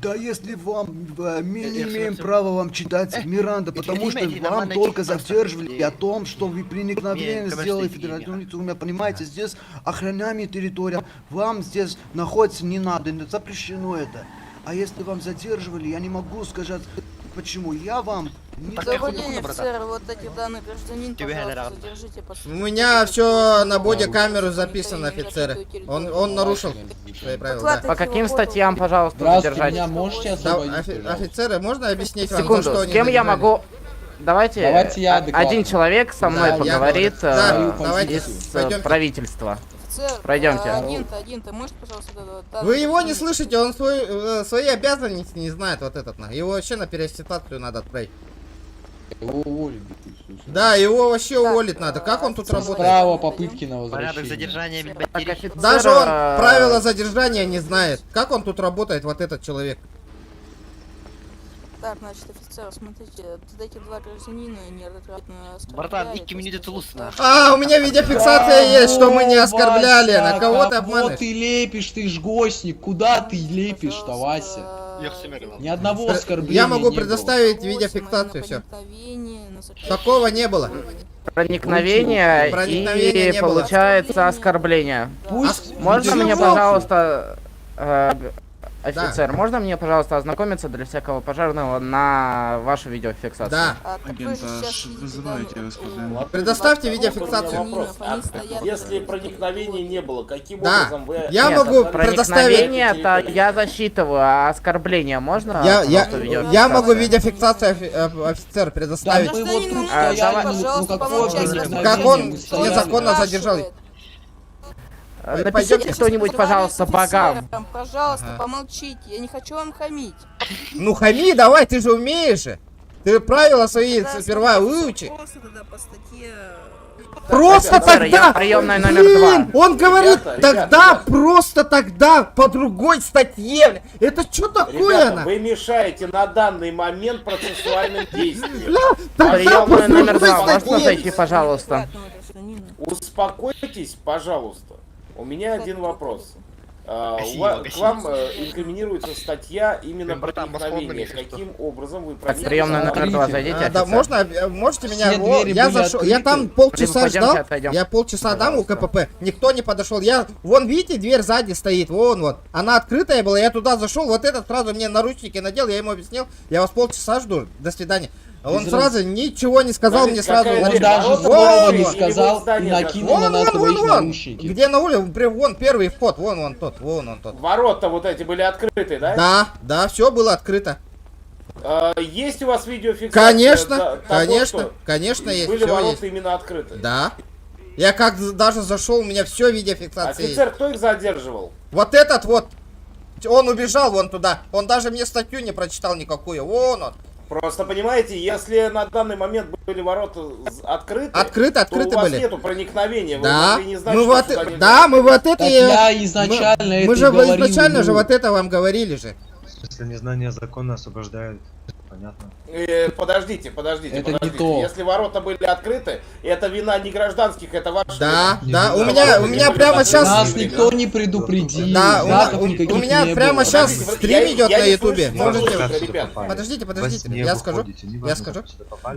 Да если вам, мы не имеем права вам читать Миранда, потому что вам только задерживали о том, что вы проникновение сделали федеральную, вы меня понимаете, здесь охраняемая территория, вам здесь находиться не надо, запрещено это. А если вам задерживали, я не могу сказать, почему я вам... Заводение офицера, вот эти данные гражданин, пожалуйста, задержите У меня все на бодикамеру записано, офицеры. Он нарушил свои правила. По каким статьям, пожалуйста, задержать? Меня можете освободить, офицеры, можно объяснить вам, Секунду, за что с они кем я задержали? могу... Давайте я адекватный. один человек со мной Да, поговорит давайте, из пойдемте. правительства. Офицер, Пройдемте. Один, ты можешь, пожалуйста, Вы его не слышите, он свои обязанности не знает, вот этот, его вообще на переаттестацию надо отправить. Его уволили. Да, его вообще уволить надо. Как он тут работает? Право попытки на Порядок возвращение. задержания. Даже он правила задержания не знает. Как он тут работает, вот этот человек? Так, значит, офицер, смотрите, вот эти два гражданина неоднократно Братан, ики минуты целустно. А, у меня видеофиксация есть, что мы не оскорбляли. На кого ты обманываешь? Вот ты лепишь, ты ж гостник. Куда ты лепишь-то, Вася? Ни одного оскорбления Я могу не предоставить видеофиксацию, все. Такого не было. Проникновение Проникновения и не было. получается оскорбление. Пусть Можно мне, Почему? пожалуйста, офицер, можно мне, пожалуйста, ознакомиться для всякого пожарного на вашу видеофиксацию? Да. Предоставьте видеофиксацию. Если проникновения не было, каким Да. образом вы... Я Нет, могу проникновение, предоставить... это я засчитываю, а оскорбление можно? пожалуйста, Я видеофиксацию? могу видеофиксацию офицер предоставить. мы вот тут давай, стояли, ну какое Как он проникновение? незаконно задержал. Напишите Пойдемте. кто-нибудь, пожалуйста, богам. Пожалуйста, помолчите, я не хочу вам хамить. Ну хами, давай, ты же умеешь же. Ты правила свои сперва выучи. Просто тогда по статье... Просто Офицер, я тогда, приемная номер блин, 2. он говорит, Ребята, тогда, ребята. просто тогда, по другой статье. Это что такое Ребята, она? вы мешаете на данный момент процессуальным действиям. Тогда по Приемная номер другой 2, можно статье. зайти, пожалуйста? Успокойтесь, пожалуйста. У меня один вопрос. Спасибо, К вам инкриминируется статья именно проникновения. Каким образом вы Приемная проникли? номер 2, зайдите, Да, офицер. можно, можете меня, Все двери я были зашел, я открыты. там полчаса Пойдемте, ждал, отойдем. я полчаса дам у КПП, никто не подошел, я, вон видите, дверь сзади стоит, вон вот, она открытая была, я туда зашел, вот этот сразу мне наручники надел, я ему объяснил, я вас полчаса жду, до свидания. Он сразу ничего не сказал, мне сразу... какая Он дверь? даже Вон, слова не или сказал и здание накинул на нас двоих вон, наручники. где на улице, прям вон первый вход, вон он тот, вон он тот. Ворота вот эти были открыты, да? Да, все было открыто. Есть у вас видеофиксация? Конечно, того, конечно, что конечно есть, были все ворота есть. именно открыты? Да. Я как даже зашел, у меня все видеофиксация. Офицер, кто их задерживал? Вот этот вот. Он убежал вон туда. Он даже мне статью не прочитал никакую. Вон он. Просто понимаете, если на данный момент были ворота открыты, открыты то у вас были. нету проникновения. Да, вы могли не знать, мы что вот, сюда нельзя. да, мы вот это. Так я изначально мы это же и говорил, изначально же ну. вот это вам говорили же. Если незнание закона освобождает, понятно. Подождите. Это не то. Если ворота были открыты, это вина не гражданских, это ваша Да, вина. да, у меня прямо сейчас. Нас никто не предупредил. Да, знаков у никаких меня не прямо было. сейчас стрим идет я на не ютубе. слышу Можете. звука, ребят. Подождите, я скажу.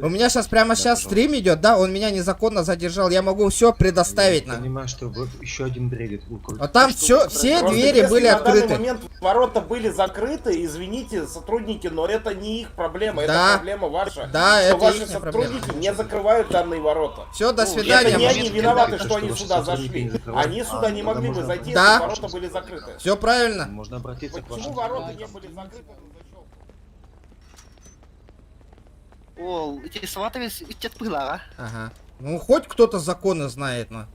У меня сейчас прямо сейчас стрим идет, да, он меня незаконно задержал. Я могу все предоставить Я на. понимаю, что вы еще один бредит. А там все Просто двери если были на данный открыты. момент ворота были закрыты, извините, сотрудники, но это не их проблема, Да. это проблема ваша. Да, что это ваши ихняя сотрудники проблема. не закрывают данные ворота. Все, до Это свидания. не они виноваты, Это что они ваши сюда сотрудники зашли. не закрывают? Они сюда не могли бы можно зайти, Да. если ворота были закрыты. Все правильно. Можно обратиться к Почему вашим ворота не были закрыты? Ол, эти сватовые ичет пыла, а? Ага. Ну хоть кто-то законы знает, но.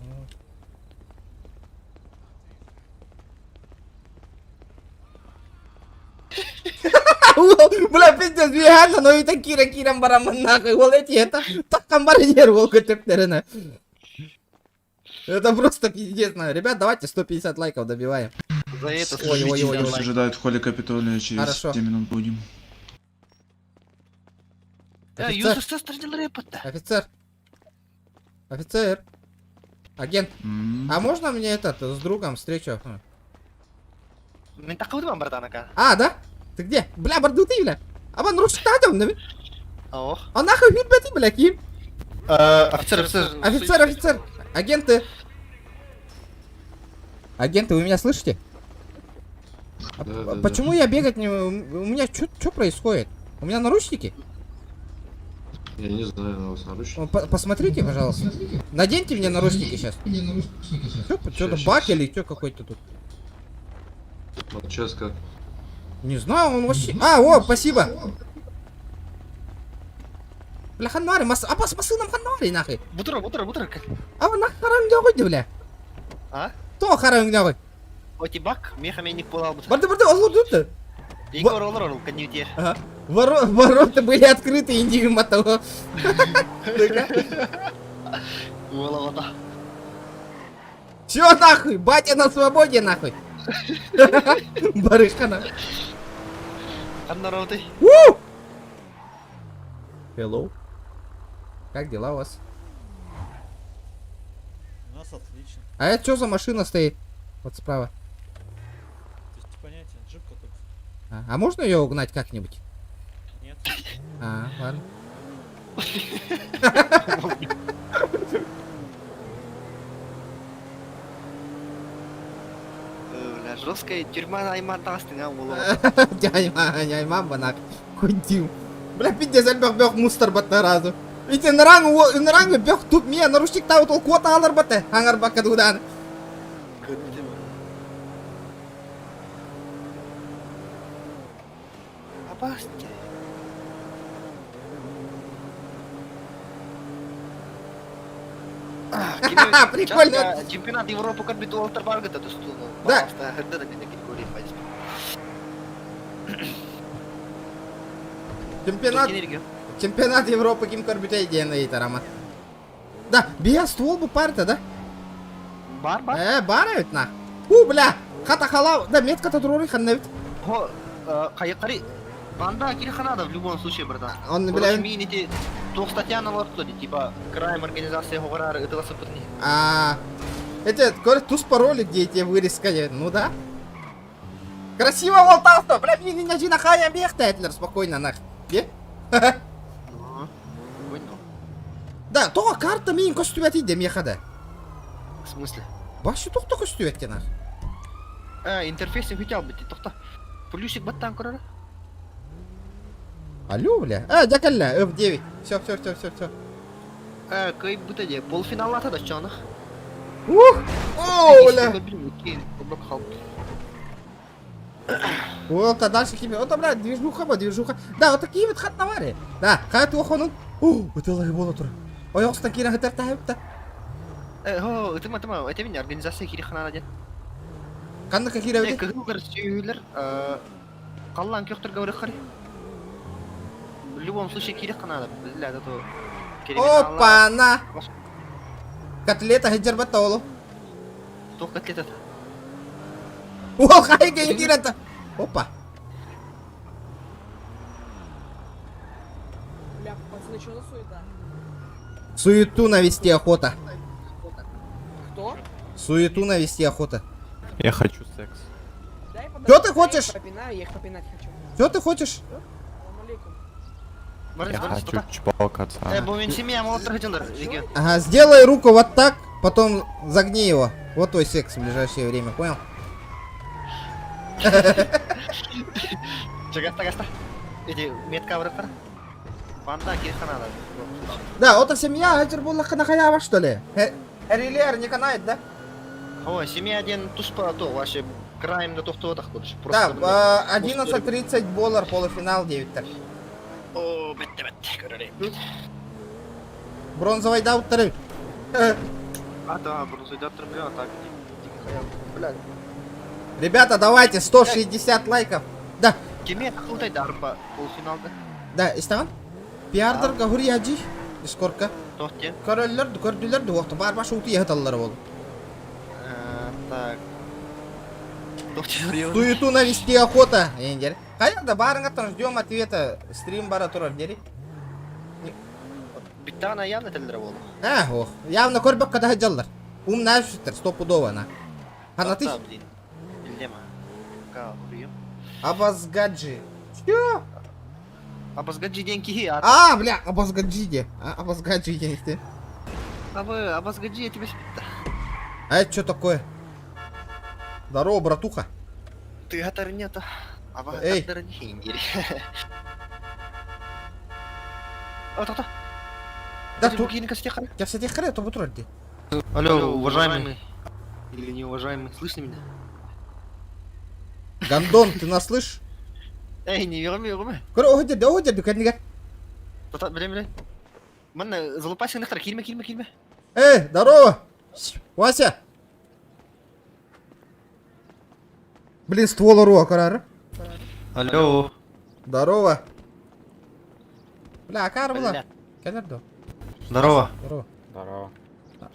Бля, пиздец, реально, но это Кира бараман нахуй. Вот эти, это так комбайнер волк наверное. Это просто пиздец, ну. Ребят, давайте 150 лайков добиваем. За это Ой. ожидают в холле Капитолия через Хорошо. 7 минут будем. Офицер, Юзер стратил репота. офицер. Агент, а можно мне этот с другом встречу? Мен так кылдым братанака. А, да? Ты где? Бля, барду ты, бля. А вон рушь тадом, да? Ох. А нахуй вид бати, бля, ким? Офицер. Офицер. Агенты. Агенты, вы меня слышите? Почему я бегать не... У меня что происходит? У меня наручники? Я не знаю, на вас наручники. Посмотрите, пожалуйста. Наденьте мне наручники сейчас. Что-то бак или что какой-то тут? Вот сейчас как. Не знаю, он вообще... А, о, спасибо. Бля, ханари, а посылам ханари, нахуй. Бутура. А он нахуй харам дёгой, бля. А? То харам дёгой. Оти бак, мехаменник пулал бутура. Барды, олудуты. Игор олорол, канюте. Ага. Ворота были открыты, индигма того. Воловата. Все нахуй, батя на свободе нахуй. Барышка. Аннароты. Hello. Как дела у вас? У нас отлично. А это что за машина стоит? Вот справа. Без понятия, джип какой-то. А можно ее угнать как-нибудь? Нет. А, ладно. Жесткая тюрьма Айматастың, а, ол. Дяйма банак. Кудим. Бля, пиздец, бёх мустар батты разу. Ите нарангы бёх тут меня наручник тау тол кота алар батты. Аңар бака дудан. Опасный. Прикольно. Чемпионат Европы как бы туал тарбаргата доступно. Да. Чемпионат Европы ким корбитей ден тарама. Да, бия ствол бы парта, да? Бар. Бар на. Бля, хата халау, да метка-то дурой ханневит. О, каякари. Банда Кирханада в любом случае, братан. Он, бля... Мините, то статья на локтоде, типа, краем организации Говорара, это вас опытнее. Эти, говорят, туз пароли, где эти вырезки, ну да. Красиво волтался, бля, мне не на хая бегта, Этлер, спокойно, нах. Где? Да, то карта минь костюмет идем, ехада. В смысле? Баши только костюмет, нах. Интерфейс не хотел быть, то-то. Плюсик баттан, корора. Алло, бля. Дякалля, F9. Все. Кай будто де, полуфинал тогда чёнах. О, бля. Вот, а дальше химия. Вот, бля, движуха. Да, вот такие вот хат-навари. Да, хат ухонун. Вот это лаги болотур. Ой, остан кира хатар тахипта. Это мен организация керек қана деді. Қанды какие рәуде? Кігілгір сөйлер, қаллан көқтірге өрек қарай. В любом случае керек қана да, Опа, на! Котлета хеджер бата олу. Тоқ котлета. О, қай кеңдер. Опа. Бля, пацаны, что за суета? Суету навести охота. Кто? Суету навести охота. Я хочу секс. Что ты хочешь? Я их попинать хочу. Что ты хочешь? Я хочу чпокаться. Бұл мен семья мол тұрғыдылар. Ага, сделай руку вот так, потом загни его. Вот твой секс в ближайшее время, понял? Гаста. Эти метка вырықар. Банда керек қана да. Да, это семья, это было нахаява, что ли? Релер не канает, да? Ой, семья один туспа, то вообще краем до того так ходишь. Да, 11:30 $, полуфинал 9-тер. О, бетте, көрірей. Бронзовый дауттер. А, да, бронзовый дауттер, бля, так. Бля. Ребята, давайте 160 лайков. Да. Кеме қылдай дарба полуфиналда. Да, истаған? Пиардырға ғұри әжі. Дискордқа. Тоқте. Көрділерді оқты. Бар башы ұты ехеталылары болды. Так. Суету навести охота. Ендер. Қайырда барыңаттан ждем ответа. Стрим бара тұрар дері. Биттағана явно тәлдері болды. Ох. Явно көрбек қада хеджалдар. Ум нәшіттір. Стопудова на. Ханатыш? Билдема. Ка, ұрыйым. Абазгаджи. Чё? Абазгаджи деньги. А, бля, Абазгаджи де. Абазгаджи деньги. Абазгаджи, я тебя... А это что такое? Здорово, братуха. Ты гатар нету. Эй. О-то-то. Да тут... Я с этих хрен, то бутерброды. Алло, уважаемый. Или неуважаемый, слышно меня? Гандон, ты нас слышишь? Эй, не верми. Уходи, кандидат. Бля. Манна, залупайся на кильме. Эй, здорово. Вася. Блин, ствол ру, акарара. Алло. Здорово. Бля, акара была. Кадердо. Здорово.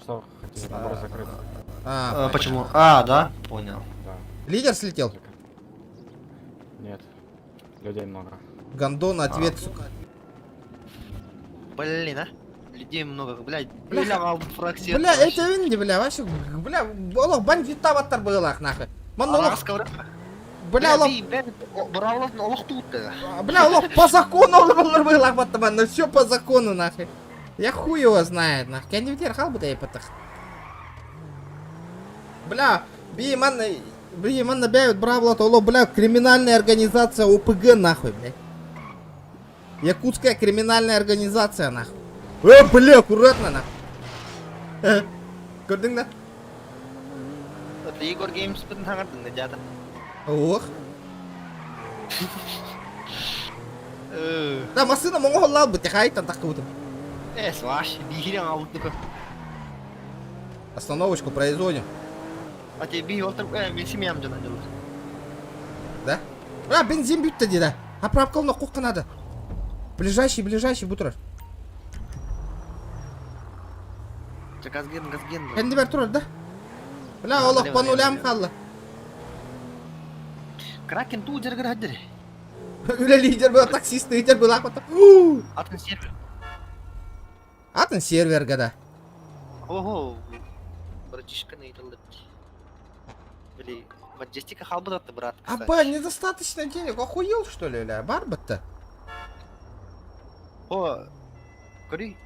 Что хотите, набор закрыт. Почему? А, да? Понял. Лидер слетел? Нет, людей много. Гандон, ответ, сука. Блин, а? Людей много, блядь. Бля, фракция. Бля, это винди, бля, вообще, бля, олох бандита ваттар былах, нахуй. Ман олох. Бля, олох. Бля, олох, по закону былах ваттар, но все по закону, нахуй. Я хуй его знает, нахуй. Я не ветер хал бы, да и потах. Бля, Биман набивает бравло, то бля, криминальная организация ОПГ, нахуй, блядь. Якутская криминальная организация, нахуй. Бля, аккуратно, нахуй. Көрдің, да? Это Егор Геймс бүтін таңырдың, да, жады. Ох. Да, масына моңы холлал бұт, яқайттан тақы бұтым. Сваш, бигирен ауытнықы. Остановочку производим. А тебе бигер, мен семьям жана делают. Да? А, бензин бютті дейді. Аправкалына қоққы надо. Ближайший, бұтырар. Газген. Кәнді бәр тұрар, да? Бля, олық пан өлям қалды. Кракен ту жергір әддір. Үлі лидер бұл, таксист лидер бұл ақпатта. Атын сервер. Атын сервер, гада. Ого, братишка наидал. Блин, маджестика халбадатты, брат. Абба, недостаточно денег, охуел, что ли, ля? Барбатта. О, кори,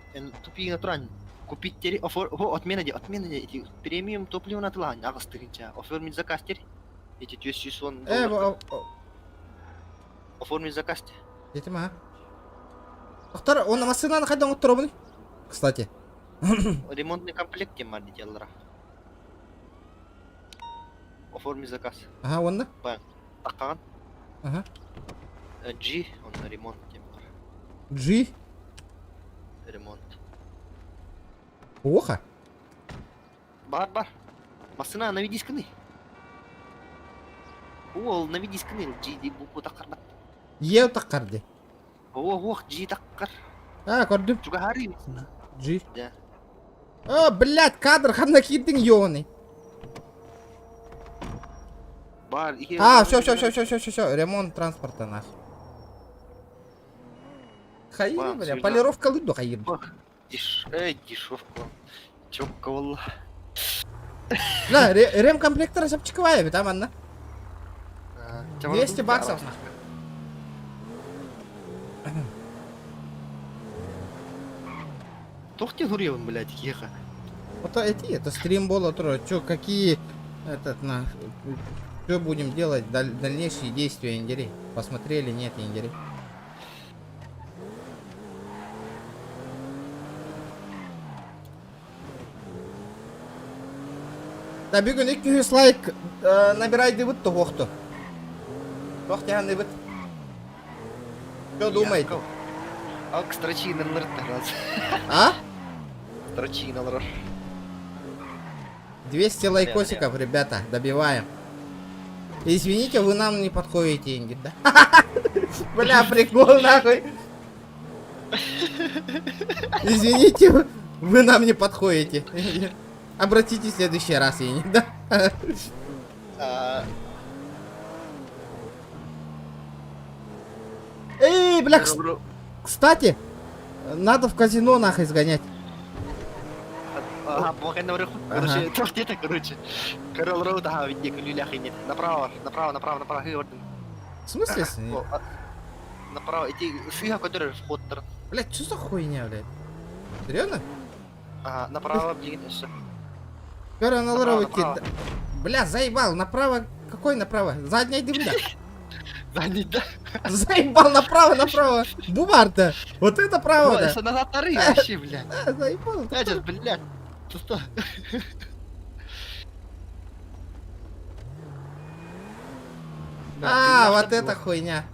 тупи натурань. Купить тери, отмена эти премиум топливо на тлань, агастырынча. Оформить заказ тери. Эти 200 оформить заказ. Етима. Ақтар, оны машинаны қайдан ұттыр обыны? Кстати. Ремонтный комплект тем марды делара. Оформить заказ. Ага, онда? Таққан. Ага. G, он ремонт тем. G? Ремонт. Оха. Бар. Басына наведи сканы. Ол наведи сканы. Жиди буку такарда. Еу таққарды. Ох, жи такар. А, көрдім. Чуга хари. Жи. Да. О, блядь, кадр, хана кидің ёны. Бар. А, все, ремонт транспорта нахуй. Хайыр, бля, полировка лыду хайыр. Дешевка. Чокка валла. Да, ремкомплектор запчиковая, там она. 200 баксов. Тохте Нурьевым, блядь, еха. Вот это стрим было, чё, какие, что будем делать, дальнейшие действия, индирей. Посмотрели, нет, индирей. Да, бүгін 200 лайк набирайды бұт тоқты. Тоқтяғанды бұт. Что думаете? А, к строчине раз. А? Строчине раз. 200 лайкосиков, ребята, добиваем. Извините, вы нам не подходите, Ингид, да? Бля, прикол нахуй. Извините, вы нам не подходите. Обратитесь в следующий раз, Ингид, да? Эй, бля, кстати, надо в казино нахуй сгонять. Ага, помогай наверху. Короче, где-то, короче. Карл Роуд, ага, видите, люляхи нет. Направо, Георден. В смысле? Направо, эти сыга, которые вход. Блять, что за хуйня, блядь? Серьезно? Ага, направо, блин, все. Направо. Бля, заебал, направо. Какой направо? Задняя дымля. Задний, да? Заебал, направо. Бумар-то. Вот это право, да? Это назад на ры вообще, блядь. Заебал. Сейчас, блядь. Ты что? А, вот эта хуйня.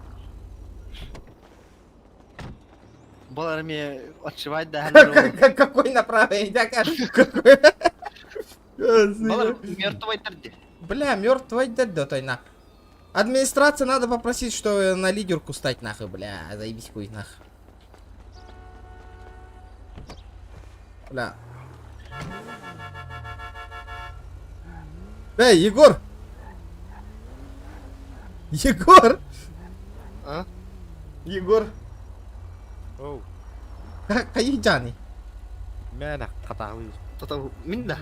Баларами отшивать, да? Какой направо? Мертвой торди. Бля, мертвой дядя тайна. Администрация надо попросить, что на лидерку стать нахуй, бля, заебись хуй нахуй. Бля. Эй, Егор! Егор! А? Егор! Оу. Какие джаны? Мяна, катауи. Кто-то минда.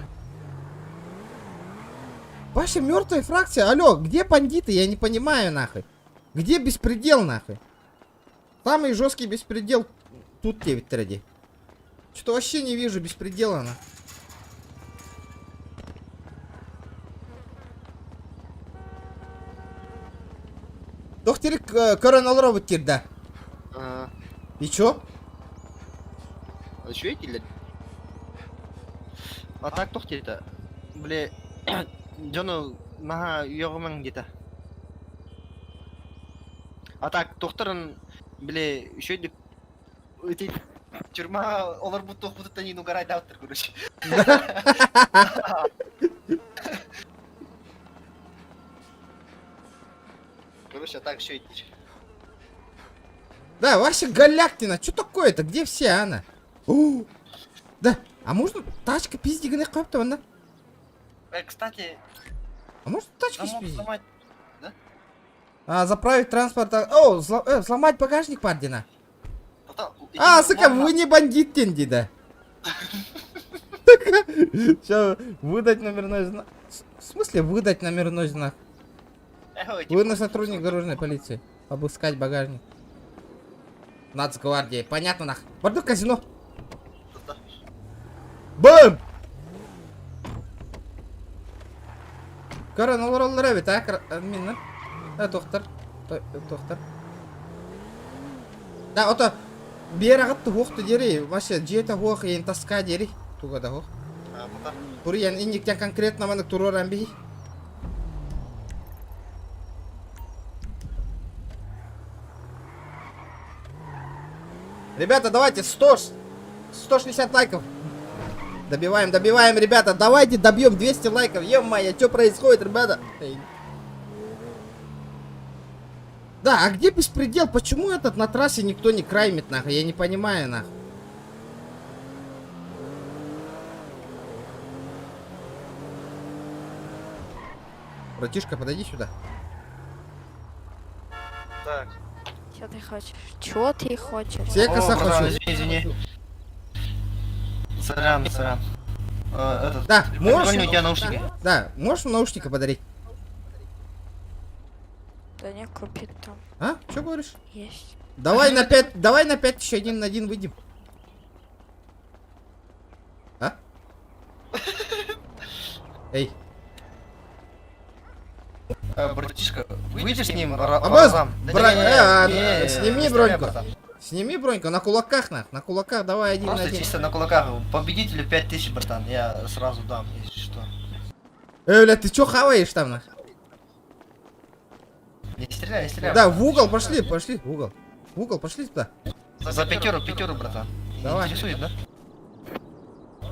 Ваша мертвая фракция, алло, где бандиты? Я не понимаю, нахуй. Где беспредел, нахуй? Самый жесткий беспредел тут тебе, Тредди. Что-то вообще не вижу беспредела, нахуй. Доктор коронал робот да. И чё? А чё эти, блядь? А так тохте-то, бля, Джону наха йогоман где-то. А так тохторын, бля, еще эти тюрьма олар будто будто не угорай доктор, короче. Короче, а так еще эти. Да, Вася Галяктина, что такое-то? Где все, Анна? Да, а можно тачка пиздиганы копта, да? Кстати... А может тачки спиздить? Сломать, да? А, заправить транспорт... О, сломать багажник, Пардина. А, сука, вы не бандит, Тенди, да? Сейчас, выдать номерной знак. В смысле выдать номерной знак? Вы на сотрудник дорожной полиции. Обыскать багажник. Нацгвардии. Понятно, нах. Пойду в казино. Бэм! Корон олар бит, админ, доктор. Доктор. Да, ото берагатты хоқты дери. Вообще, жета хоқ, ен таска дери. Туга да хоқ. Тури, ен индиктен конкретно маны туроран бей. Ребята, давайте 160 лайков. Добиваем, добиваем, ребята. Давайте добьем 200 лайков. Ё-моё, что происходит, ребята? Да, а где беспредел? Почему этот на трассе никто не краймит, нахуй? Я не понимаю, нахуй. Братишка, подойди сюда. Так. Что ты хочешь? Чего ты хочешь? Все коса братан, хочу. извини. Сорян. Да, можешь? У тебя наушники? Да, можешь наушника подарить? Да не купит там. А? Что говоришь? Есть. Давай на 5 еще 1 на 1 выйдем. А? Эй. Братишка, выйдешь с ним Абаз, разом? сними броньку. Сними броньку на кулаках, на кулаках давай 1 на Просто 1. чисто на кулаках. Победителю 5000, братан. Я сразу дам, если что. Бля, ты чё хаваешь там, нах? Не стреляй, не стреляй. Да, в угол пошли, в угол. В угол пошли туда. За пятеру, братан. Давай. Интересует, да?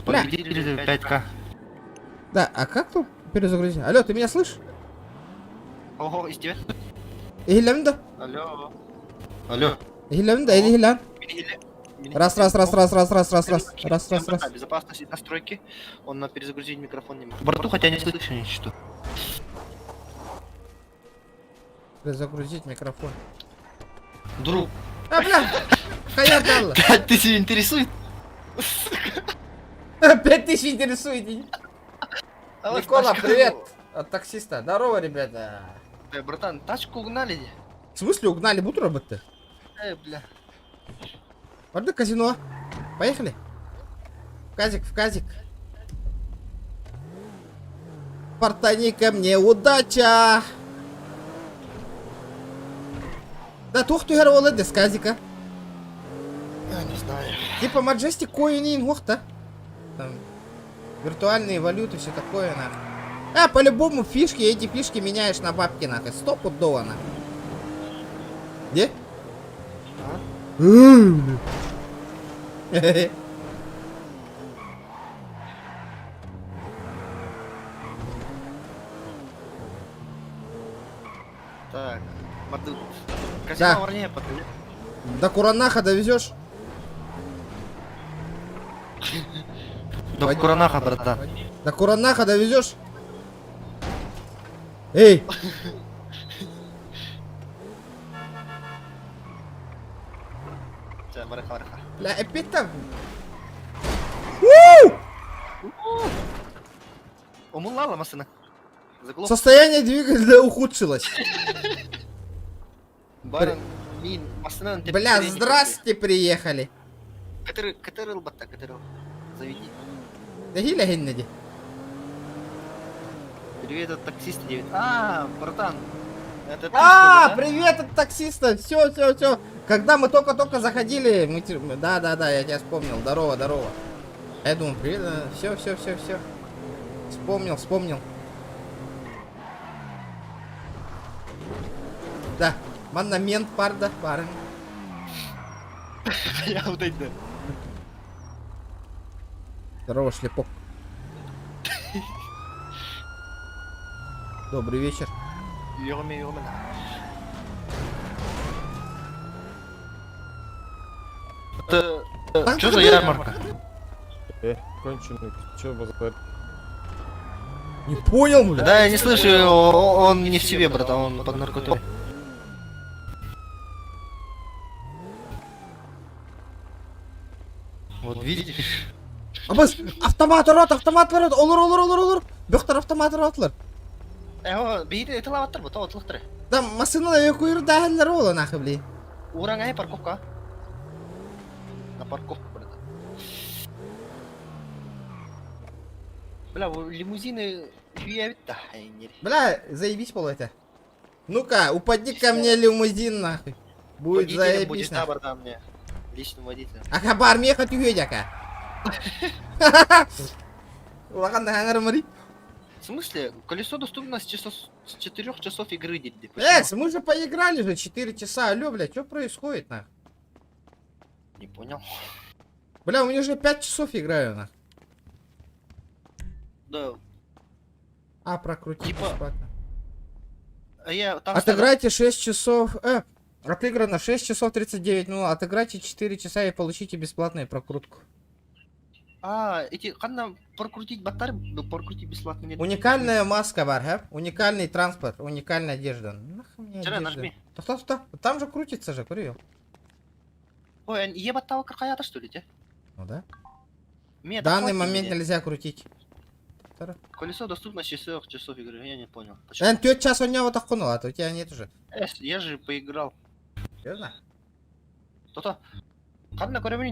Бля. Победителю 5к. Да, а как тут перезагрузить? Алло, ты меня слышишь? Ого, из тебя? Игилямда? Алло. Алло. Игилямда или Игилян? Раз. Безопасность настройки. Он на перезагрузить микрофон не может. Борту, хотя не слышу ничего. Перезагрузить микрофон. Друг. А, бля! Хаяталла! 5000 интересует? 5000 интересует. Никола, тачка. привет! От таксиста. Здорово, ребята. Братан, тачку угнали. В смысле угнали? Будут работать? Бля. Пойди казино. Поехали. В казик. Портани ко мне, удача! Да, тух ты герой с казика. Я не знаю. Типа Majestic Coin Ингохта. Там виртуальные валюты, все такое, нахуй. А, по-любому фишки, эти фишки меняешь на бабки, нахуй. 100%, нахуй. Где? Так, Морду. Да. Казино Варнея подаю. До Куранаха довезешь? До Куранаха, братан. До Куранаха довезешь? Эй! Вараха. Бля, опять так. Умулала машина. Заглох. Состояние двигателя ухудшилось. Баран, мин, машина. Бля, здрасте, приехали. Катерил, бата, катерил. Заведи. Да гиля геннади. Привет от таксиста 9. А, братан. Это ты, А, что ли, да? привет от таксиста. Все. Когда мы только заходили, мы... Да, я тебя вспомнил. Здорово. Я думаю, привет. Все. Вспомнил. Да, монумент, парда, парень. Я удойду. Здорово, шлепок. Добрый вечер. Йоми. Что за ярмарка? Конченый, чё базар? Не понял, бля. Да, я не слышу, он не в себе, братан, он под наркотой. Вот видишь? Абыз, автомат урат, олор. Бөхтер автомат уратлар. Бейді тылаваттыр бұ, тауатлықтыры. Да, машинада өкуір дәхілер ола нахы, бли. Ураңай парковка. На парковку, братан. Бля, лимузины хуявит, да, Бля, заебись, пол это. Ну-ка, упади ко мне лимузин, нахуй. Будет заебись, будет, нахуй. да, братан, мне. Личным водителем. А хабар меха тюгедяка. Лаган хангар мари. В смысле? Колесо доступно с 4 часов игры, дядя. Мы же поиграли же 4 часа. Алло, бля, что происходит, нахуй? Не понял. Бля, у меня уже 5 часов играю, нахуй. Да. А, прокрутить Типа- бесплатно. Я там Отыграйте 6 часов... отыграно 6 часов 39 минут. Отыграйте 4 часа и получите бесплатную прокрутку. эти, канда прокрутить баттар, прокрутить бесплатно нет. Уникальная маска бар, хэп? Уникальный транспорт, уникальная одежда. Нахуй мне Жара, одежда? нажми. Что? Там же крутится же, курил. Ой, ебаттава какая-то что ли, те? Ну да. Мне В данный доходит момент мне. нельзя крутить. Колесо доступно с 4 часов игры, я не понял. Тёт час у него так хунула, а то у тебя нет уже. Я же поиграл. Серьезно? То-то. Канда көрөмүн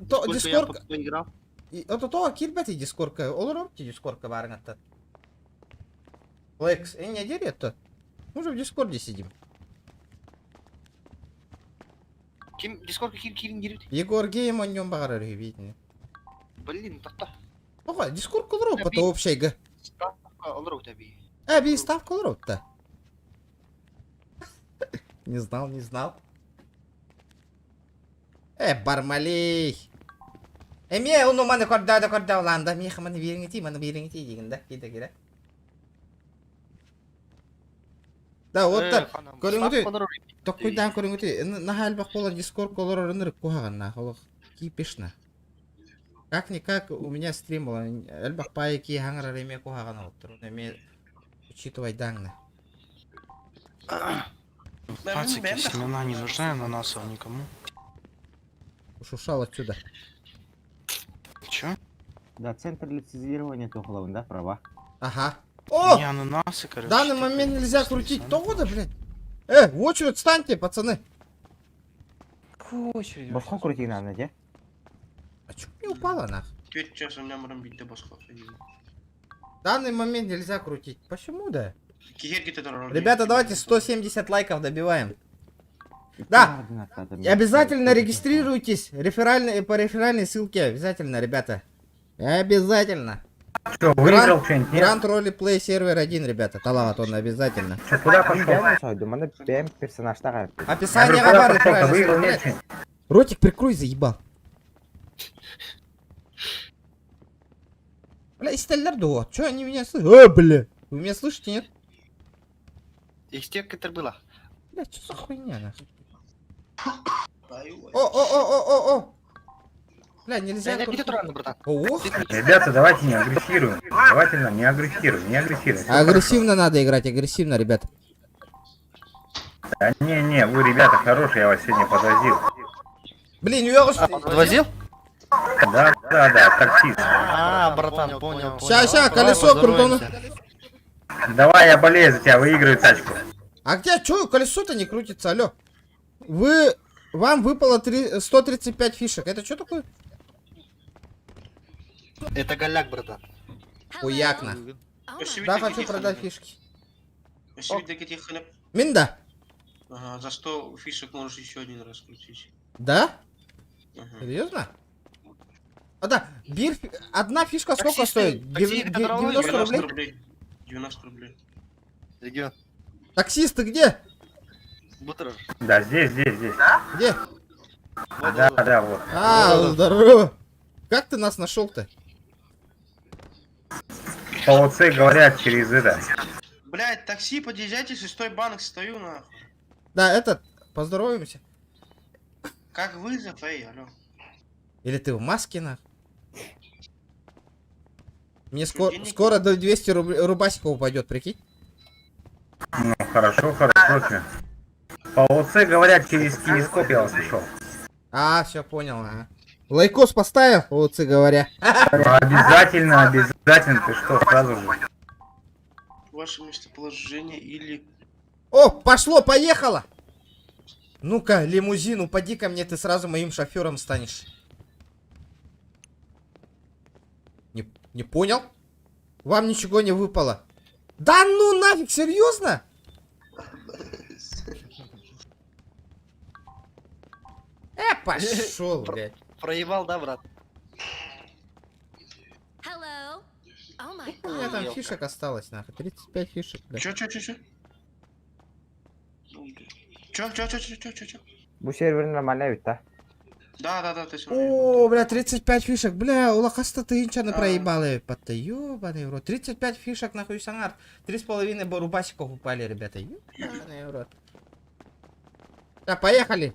То дискорд... поиграл. То кирбети дискордка. Олором ти дискордка барыңатта. Лекс, не дерет-то. Мы же в дискорде сидим. Ким дискордка ким кирин. Егор Гейм он нем багарар видно. Блин, то-то. Ага, дискорд колоров, то вообще га. Олоров таби. Би став колоров-то. Не знал. Бармалей. Мне он маны корда уланда. Мне маны берингити дегенде. Киде. Да, вот так. Көрүңүтү. Токуйдан көрүңүтү. Нахал бак болон дискорд колорор ынырып кугаган холок. Кипишна. Как-никак у меня стрим был. Эльбах пайки хангара реме кугаган олуптур. Эме учитывай даңны. Пацики, семена не нужны, ананасов никому. Ушел отсюда. Чё? Да, центр лицензирования тухлов, да, права. Ага. О! Не ананасы, короче. В данный момент нельзя крутить то года, блядь. В очередь встаньте, пацаны. Боско крутить надо, да? А чё не упала нах? Сейчас у меня можем бить до босхов. В данный момент нельзя крутить. Почему да? Ребята, Ребята, давайте 170 лайков добиваем. Да, и обязательно регистрируйтесь по реферальной ссылке. Обязательно, ребята. Обязательно. Что, выиграл что-нибудь? Гранд ролеплей сервер 1, ребята. Талават он обязательно. Что, куда пошел? Думаю, ПМ персонаж такая. Описание гава реферальной ссылки. Ротик, прикрой, заебал. Бля, из Стеллардо. Чё они меня слышат? Бля. Вы меня слышите, нет? Из тех, которые было. Бля, что за хуйня, нахуй? О! Бля, нельзя... Ребята, давайте не агрессируем. Давайте не агрессируем. Агрессивно надо играть, агрессивно, ребята. Да не, вы, ребята, хорошие, я вас сегодня подвозил. Блин, я вас... Подвозил? Да, таксист. Братан, понял. Ща, колесо крутону. Давай, я болею за тебя, выиграю тачку. А где, чё, колесо-то не крутится, алё? Вам выпало 135 фишек, это что такое? Это голяк, братан. Хуяк, нах. Да, хочу продать фишки. Минда? Минда? Ага, за 100 фишек можешь еще один раз крутить. Да? Серьезно? А да, одна фишка сколько стоит? 90 рублей? 90 рублей. Регион. Таксист, ты где? Да, здесь. Где? Да, вот. Здорово. Как ты нас нашел-то? По ОЦ говорят через это. Блять, такси, подъезжайте, 6-й банк, стою нахуй. Да, поздороваемся. Как вызов, алло. Или ты в маске, нах? Мне скоро до 200 рубасиков упадет, прикинь? Ну, хорошо, чё. По ОЦ говорят, через телескоп я вас нашел. Все, понял, ага. Лайкос поставил, ОЦ говоря. Обязательно, ты что, сразу же. Ваше местоположение или... О, поехало! Ну-ка, лимузин, упади ко мне, ты сразу моим шофером станешь. Не понял? Вам ничего не выпало. Да ну нафиг, серьезно? Пошел, блядь. Проебал, да, брат? У меня там фишек осталось, нахуй. 35 фишек, блядь. Чё? Чё? Bu server нормально ведь, да? Да, ты все. О, бля, 35 фишек. Бля, улакаста ты инчаны проебалы. Патта, ёбаный в рот. 35 фишек нахуй сангар. 3,5 рубасиков упали, ребята. Ёбаный в рот. Да, поехали.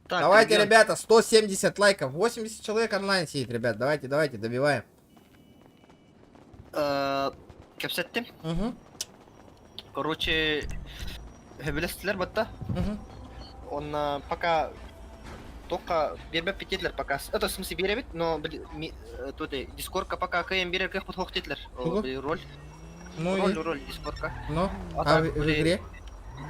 Так, Давайте, ребят. ребята, 170 лайков. 80 человек онлайн сидит, ребят. Давайте, добиваем. Кепсеттим. Угу. Короче, Хебелестер батта. Угу. Он пока только бербеп питетлер пока. Это в смысле беребит, но тут дискорка пока КМ берет как подход титлер. Роль. Ну роль дискорка. Ну, А в игре?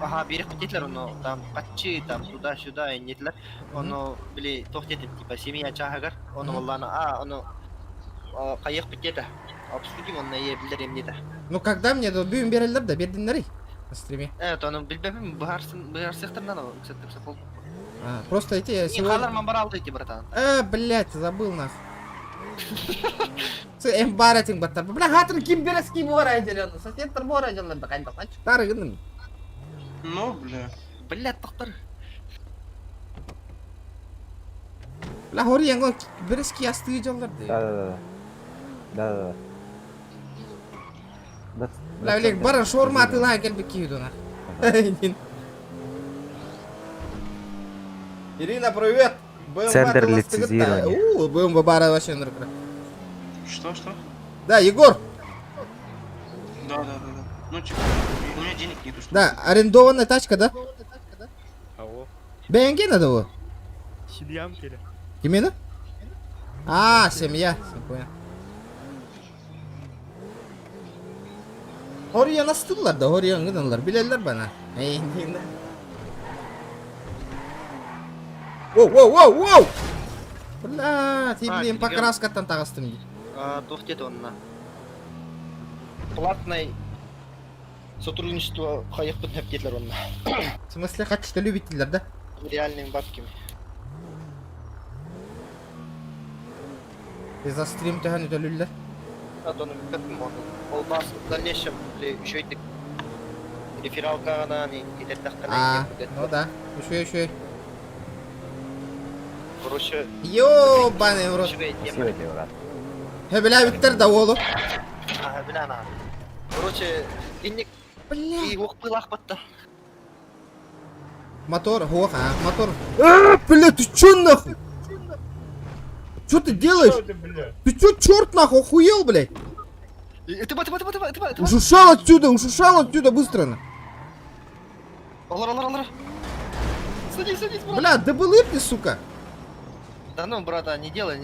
Ага, берег питетлер, но там патчи, там туда-сюда и нетлер. Он, били, тохтетит, типа, семья чахагар. Он, валлана, он, каех питета. Обсудим, он на ебилерем нета. Ну, когда мне добьем берелер, да бердиннери на стриме. Это, он, билбепим, бахар сектор надо, кстати, пол. Просто эти сегодня... Халар мамбарал ты, братан. Блять, забыл нас. Эмбаратинг баттар. Бля, хатыр ким берес ким бора делен. Сосед бора делен, да кайда. Старый гынын. Ну, бля. Блядь, доктор. Бля, хори янгон берес ки асты делер. Да. Бля, Олег, бара шаурма атыла келбек кийдуна. Ирина, привет! Центр лицензирования. БМВ бара вообще норкра. Что? Да, Егор! Да. Ну, типа, у меня денег нету. Да, арендованная тачка, да? Алло. БНГ надо его? Семьям келе. Кимена? А, семья. Понял. Horiyan astılar da Horiyan gıdanlar bilerler bana. Eydiğinde. Воу! Бля, ты, блин, покраска-то тагыстым. Тухтет он на. Платное сотрудничество хаях поднептетлер он. В смысле, хотите любитель, да? Реальными бабками. И за стрим ты гонит люллер? А то как можно. В дальнейшем еще и рефералка она не ну да. Еще. Короче. Ёбаный в рот. Бля, Виктор да олу. Бля, на. Короче, инник. И ох пылах потта. Мотор, мотор. Бля, ты чё нахуй? Чё ты делаешь? Ты чё, черт нахуй, охуел, блядь? Ты. Ушушал отсюда, быстро. Аллар. Садись, брат. Бля, да был ты, сука. Да ну, брата, не делай.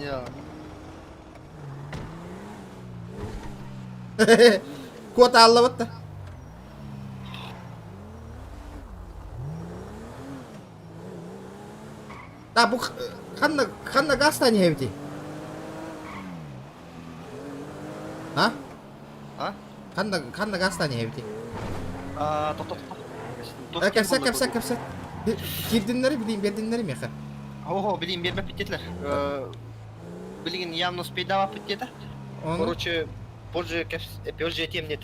Кот аллаватта. Да, bu kanna gastani hevdi. Ha? Kanna gastani hevdi. Kapsa. Girdinleri bileyim ya. Ого, блин, бербеп питетлер. Блин, явно спейдава питета. Короче, позже тем нет.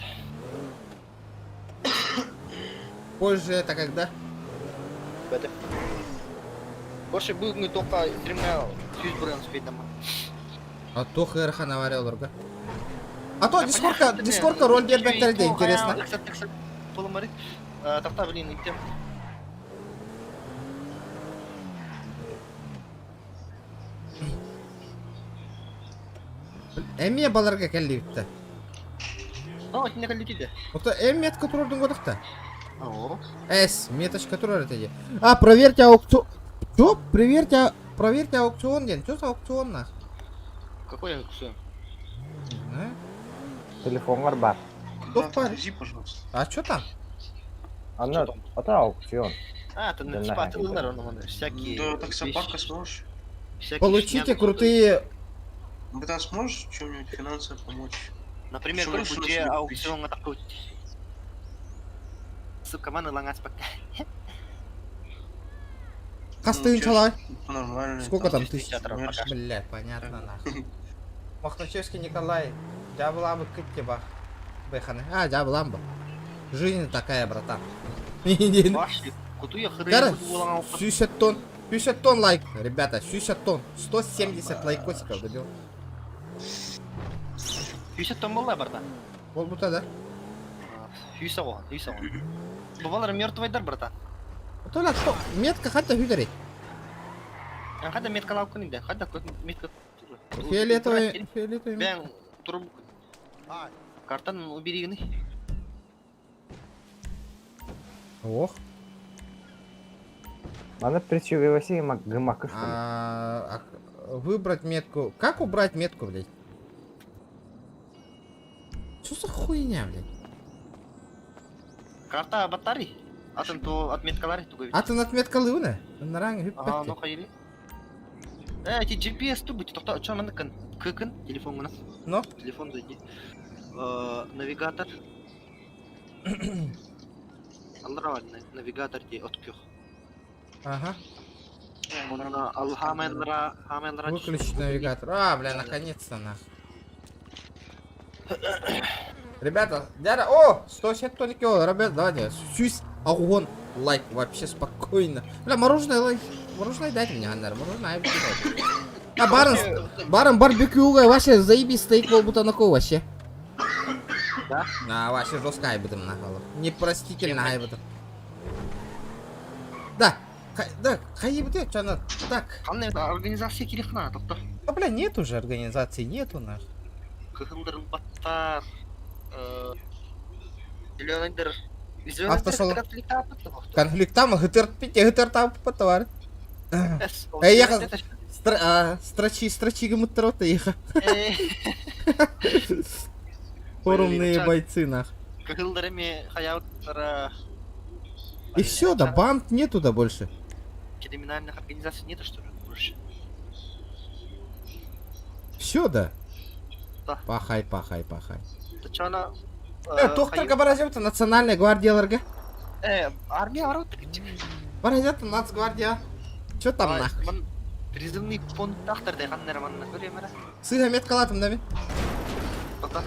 Позже это когда? Короче, был мы только стримлял фьюзбурен спейдама. А то ХРХ наварил, друга. А то дискорка роль бербектерде интересно. Полумарит. Тарта, блин, идем. Эмме баларга келди битти. Не келди. Ото метка турдун годукта. Меточка турар эти. Проверьте аукцион. Чё? Проверьте аукцион, ден. Чё за аукцион нах? Какой аукцион? Телефон бар. Подожди, пожалуйста. А чё там? Это аукцион. Это на типа отлынар, всякие. Да, так собака сможешь. Получите крутые. Братан, сможешь чем-нибудь финансово помочь? Например, где аукцион атакует. Сука, маны лангать пока. Кастын чалай. Нормально. Сколько там тысяч? Блядь, понятно нахуй. Махначевский Николай. Дябламбы кыттеба. Бэханы. Дябламбы. Жизнь такая, братан. Кара, 60 тонн. 50 тонн лайк, ребята, 60 тонн. 170 лайкосиков добил. 50 тонн болды брата. Ол бута, да? 100 ғой, 100 ғой. Бабалар мертвыйдар брата. Толя, что? Метка хотя хюдерей. Қайда метка алып көніңді? Қайда метка... Фиолетовый. Бәң тұрып... Картан уберегіні. Ох. Надо причуги Василий Гамака. Выбрать метку. Как убрать метку, блядь? Что за хуйня, блядь? Карта батарей. Атын то отметкалары тугай. Атын отметкалы уна? Нарang Ага, ну хайли. Ти GPS ту бути, тоқта очан мана кын. Кын телефон гына. Но? Телефон зайди. Навигатор. Аллара навигатор ди откёх. Ага. Хамелра. Выключить навигатор. А, бля, наконец-то нахуй. Ребята, дядя, о, 170 тонн кило, ребят, давайте, сюсь, огонь, лайк, вообще спокойно. Бля, мороженое лайк, мороженое дайте мне, Андар, мороженое айб. А, барым барбекюга, вообще заебись стейк был будто на кого вообще. Да? А, вообще жестко айбытым нахуй. Непростительно айбытым. Да, хайбыты, что надо, так. Организация керек на, тоқта. А, бля, нет уже организации, нету нахуй. Кыхылдырын баттар. Зеленыйдыр. Автосалон. Конфликтам, гытыр тапы товар. Эй, я строчи гамутрота еха. Форумные бойцы нах. Кыхылдырыми хаяуттара. И все, да, банд нету да больше. Криминальных организаций нету, что ли, больше? Все, да. Да. Пахай. Ты чё, она... Тоқтарға баразевті национальная гвардияларға. Армия бар вот. Баразевті нацгвардия. Чё там нахуй? Призывный пунктақтар дайғандар манна көремін. Сыға мет қалатым да мен? Тоқта.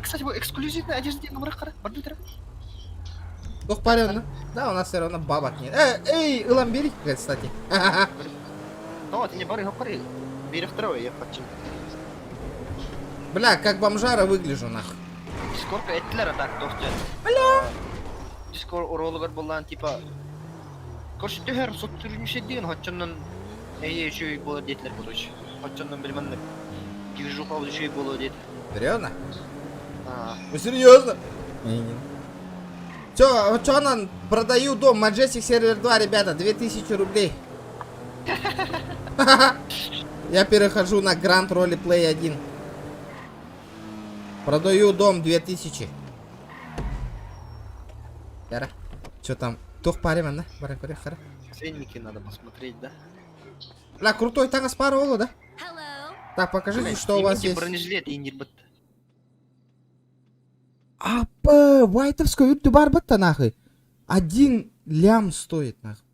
Кстати, вы эксклюзивная одежда деген қымырақ қара. Бар бітірі. Тоқ парен, да, у нас все равно бабок нет. Эй, ылам берик, кстати. Ну, ты не бары, хопари. Бери второй, я хочу. Бля, как бомжара выгляжу нахуй. Дискорка этлер так тоқты. Бля! Дискор урологар болған типа... Короче, төхер сот түрмеше деген, хотчаннан... Эйе жөй болу детлер, короче. Хотчаннан білманды. Движуха жөй болу дед. Серьезно? Вы серьезно? Чё, она продаю дом, Majestic Server 2, ребята, 2000 рублей. Я перехожу на Grand Roleplay 1. Продаю дом 2000. Яра, чё там? Тох паримен, да? Баракуре, хара. Ценники надо посмотреть, да? Бля, крутой танк спароло, да? Так, покажите, что у вас есть. Бронежилет и не быт. Вайтовскую ютуб барбата нахуй. 1 лям стоит нахуй.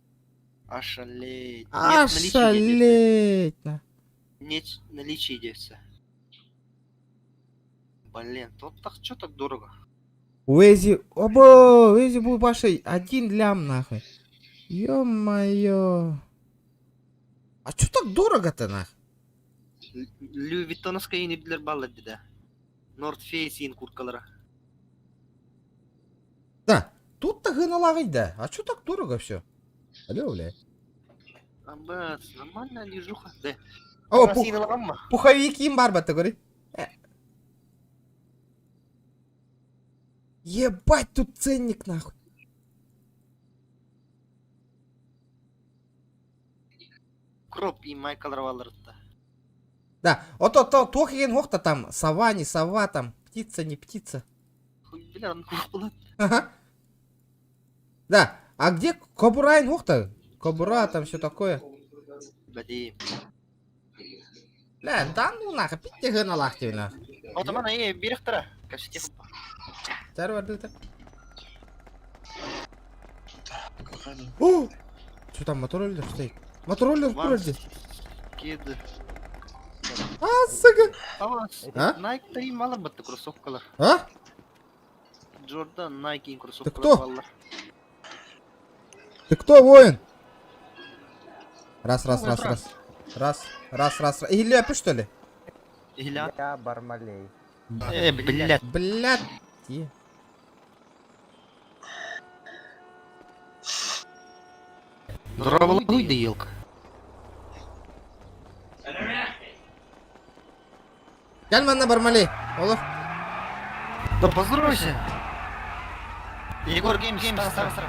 Ошалеть. Ошалеть. Нет наличия девца. Блин, тут так чё так дорого? Уэзи, Уэзи был вашей 1 лям нахуй. Ё-моё. А чё так дорого-то нахуй? Лю Виттоновская и Ниблер баллады, да. North Face и курткалара. Да, тут-то гыналагай, да. А чё так дорого все? Алло, бля. Амбац, нормальная движуха, да. О, пуховики барбата, говори. Ебать, тут ценник нахуй. Кроп и Майкл Равалерта. Да, вот то хрен хохта там, сова, не сова, там, птица, не птица. Ага. Да, а где Кобурайн хохта? Кобура, там все такое. Бля, да ну нахуй, пить на лахте нахуй. Вот она и берехтара, кажется. Второй-то. О! Что там, мотороллер стоит? Мотороллер вроде. Кеды. Сука. А? Найк 3 мало бы кроссовкалар. А? Джордан, Найки Ты кроссовкалар. кто? Ты кто, воин? Раз. Или ляпы, что ли? Или Я Бармалей. блядь. Блядь. Здорово, да елка. Gel bana Barmалей. Olur. Да поздоровайся. Егор Геймс, здорово.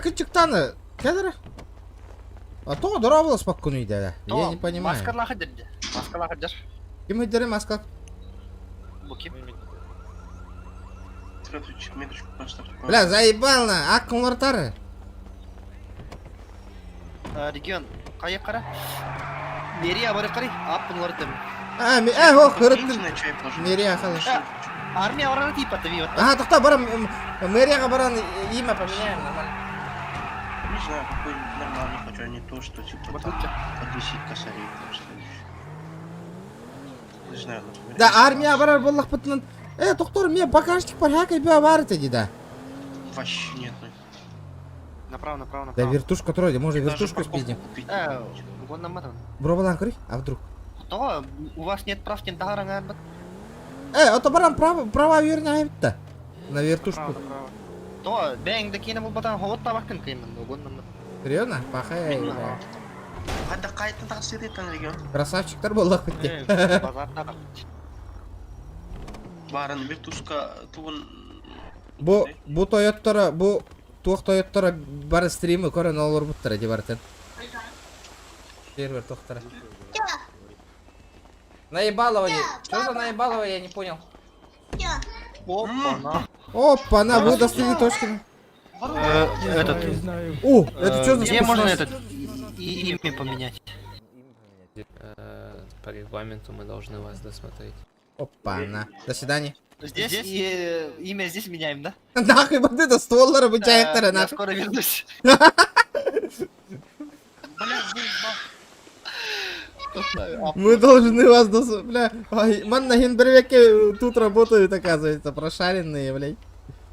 Küçük tanı. Kadar. А то здорово спокойно иди. Я не понимаю. Маскалар хадер. Ким хадер маска? Бля, заебал на. Аккумулятор тары. Регион. Кая кара. Мерия бары кари. Аккумулятор. О, хырыттым. Мерия халыш. Армия варана типа ты видишь. Тохта барам. Мерияга баран имя поменяем нормально. Не знаю, какой нормальный хочу, а не то, что типа там подвисить косарей, просто. Не знаю, например. Да, армия барар боллах бутнан. Доктор, мне багажник пархака бия варите дида. Вообще нет. Направо. Да, вертушка тройде, может вертушку спиздим. Вон нам это. Бробалан крый, а вдруг? То, у вас нет прав тентагаранган. Это баран права верняет-то. На вертушку. То, бэнг да кино батан ход табакын кыймын. Серьезно? Пахай. Хадда кайтын тахсир еттен регион. Красавчиктар боллах битте. Барын вертушка туын. Бу Тойоттора, бу туох Тойоттора бары стримы көрөн олор буттара де бартын. Сервер тохтара. Наебалово. Что за наебалово, я не понял. Опа-на, Буда Стивитошкина. Этот. О, это что за Где можно этот имя поменять? По регламенту мы должны вас досмотреть. Опа-на. До свидания. Здесь имя здесь меняем, да? Нахуй, вот это $100 бычаяктара, Я нахуй. скоро вернусь. Мы должны вас бля. Манна Хинбервеке тут работают, оказывается, прошаренные, блядь.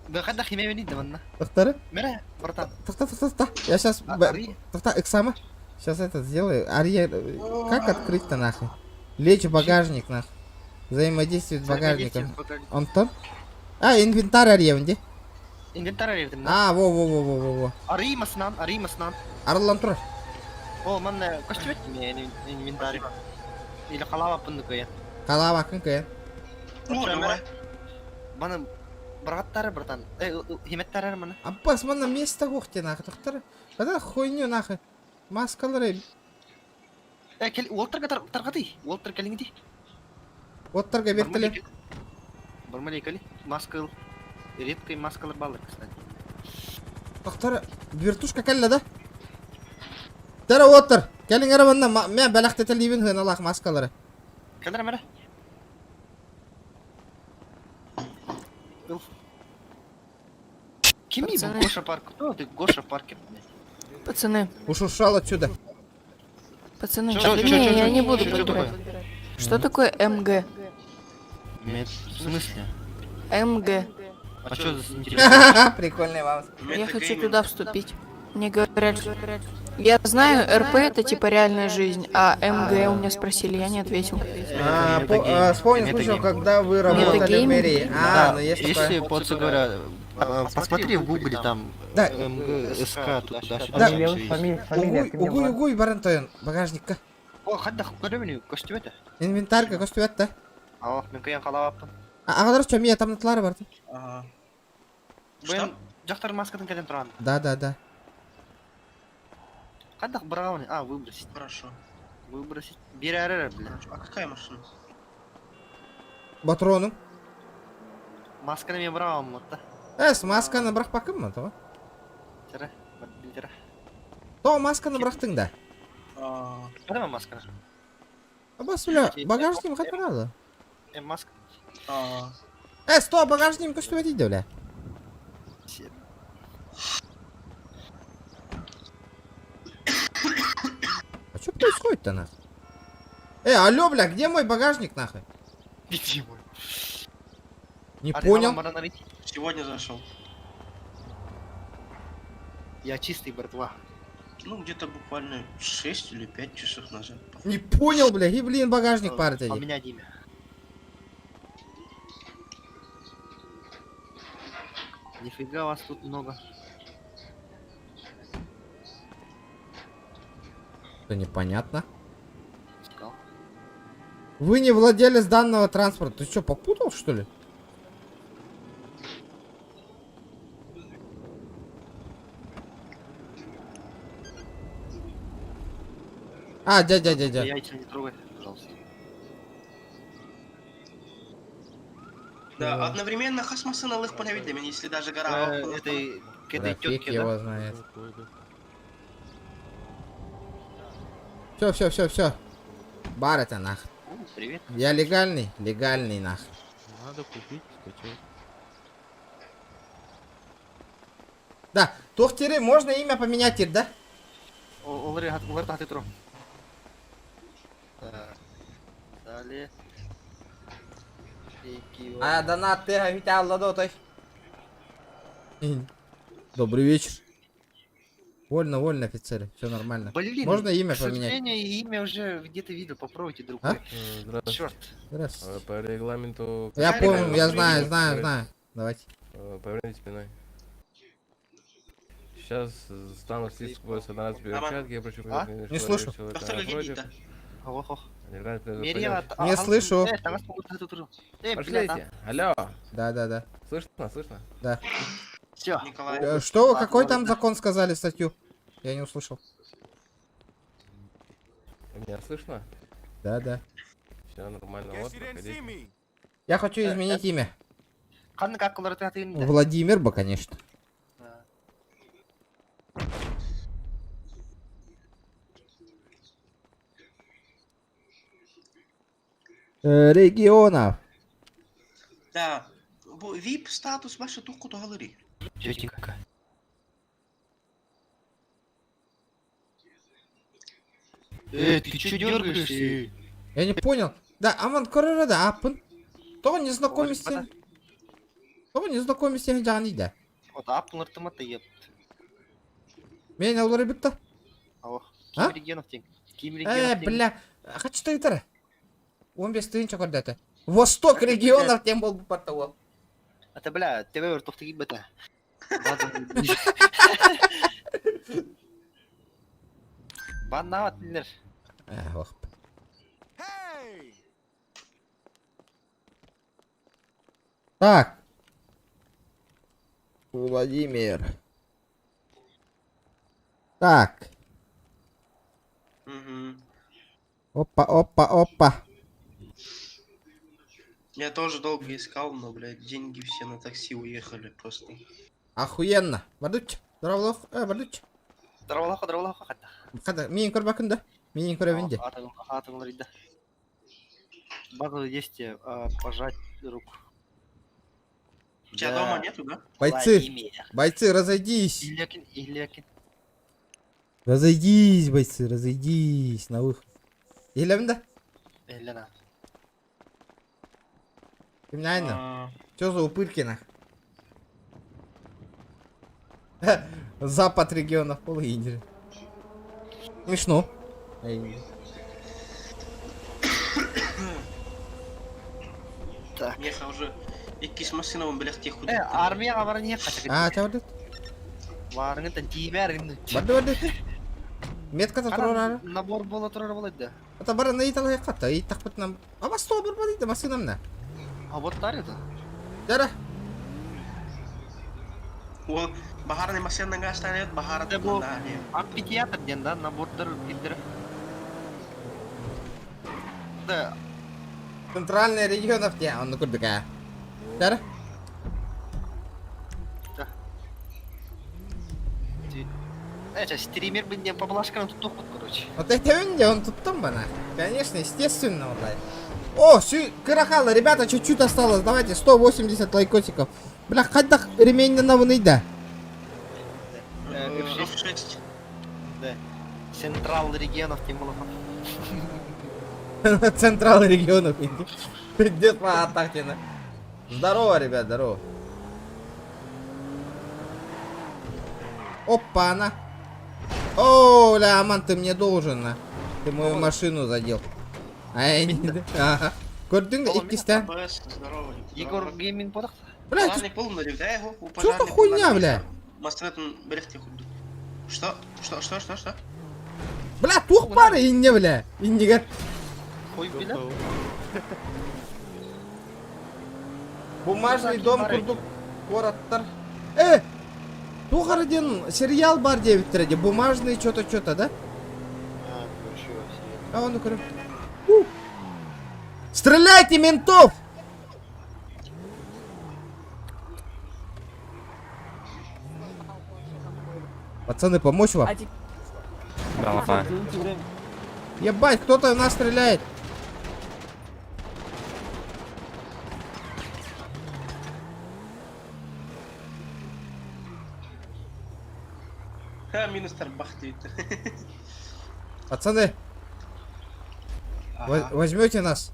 Да когда химия винит, да манна. Доктора? Мира, братан. Та. Я сейчас... Эксама. Сейчас это сделаю. Ария, как открыть-то нахуй? Лечь в багажник, нахуй. Взаимодействие с багажником. Он там? Инвентарь Ария, где? Инвентарь Ария, да? Во. Ария маснан. Арлан тур. О, манна, костюм мне инвентарь. Или халава пындыкая. Халава кынкая. Мана браттары, братан. Химеттары мана. Аббас, мана место гохте нахуй, доктора. Когда хуйню нахуй. Маскалары. Уолтерга таргаты. Уолтер калингди. Уолтерга бертеле. Бармалей кали. Маскал. Редкий маскалар баллар, кстати. Доктора, вертушка калла, да? Тара Уолтер. Калин араванна, мен балахты талибин хын алах маскалары. Калдара мера. Кими был Гоша Парк? Кто ты, Гоша Паркер? Пацаны. Ушел отсюда. Пацаны, Чё, не, я не буду что подбирать. такое? Что такое МГ? В смысле? МГ. А что за интересно? Прикольный вам. Я хочу туда вступить. Мне говорят, я знаю, РП это типа реальная жизнь, а МГ у меня спросили, я не ответил. Вспомнил случай, когда вы работали в мэрии. Ну если пацаны говорят, посмотри в гугле там Да. МГСК туда-сюда. Угуй, барантойн, багажникка. О, хадда көрөмүнү көстүбөтө. Инвентарьга көстүбөттө. Ал, мен кыян калабаппын. Агадар чо мия тамнатлары бар. Мен жактар маскадан келем турган. Да. Кадак брауни? Выбросить. Хорошо. Выбросить. Бери, бля. А какая машина? Патрону. Масканы мен браун вот. С масканы бірақ бакынмы, то? Тире, битире. То масканы бірақтың да. Кадама масканы? Бас, бля, багажникім қайт барады? Маска. Сто багажникім көстүбөт дейді, бля. А что происходит-то, нахуй? Алло, бля, где мой багажник, нахуй? Где мой? Не понял. Сегодня зашел. Я чистый, братва. Ну, где-то буквально 6 или 5 часов назад. Не понял, бля, и, блин, багажник парит эти. Поменять имя. Нифига вас тут много. Что непонятно? Сказал. Вы не владелец данного транспорта. Ты что, попутал, что ли? А, дядя. Яйца не трогай, пожалуйста. Да, одновременно хасмасыналых понявидим, если даже гора... Этой, к этой Да, фиг тетке, его да? знает. Все. Бар это нах. Привет. Я легальный нах. Надо купить, скачать. Да, Тохтире, можно имя поменять, Тир, да? Олары тахты тұру. Далее. А донат ты официально дотой. Добрый вечер. Вольно, офицеры, все нормально. Блин, можно имя к поменять? сожалению, имя уже где-то видел, попробуйте, друг мой. Здравствуйте. Черт. Здравствуйте. По регламенту... Я помню, я знаю. Давайте. Поверните спиной. Сейчас стану слишком становиться перчатки, я прошу... Не слышу. Не слышу. Пошлите. Алло. Да. Слышно? Да. Все. Что вы, какой там закон сказали, статью? Я не услышал. Меня слышно? Да. Все нормально, вот, проходите. Я хочу изменить имя. Как ты Владимир бы, конечно. Регионов. Да. VIP статус ваша тухку то галери. Тетенька. Ты чё дергаешься? Я не понял. Да, аман корорада апын. То не знакомится. То не знакомится жаны да. Вот апын ыртыматы еп. Мен алары битті. Ким регионов тең. Ким регионов тең. Бля, хочу ты это. 15 тысяч кордата. Восток регионов тем был бы портовал. Это, бля, тебе вертовты гибета. Баннават нилер. Так. Владимир. Так. Опа. Я тоже долго искал, но, блядь, деньги все на такси уехали просто. Охуенно. Бардуч. Здравлох. Бардуч. Здравлох. Хада, минин көрбакында. Минин көребинде. Атың рида. Базовые действия, пожать руку. У тебя дома нету, да? Бойцы, разойдись. Илекин. Разойдись, бойцы, разойдись на выход. Елемда? Елена. Криминально. Что за упыркина? Запад регионов полуиндии. Смешно. Так. Ехал уже. Якісь машина он блях тех худых. Армия var niye kaçak? Çabuk. Varını da тимер. Барды. Метка турар. Набор было турар болады. Это бара на италга ката, и так вот нам. А вас то бар барды, машинамна. А вот тарит. Дара. Ол бахарный машина гастанет, бахара да бу. Амфитеатр ден да, набордар билдер. Да. Центральный регион где? Он куда такая? Дара. Сейчас стример бы не поблажкам тут топот, короче. Вот это он тут там бана. Конечно, естественно, блядь. О, карахала, ребята, чуть-чуть осталось. Давайте 180 лайкосиков. Бля, хоть ремень на новый да. F6. Да. Централ регионов Тимолова. Централ регионов. Где по Атахтина. Здорово, ребят, здорово. Опа-на. О, ля, Аман, ты мне должен, на. Ты мою машину задел. А я не... Ага. Көрдің бе, иккістен? Егор гейминг подақ. Бля, Ладно, полный, да, его? что за хуйня, бля? Мастер берегте хуйню. Что? Что? Бля, тух пары инне, бля. Иннеге. Хуй бля. Бумажный дом курдук городтар. Тухарден сериал бар девиттірде. Бумажный что-то, да? А, ну короче. Стреляйте, ментов! Пацаны, помочь вам? Давай. Ебать, кто-то в нас стреляет. Министр бахтит. Пацаны, возьмете нас?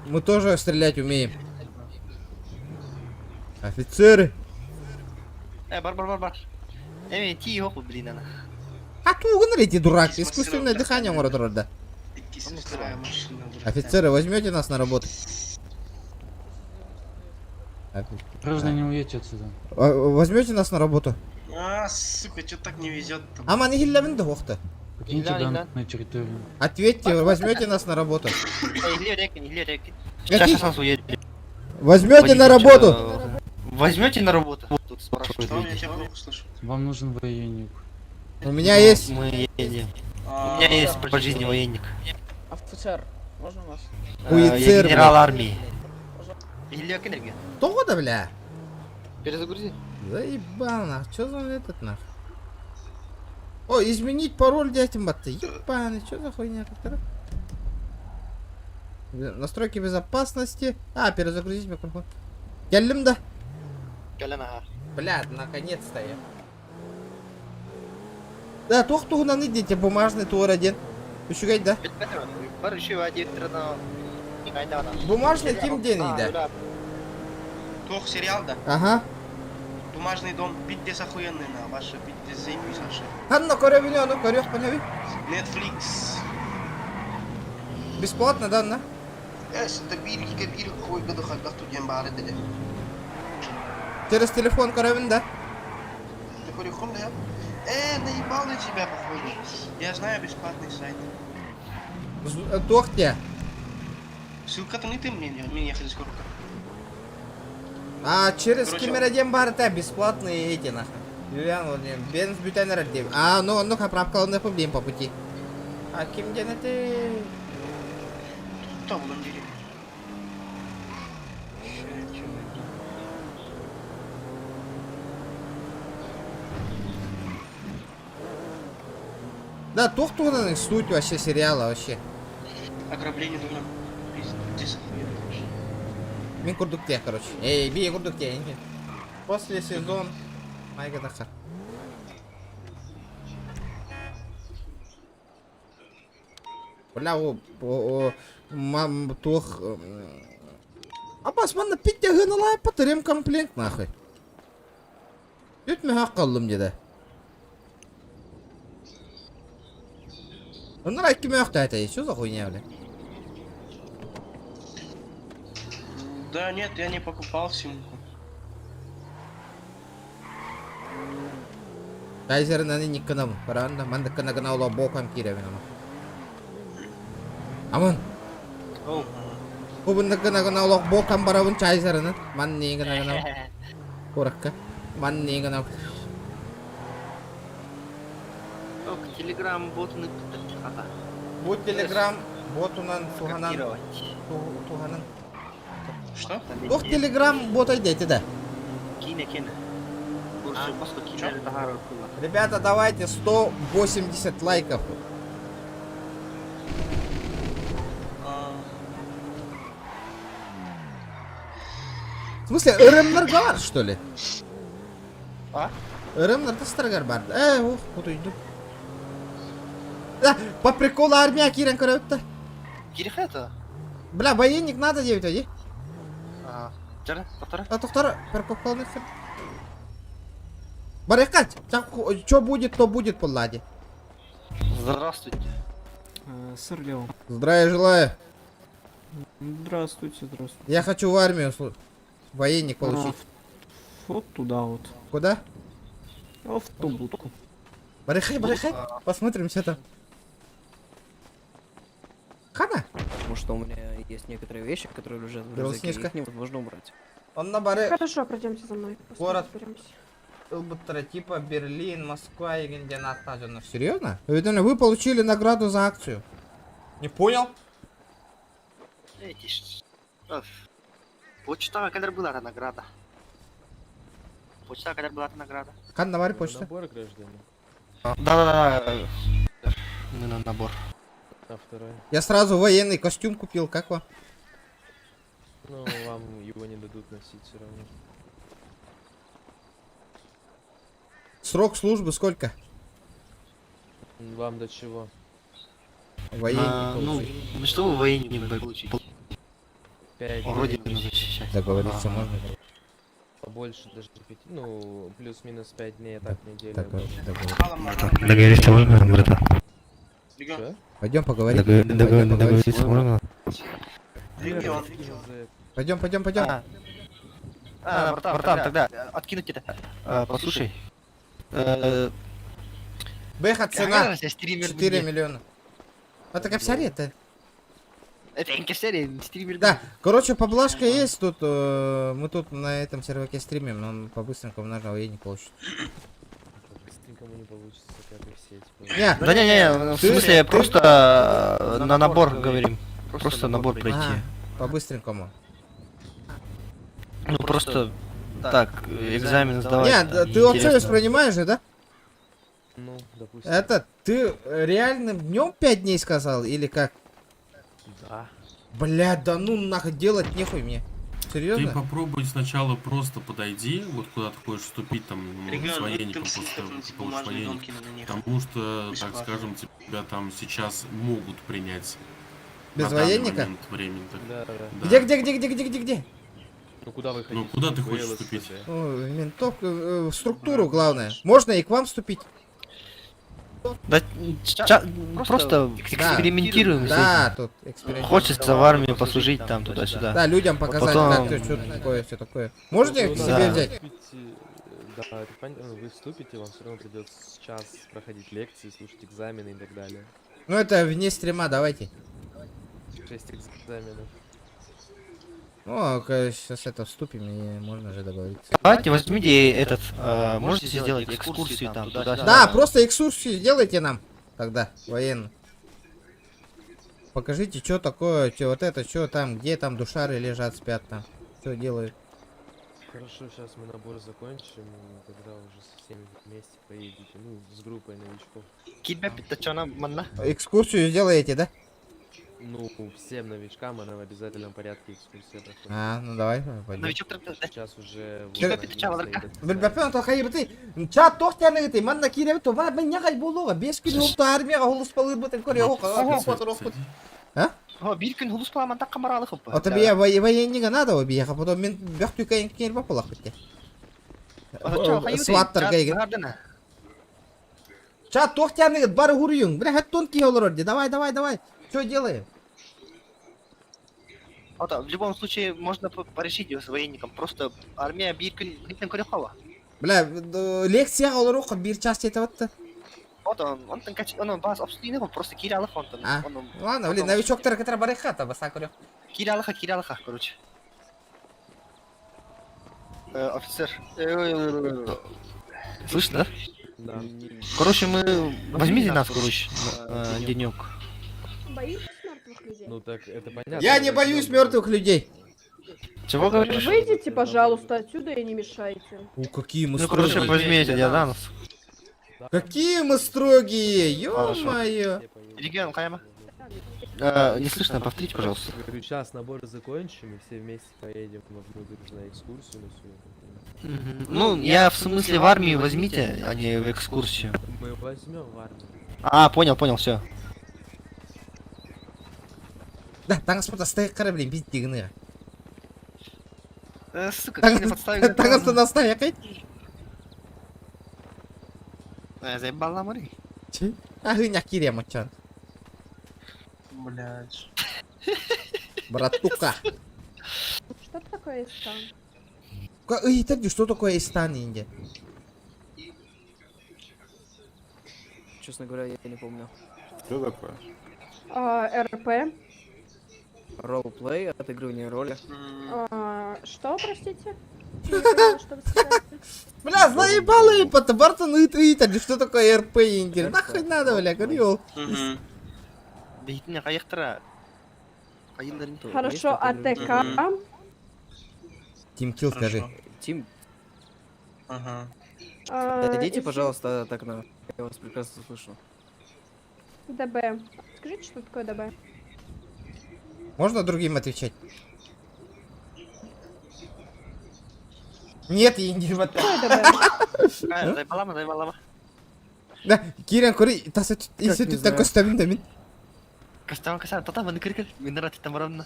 Мы тоже стрелять умеем. Офицеры. Бар. Тихо, блин, она. А ты угнали, дурак, искусственное дыхание у рода. Офицеры, возьмете нас на работу? Граждане, уедьте отсюда. Возьмете нас на работу? А, сука, что так не везет? Аман, не гиллявин да хохта. Покиньте данную территорию. Ответьте, возьмете нас на работу? Не Сейчас уедете. Возьмете на работу? Возьмете на работу? Что, я тебя плохо слышу? Вам нужен военник. У меня есть. Мы едем. У меня есть по жизни военник. Офицер, можно вас? Уицер, Я генерал армии. Кто года, бля? Перезагрузи. Заебано, что за этот нах? О, изменить пароль детям баты. Ебаный, что за хуйня? Настройки безопасности. А, перезагрузить микрофон. Келлим да? Блядь, наконец-то я. Да, тохтугунан идите, бумажный тур один. Üşüгей, да? Бумажный ким день да? Тох сериал, да? Ага. Бумажный дом, пиздец охуенный, на ваши пиздец заебись вообще. Ханна корёбини, оно корёх, поняви? Netflix. Бесплатно, да, на? Это бирик, кабирик, хуй, году хагах тут ем бары дали. Через телефон корёбин, да? Ты хорюхом, да? Наебал на тебя, походу. Я знаю бесплатный сайт. Тохте. Ссылка-то не ты мне ехали скоро. А через Кимерадем барта бесплатные эти нахуй. Юлиан, вот бенз бютайнер отдел. А, ну поправка, он проблем по пути. А кем день это? Там в деревне. Да, тохтугунан суть вообще сериала вообще. Ограбление дома. Пиздец охуенно. Мен курдукте, короче. Бей курдукте. После сезон майга дахар. Бля, мам тох. Абас манна питте гыналай патырем комплект нахуй. Ütme haqqallım dedi. Onlar iki möyokta это, что за хуйня, бля? Да нет, я не покупал симку. Кайзернан никканам. Баранда манда канагана ола бокам киревинам. Аман. Бубында канагана ола бокам барабын чайзернан. Ман не канагана. Коракка. Ман не канагана. Ок, телеграм ботуны ката. Bu telegram botundan Tuhanan. Tuhanan. Что? Ох, телеграм ботай дети, да. Кине. Ребята, давайте 180 лайков. В смысле, РМнар бар, что ли? А? РМнар тастаргар бар. Ух, куда иду. Да, по приколу армия кирен көрөттө. Кирих это? Бля, военник надо девять, оди. Жара, повтора. А тоқтар, бір көк қалын Барыкать, что будет, то будет, Паллади. Здравствуйте. Сэр Лео. Здравия желаю. Здравствуйте, здравствуйте. Я хочу в армию военник получить. Вот туда вот. Куда? В ту будку. Барыхай, посмотрим, что там. Хана? Потому что у меня есть некоторые вещи, которые лежат в рюкзаке, Белоснежка. их невозможно убрать. Он на бары. Хорошо, пройдемте за мной. Город. Разберемся. Типа Берлин, Москва и где на серьезно? Вы получили награду за акцию. Не понял? Почта, когда была эта награда? Почта, когда была эта награда? Хан на баре почта. Набор гражданин. Да. Мы на набор. А второй? Я сразу военный костюм купил, как вам? Ну, вам его не дадут носить все равно. Срок службы сколько? Вам до чего? Военник. Ну что вы военник получить? 5 Родину защищать. Договориться можно? Побольше даже 5, ну, плюс-минус 5 дней, а так неделя. Договориться можно, братан? Что? Пойдем поговорим. Договориться можно? Пойдем. Братан, тогда откинуть это. Послушай. Бэха цена 4 миллиона. Это капсарет, Это инкассерия, стример. Да, короче, поблажка есть тут. Мы тут на этом серваке стримим, но он по-быстренькому наш военник получит. Никому не получится, как и все Не, Да не, в смысле, просто на набор говорим. Просто набор пройти. По-быстренькому. Ну просто так, экзамен сдавать. Не, ты вообще воспринимаешь же, да? Ну, допустим. Это ты реальным днем 5 дней сказал или как? Да. Блядь, да ну нахуй делать нехуй мне. Серьезно? Ты попробуй сначала просто подойди, вот куда ты хочешь вступить там с военником, после того, как ты получишь военник. Потому что, так скажем, тебя там сейчас могут принять. Без на данный военника? момент времени. Да. Где? Ну куда вы хотите? Ну куда ты хочешь вступить? Ментов, в структуру главное. Можно и к вам вступить? Да, просто экспериментируем. Да, тут экспериментируем. Хочется в армию послужить там туда-сюда. Да, людям показать, потом... как что такое, все такое. Можете к себе взять? Да, это понятно, вы вступите, вам все равно придется сейчас проходить лекции, слушать экзамены и так далее. Ну это вне стрима, давайте. 6 экзаменов. Ну, сейчас это вступим и можно же договориться. Давайте возьмите этот, можете сделать экскурсию там туда-сюда. Да, просто экскурсию сделайте нам тогда, военную. Покажите, что такое, что вот это, что там, где там душары лежат, спят там, что делают. Хорошо, сейчас мы набор закончим, и тогда уже со всеми вместе поедете, ну, с группой новичков. Экскурсию сделаете, да? Ну, всем новичкам она в обязательном порядке экскурсия проходит. А, ну давай, пойдем. Сейчас уже... Бәпен тохайыр ты, чат тохтяны ты, манна киреб то, ва мен нягай болуга, 5 күн улты армияга хулус балыр бутен көре оқ. А? О, bir gün hulus palamан так камаралы хоппа. А тебе военника надо объехать, а потом мен бәк тюкайын кер бапалах бітте. Сваттар кайгын. Чат тохтяны бар хурюң, бля хаттон ки олар орди, давай. Что делаем? В любом случае можно порешить его с военником. Просто армия биркин гитен корехова. Бля, лекция олар оқып бир час етіп атты. Вот он бас обстойный, просто киралых он. Ладно, блин, новичоктар который барихата баса корех. Киралыха, короче. Офицер. Слышь, да? Да. Короче, мы... Возьмите нас, короче, денек. Боишься мертвых людей? Ну так, это понятно. Я не боюсь мертвых людей. Чего говоришь? Выйдите, пожалуйста, отсюда и не мешайте. Какие мы строгие. Ну, короче, возьмите Диаданов. Какие мы строгие, ё-моё. Регион, Кайма. Не слышно, повторите, пожалуйста. Говорю, сейчас набор закончим и все вместе поедем вовнутрь на экскурсию на всю. Ну, я в смысле в армию возьмите, а не в экскурсию. Мы возьмем в армию. А, понял, все. Да, транспорта стоит корабли, пиздигны. Сука, как не подставили. Транспорта стоит. Заебал на море. Че? Агыня киремочан. Блядь. Братука. Что такое Истан? Эй, ты что такое Истан, Инди? Честно говоря, я не помню. Что такое? РП. Ролл-плей, отыгрывание роли. Что, простите? Не поняла, что вы сказали. Бля, заебало и Бартон и Твиттер, что такое РП, Инди? Нахуй надо, бля, говорил. Бейтня каяктыра. Хорошо, АТК. Тим Килл, скажи. Тим. Ага. Отойдите, пожалуйста, от окна. Я вас прекрасно слышу. ДБ. Скажите, что такое ДБ? Можно другим отвечать? Нет, Инди, вот Заебалама. Да, Кирен, кури, если ты такой ставин. Кастам, татам, он крикал. Минерати там ровно.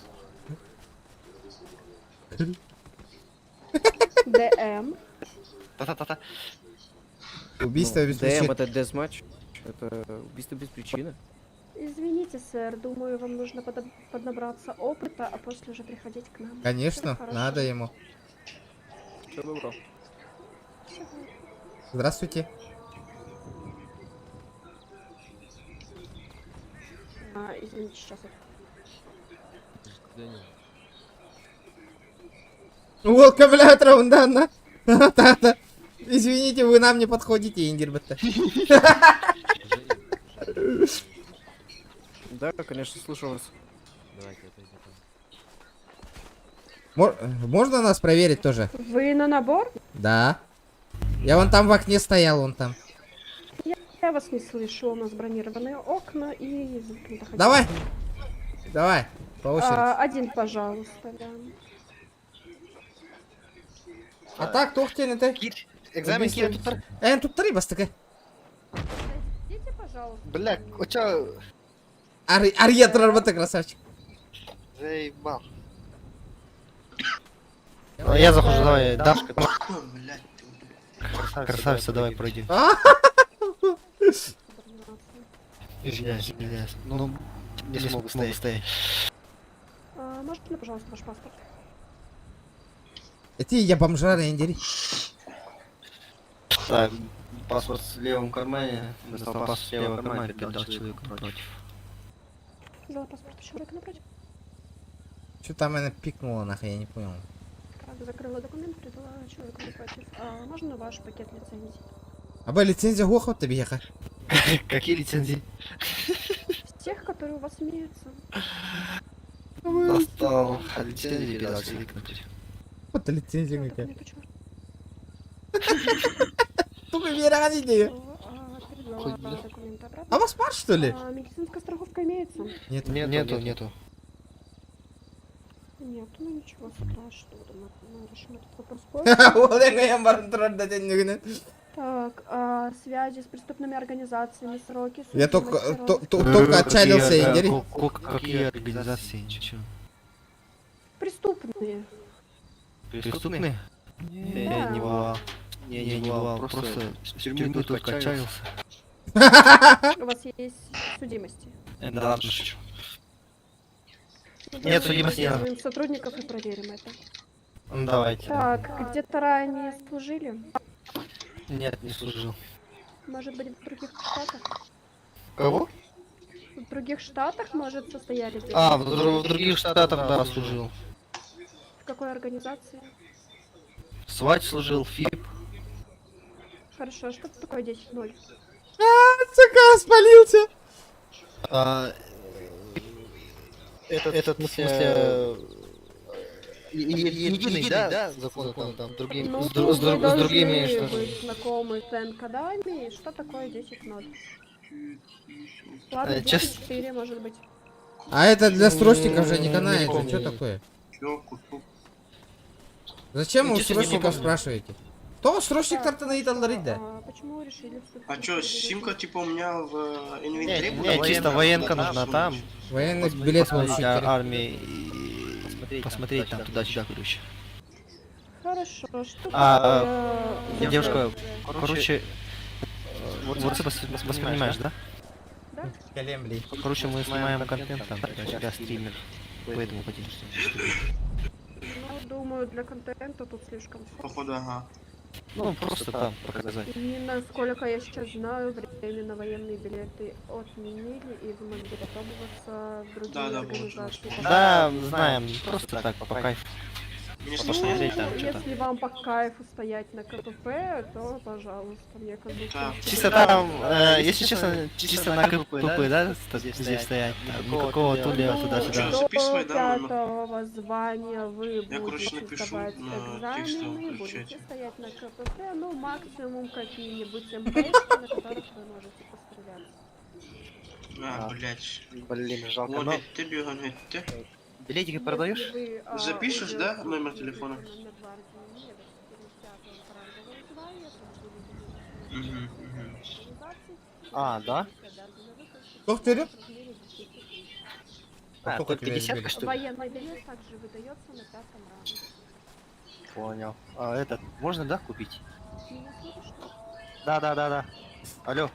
ДМ. Та-та-та-та. Убийство без ДМ причины. это дезматч. Это убийство без причины. Извините, сэр, думаю, вам нужно поднабраться опыта, а после уже приходить к нам. Конечно, Хорошо. надо ему. Все добро. Здравствуйте. Извините, сейчас. Волка, бля, Траундана. Да-да. Извините, вы нам не подходите, Индирбетта. Да, конечно, слушаю вас. Можно нас проверить тоже? Вы на набор? Да. Я вон там в окне стоял, вон там. Я вас не слышу, у нас бронированные окна и... Давай. Давай, по очереди. Один, пожалуйста, да. А так, тухтен это? Экзамен Кир тут. Тут три бастыка. Идите, пожалуйста. Бля, оча... Арьетр работа, красавчик. Заебал. Я захожу, давай, Дашка. Красавица, давай пройди. Извиняюсь. Ну, не смогу стоять. Можете, пожалуйста, ваш паспорт? Это я бомжара, Индири. Так, паспорт в левом кармане. Достал паспорт в левом кармане, передал человеку напротив. Взяла паспорт человека напротив. Что там она пикнула, нахуй, я не понял. Так, закрыла документ, передала человеку напротив. Можно ваш пакет лицензий? Аба лицензия глухо тебе ехать. Какие лицензии? Тех, которые у вас имеются. Достал лицензии, передал человеку напротив. Вот лицензия какая. Только вероятнее. А у вас пар, что ли? Медицинская страховка имеется? Нету. Нет, ну ничего страшного, мы решим этот вопрос позже. Так, связи с преступными организациями, сроки... Я только отчалился, Индири. Какие организации? Ничего. Преступные. Преступные? Да. Не бывал. Не бывал, просто с тюрьмы только отчаялся. У вас есть судимости? Да ладно, шучу. Нет, судимости не надо. Сотрудников и проверим это. Давайте. Так, где-то ранее служили? Нет, не служил. Может быть, в других штатах? Кого? В других штатах, может, состояли? В других штатах, да, служил. В какой организации? СВАТ служил, ФИП. Хорошо, что такое 10-0? ЦК спалился! Этот, в смысле... Единый, да, закон там, другими, Ну, с другими, что что быть знакомы с НКДами, что такое 10-0? Ладно, 10-4, может быть. А это для срочников же не канает, что такое? Зачем вы у срочников спрашиваете? Кто срочник тартанаит алдарит, да? Почему вы решили вступить? А чё, симка типа у меня в инвентаре была? Не, чисто военка нужна там. Военный билет получить. Армии и посмотреть там туда-сюда, короче. Хорошо, что такое... Девушка, короче, воспринимаешь, да? Колем, блин. Короче, мы снимаем контент там, когда стример. Поэтому хотим. Ну, думаю, для контента тут слишком. Походу, ага. Ну, просто там показать. И насколько я сейчас знаю, временно военные билеты отменили и вы могли попробоваться в другие организации. Да, знаем, просто так, по кайфу. Посмотреть там что-то. Если вам по кайфу стоять на КПП, то пожалуйста, мне как бы... Чисто там, если честно, чисто на КПП, да, здесь стоять. Никакого туда-сюда. До 5-го звания вы будете сдавать экзамены, будете стоять на КПП, ну максимум какие-нибудь МПшки, на которых вы можете пострелять. Блять. Блин, жалко. Вот ты бегал, ты. Билетики продаешь? Запишешь, да, номер телефона? А, да? Сколько ты? Только 50, что ли? Военный билет также выдается на 5-м раунде. Понял. А этот, можно, да, купить? Да. Алло.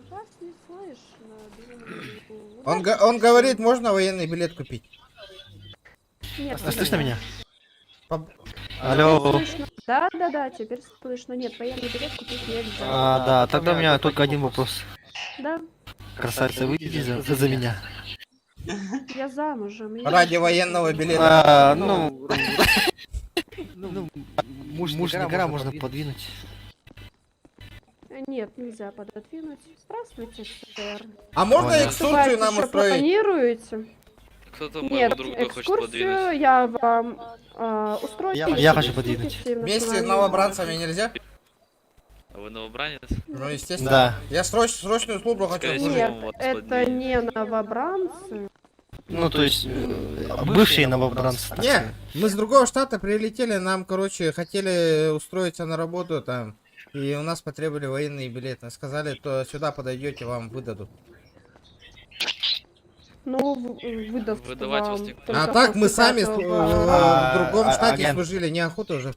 Вас не слышно. Он говорит, можно военный билет купить. Нет, слышно меня? Алло. Да, теперь слышно. Нет, военный билет купить нельзя. А, да, тогда у меня только один вопрос. Да. Красавица, выйдите за меня. Я замужем. Ради военного билета. Муж не гора можно подвинуть. Нет, нельзя пододвинуть. Здравствуйте, сэр. А можно экскурсию нам устроить? Планируете? Кто-то Нет, экскурсию я вам устрою. Я хочу подвинуть. Вместе с новобранцами нельзя? А вы новобранец? Ну, естественно. Да. Я срочную службу хочу. Нет, это не новобранцы. Ну, то есть, бывшие новобранцы. Не, мы с другого штата прилетели, нам, короче, хотели устроиться на работу там. И у нас потребовали военные билеты. Сказали, то сюда подойдете, вам выдадут. Ну, выдавать вас А так мы сами в другом штате служили. Неохота уже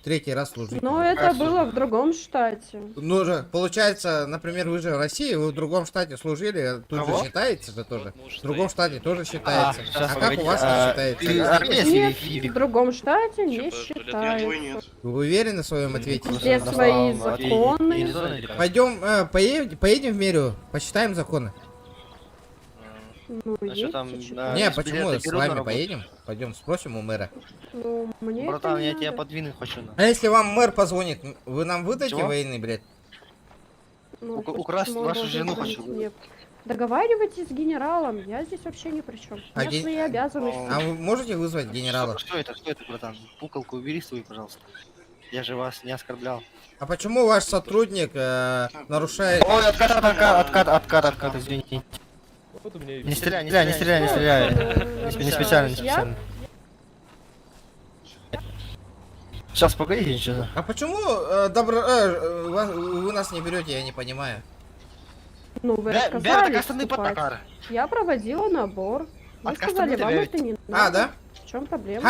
третий раз служить. Но это было в другом штате. Ну же, получается, например, вы же в России, вы в другом штате служили, тут же считается же тоже. В другом штате тоже считается. А как у вас не считается? Нет, в другом штате не считается. Вы уверены в своем ответе? Все свои законы. Поедем в мэрию, посчитаем законы. Ну, Не, почему? С вами поедем? Пойдем спросим у мэра. Ну, мне братан, я тебя подвинуть хочу. А если вам мэр позвонит, вы нам выдадите военный билет? Ну, украсть вашу жену хочу. Нет. Договаривайтесь с генералом, я здесь вообще ни при чем. У меня свои обязанности. А вы можете вызвать генерала? Что это, братан? Пукалку убери свою, пожалуйста. Я же вас не оскорблял. А почему ваш сотрудник нарушает... Ой, откат, извините. Не стреляй. Не специально. Сейчас, погоди, ничего. А почему вы нас не берете, я не понимаю. Ну, вы отказались вступать. Я проводила набор. Вы сказали, вам это не надо. А, да? В чем проблема?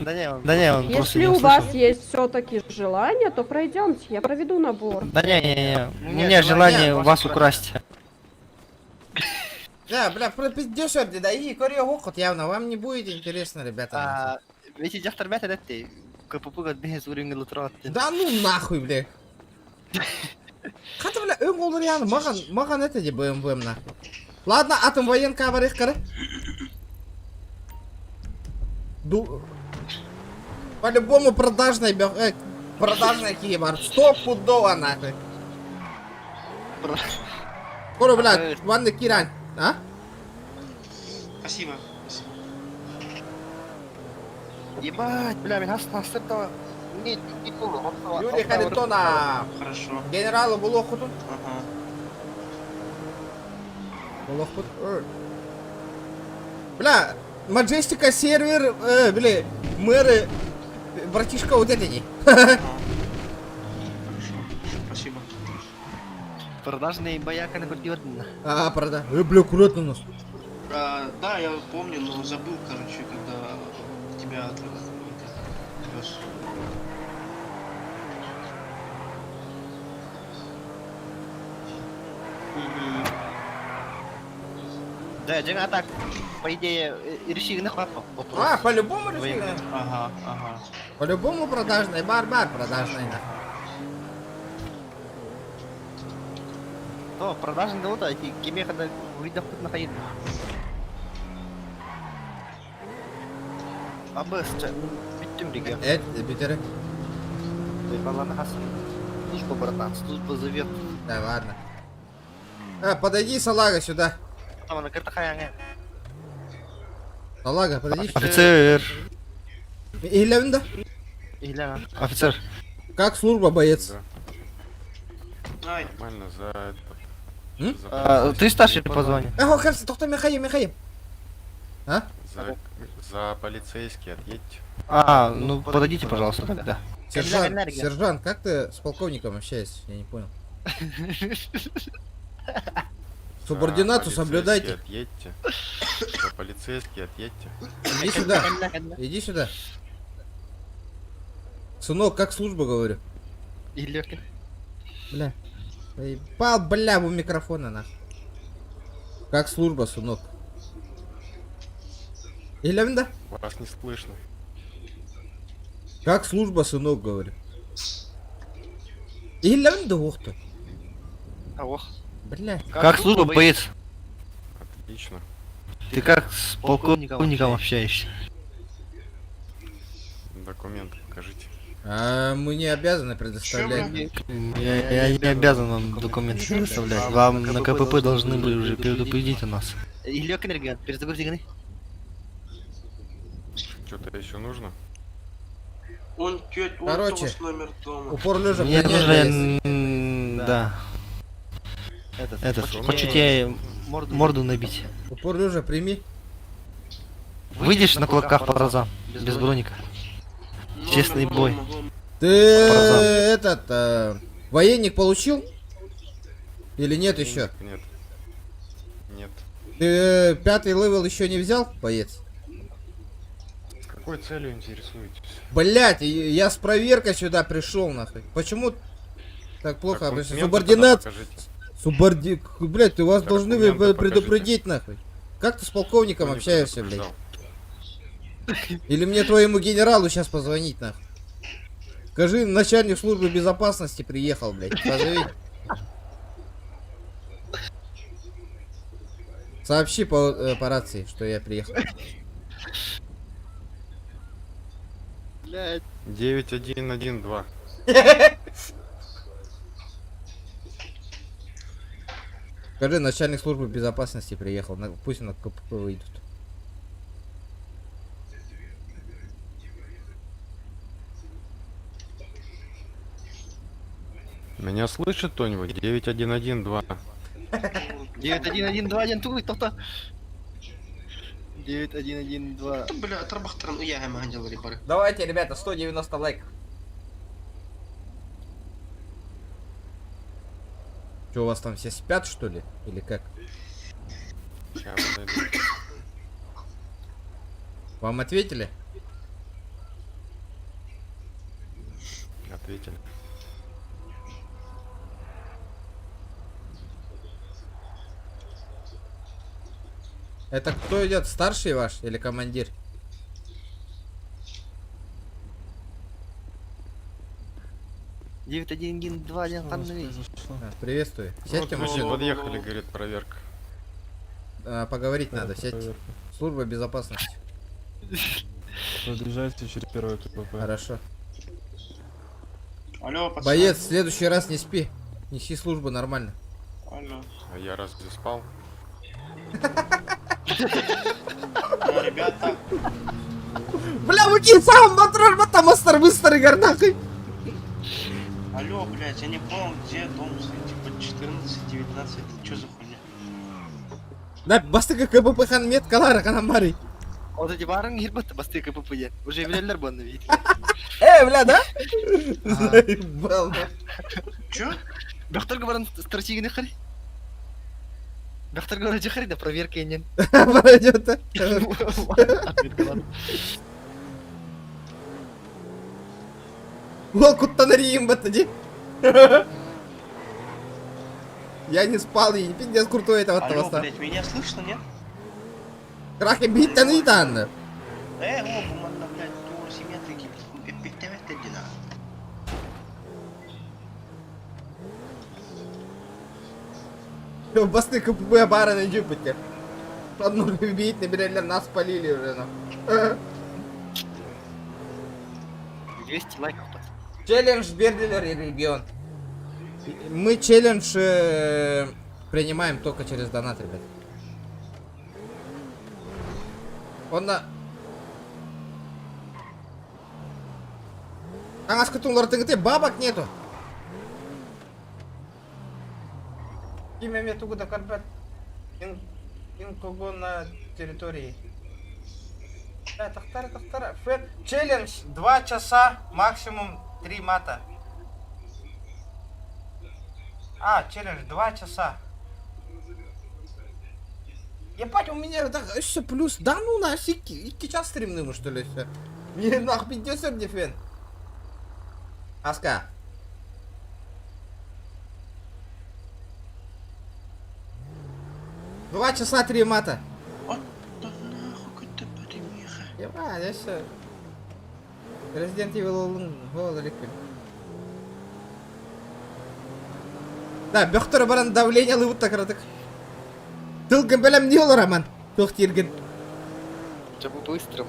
Да не, он просто Если у вас есть все-таки желание, то пройдемте, я проведу набор. Да не, у меня желание вас украсть. Да, бля, дешевле, да и кореогохот явно, вам не будет интересно, ребята. Эти ребята, да ты, КПП без уровня лутрат. Да ну нахуй, бля. Хата, бля, olur yani, маған это де БМВ на. Ладно, атом военка бар их, По-любому продажный кибар, 100-пудово нахуй. Скоро, блядь, ванны кирань, а? Спасибо. Ебать, бля, меня оставил. Не помню. Юрий Харитонов. Хорошо. Генералу Булохуту. Ага. Булохут. Бля, Маджестика сервер, бля, мэры, братишка вот эти. Хорошо. Спасибо. Продажный бояка на культиватно. А, прода. Бля, аккуратно у нас. Да, я помню, но забыл, короче, когда тебя вез. Да, jangan так. По идее, решили папа. А, по-любому решили. Ага, ага. По-любому продажный, барбар продажный. То, продажный да вот, эти кемеха да видно тут находит. Абыс, битtim регион. Битеры. Ты балана хасан. Служба, братан, служба зовет. Да ладно. Подойди, салага, сюда. Там на карта хаянга. Салага, подойди. Офицер. Илевнда? Илевна. Офицер. Как служба, боец? Нормально, за ты старший по званию? Эх, кажется, кто Михаил. А? За полицейский отъедьте. Ну подойдите, пожалуйста, тогда. Сержант, как ты с полковником общаешься? Я не понял. Субординату соблюдайте. Отъедьте. За полицейский отъедьте. Иди сюда. Иди сюда. Сынок, как служба, говорю? Бля. Поебал, бля, у микрофона, нахуй. Как служба, сынок? Илевнда? Вас не слышно. Как служба, сынок, говорю. Илевнда, ух ты. Бля. Как служба, боец? Отлично. Ты как с полковником общаешься? Документы покажите. Мы не обязаны предоставлять. Я не обязан вам документы предоставлять. Вам на КПП должны были уже предупредить у нас. Что-то еще нужно? Короче, упор лежа. Мне нужно, да. Этот, хочу тебе морду набить. Упор лежа, прими. Выйдешь на кулаках по разам, без броника. Честный бой. Ты этот военник получил? Или нет еще? Нет. Нет. Ты 5-й левел еще не взял, боец? С какой целью интересуетесь? Блять, я с проверкой сюда пришел, нахуй. Почему так плохо? Субординат. Блять, ты вас должны предупредить, нахуй. Как ты с полковником общаешься, блять? Или мне твоему генералу сейчас позвонить, нахуй? Скажи, начальник службы безопасности приехал, блядь. Позови. Сообщи по рации, что я приехал. 9112. Скажи, начальник службы безопасности приехал. Пусть на КПП выйдут. Меня слышит кто-нибудь? 9112. 9112, тут кто-то. 9112. Бля, Тарбахтаран, я ангел ребары. Давайте, ребята, 190 лайков. Что, у вас там все спят, что ли? Или как? Вам ответили? Ответили. Это кто идет? Старший ваш или командир? Приветствую. Сядьте в машину. Подъехали, говорит, проверка. Поговорить надо, сядьте. Служба безопасности. Подъезжайте через первое КПП. Хорошо. Алло, пацаны. Боец, в следующий раз не спи. Неси службу нормально. Алло. А я разве спал? Ну, ребята. Бля, выкинь сам патрон, там остр быстрый горнахой. Алло, блядь, я не понял, где дом, типа 14, 19, что за хуйня? Да, бастыга КПП ханмет калара канамари. Вот эти баранги ебать, бастыга КПП. Уже еврейлер бонны видите. Бля, да? Заебал. Чё? Доктор говорит, стратегии не хари. Бяхтар говорит, жахари да проверка енен. Пройдет, а? Ол куттанарим батади. Я не спал, и пиздец крутой этого Алло, тоста. блядь, меня слышно, нет? Крахи бить тяны танны. О, бумага, блядь, тур симметрики, пиктевет дина. Басты КПБ бара на Джипете. Одну бить, набирали, нас спалили уже, ну. 200 лайков. Челлендж Бердилер и регион. Мы челлендж принимаем только через донат, ребят. Он на... Аңас кытыңлар тыңыты, бабок нету. Имя мне тугуда карпет. Инкого на территории. Да, тахтара. Челлендж 2 часа, максимум 3 мата. Челлендж 2 часа. Ебать, у меня так все плюс. Да ну нас, 2 час стримным, что ли, все. Не нах 50 дефен. Аска. Два часа 3 мата. Ебать, я все. Resident Evil голод ликвид. Да, бөхтөр баран давление лыбыт такрадык. Тылгын белем не olur аман. Тохтирген. Жабу быстрым.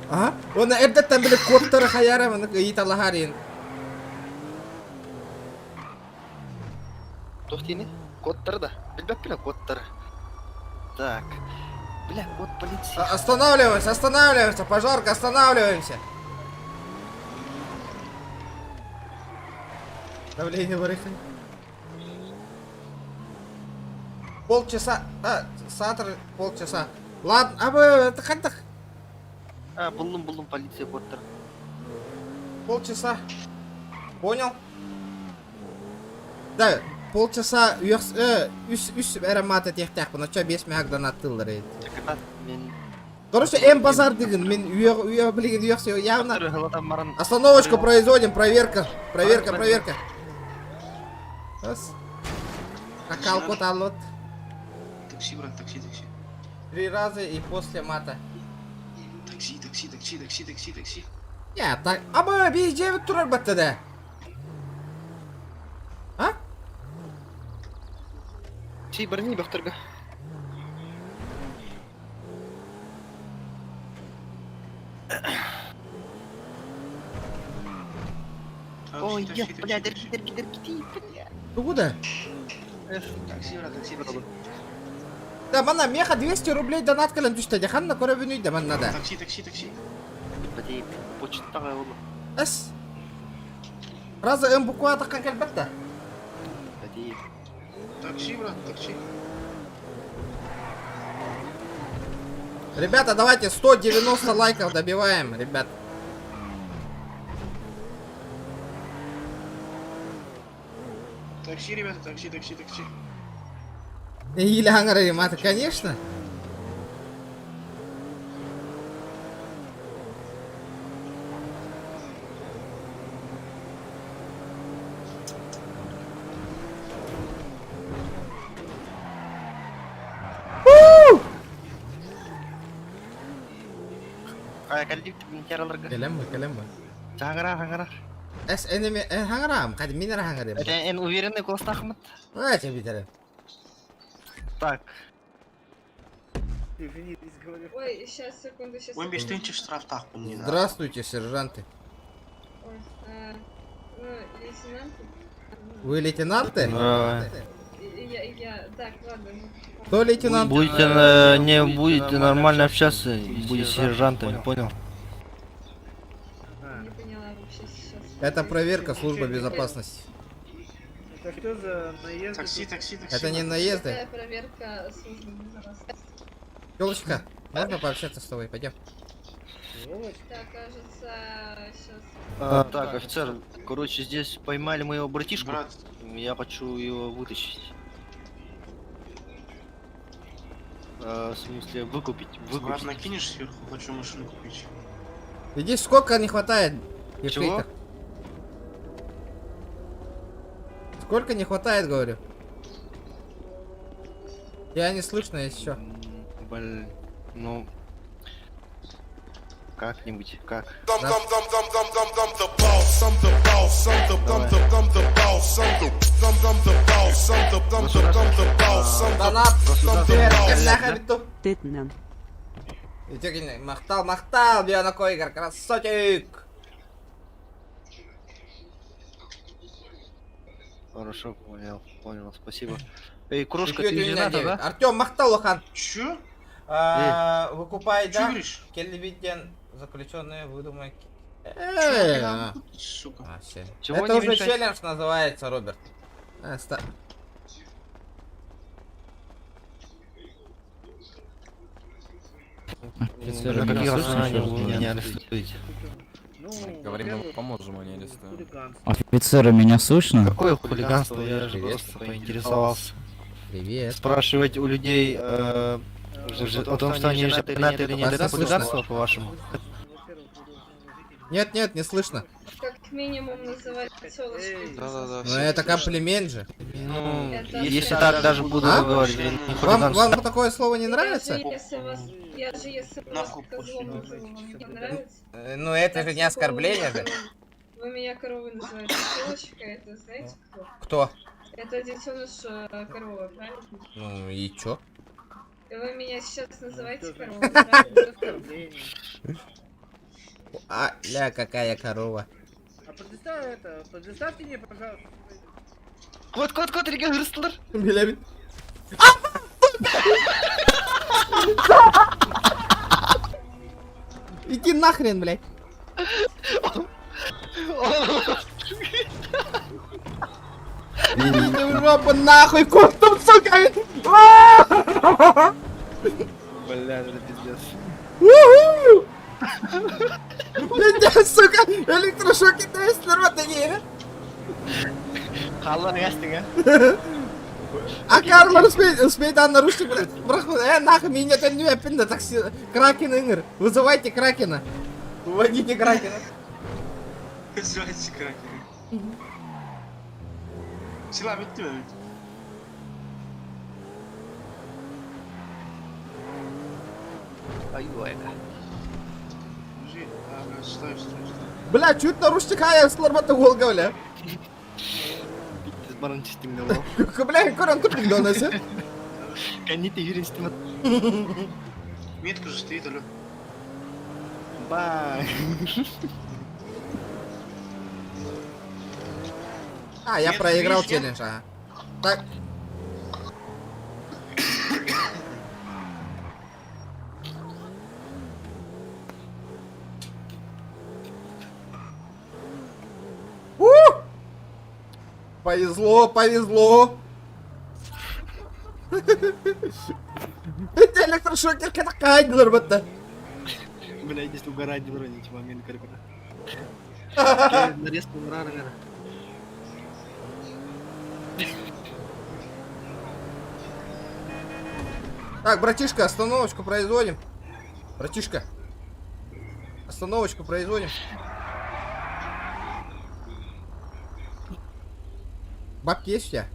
Ага. Оны эбдеттен билip кодтары хаяра маны италахарин. Тохтини? Кодтары да. Билбеп биле кодтары. Так. Бля, код полиции. Останавливаемся, пожарка, останавливаемся. Давление барыхань. Полчаса. Сатыр полчаса. Ладно, это хантах. Булдым полиция кодтары. Полчаса. Понял? Да, полчаса үс ароматы техтях, но что без мяг донаттылар. Короче, базар деген, мен үйе білген үйексе явно. Остановочку производим, проверка. Какал код алот. Такси, брат, такси. 3 раза и после мата. Такси. Я так, абы везде турар баттада. А? Чи бірні бақтырға. Ой, блядь, дырки, бля. Ты куда? Такси, брат. Да, мана, меха 200 рублей донат кален түшті, ханна көре бүйнүйді манна да. Такси. Бәдей, почттаға олы. Әс. Разы буква атаққан кәлбәтті. Бәдей. Такси, брат. Ребята, давайте 190 лайков добиваем, ребят. Такси, ребята, такси. Или хангары, маты, конечно. Келем. Хаңыра. Эс энеме хаңарам, кәді мен хаңарам. Это эн уверенный голос Ахмад. Тебе битері. Так. Ой, сейчас, секунду. 15 тысяч штраф так не надо. Здравствуйте, сержанты. Лейтенанты? Вы лейтенанты? Так, ладно. Кто лейтенант? Будете нормально общаться, будете сержантами, понял? Не поняла вообще сейчас. Это проверка службы безопасности. Это что за наезд? Такси. Это не наезды. Это проверка службы безопасности. Телочка, можно пообщаться с тобой? Пойдем. Так, кажется, сейчас... Так, офицер, короче, здесь поймали моего братишку. Я хочу его вытащить. В смысле, выкупить. Обратно кинешь сверху, хочу машину купить. Видишь, сколько не хватает? Чего? Сколько не хватает, говорю. Я не слышно, если что. Блин, ну... Как-нибудь, как? Тетнен. Махтал, Биана Койгар, красотик! Хорошо, понял, спасибо. Эй, крошка, ты не надо, да? Артем, махтал, Лохан. Чё? Выкупай, да? Келлибитен, заключенные выдумки. Сука. Это уже челлендж называется, Роберт. Офицеры, какие основания вы меня арестуете? Говорим, мы поможем, а не арестуем. Офицеры, меня слышно? Какое хулиганство? Я же просто поинтересовался. Привет. Спрашивать у людей о том, что они женаты или нет, это хулиганство, по-вашему? Нет, не слышно. Как минимум называть тёлочкой. Да-да-да. Ну это комплимент же. Ну, если так даже буду говорить, не Вам хулиганство. такое слово не нравится? Я же если вас козлом назову, вам не понравится? Ну это же не оскорбление же. Вы меня коровой называете. Тёлочка, это знаете кто? Кто? Это детеныш коровы, правильно? Ну и чё? И вы меня сейчас называете коровой, правильно? Ля, какая корова. А предоставьте мне, пожалуйста. Кот, регион Рыстлар. Билябин. Иди нахрен, блядь. Иди в жопу нахуй, кот там, сука! Бля, это пиздец. Блядь, сука, электрошоки есть, народ, не. Халла ястыга. А Карл успеет нарушить, брат. Нахуй меня это не пинда, такси. Кракен Ингр. Вызывайте Кракена. Вводите Кракена. Вызывайте Кракена. Сила bitti mi? Ай-ой. Стой. Бля, чуть нарушить хаяслар бата голга, бля. Biz baran çistimde bu. Бля, корон тупик донесе. Каните юристим. Метка же стоит, алё. Бай. Я проиграл челлендж, ага. Так. Повезло. Это электрошокер какая дурбата. Бля, здесь угорать не вроде ничего, мен каркара. Нарезку мрара. Так, братишка, остановочку производим. Братишка. Остановочку производим. Бабки есть у тебя?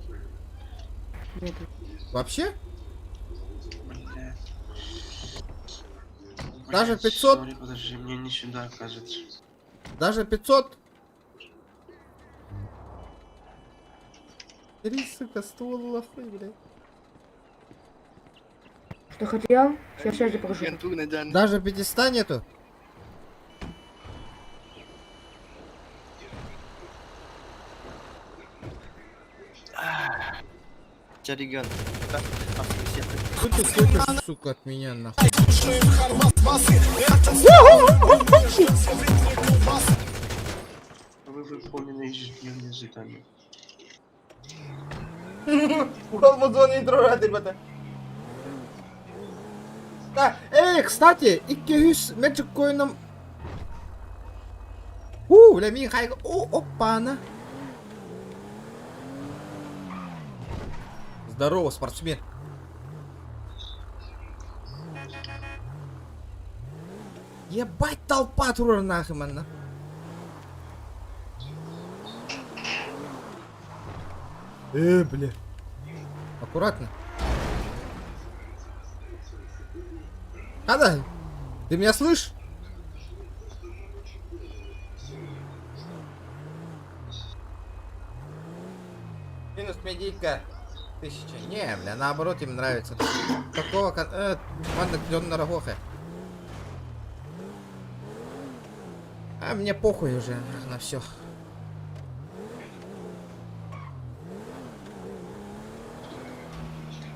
Нет. Вообще? Бля. Даже 500? Sorry, подожди, мне не сюда, кажется. Даже 500? 3, сука, ствол лохуй, блядь. Что хотел? Сейчас я покажу. Даже 500 нету? Регион. Сука, от меня нахуй. Вы выполнены ежедневные задания. Да, кстати, 200 метрик коином. Бля, Михай, опа-на. Здорово, спортсмен. Ебать толпа тур нахуй, манна. Бля. Аккуратно. Когда? Ты меня слышишь? Минус медийка 1000. Не, бля, наоборот, им нравится. Такого банда на рогохе. А мне похуй уже на все.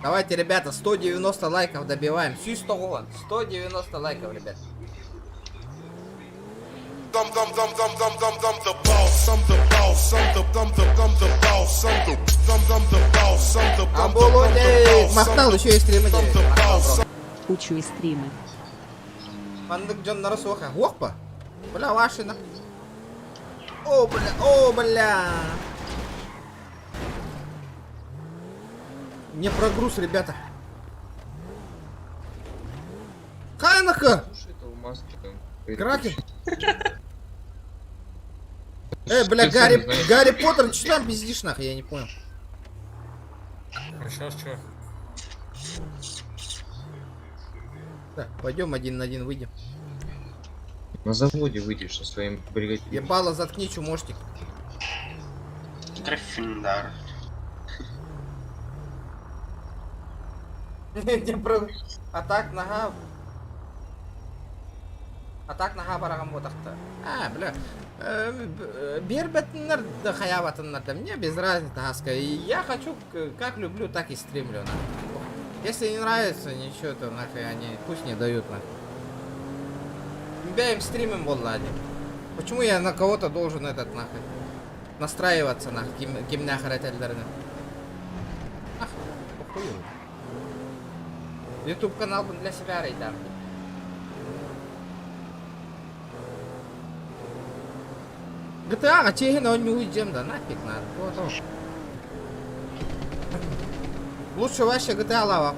Давайте, ребята, 190 лайков добиваем. 190 лайков, ребят. Оболодей! Махнал, еще и стримы делает. Учу и стримы. Мандык Джон Нарасоха. Опа! Бля, вашина. О, бля, о, бля. Не прогруз, ребята. Хайнаха! Кракен. Бля, Гарри Поттер, что там пиздишь нахуй, я не понял. Сейчас что? Так, пойдем один на один выйдем. На заводе выйдешь со своим бригадиром. Ебало, заткни, чумошник. Гриффиндар. Атак нога. Атак нога бараган ботакта. Бля. Бербетнер да хаяватыннар да мне без разницы, хаска. Я хочу, как люблю, так и стримлю. Если не нравится ничего, то нахуй они пусть не дают нахуй. Бяем стримим воллади. Почему я на кого-то должен этот нахуй настраиваться нахуй, кем нахуй этельдерны? Ах, похуй. YouTube канал для себя рейдам. GTA а чехи на не уйдем, да нафиг надо. Вот. Лучше вообще GTA лава.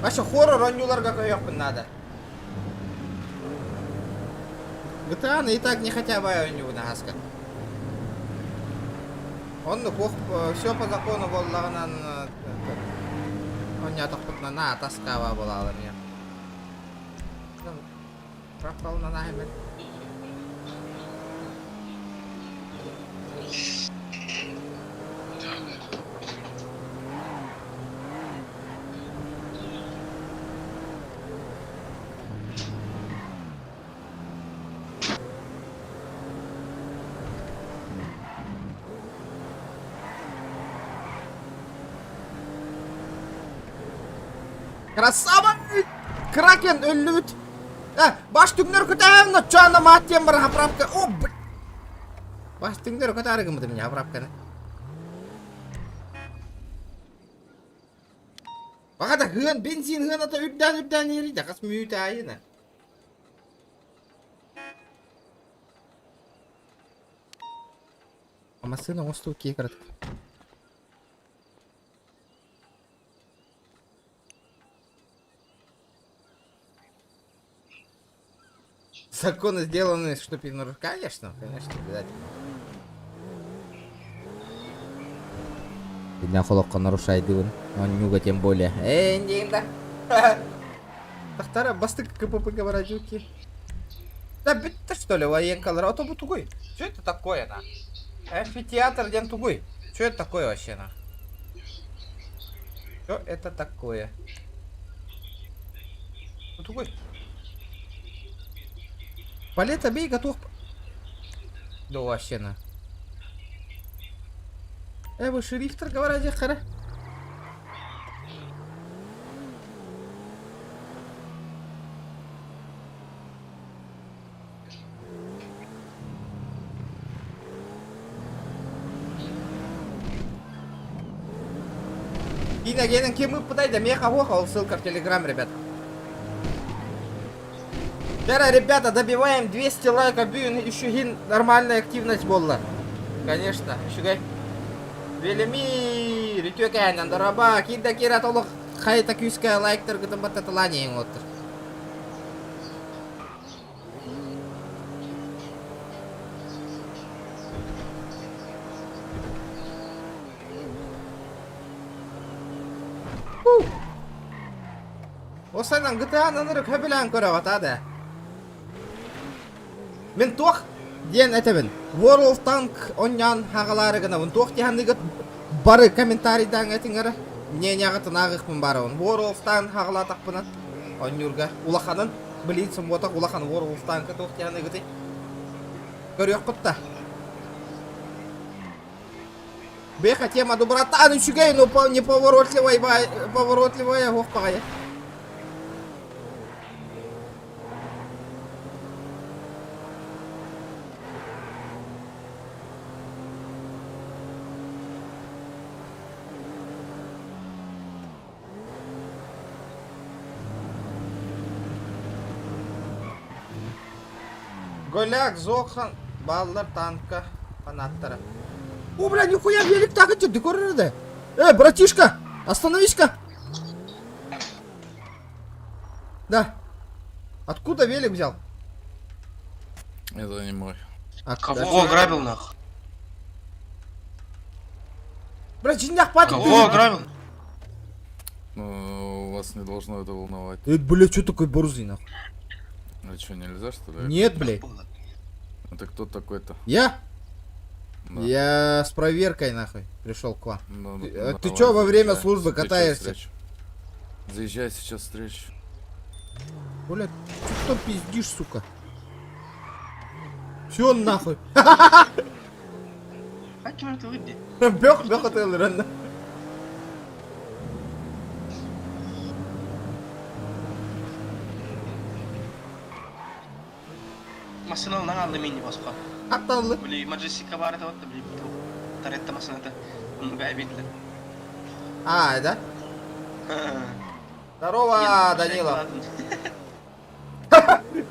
Вообще хоррор онюларга коёкпын надо. GTA и так не хотя бы оню на хаска. Он все по закону воллаганан он не тохпутна на таскава была мне. Пропал на нахер. Красава! Кракен өллүт! Баш түгнөр көтәм, но чана матем бар хапрапка. О, блин! Баш түгнөр көтәргем бу меня хапрапканы. Багада хын бензин хын ата үддән йөри дә кас мүйт айына. Машина осту кекрат. Законы сделаны, чтобы их нарушить. Конечно, обязательно. Видно, холодка нарушает его. Он нюга тем более. Не да. Тахтара, басты КПП говорят, жуки. Да, ты что ли, военкалра? А то бы тугой. Что это такое, на? Амфитеатр ден тугой. Что это такое вообще, на? Что это такое? Ну, тугой. Палета бей, готов. Да вообще на. Вы шерифтер говорят, Захара? И на генен кем мы подай, да меха вохал, ссылка в Телеграм, ребят. Вчера, ребята, добиваем 200 лайков, бьют, еще нормальная активность была. Конечно, шугай. Велимир, итөкән, андыраба, кирдә кира толық хайта күскә лайктер гытым бататылание оттыр. Осайнан GTA-нан ырык хөбілән көрі атады. Мен тоқ ден әтебін. World of Tank оннян хағалары гына. Мен тоқ дегенді бары комментарийдан әтіңірі. Не ағытын ағықпын бары он. World of Tank хағала тақпынат. Оннюрға. Улақанын білейдсім отақ улақан World of Tank тоқ дегенді гыты. Көрек құтта. Беха тема доброта, ну чугай, ну неповоротливая гохпая. Голяк, Зохан, баллар, танка, фанаттары. О, бля, нихуя велик так идет, ты көрді. Братишка, остановись-ка. Да. Откуда велик взял? Это не мой. Кого ограбил нах? Бля, чинях падает. Кого ограбил? Ну, вас не должно это волновать. Бля, что такой борзый нахуй? А что, нельзя что ли? Нет, блядь. Это кто такой-то? Я? Да. Я с проверкой нахуй пришел к вам. Ну, Ты давай, чё во время заезжай. службы Сейчас катаешься? встречу. Заезжай, сейчас встречу. Бля, что пиздишь, сука? Все нахуй. Хачу ты выйди. Бёх, отель рано. Машина нагады мені басқа. Аттанлы. Бли, маджесика бар это вот, бли, таретта машина это, он бәбитлі. А, да? Здорово, Данила.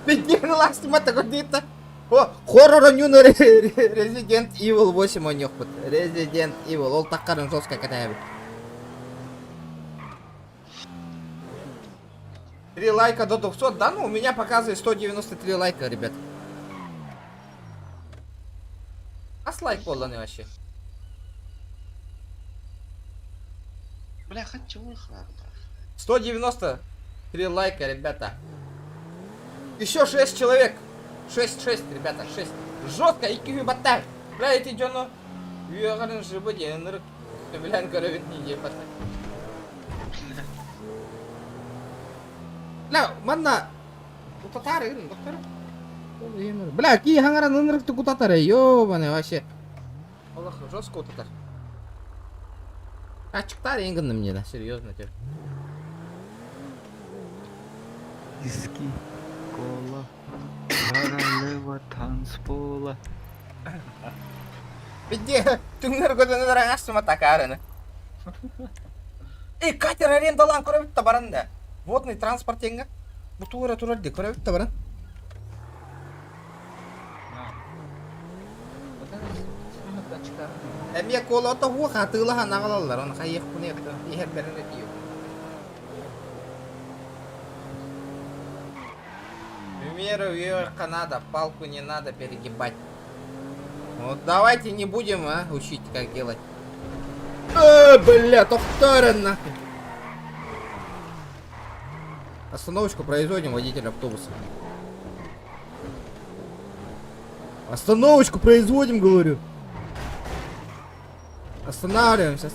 Піднялась тимата годита. О, хоррор нюн Resident Evil 8 он ёхпыт. Resident Evil, ол таққарын жестко катаябы. 3 лайка до 200, да ну у меня показывает 193 лайка, ребят. А с лайк полный вообще. Бля, хочу выхлад. 193 лайка, ребята. Еще 6 человек. 6, ребята, 6. Жестко, и кюбатар. Бля, эти джоно. Югарин жибы денер. Блян коровит не ебата. Бля, манна. Кутатары, доктор. Бля, ки хангаран нынрык ты кутатары, ёбаный вообще. Аллах, жестко кутатар. Ачыктар енгін мне, да, серьезно теперь. Виски, кола, королева танцпола. Где? Ты ныргодан ныраңашты ма такарыны? Эй, катер арендалан көрөбүтта баранда. Водный транспорт еңі. Бұ тура де көрөбүтта баран. Әмия кола ота хуа қатылы хан ағалалар. Оны қайық күні етті. Ехер беріне дейу. Примеру, Канада. Палку не надо перегибать. Вот давайте не будем, учить, как делать. Бля, тоқтарын нахуй. Остановочку производим, водитель автобуса. Остановочку производим, говорю. Останавливаемся.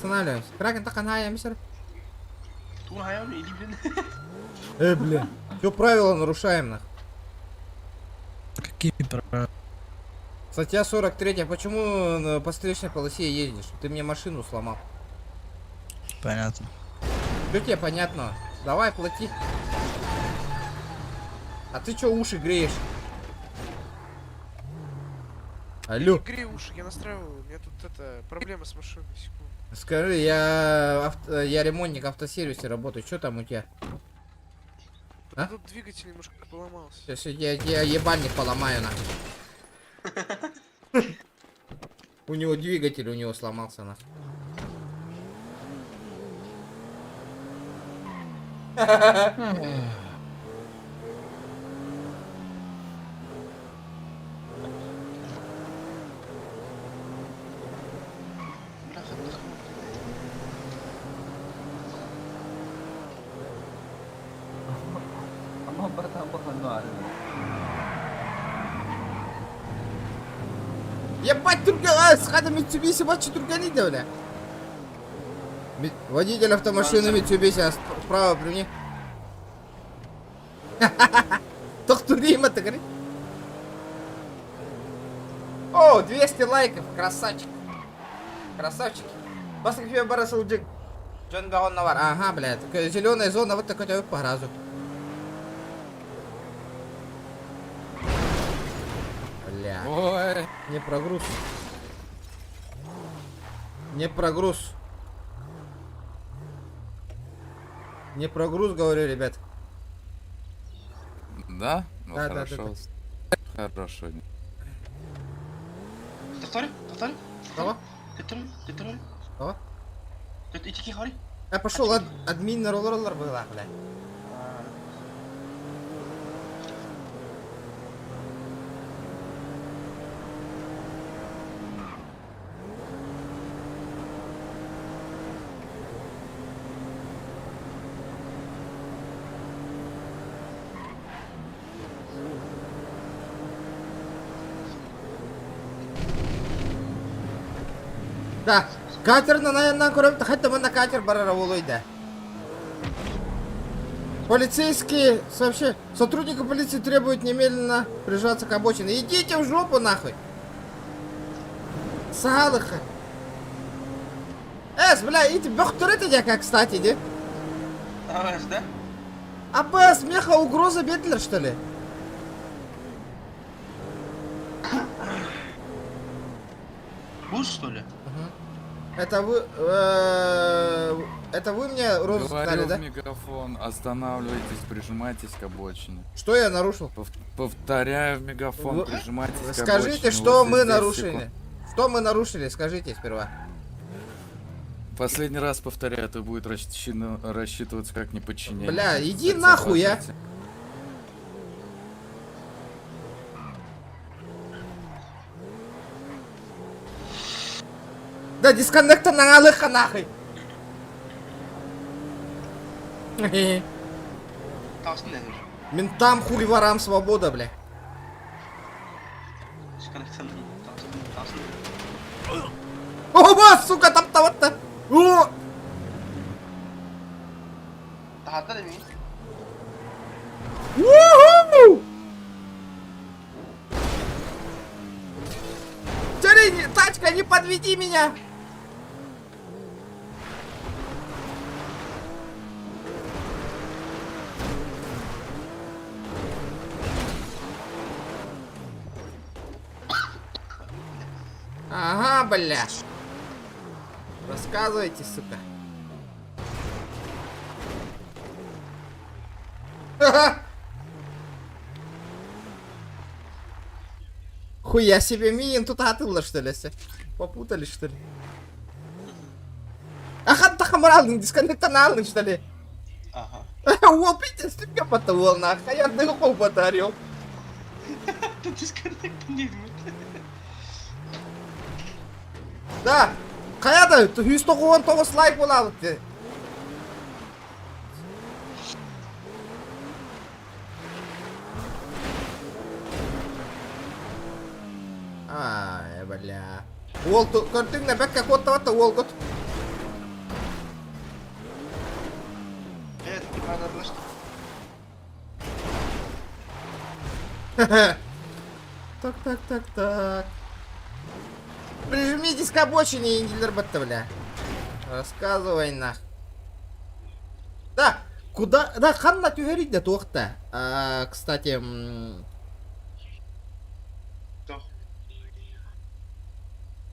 Кракен так анаемся. Бля. Все правила нарушаем, нахуй. Какие правила? Статья 43. Почему на постречной полосе ездишь? Ты мне машину сломал. Понятно. Что тебе понятно? Давай, плати. А ты чё уши греешь? Алло. Не грей уши, я настраиваю. У меня тут проблема с машиной. Секунду. Скажи, я ремонтник автосервисе работаю. Что там у тебя? А? Тут двигатель немножко поломался. Сейчас я ебальник поломаю, нахуй. У него двигатель у него сломался, на. Ебать, Турган, схада Митсубиси, матчи Турганида, бля. Водитель автомашины Митсубиси, а справа при мне. Тохтурима, ты говоришь? О, 200 лайков, красавчик. Красавчик. Баскафе Барасулджик. Джон Гаон Навар. Ага, блядь. Зеленая зона, вот такой по разу. Бля. Ой. Не прогруз. Не прогруз. Не прогруз, говорю, ребят. Да? Ну Да, хорошо. Хорошо. Повтори, повтори. Кого? Повтори. Кого? Итики хори. Я пошел, админ на роллер была, блядь. Да, катер на кораб, хотя мы на катер бараравулойда. Полицейские, вообще, сотрудники полиции требуют немедленно прижаться к обочине. Идите в жопу нахуй. Салыха. Бля, эти бөхтөрөт как, кстати, де? Да? АБС, меха, угроза бедлер, что ли? Буш, что ли? Это вы мне розыск дали, Говорил да? в мегафон, останавливайтесь, прижимайтесь к обочине. Что я нарушил? Повторяю в мегафон, прижимайтесь к обочине. Скажите, что Вот мы здесь нарушили? секунд. Что мы нарушили, скажите сперва. Последний раз повторяю, это будет рассчитываться как неподчинение. Бля, иди нахуй, я. Да, дисконнектор на алыха нахуй. Ментам, хули ворам, свобода, бля. О, бас, сука, там-то вот-то. О! Уху! Тяни, тачка, не подведи меня! Ага, бля. Рассказывайте, сука. Ха-ха. Хуя себе, Миин тут атылла, что ли? Попутали, что ли? Ахан тахамралный, дисконнектональный, что ли? Ага. Уол, пиздец, ты меня потовал, нахуй, я дыху подарил. Тут дисконнектонный. Да, қаяда 199 лайк болады де. Ай, бля. Ол көрдің бе, бәкке қоттаватта ол қот. Так. Прижмитесь к обочине, Индилер Бетта, бля. Рассказывай нах. Да, куда? Да, ханна тюгерить да тохта. Кстати,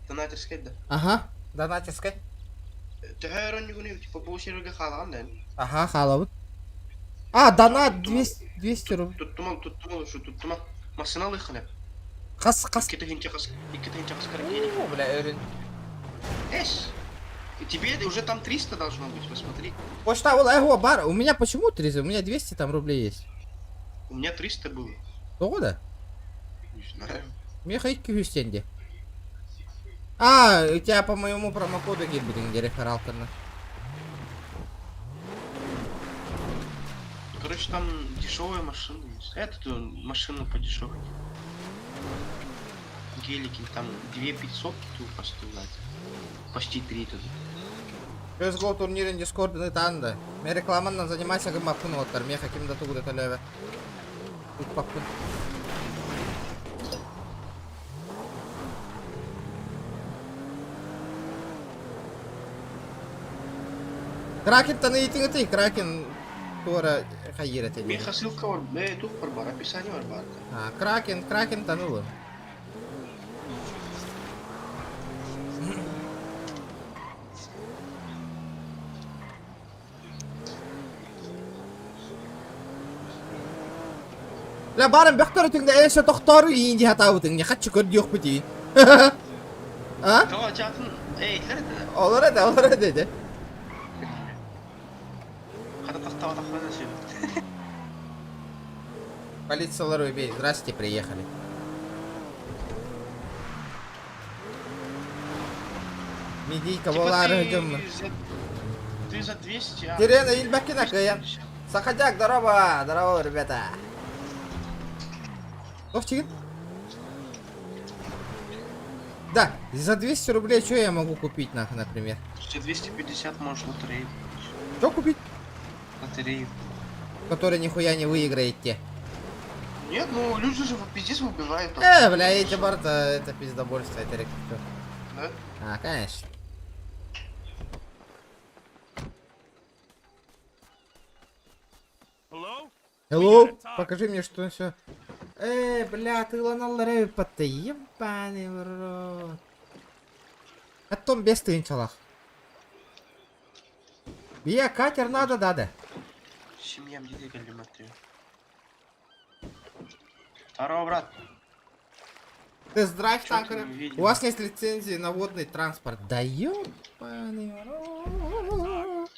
Донатерская, да? Ага, донатерская. Тюгерон не гуни, типа бушируга халан, да? Ага, халавы. А, донат 200 рублей. Тут туман, что тут туман. Машина лыхали. Қас. Икки тыгынча скоростей. О, бля, өрін. Эш! И тебе уже там 300 должно быть, посмотри. Почта, его бар. У меня почему 300? У меня 200 там рублей есть. У меня 300 было. Doğru. Не знаю. У меня хоть 200 тенге. А, у тебя по моему промокоду гибридинг рефералка. Короче, там дешевые машины есть. Эту машину по дешевой. Гелики, там 2500 тупо стоят. Почти 3 тут. CSGO турнирин Discord'ını tanıdı. Ben reklamından занимайся гымапын оттар. Мен хакимда тугуда төлөбө. Tutpapын. Кракен tanıytın ötey. Кракен тура хайыр этеди. Меха ссылка var. Тут бар, описание бар. Ha, Кракен tanılı. لا بارم بيختاروا تنجا ايش تختاروا ينجي هتاو تنجا خدش كود يوخ بتي ها Tamam çatın. Eyler de. olur dedi Hadi tahtava takmaya şey. полициялар убей здрасте приехали медийка волары идем Ты за 200, а? Терена Ильбакина каян Сахадяк, здорово, ребята. Овчик? Да, за 200 рублей что я могу купить, например? За 250 можешь лотерею. Что купить? Лотерею. Который нихуя не выиграете. Нет, ну люди же пиздец выбивают. Бля, эти борта, это пиздобольство, это рекрутер. Да? А, конечно. Hello? Покажи мне, что все. Бля, ты ланалар эпатты, ебаный в рот. А том без тынчалах. Бия, катер надо, да. Семьям детей галиматри. Здорово, брат. Тест-драйв Чё ты танкера. не видел? У вас есть лицензии на водный транспорт. Да ебаный в рот.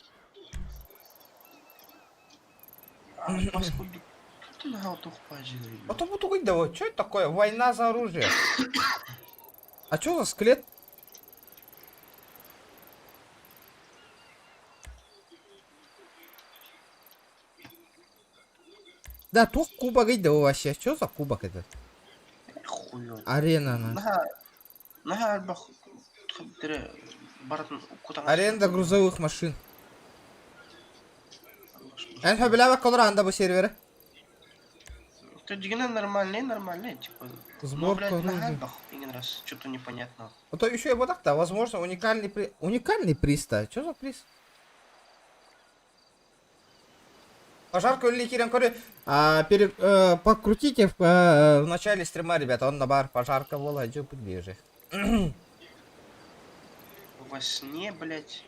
Паскуду. Кто ты на гаутух пажил? А то буду говорить, да вот, что это такое? Война за оружие. А что за скелет? Да, тут кубок иди вообще. Что за кубок это? Хуё. Арена. Нага бах. Аренда грузовых машин. Я не бля колор анда bu сервера. Это дигна нормальные, типа. Сборка ну, блядь, оружия. нага бах. Один раз. Что-то непонятно. А то еще и вот так-то, возможно, уникальный приз-то. Что за приз? Пожарка или Кирен Кори, покрутите в начале стрима, ребята, он на бар, пожарка, вола, идёт подвижи. Во сне, блядь.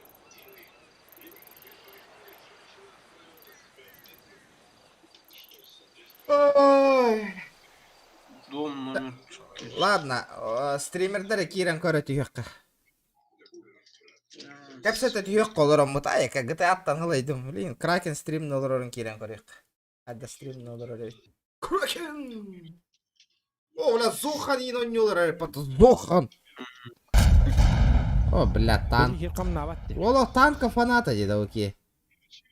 Дом номер 4. Ладно, стримердер Кирен Кори түйөккө. Кепсете түйөк колором мутайы, как GTA аттан ылайдым. Блин, Кракен стрим нолорорун Кирен Корик. Адда стрим нолоророй. Кракен! О, бля, Зохан ин ойнолор, пата Зохан! О, бля, танк. Олох танка фаната деда, окей.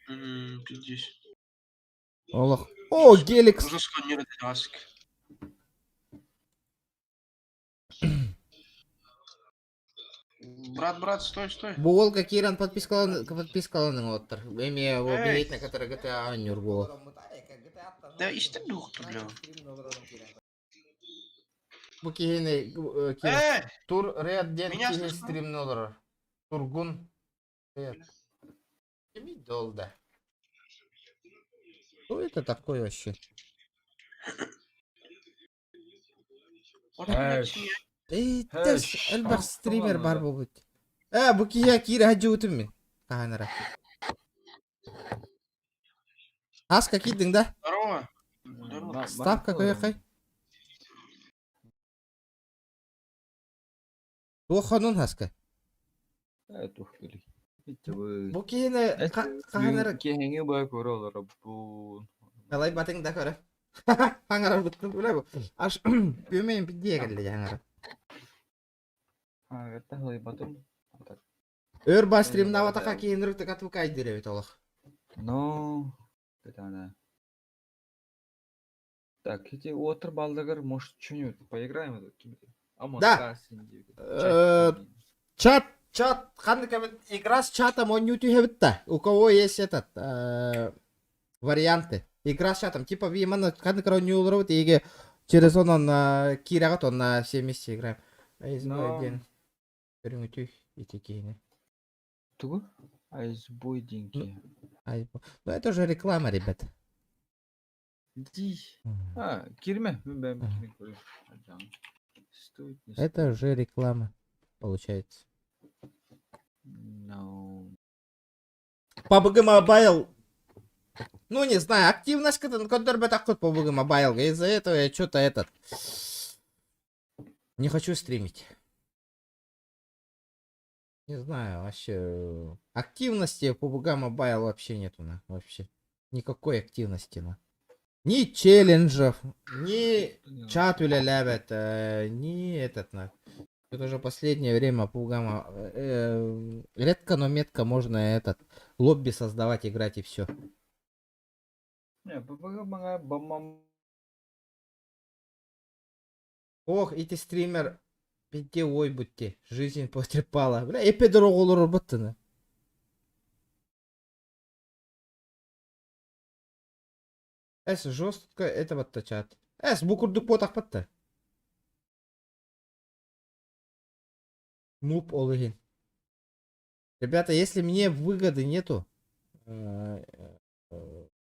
Пиздец. Олох. О, Геликс. Нужно сканировать аск. Брат, стой. Буолка Киран подпискаланың оттыр. Эми о билет на который GTA нюргу. Да иште дух тут, бля. Бу кигени тур ряд ден киген стрим нолор. Тургун. Кеми долда. Что это такое вообще? Элбах стример бар болбойт. Бу кия кире хаджыбытым мен. Каханара. Аска кийдиң да? Здорово. Ставка кой. Туханун хаска. Тухтули. Итвы. Бу кийине каханар Кеңе бай көрөлөр бу. калай батың да көрө. Хаңара буттун биле бу. Аш бөмөйүн бидие келди жаңара. Ата хой батым. Өр ба стримна ватака кийинирүктө катвукай диребит олох. Ну, это. Так, эти отр балдагар, может, что-нибудь поиграем в этот кино? Да. Чат, игра с чатом, он не утюхевит-то. У кого есть этот, варианты. Игра с чатом, типа, именно, когда он не уловит, и через он кирагат, он на все вместе играем. Айзбой день. И такие. Тугу? Айзбой деньги. Ну, это же реклама, ребят. Ди. Кирме? Это уже реклама, получается. No. PUBG Mobile. Ну, не знаю, активность, который бы так вот PUBG Mobile. Из-за этого я что-то этот... Не хочу стримить. Не знаю, вообще... Активности в PUBG Mobile вообще нету, вообще. Никакой активности, Ни челленджев, ни чат лябят, ни этот, Это уже последнее время PUBG редко, но метко можно этот лобби создавать, играть и все. Ох, эти стример, пите ой будьте, жизнь потрепала. Бля, и педроголу работаны. Эс жестко это вот чат. Эс букурдук потах патта. Нуб олыгин. Ребята, если мне выгоды нету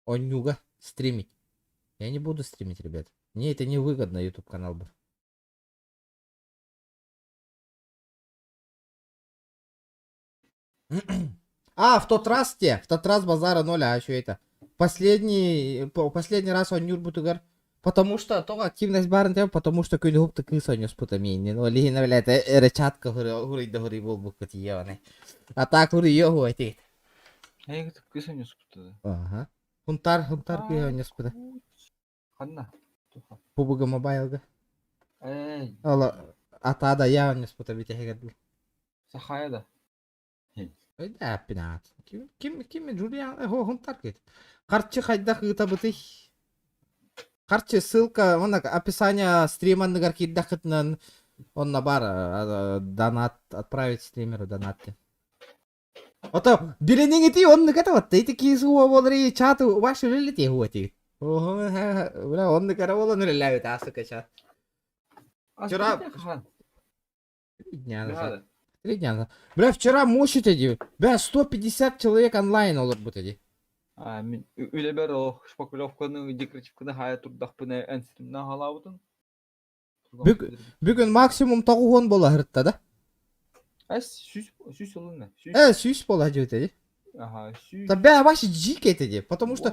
онюга стримить, я не буду стримить, ребят. Мне это не выгодно, YouTube канал бы. В тот раз базара 0, а что это? Последний раз он Нюрбутугар. Потому что только активность барн, потому что кюльгуп ты кысоню с путамини. Ну, лихина, блядь, рычатка гури да гури был букат ебаный. А так гури йогу эти. А я как кысоню с путамини. Ага. Хунтар кысоню с путамини. Ханна. PUBG Mobile, да? Эй. Алла, атада я не с путамини тягадл. Сахая да. Да, пинат. Ким Джулиан, хунтар кит. Карчы хайда кыта бытый. Карчы ссылка, вон описание стрима нагар киддахытнан. Он на бар донат отправить стримеру донатты. Ото билининг ити он нагата вот эти кису волри чату ваши лилити хуати. Ого, бля, он нагара волон лилявит асука чат. Вчера 3 дня назад. 3 дня назад. Бля, вчера мощить эти. Бля, 150 человек онлайн олар бутади. Үлебер о шпакулевканы декоративканы хая турдахпыны энстримна халаутын. Бүгін максимум 9 бола хыртта да? Сүз олына. Сүз бола жөтеді. Ага, сүз. Да бля, ваши жик етеді, потому что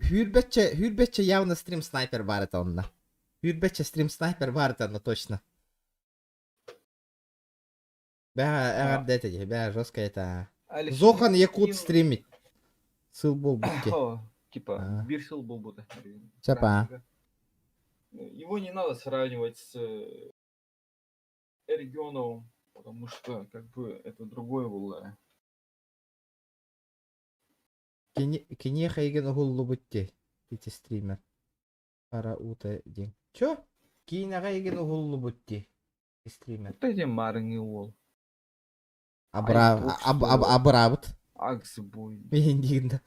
Хүрбетче явно стрим снайпер бар это онна. Хүрбетче стрим снайпер бар это, но точно. Бля, эгар детеди, бля, жестко это. Зохан якут стримит. Сыл бол бутке. Типа, бир сыл был бута. Чапа. Его не надо сравнивать с регионом, потому что, как бы, это другое было. Кине хайген гуллу бутте. Эти стример. Пара ута день. Чё? Кине хайген гуллу бутте. Стример. Вот эти марни уол. Абрабыт. Аксбой. Бендигда.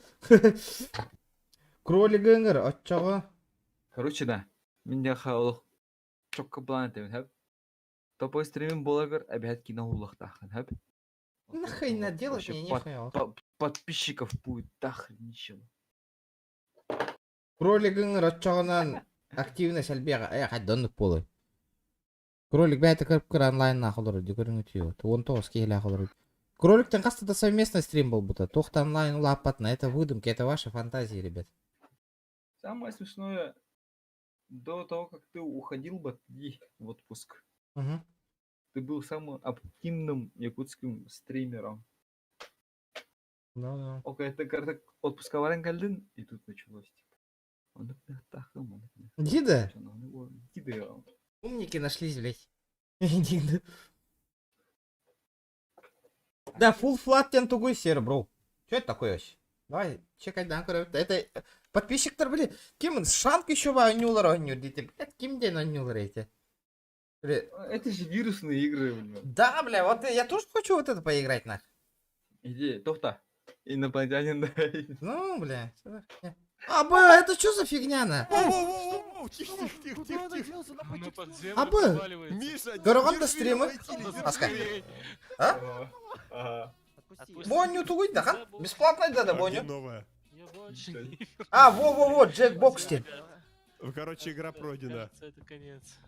Кролик гынгыр, отчого. Короче, да. Меня хаулых. Чокка планетами, хэп. Топой стримим болагер, обязательно киноулах тахан, хэп. Нахрена делать мне нехуя. Подписчиков будет тахрен ничего. Кролик гынгыр, отчогонан активность альбега. Хаддонлык болой. Кролик бәйті кіріп онлайн нақылыр, дегіріңі түйі. 19 кейлі ақылыр. Кроликтен қасты совместный стрим был будто. Тохта онлайн лапатно. Это выдумки, это ваши фантазии, ребят. Самое смешное, до того, как ты уходил бы в отпуск, Ты был самым активным якутским стримером. Ну. Окей, ты как отпуска варенгалдин, и тут началось. Дида? Дида. Умники нашлись, блядь. Дида. Да, full flat тен тугой сер, бро. Что это такое вообще? Давай, чекай, да, это подписчиктер, блядь. Ким шанк еще ба нюлар онюр, дите. Блядь, ким ден онюлар эти? Это же вирусные игры, блядь. Да, бля, вот я тоже хочу вот это поиграть, нах. Иди, тофта. Инопланетянин, да. Ну, бля. А, бля, это что за фигня, на? А, бля, Гороганда стримы. Аска. А? Боню тугуй, да, ха? Бесплатно, да, Боню? А, во-во-во, Джек Бокстин. Короче, игра пройдена. Это конец.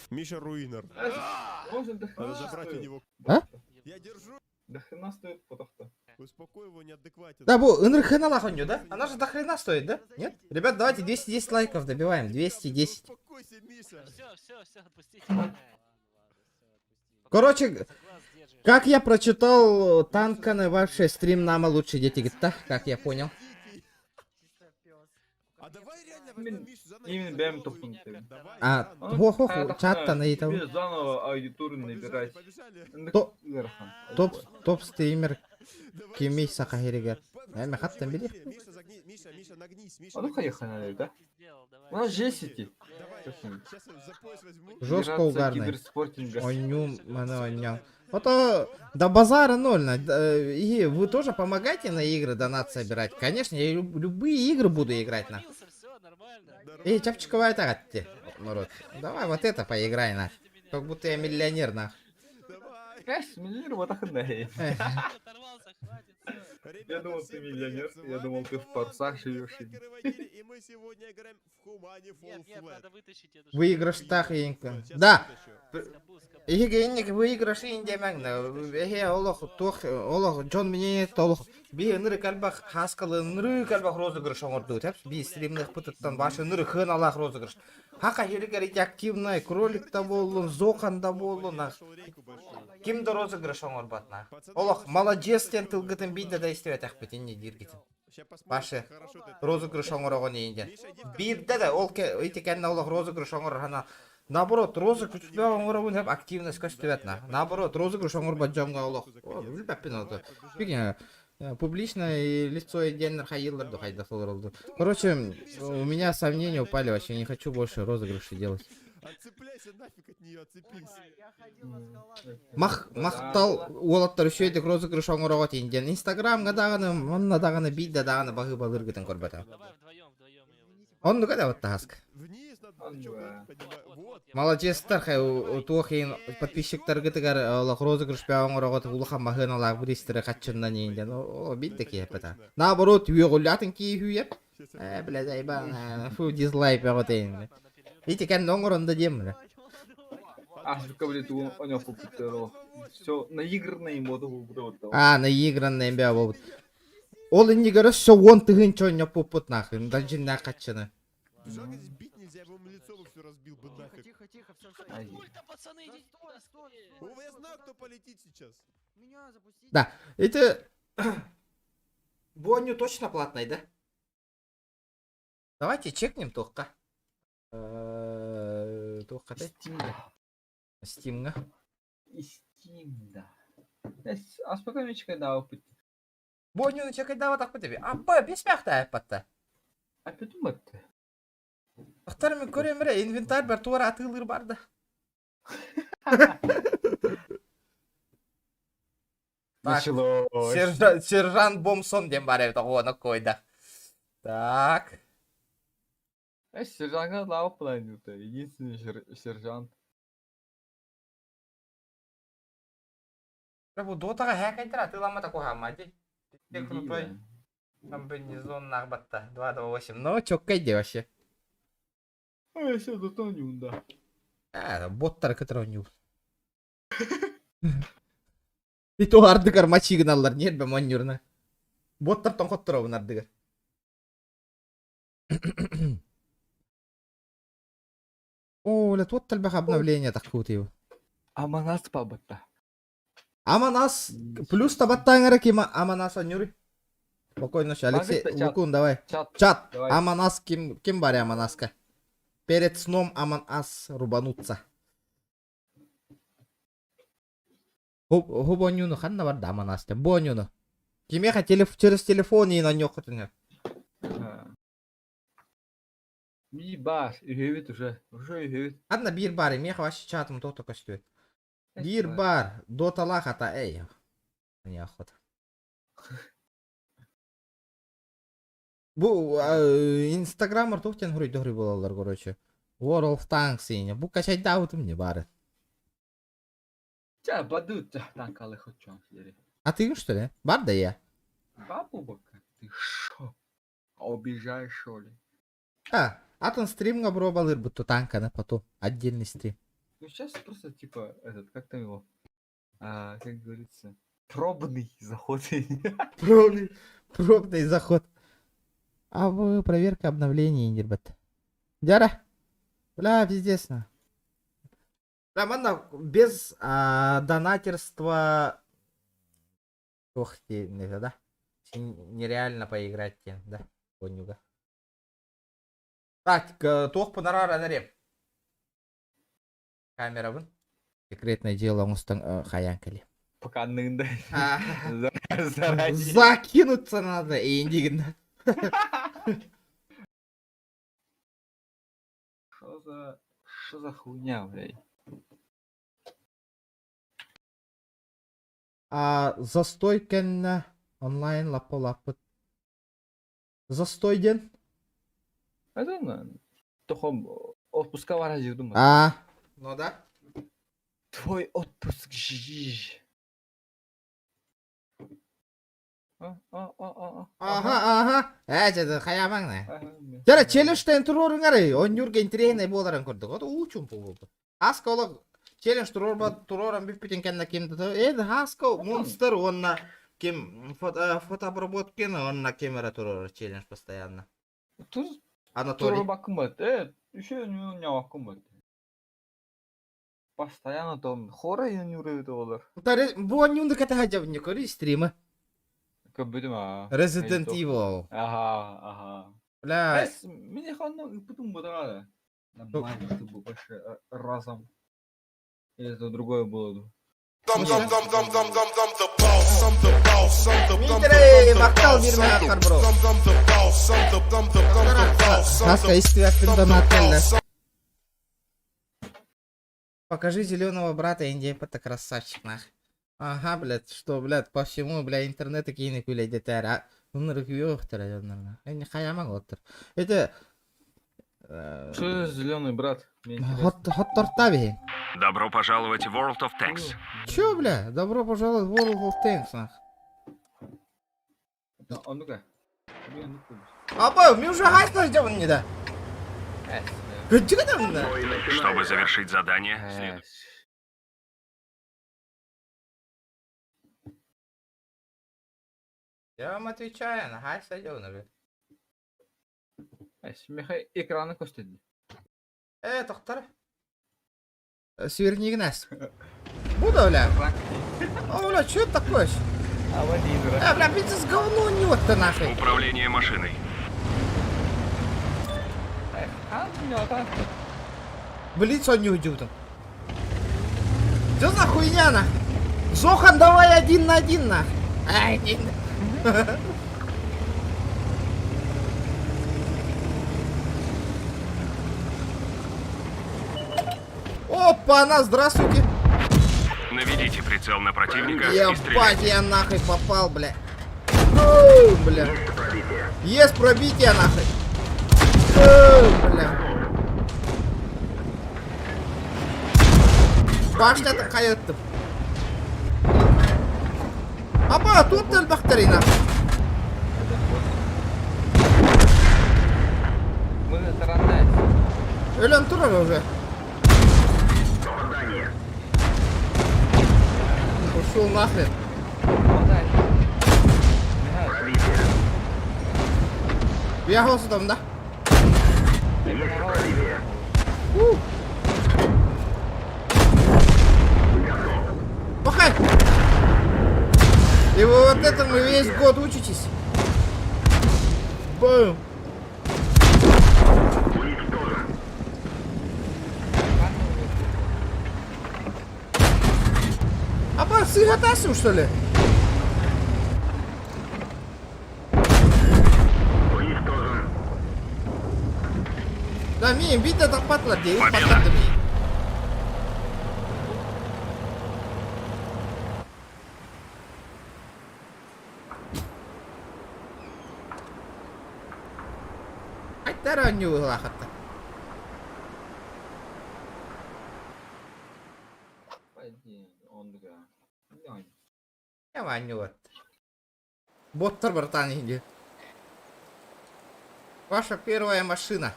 Миша Руинер. Надо забрать у него. А? Я держу. Да хрена стоит фотохта. Успокой его, неадекватен. Да, бо, НРХ на лахонью, да? Она же до хрена стоит, да? Нет? Ребят, давайте 210 лайков добиваем. 210. Успокойся, Миша. Все, отпустите меня. Короче, как я прочитал, Танканы вообще стрим нама лучше дети гита, как я понял. А давай реально возьмем Мишу за Именно бэм топнутый. А, хо-хо-хо, чат-то на этого. Тебе заново аудиторию набирать. Топ-стример Кимей Сахахиригер. Я хаттан били. Миша, нагнись, Миша. А ну поехали, да? У нас же сети. Сейчас за пояс возьму. Жестко угарный. Оню, мана. Вот до базара ноль. И вы тоже помогаете на игры донат собирать? Конечно, я любые игры буду играть на. Эй, чапчиковая тагатти, народ. Давай вот это поиграй на. Как будто я миллионер на. Миллионер, вот так и Я думал, ты миллионер, я думал, ты в парсах живешь. И мы сегодня играем в Humani Full Flat. Выигрыш тахинка. Да. Игенник выигрыш индемагна. Эхе олох тох олох Джон мне толох. Би ныры калбах хаскалы ныры калбах розыгрыш оңорду. Тап би стримных пытыттан башы ныры хын алах розыгрыш. Хака херикер активный кролик да болдун, зохан да болдун. Кимді розыгрыш оңорбат на. Олох молодец тен тылгытын биді да истебет ахпетен не диргитин. Башы розыгрыш оңорогон eyinде. Бирде да ол итекенне олох розыгрыш оңоргана. Наоборот, розыгрыш оңорогон хеп активность көстебет на. Наоборот, розыгрыш оңорбат жамга олох. Билбеппин ото. Биген публичное лицо еденнер хайылдырды хайда солырылды. Короче, у меня сомнения упали, вообще не хочу больше розыгрыши делать. Отцепляйся нафиг от нее, отцепись. Мақтал олаттар үші едік розыгрыш оңырауға тейінден. Инстаграмға дағаны, онына дағаны, бейді дағаны бағы балыр күтін көрбәті. Онды қада вот тағаск. Молодецтар, хай туақейін подписчиктар күтігер олақ розыгрыш бә оңырауға ұлыған мағын олақ бұристері қатшыннан ейінден. О, бейді ке епеті. Наоборот, үйеғылятын кей үйеп. Блядь, айбан, фу, дизлайк бәғы тейінді. Видите, как много ронда демона. А, что блядь, у него попытал. Все, наигранные моды выбрал. А, наигранные бябо. Ол не говорит, что он ты ничего не попут нахрен, даже на качаны. Жалко, здесь бить нельзя, я бы ему лицо бы все разбил бы нафиг. Тихо, все. Пацаны, идите туда, я знаю, кто полетит сейчас. Меня запустите. Да, это... Боню точно платный, да? Давайте чекнем только. Только ты? Стимга. Стимда. А спокойно чекай, да, опыт. Боню чекай, да, вот так по тебе. А, без смехта, аппата. А подумай-то. Ақтармен көреміре, инвентарь бар, туар атылыр барды. Началось. Сержант Бомсон дем бар это оны койда. Так. Сержантға лауып бұлайын өте. Единственный сержант. Бұл дотаға хәк айтыра, тылама тако хамади. Тек крутой. Комбинезон нағбатта. 228. Ну, чоккайде вообще. А, все, дотан юнда. Боттар кытырау ню. И то ардыгар мачигналар, нет бе монюрна. Боттар тон хоттырау ардыгар. О, ля тут тальбах обновление так крутые. Аманас пабатта. Аманас плюс табаттаңара ким Аманас Анюри. Спокойно, Алексей, Магнит, чат. Лукун, давай. Чат. Чат. Давай. Аманас ким баре Аманаска? Перед сном Аманас рубануться. Хубонюну ханна бар да Аманастен. Бонюну. Кимеха через телефон и на нёхотуня. Ми бас, үйөвит уже үйөвит. Одна бир бар, меха ваш чатом то только стоит. Бир бар, дотала хата эй. Неохота. Бу Инстаграмар тухтен хурой дохри болалар, короче. World of Tanks ине. Бу качать даутым не бары. Ча, бадут, танкалы хочам сидери. А ты что ли? Бар да я? Бабу бока, ты шо? Обижаешь, что ли? Атон стрим габробал ирбуту танка на потом. Отдельный стрим. Ну сейчас просто типа этот, как там его? Как говорится, пробный заход. Пробный заход. А вы проверка обновлений, Нирбет. Дяра? Бля, пиздец. Да, ладно, без донатерства... Ох ты, да? Нереально поиграть, да? Понюга. Так, тох панарара нарем. Камера вон. Секретное дело Мустан Хаянкали. Пока нында. Закинуться надо, и индигна. Что за хуйня, блядь? Застой кен онлайн лапы. Застой ден? Это тохом отпуска вара жирдум. Ну да. Твой отпуск жи. Ага. Это хаямаңна. Жара челленджтен турорыңары, он юрген трейне боларын көрдік. Ота учум болды. Аска ола челлендж туроран биппитен кенна кемді. Аска монстр, онна кем фотообработкен, онна камера турор челлендж постоянно. Анатолий. Турбакмат, еще не вакмат. Постоянно там хора и не урывает олар. Бу нюнды ката хаджав не кори стрима. Как будем Resident Evil. Ага. Бля. Мне ханно потом бодала. На бане ты был больше разом. Или это другое было. Мактал бирме акар, бро. Аска, истия пиндонателя. Покажи зеленого брата, Индия, это красавчик, нах. Ага, блядь, что, блядь, по всему, блядь, интернет такие не кули детера. Он ревьёхтер, наверное. Я не хаяман оттер. Это... Что зеленый брат? Хот-тортави. Добро пожаловать в World of Tanks. Чё, бля? Добро пожаловать в World of Tanks, нах. Ну-ка. Абай, мне уже гайс сделан не да. Где там, да? Чтобы завершить задание, следует... Я вам отвечаю, на гайс сделан, бля. Михай экраны костяди. Тоқтар. Сверни нас. Буду, бля. Бля, что это такое? Бля, пиздец, говно нёт-то нахуй. Управление машиной. Блин, что не уйдет там? Что за хуйня, на? Зохан, давай 1 на 1, на. Ай, не. Опа-на, здравствуйте. Наведите прицел на противника и Ебать, стреляйте. я нахуй попал, бля. Оу, бля. Есть пробитие, нахуй. Оу, бля. Башня такая-то. Аба, тут ты бахтарина. Мы тарандаем. Элен Тура уже. Ушел нахрен. Я голосу там, да? Пахай! И вы вот этому весь год учитесь. Бум! А по сыгатасим, что ли? Да, ми, бита так патлады, патлады ми. Айтара не выглахата. Я ваню. Боттер, братан, иди. Ваша первая машина.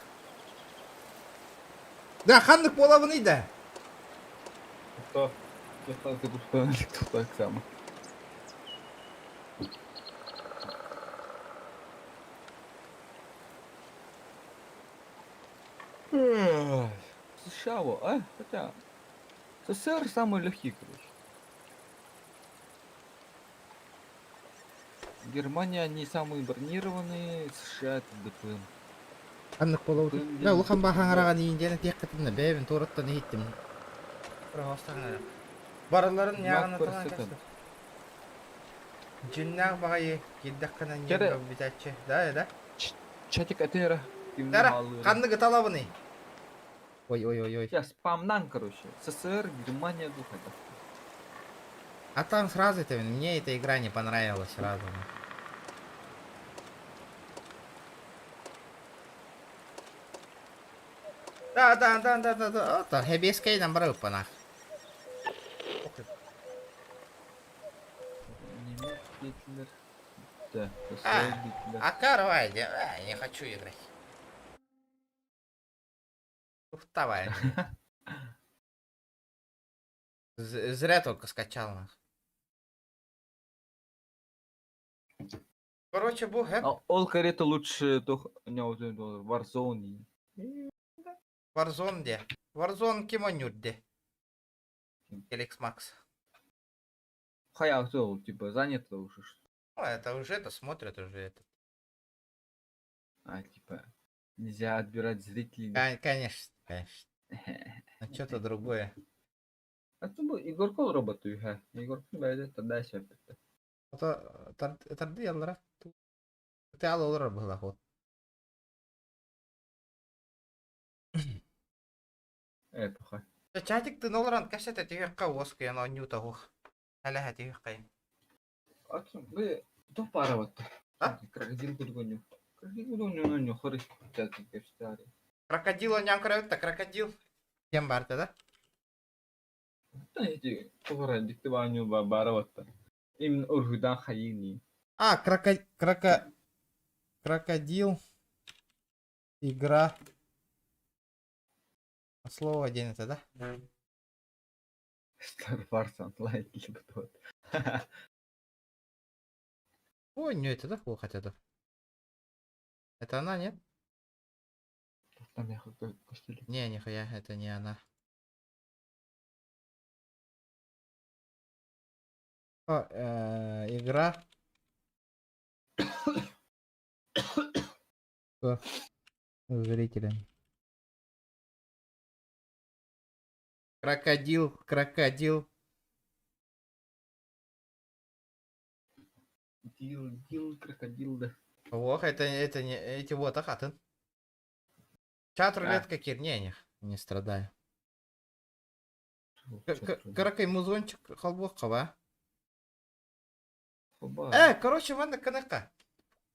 Да, ханных половины, да. Кто? Кто так само? Шаво, а? Хотя... СССР самый легкий, короче. Германия не самые бронированные, США это ДПМ. Ханных половины. Да, улхан бахаңараған индена тек катына бәбін торыттан еттім. Барыларын яғына таңан кәсті. Жүннәң бағайы кеддақ қана не бітәтші. Да. Чатик атера. Дара, ханныгы талабыны. Ой. Я спамнан, короче. СССР, Германия, духата. А там сразу это, мне эта игра не понравилась сразу. Да. Вот, хебескей нам брал по нах. Да, Карвай, не хочу играть. Вставай. Зря только скачал нас. Короче, бух, Ол карета лучше Warzone. Warzone где? Warzone Кимонют где? Эликс Макс. Хаяу, типа, занято уже. Ну, это уже это смотрят уже это. А, типа, нельзя отбирать зрителей. Конечно. А что-то другое. А то Игорь Кол работаю, ха. Игорь Кол байда тогда сейчас. Это дело. Ты алло было ход. Похай. Чатик ты нолран кассета тебе кавоска, я на ньюта ух. Аля тебе кай. А вы то пара вот. А? Крокодил гудгоню. Крокодил гудгоню, хоры чатик каштари. Крокодила нямкрают, так крокодил. Тем барта, да? Да эти товары диктованию баравата. Именно ургудан хаини. А, крокодил. Игра. Слово один это, да? Star Wars Online либо тот. Ой, не это, да? Плохо это. Это она, нет? Там я хотел постелить. Не, нихуя, это не она. Игра. С зрителями. Крокодил. Крокодил, да. Ох, это не эти вот ахатын. Чат рулетка кирнених, не страдаю. Каракай музончик халбох кава. Короче, ванна канака.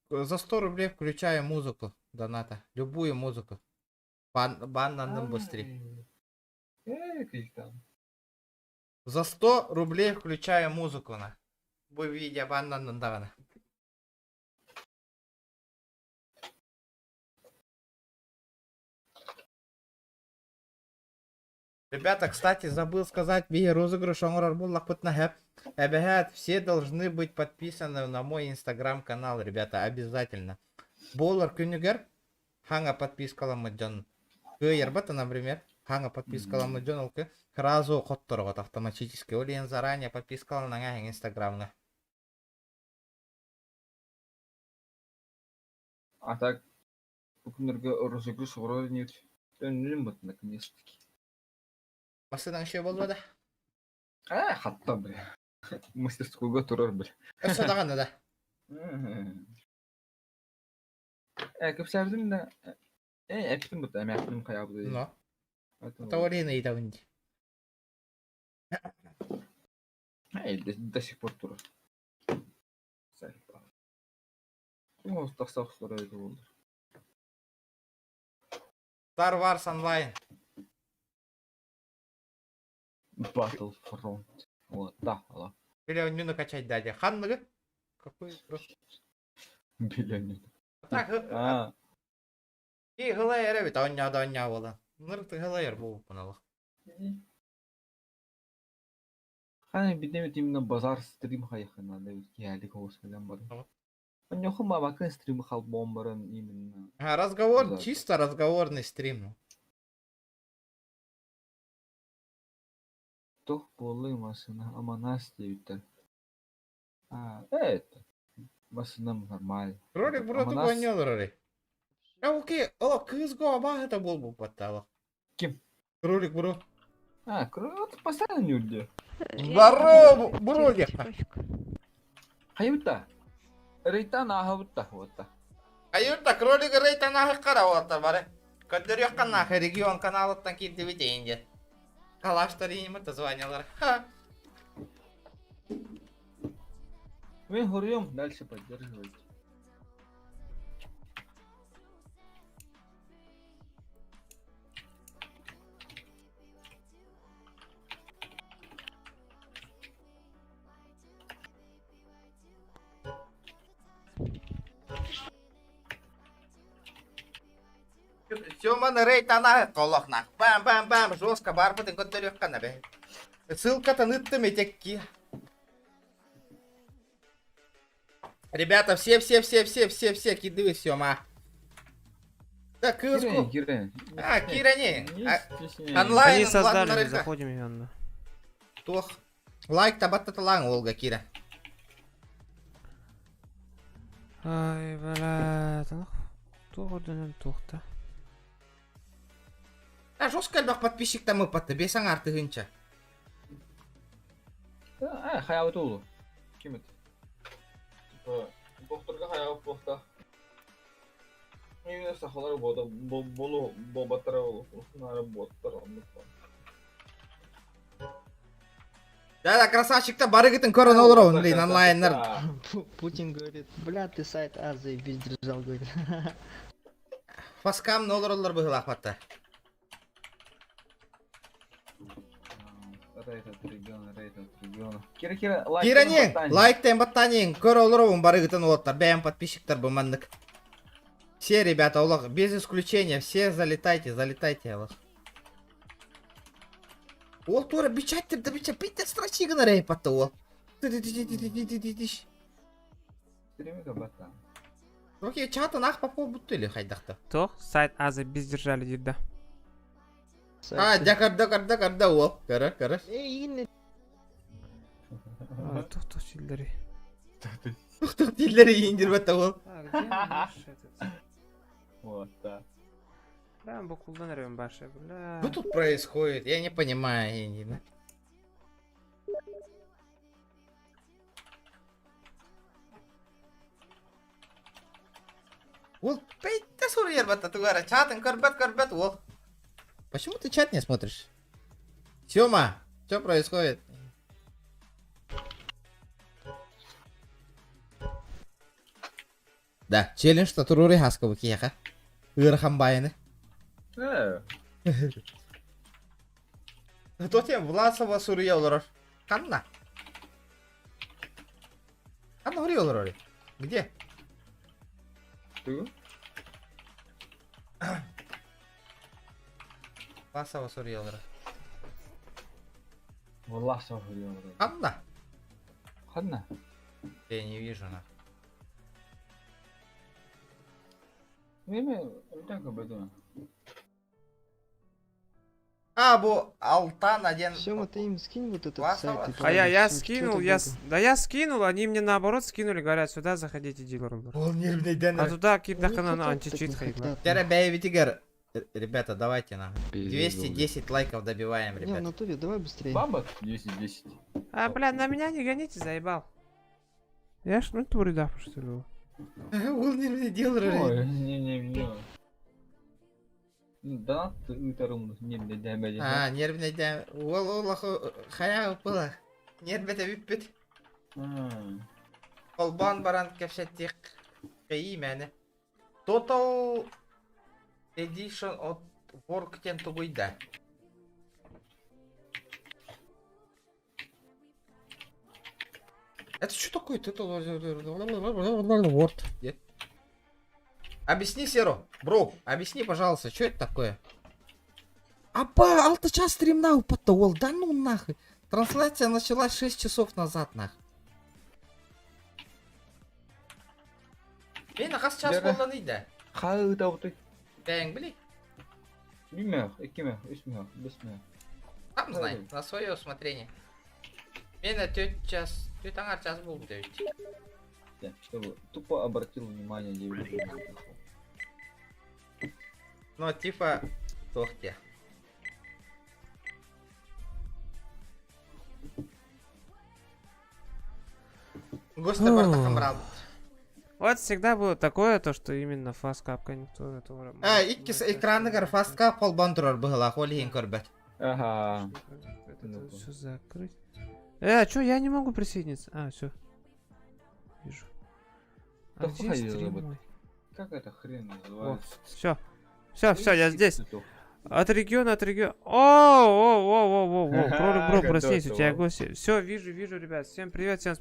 За 100 рублей включаю музыку доната. Любую музыку. Бананом быстрее. За 100 рублей включаю музыку на. Вы видя бананом давана. Ребята, кстати, забыл сказать, розыгрыш все должны быть подписаны на мой инстаграм-канал, ребята, обязательно. Болар Кюнигер, ханга подписка ламаджан. Кыйербата, например. Ханга подпискаламы жонолку. Сразу котторгот автоматически. Олен заранее подпискаланаңа инстаграмга. А так, бүкіндерге розыгрыш вроде нет. Дөнлüm бут наконец-таки. Масыдан şey болду да. Хатта бля. Мастерскойга турар бля. Өсөдаганы да. Көпсәрдім да. Әптім бут, әмәптім қаябы. No. Это Олена и давынди. До сих пор турар. Ну, тақсақ сұрайды болды. Star Wars Online. Battlefront. Вот, да, ала. Миллион накачать дядя. Ханнага? Какой просто. Миллион. Так, и галайер бит оння бола. Нырты галайер бул панала. Хана бидемет именно базар стрим хайхана да киялик хосмадан бар. Оньоху мабакын стрим хал бомбарын именно. Разговор, чисто разговорный стрим. Тох болы машина, ама Настя витер. Это. Машина нормально. Ролик бұраты қойнел ролик. Окей, кызго аба это бол бұл патталы. Ким? Ролик бұру. Вот постоянно не уйдет. Здорово, бұролик. Хайута. Рейтан ахавута вот-то. Хайута, кролик рейтан ахы қарауатар бары. Көддер yoqqan ахы регион каналыттан келді бітейінде. Калаштар енімі звонялар. Мы гурьем, дальше поддерживайте. Сёманы рейтана колохнак. Бам-бам-бам, жестко барбытын көттер yoqqan бе. Ссылка-то ныттым етекки. Ребята, все кидывай Сёма. Так, кызку. Кира. Кира не. Онлайн. Они создали, заходим Иванна. Тох. Лайк табатта талаң Олга Кира. Ай, блядь. Тоғырдың тоқта. Жестко әлбақ подписчиктан мұпатты, бесаң артығынша. Хаябыт олу. Кем это? Бохтырға хаябыт бохта. Именно сақалары болу болбаттара олу. Нары боттар олмықпан. Да, красавчик-то барыгытын көрін olur оғын дейін онлайнлар. Путин говорит, бля, ты сайт Азии без держал, говорит. Фаскам не olur олар бұғыл ақпатта. Кира не, лайктен баттанен көр olur оғын барыгытын олаттар. Бәйін подписчиктар бұмандық. Все, ребята, олар, без исключения, все залетайте. Ол тура бичаттыр да бича, биттер страчигіні рей патты ол. Стримига баттан. Окей, чатын ақ папол бұтты елі қайдақты. Тоқ, сайт Азия без держали дейді. Дакарда ол. Кара. Ей, Тоқ, силдері. Тоқ, тілдері ендер бәтті ол. Где наш этот? Вот, да. Прям бокулдан ревен баша, бля. Что тут происходит? Я не понимаю, Индина. Ол, пейте сурьер бата тугара, чатын корбет, ол. Почему ты чат не смотришь? Сёма, что происходит? Да, челлендж-то турури хасковы кияха. Ирхам байны. Кто тебе Власова сурья улар? Канна? Канна хури улар? Где? Ты? Власова сурья улар. Власова сурья улар. Канна? Канна? Я не вижу на. Время, так об этом. А, бу Алтан один. Сема, ты им скинь вот этот Класс, сайт. а и А там я всё, скинул, что-то да я скинул, они мне наоборот скинули, говорят, сюда заходите дилером. Он нервный А туда кидах не на хотят, античит так не хайгла. хотят. Тера Бейвитигер. Ребята, давайте на. Пиздец, 210 лайков добиваем, Не, в ребят. натуре, давай быстрее. Баба 10-10. А, бля, на меня не гоните, заебал. Я ж, ну, туридав, что ли. Он нервный дилер. Ой, не. Да, ты утром не дәмәле. А, нервный дям. Ол хая было. Нервный виппит. Колбан баран кепсеттик. Кей мәне. Total Edition от Work тен тугуйда. Это что такое? Word. Нет? Объясни, Серо. Бро, объясни, пожалуйста, что это такое? Апа, алтача стрим на упатовал. Да ну нахуй. Трансляция началась 6 часов назад, нахуй. Мен ағас час болдан дейді. Қай тауты? Бәң білей? Білмей, 2 мә, 3 мә, 5 мә. Сам знай, на свое усмотрение. Мен 4 час, 4 аңар час болды дейді. Чтобы тупо обратил внимание девушек. Ну, типа, тохте. Гости бардахам брал. Вот всегда было такое, то что именно фаскапка никто этого... А, иккис экранныгар фасткап қолбан тұрар бұғыла, қолиын көрбет. Ага. Все закрыть. А чё, я не могу присоединиться? А, все. Вижу. А где стрим мой? Как это хрен называется? Все. Все, я здесь. От региона. О, кролик бро, проснись, у тебя гости. Все, вижу, ребят. Всем привет, всем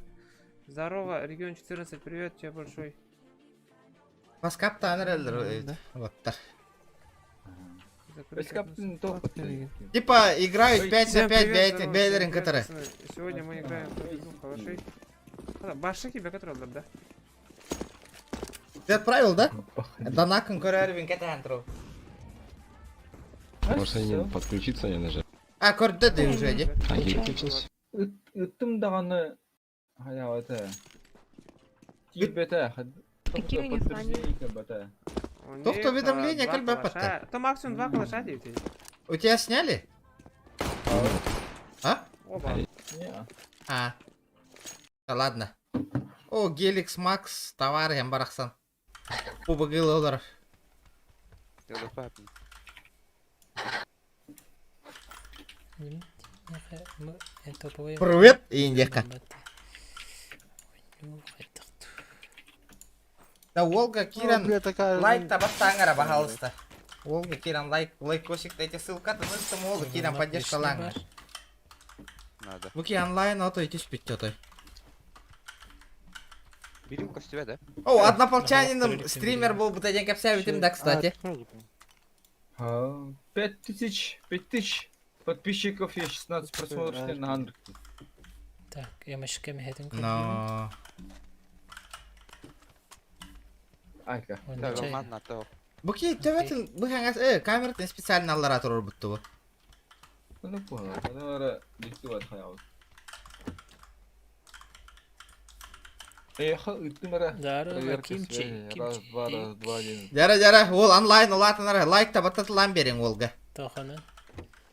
здорово. Регион 14, привет тебе большой. Фаскап танер. Вот так. Типа играют 5 на 5 бейлерин которые. Сегодня мы играем в калашей. Баши тебя который, да? Ты отправил, да? Да на конкурервин катантру. Может они подключиться, я нажал. А, корда ты уже, не? А, я включился. Үттім дағаны... Хая өті... Тибеті... Какие у них они? Тофт уведомления, как бы пота. То максимум 2 калаша 9. У тебя сняли? А? Оба. А. Да ладно. О, Геликс Макс, товар Ямбарахсан. Кубок долларов. Привет, Индика. Да, Волга, Киран, лайк табастангара, пожалуйста. Волга, Киран, лайк, косик, дайте ссылка, то что Волга, Киран, поддержка ланга. Надо. Буки онлайн, а то идти спить, то. Берем костюме, да? О, однополчанин, стример был бы день капся, видим, да, кстати. 5000 подписчиков и 16 просмотров на Андроид. Так, я мешками хедем. Но... Айка. Да, ладно, то. Буки, ты в этом, камера ты специально алларатор будто. Ну, понял, это диктовать хаял. Да, кимчи. Раз, два, 1. Жара, ол онлайн улатынар, лайк табатат ламберин Волга. Тоханы.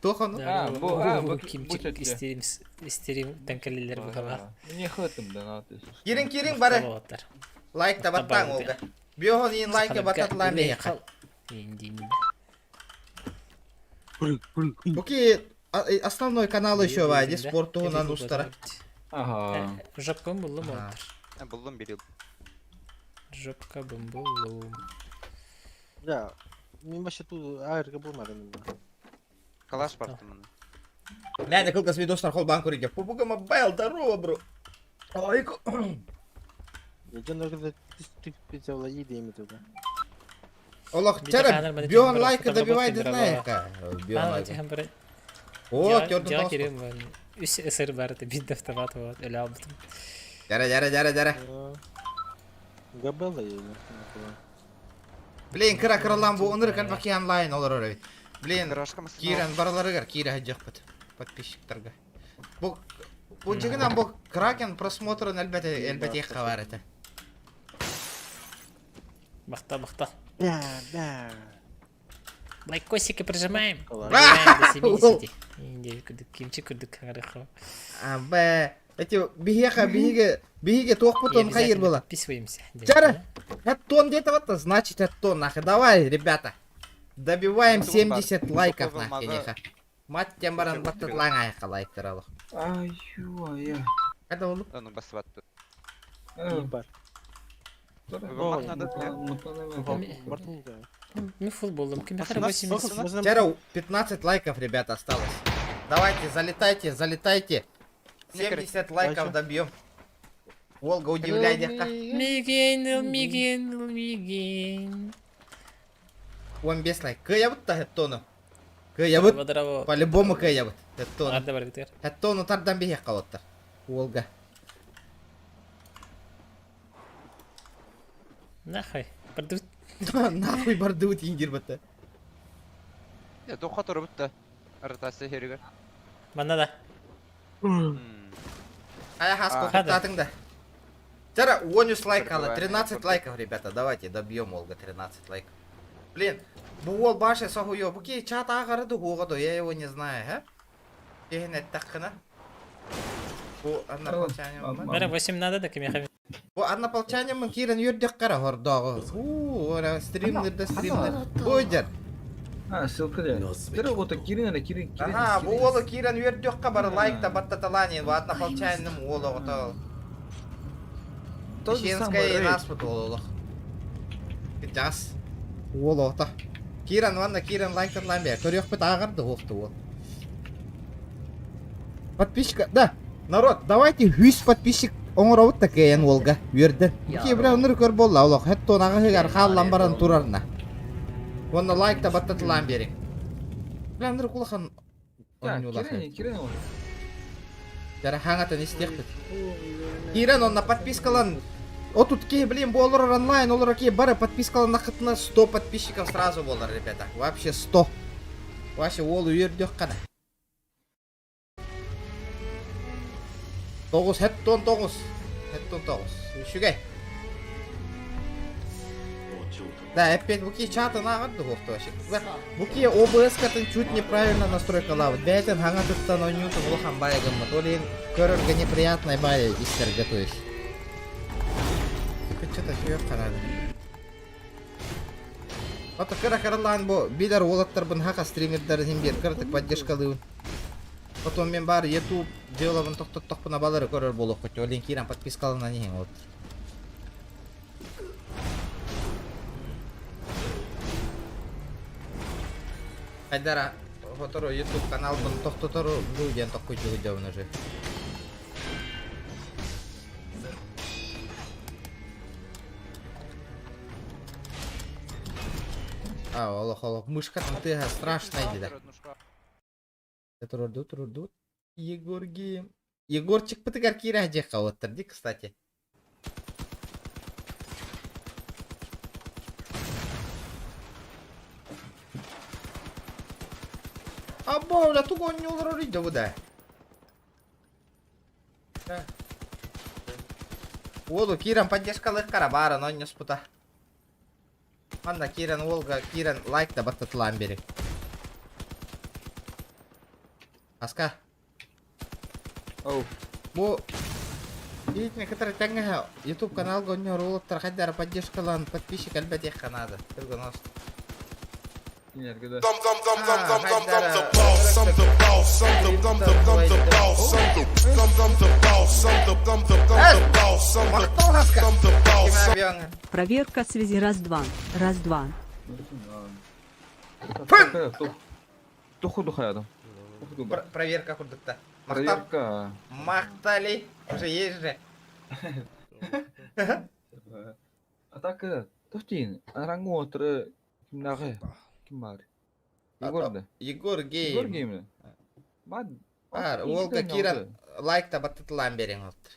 Тоханы? Бу кимчик истерим танкалилер бухава. Не хатым да на ты. Кирин бары. Лайк табаттан Волга. Биохон ин лайк батат ламбер. Буки, основной канал еще вайди, спорту на нустара. Ага. Жопкам буллум отыр. Буллум берил. Жопка буллум. Да, мен вообще тут айрга болмады менде. Калаш бартымын. Näin kulkas видостар хол банкуриге. Пупуга мобайл, здорово, бро. Ойку. Я жонорда ты пизала едем туда. Олох, чара, бион лайка добивай дизлайка. Бион лайка. О, тёрдун тост. Үс эсер барды бит автомат вот, эле албытым. Жара. Габела я. Блин, кыра кыралам бу оныр кан баки онлайн олар орой. Блин, Киран барларыгар, Кира хаджахпат. Подписчиктарга. Бу жигинан бу Кракен просмотрын әлбәте хабар ите. Бахта. Да. Лайкосики прижимаем. А! Прижимаем до 70. Инде кимчи күрдүк харахо. Эти бигеге тоқпутон хайыр была. Подписываемся. Чара, тон где-то вот, значит тон нахуй. Давай, ребята. Добиваем 70 лайков нахуй, неха. Мать тем баран баттат лаңай лайктар алох. Ай-ю-ай. Это он. Да, ну басватты. Мы футболом. Кимихара 80. Чара, 15 лайков, ребята, осталось. Давайте, залетайте. 70 лайков добьем. Волга, удивляй дека. Миген. 15 лайк. Кыябыт та хеттону. Кыябыт. По-любому кыябыт. Хеттону. Хеттону тардан бихек калыттар. Волга. Нахуй. Бардут. Нахуй бардут ингир бата. Я доқа тұрып бітті. Артасы херігер. Мана да. Ая хаско кататыңда. Чара, 13 лайк калы. 13 лайков, ребята. Давайте добьем Волга 13 лайков. Блин, бұл башы сахуё. Бұки чат ағарыды оғыды. Я его не знаю, а? Еген әттаққына. Бұл однополчанием. Мара 8 надо да кимихара. Бұл однополчанием кирен юрдек қара хордағы. Стримдерді. Бойдер. Ссылка да. Тірі ота Кирин. Ага, бұл олы кирен юрдек қабар лайкта баттаталанин. Бұл однополчанием олы ғыта. Шенская наспыт олы. Жас. Олы ғыта. Кирен лайктарлан бер. Көрек бет ағарды оқты ол. Подписчика, да. Народ, давайте 100 подписчик оңырауыт та кейен Волга. Верді. Ке біра ұныр көр болла олық. Хәтті онаға хегар қаллан баран турарына. Оны лайкта баттатылан берің. Біра ұныр құлақан ойын олақы. Кирин ол. Жара хаңатын істек бет. Кирен онна подпискалан. Отут ке, блин, болыр онлайн, олар ке бары подпискалан нақытына 100 подписчиков сразу болар, ребята. Вообще 100. Вообще ол үйердек қана. 9, хеттон 9. Үшігай. Да, опять буки чаты нағырды қоқты вообще. Буки OBS-катын чуть неправильно настройкалавы. Бәйтін хаңатыттан ойнютын ұлхан байығымы. Олен көрірге неприятный байы истерге то есть. Что-то сүйек қарады. Ота кыра-кырылан бұл бидар олаттар бұн хақа стримердерін бер кыртық поддержкалыуын. Потом мен бар YouTube деловын тоқтық-тоқпына балары көрір болу қойты. Олен кейран подпискалына неген от. Қайдара фотору YouTube канал бұн тоқтотару бұлден тоққойты өйдеуін уже. Олох, мышкатын тыға страшный дейді. Тұрды. Егорчик пытыгар кира жеққа отырды, кстати. Аболя, тугон не уларыды бұда. Олу киран поддержкалық қара бары, но не спута. Анда киран Волга, киран лайкта баттатылан берек. Аска. Оу. Бу видите, который тәңгә YouTube канал гоннор улып тархайдар поддержкалан подписчик әлбәте канады. Түргөнос. Проверка связи раз-два. Тухуду хаядым. Проверка курдыкта. Проверка. Мақтали. Уже есть же. А так тохтин. Араңу отыры кимнағы? Ким бар? Егорды. Егор гейм. Бар, Волга киран лайкта баттатылан берең отыр.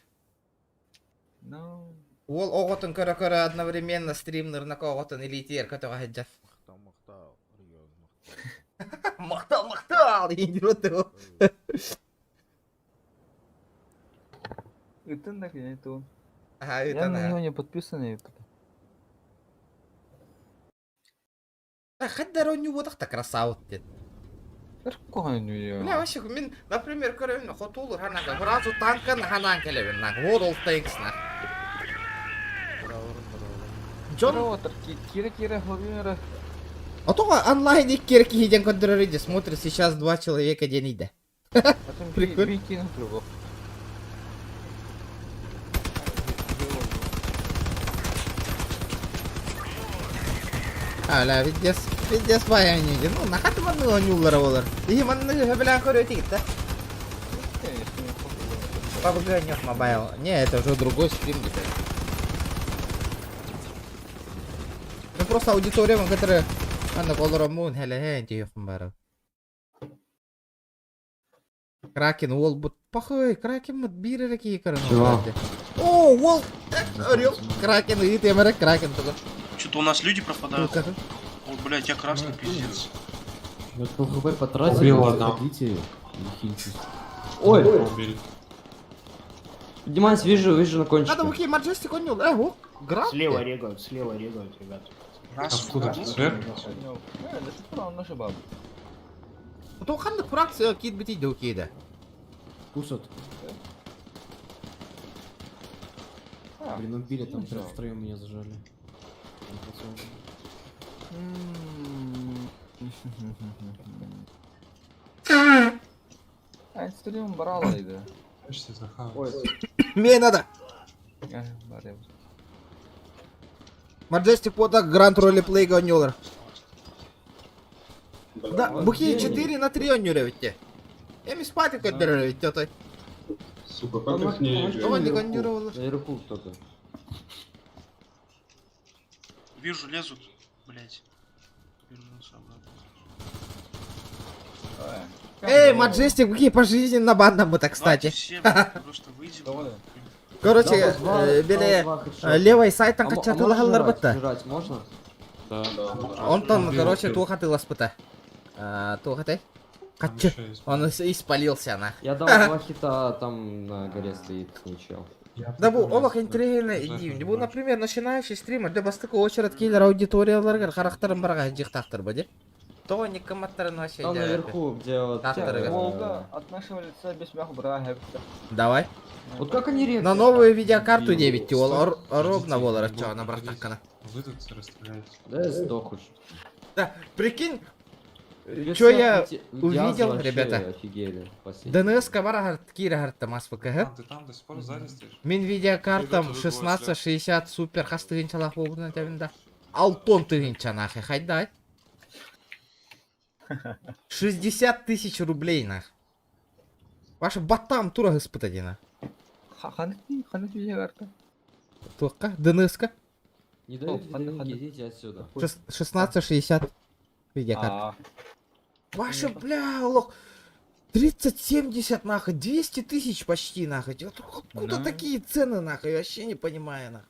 Ол оғытын көрі одновременно стримнерна оғытын элитер көтіға хеджат. Мақтал, деген деп отыр ғой. Итан да кейін это он. Ага, Я Итан, на ага. него не подписанный. Хаддар он не так красавец дед. Какой у нее? Бля, вообще, мен, например, көрөйін, хотулur ханага, сразу танкан ханан келебін, нах, World of Tanks, нах. Джон... Кира, Владимира. А то онлайн их керки еден контролирует, смотрит сейчас 2 человека день иде. Прикольно. Hala видес баян иде. Ну, нахаты манны онюллары болар. И манны белән көрөйт ит, да? PUBG нет мобайл. Не, это уже другой стрим где-то. Ну просто аудитория, которая anda колора мун хеле тиефм бара. Кракен уол бут пахой, кракен мат бире ки каран. О, уол. Орел. Кракен и ты мере кракен только. Что-то у нас люди пропадают. Вот, блядь, я красный пиздец. Вот ХП потратили, хотите и хильтесь. Ой! Диманс, вижу на кончике. Надо уки Маджестик онюл. Ого. Граф. Слева регают, ребят. Откуда? Наша баба. То ханды фракция кит бити до кида. Кусот. Блин, убили там втроем меня зажали. А, стрим брала иде. Ой. Мне надо. Маджестик пота гранд ролеплей гонёлар. Да, буки 4 на 3 онюре ведь. Я ми спать как деревья ведь тётой. Сука, как их не гонюровал. Наверху кто-то. Вижу, лезут, блядь. Вернулся обратно. Эй, Маджестик, буки по жизни на бандам это, кстати. Просто выйдем. Короче, беле левый сайт там качатыл халлар бытта. Жрать можно? Да. Он там, короче, тухатыл аспыта. Тухатай. Качу. Он испалился, нах. Я дал 2 хита, там на горе стоит ничего. Да бу, олах интригейна идея. Бу, например, начинающий стример, да бастык очередь кейлер аудиторияларга характарын барға жиқтақтыр бәде. То никоматтарын вообще. Там наверху, где вот... Волга от нашего лица без мяха брага. Давай. Вот как они редко. На новую видеокарту 9 тиол, ровно волара, чё, она брахтакана. Вы тут расстреляете. Да я сдох уж. Да, прикинь, чё я увидел, ребята. Офигели. ДНС кабара кира харта маспака, Ты там до сих пор сзади стоишь? Мен видеокартам 1660 супер хастыгын чалах болдун айтабында. 6 тыгын чанахы, хайдай. 60 тысяч рублей, нах. Ваша баттам тура испытать, на. Ханет видеокарта. Только ДНС-ка. Не дают идите отсюда. 1660 видеокарта. Ваша, бля, лох. 30-70 нахуй, 200 тысяч почти нахуй. Откуда такие цены нахуй? Я вообще не понимаю нахуй.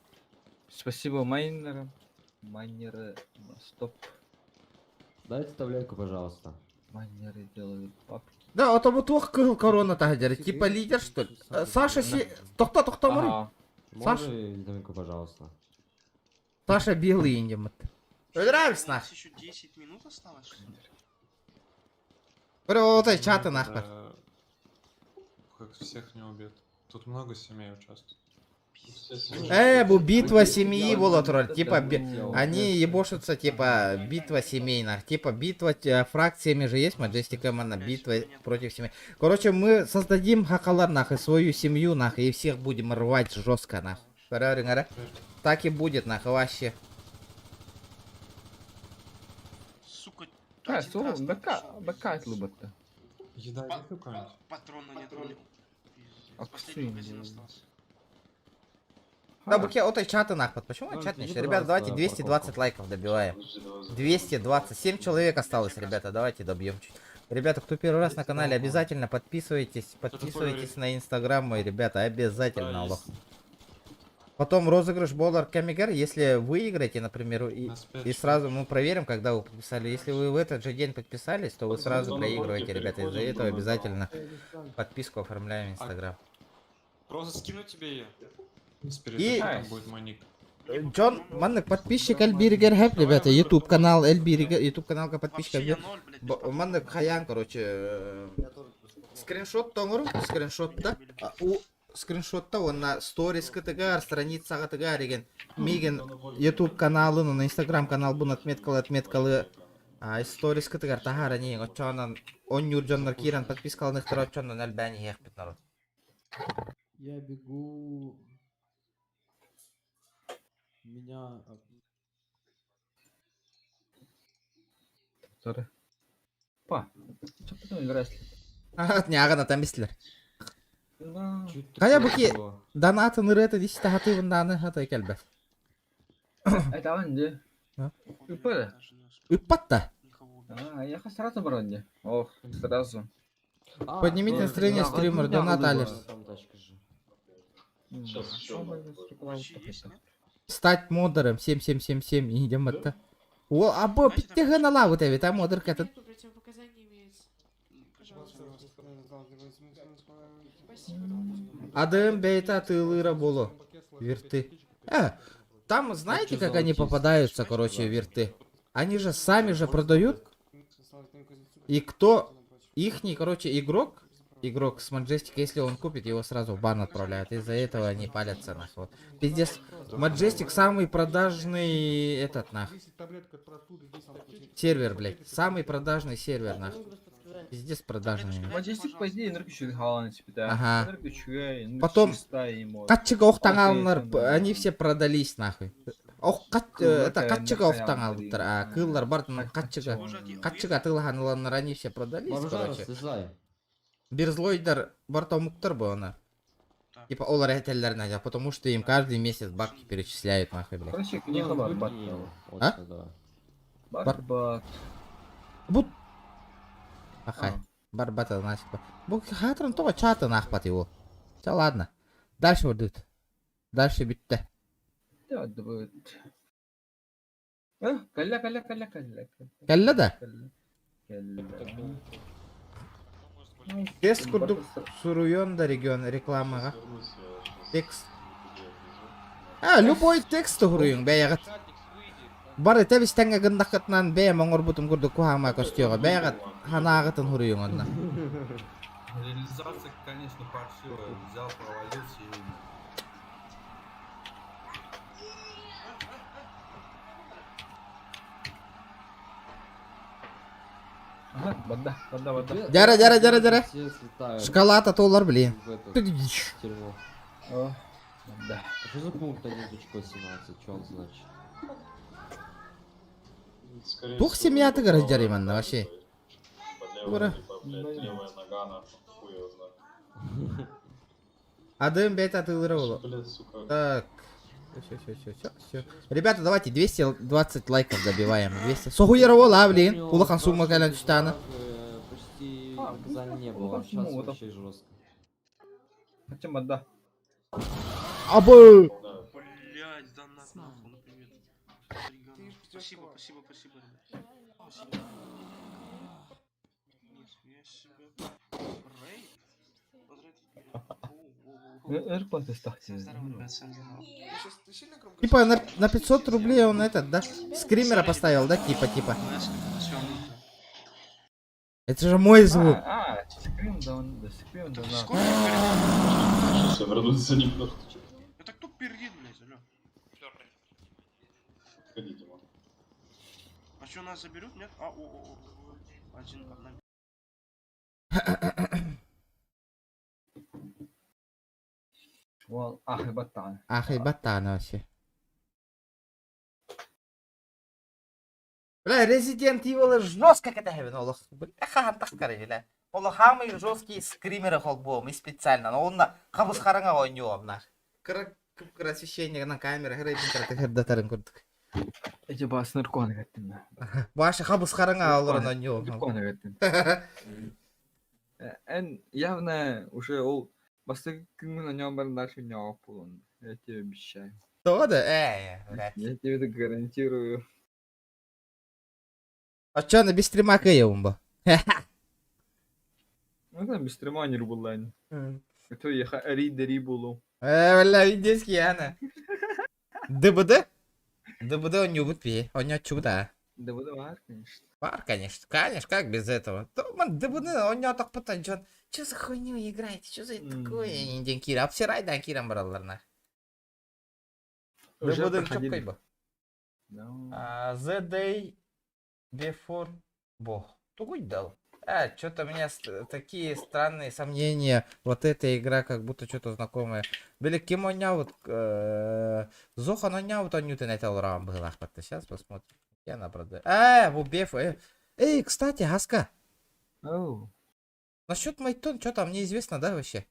Спасибо майнерам. Майнеры, стоп. Дайте вставляйку, пожалуйста. Майнеры делают папки. Да, вот об утвох корона тагдер. Типа лидер, что ли? Саша Тохта, моры. Саша, вставляйку, пожалуйста. Саша белый индим. Нравится нах. Еще 10 минут осталось, что ли? Вот эти чаты нахуй. Как всех не убьет. Тут много семей участвует. Бу битва семьи была тролль. Типа они ебошутся, типа битва семейных. Типа битва фракциями же есть, Маджестик команда, битва против семей. Короче, мы создадим хакалар нахуй, свою семью нахуй, и всех будем рвать жестко нахуй. Так и будет нахуй вообще. Сука, БК лубата. Еда есть какая-нибудь? Патрона нет, вроде. А Последний магазин остался. Да, буке, вот и чаты нахуй. Почему чат не? Ребята, давайте 220 лайков добиваем. 227 человек осталось, ребята, давайте добьем чуть. Ребята, кто первый раз на канале, обязательно подписывайтесь на инстаграм мой, ребята, обязательно, лох. Потом розыгрыш болар кемигер, если выиграете, например, и сразу мы проверим, когда вы подписали. Если вы в этот же день подписались, то вы сразу проигрываете, ребята. Из-за этого обязательно подписку оформляем в Инстаграм. Просто скину тебе ее. И Там будет мой ник. Джон, маннык подписчик Эльбиргер хэп, ребята, YouTube канал Эльбиргер, YouTube каналга подписчик. Маннык хаян, короче, скриншот тоңыр, скриншотта, у скриншотта на сторис кытыгар, страница кытыгар деген, миген YouTube каналын, на Instagram канал бун отметкалы, сторис кытыгар тахара нең, очонан, он юрджоннар киран подпискалынык тыр очонан әлбәни хек бит народ. Я бегу... Меня... Sorry. Па, что потом играешь? Няғана тамбестілер. Қая бұки донатын ұрыты дейсті хаты бұнданы хаты кәлбәт. Это он где? Үппеді? Үппатта? Я сразу бар онде. Ох, сразу. Поднимите настроение стример, донат алерс. Стать модером 7777 и идем это. О, або питтега на лаву тебе, там модер этот. Адем бейта тылыра боло. Верты. Там знаете, как они попадаются, короче, верты? Они же сами же продают. И кто ихний, короче, игрок с Маджестика, если он купит, его сразу в бан отправляют. Из-за этого они палятся нас. Вот. Пиздец. Маджестик самый продажный этот нах. Сервер, блядь. Самый продажный сервер нах. Пиздец продажный. Маджестик позднее ныркучу халан да. Ага. Потом катчига охтангалнар, они все продались нахуй. Ох, это катчига охтангал, кыллар бартын катчига тылханыланнар, они все продались, короче. Бирзлойдер бартомуктар бы она. Типа олар этеллерна, потому что им каждый месяц бабки перечисляют нахуй, блядь. Короче, не барбат. Барбат. Бут. Ахай. Барбата, значит. Бук хатран то чата нахпат его. Все, ладно. Дальше идут. Дальше битте. Да, будет. Калля. Калля да? Тест курдук суруёнда регион рекламага. Текст. Любой текст хуруюң бәягат. Бары тебис тәңгә гындакытнан бәя моңор бутум курдук кухама костюга бәягат ханагытын хуруюң онна. Реализация, конечно, паршивая. Взял, провалился и... Жара. Шоколад атолар, блин. Да. Что за пункт 1.18? Что он значит? Тух семья ты говоришь, Джариман, вообще. Ура. Адем бета ты вырвал. Так. Все. Ребята, давайте 220 лайков добиваем. 200. Сохуерово, блин. Улахан сумма калянчтана. Почти наказания не было. Сейчас вообще жестко. Хотим да. Абы! Блять, да нахуй, например. Спасибо, ребят. Типа на 500 рублей он этот, да? Скримера поставил, да? Типа. Это же мой звук. Скрим, да. Сейчас я вернусь за ним. Это кто перед, блядь, алё? Ходите, мам. А что, нас заберут, нет? Один под нами. Вол, ахибаттан вообще. Бля, Resident Evil жестко катахевен, олох. Бляха, тахкары, бля. Олох самый жесткий скримеры холбом, и специально. Но он на хабус харanga ойнём, нах. Освещение на камерах, рейдинг, датарын курдук. Эти бас нырконы гаттым. Ваша хабус харanga олорон ойнём. Нырконы гаттым. Явно уже ол бастыгы күнгүн ойнём барын дальше ойнёп болон. Я тебе обещаю. То да? Блядь. Я тебе это гарантирую. А чё на без стрима кайым бу? Ну там без стрима не рубулань. Это я ридари булу. Бля, индийский ана. ДБД? ДБД он не убит, он не чудо. Да var, конечно. Бар, конечно, конечно, как без этого? ДБД, он не так потанчен. Чё за хуйню играете? Чё за это такое? Индиан Кира, обсирай, да, Кирам браларна. ДБД чё кайба? The day before бог. Тугуй дал. Что-то у меня такие странные сомнения. Вот эта игра как будто что-то знакомое. Были кем он вот Зохан он вот он ньютон это рам был. Сейчас посмотрим. Я на правда. Бубеф. Эй, кстати, Хаска. Насчет Майтон, что там неизвестно, да, вообще?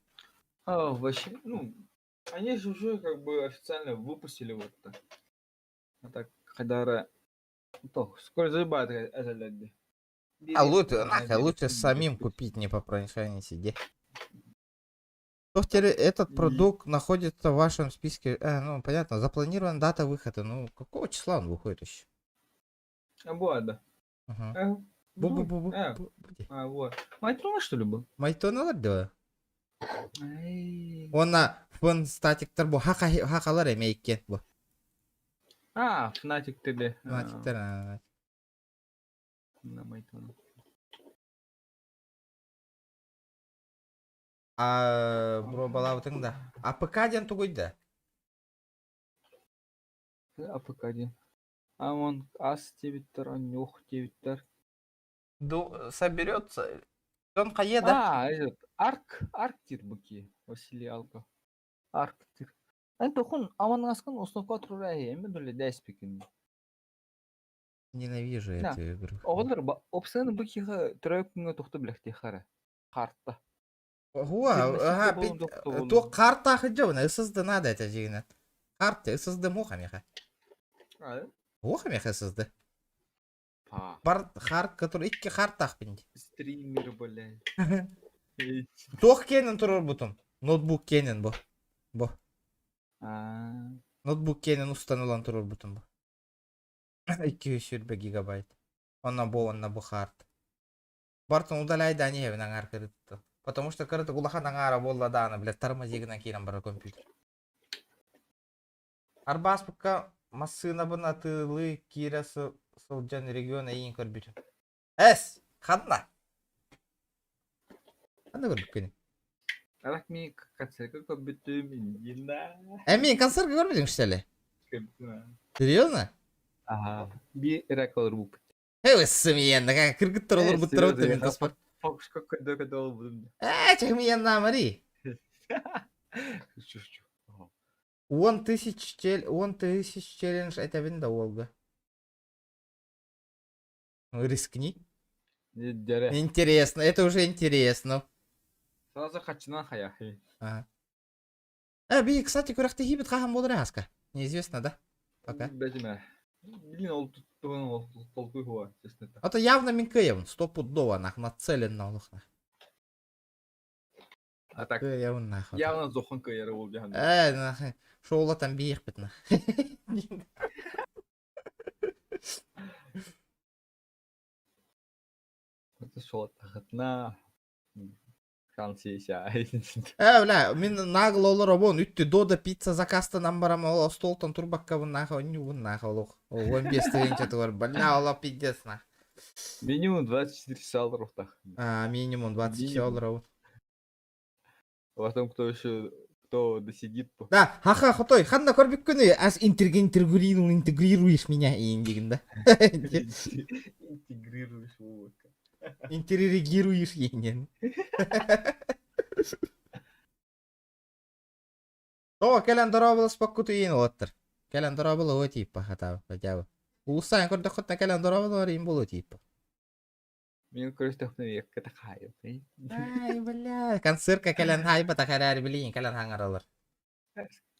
Вообще, ну, они же уже как бы официально выпустили вот это. А так, Хадара, то, скоро заебает это люди. Лучше самим купить, не по прошении сидеть. Этот продукт находится в вашем списке. Ну, понятно, запланирована дата выхода. Ну, какого числа он выходит еще? Вот. Вот. Майтона, что ли, был? Майтона, да. Он на фон статик турбо хакалар емейкен бу. Fnatic TD. Fnatic TD. На Майтона. Бро балавтың да. АПК-ден тугуйда. АПК-ден. Он ас тебиттер, он нюх тебиттер. Соберется. Он каеда. Этот Арк тирбуки. Василий Алка. Арк тир. Тохун аман аскан установка турай, эми доле дайспекин. Ненавижу эту игру. Олар опсан букиха тройкунга тухты бляхтихара. Карта. То карта хаджавна, ССД надо это жигнат. Карта ССД мохамеха. Мохамеха ССД. Бар харт, который икки хартах пинди. Стример, блядь. Тох кенен турор бутун. Ноутбук кенен бу. Ноутбук кенен установлен турор бутун бу. 200 гигабайт. Он на бу харт. Бартон удаляй да не на аркарытты. Потому что корыты улахан аңара болла даны, блядь, тормозигынан кейрен бара компьютер. Арбас пока массына бына тылы кирасы сылжан региона ең көрбүтүн. Хадна. Хадна көрбүт көне. Арак мен концертке көрбүтүм, инда. Мен концертке көрбүтүң штеле? Серьезно? Би реколор бук. Өссүмиен, кыргыттар олор буттар мен таспак. Фокус как дол будем. Чахмиен намари. 10 тысяч челлендж этабин да олга. Рискни. Интересно, это уже интересно. Сразу хачина хаяхи. Би, кстати, курахты хибит хахам болдыр аска. Неизвестно, да? Пока. Это явно Минкеев, 100% нацелен на улахна. А так, явно Зохан Каера был беган. Шоула там биех битна. Это шоу тахатна. Шансия. Бля, мен нагыл олар обон, үтті дода пицца закастанан барам, ола столтан турбакка бун наха, оню наха олух. 15 тыгынча тугар, бля, ола пиздец нах. Минимум 24 часа рухтах. Минимум 24 долларов. Потом кто досидит. Да, хаха, хотой, ханна корбик күні, аз интегрируешь меня, индигін да. Интегрируешь его. Интеррегируешь енен. О, календарабыл спаккуту ен олаттыр. Календарабыл о типа хатабы, хотябы. Улыстайын көрді хотна календарабыл бар ен болу типа. Мен көрістіқні еккі тақайып. Ай, бля, концертка кален хайба тақарары білейін, кален хаңаралар.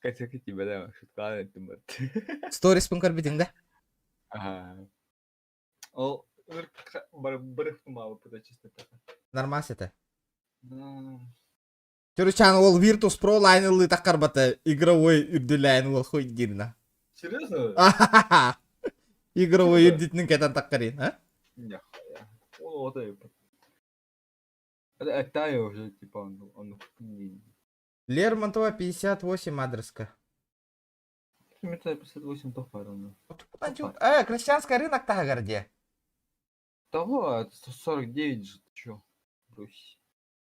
Концертка тебе да, шутқаны өттім бәт. Сторис пын көрбедің да? Ол бір малы бұда честі тақа. Нормас это? Түрчан ол Virtus Pro лайнылы тақарбата игровой үрділәйін ол хой дирна. Серьезно? Игровой үрдітінің кәтан таққарин, а? Не, вот это. Это я уже, типа, он Лермонтова 58 адреска. Метро 58 то равно. Крестьянский рынок тага где? Того, это 149 же, ты чё? Брось.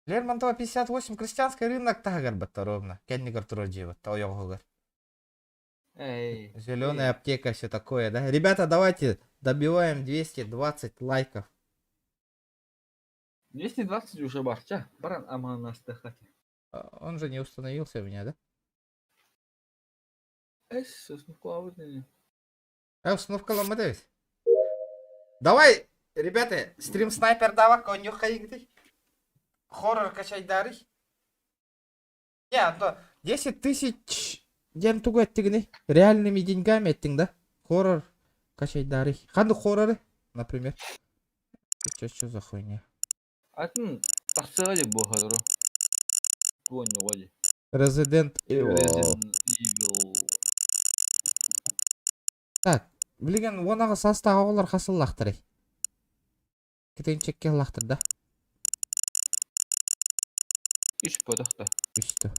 Лермонтова 58, крестьянский рынок тага бата ровно. Кеннигар Троджиева, Тойогогар. Эй. Зеленая аптека, все такое, да? Ребята, давайте добиваем 220 лайков. 220 уже барча. Баран амана стахати. Он же не установился у меня, да? Установка ломадевись. Давай, ребята, стрим снайпер дава, конюх хаигды. Хоррор качай дары. Не, 10 тысяч ден тугу еттігіне. Реальными деньгами еттің, да? Хоррор качай дары. Қанды хорроры, например? Что за хуйня? Атын, тақсыға бұл қадыру. Resident Evil. Так, білген онағы састағы олар қасыл лақтырай. Кетен чекке лақтыр, да? Үш подақта. Үшті.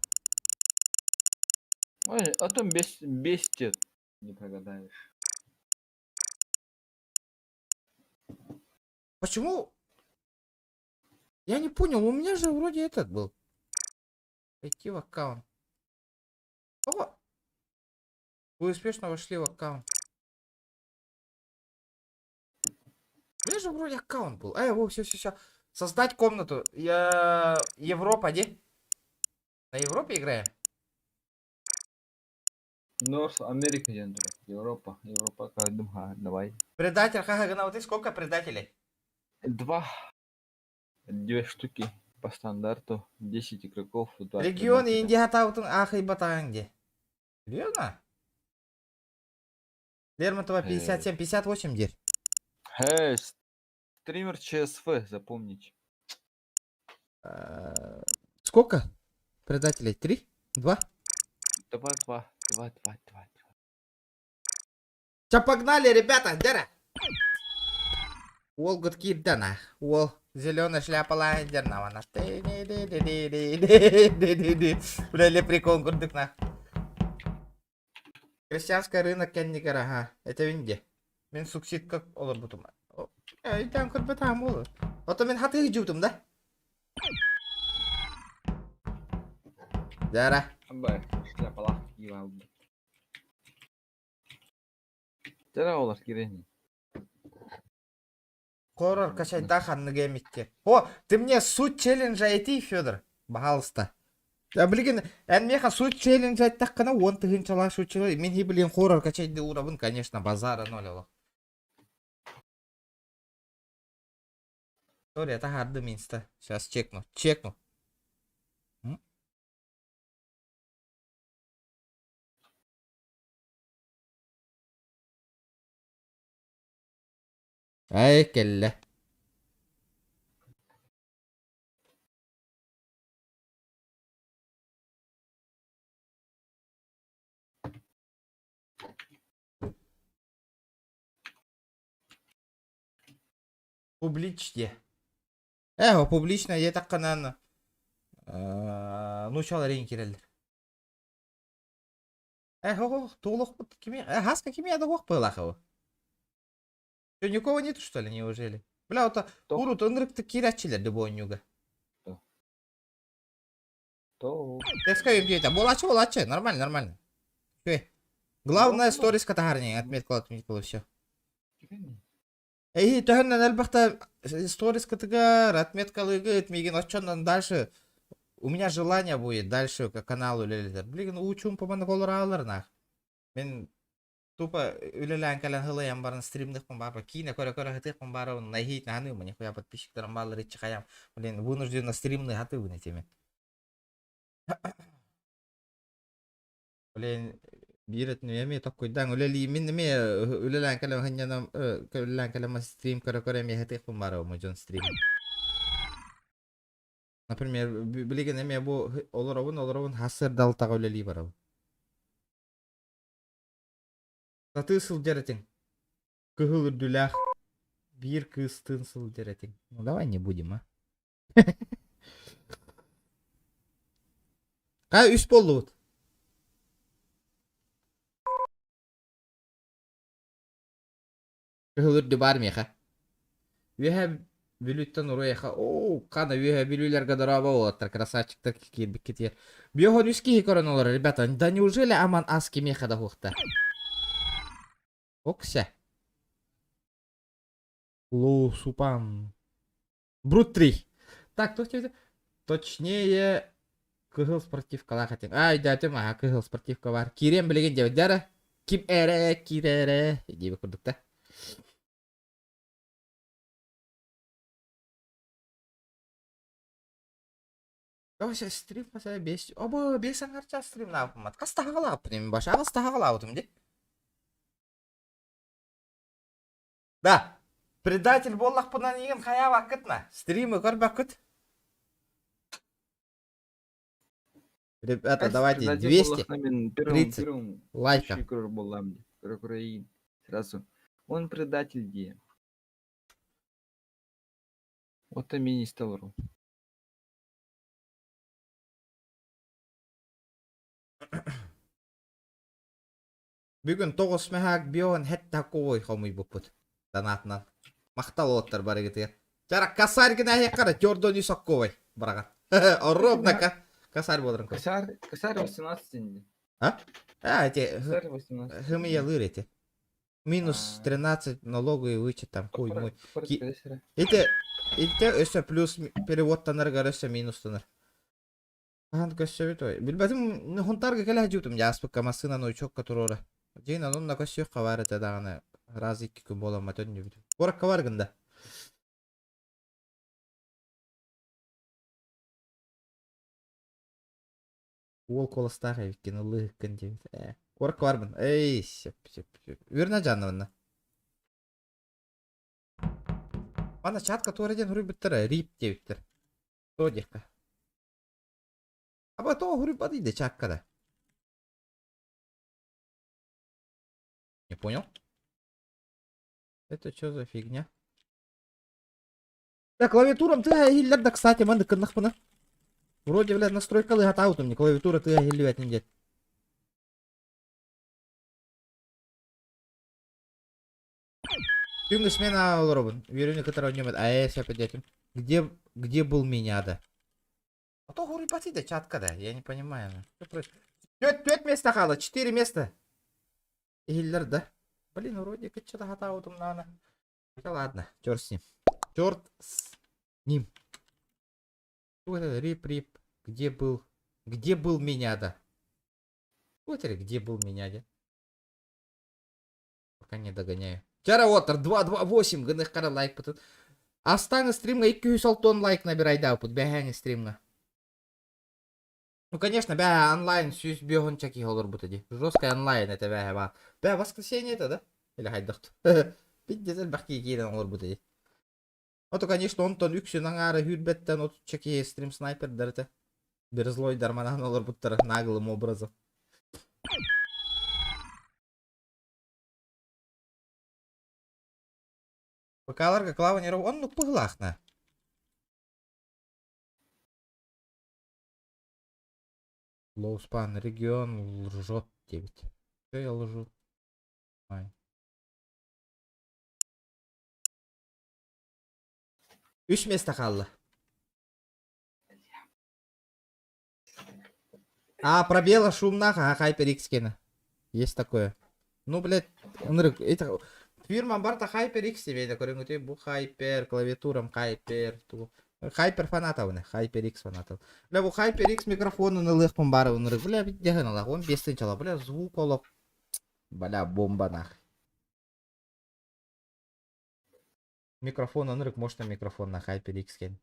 Ой, а там без тет. Не прогадаешь. Почему? Я не понял, у меня же вроде этот был. Войти в аккаунт. О! Вы успешно вошли в аккаунт. У меня же вроде аккаунт был. Вот, все. Создать комнату. Европа, где? На Европе играем? Норс Америка, Европа, как думаю, давай. Предатель, ты сколько предателей? 2 штуки. По стандарту 10 игроков. Регион Индия таутун ахай батаан где? Серьезно? Лермонтова 57, 58 где? Стример ЧСФ, запомните. Сколько предателей? 3? 2? 2. Сейчас погнали, ребята, дера! Уол гудкиддана. Уол зеленая шляпа лайдерна. Вона. Бля, лепрекон курдык на. Крестьянский рынок Кеннигар, ага. Это винде. Мен суксид как олар бутум. Там курбы там олар. Ото мен хаты жутум, да? Дера. Абай, шляпа лайдерна. Дера олар кирени. Хоррор качайда ханны гемитте. О, ты мне суть челленджа айти, Федор. Пожалуйста. Да, блин, меха суть челленджа айттак кана, он тыгынчала шучылы. Мен и, блин, хоррор качайды урабын, конечно, базара ноль оло. Сори, это харды минста. Сейчас чекну. Ай, келле. Публичте. Публично я так канан. Ну чал рейн кирелдер. Толок кими? Хаска кими да вох пылахов. Что, никого нету, что ли, неужели? Бля, вот урут ынрыкты кирячилер де бойнюга. Я скажу, где это? Болачо, нормально. Главное, сторис катагарни, отметка, все. Тоханнан албахта сторис катагар, отметкалыгы, этмеген отчондан дальше. У меня желание будет дальше к каналу леледер. Блин, учум поманы колора аларнах. Мен тупо үлелән калан хылыям барын стримдых бара. Кине көре хытых бара, найхит наны мне хуя подписчиктарым баллары чахаям. Блин, вынужденно стримный хаты вынетеме. Блин, бирет неме такой дан үлели мен неме үлелән калан хынянам үлелән калан стрим көре ме хытых бара мыжон стрим. Например, билеген эме бу олоробун хасыр дал тагылели барабы. Саты сыл жаратин. Кыгыл үрдүлах. Бир кыстын сыл жаратин. Ну давай не будем, а. Кай үс болду бут. Кыгыл үрдү бар меха. Веха Билütten oraya кана веха билюлерга дораба олаттар, красавчиктар кирбик кетер. Бьохон үски хикорон олар, ребята, да неужели аман аски меха да хухта? Окся. Лоу супан. Брут 3. Так, точнее, кыгыл спортивка лахатин. Ай, да, тем, ага, кыгыл спортивка бар. Кирем билеген девдара. Ким эре, кирере. Дейбі күрдік та. Вообще стрим паса 5. Оба 5 аңарча стрим напымат. Кастаға қалап пынем баша, кастаға қалап де. Да. Предатель боллақ пынан еген қая вақытна. Стримы көр бақыт. Ребята, давайте 230 лайков. Сразу. Он предатель где? Вот и мини-столру. Бүгін 9 мәхәк биоған хәтті қой қомый бұппыт. Данатынан. Мақтал оттар бары кетер. Жара касар гына хекара Jordan Юсак ковай. Бараған. Ровно касар болырын кос. Косарь 18 инде. А? Эти. Косарь 18. Хымия лырете. Минус 13 налоговый вычет там. Кой мой. Эти өсі плюс перевод таныр гарысы минус таныр. Хан көсөбү той. Билбетим хунтарга келе жутум яспык камасына нойчок которора. Дейін анын на көсөк кавары тедаганы разы 2 күн бола матон жебү. Корак каваргында. Ол колостага виккен лыккын жебү. Корак каварбын. Эй, сеп. Верна жаннавына. Ана чатка туареден хурбиттер, рип жебиттер. Тодека. Аба то хурбады де чаккада. Не понял? Это что за фигня? Да, клавиатурам ты гиллер, да, кстати, ман дыкыннах пына. Вроде, блядь, настройкалы гатаутым, не клавиатура ты гиллевать не дед. Тюнг смена Робин. Верю, которого не а я опять этим. Где был меня, да? А то говорю, да, чатка, да. Я не понимаю. Что происходит? 5 места хала, 4 места. Гиллер, да? Блин, вроде что-то гатаутым надо. Да ладно, черт с ним. Черт с ним. Вот это рип. Где был меня, да? Вот это где был меня, да? Пока не догоняю. Чара Уотер 228 гыных кара лайк пытын. Астаңы стримға 206 лайк набирай да пут бәхәңі стримға. Ну конечно, бәхә онлайн сүйіс бёғын чаки олар бұты. Жесткая онлайн это бәхә ба. Бәхә воскресенье это, да? Или хайдықты. Биддезел бәхки кейден олар бұты. Ото конечно онтон үксін аңары хүрбеттен оту чаки стрим снайпер дәрті. Bir злой дарманан олар бұттыр нағылым образы. Покаларга клава не ров. Он ну пыглахна. Лоуспан регион лжет 9. Что я лжу? Ай. Üç места қалды. А, пробела шумнаха, HyperX кена. Есть такое. Ну, блядь, это... Фирма барта HyperX тебе көрүнгөтө бу Hyper клавиатурам Hyper Hyper фанатовны HyperX фанатов. Бля бу HyperX микрофонун ылыкпын бары унры. Бля бит деген алак 15 чала. Бля звук олоп. Бля бомба нах. Микрофон унрык можно микрофон на HyperX кен.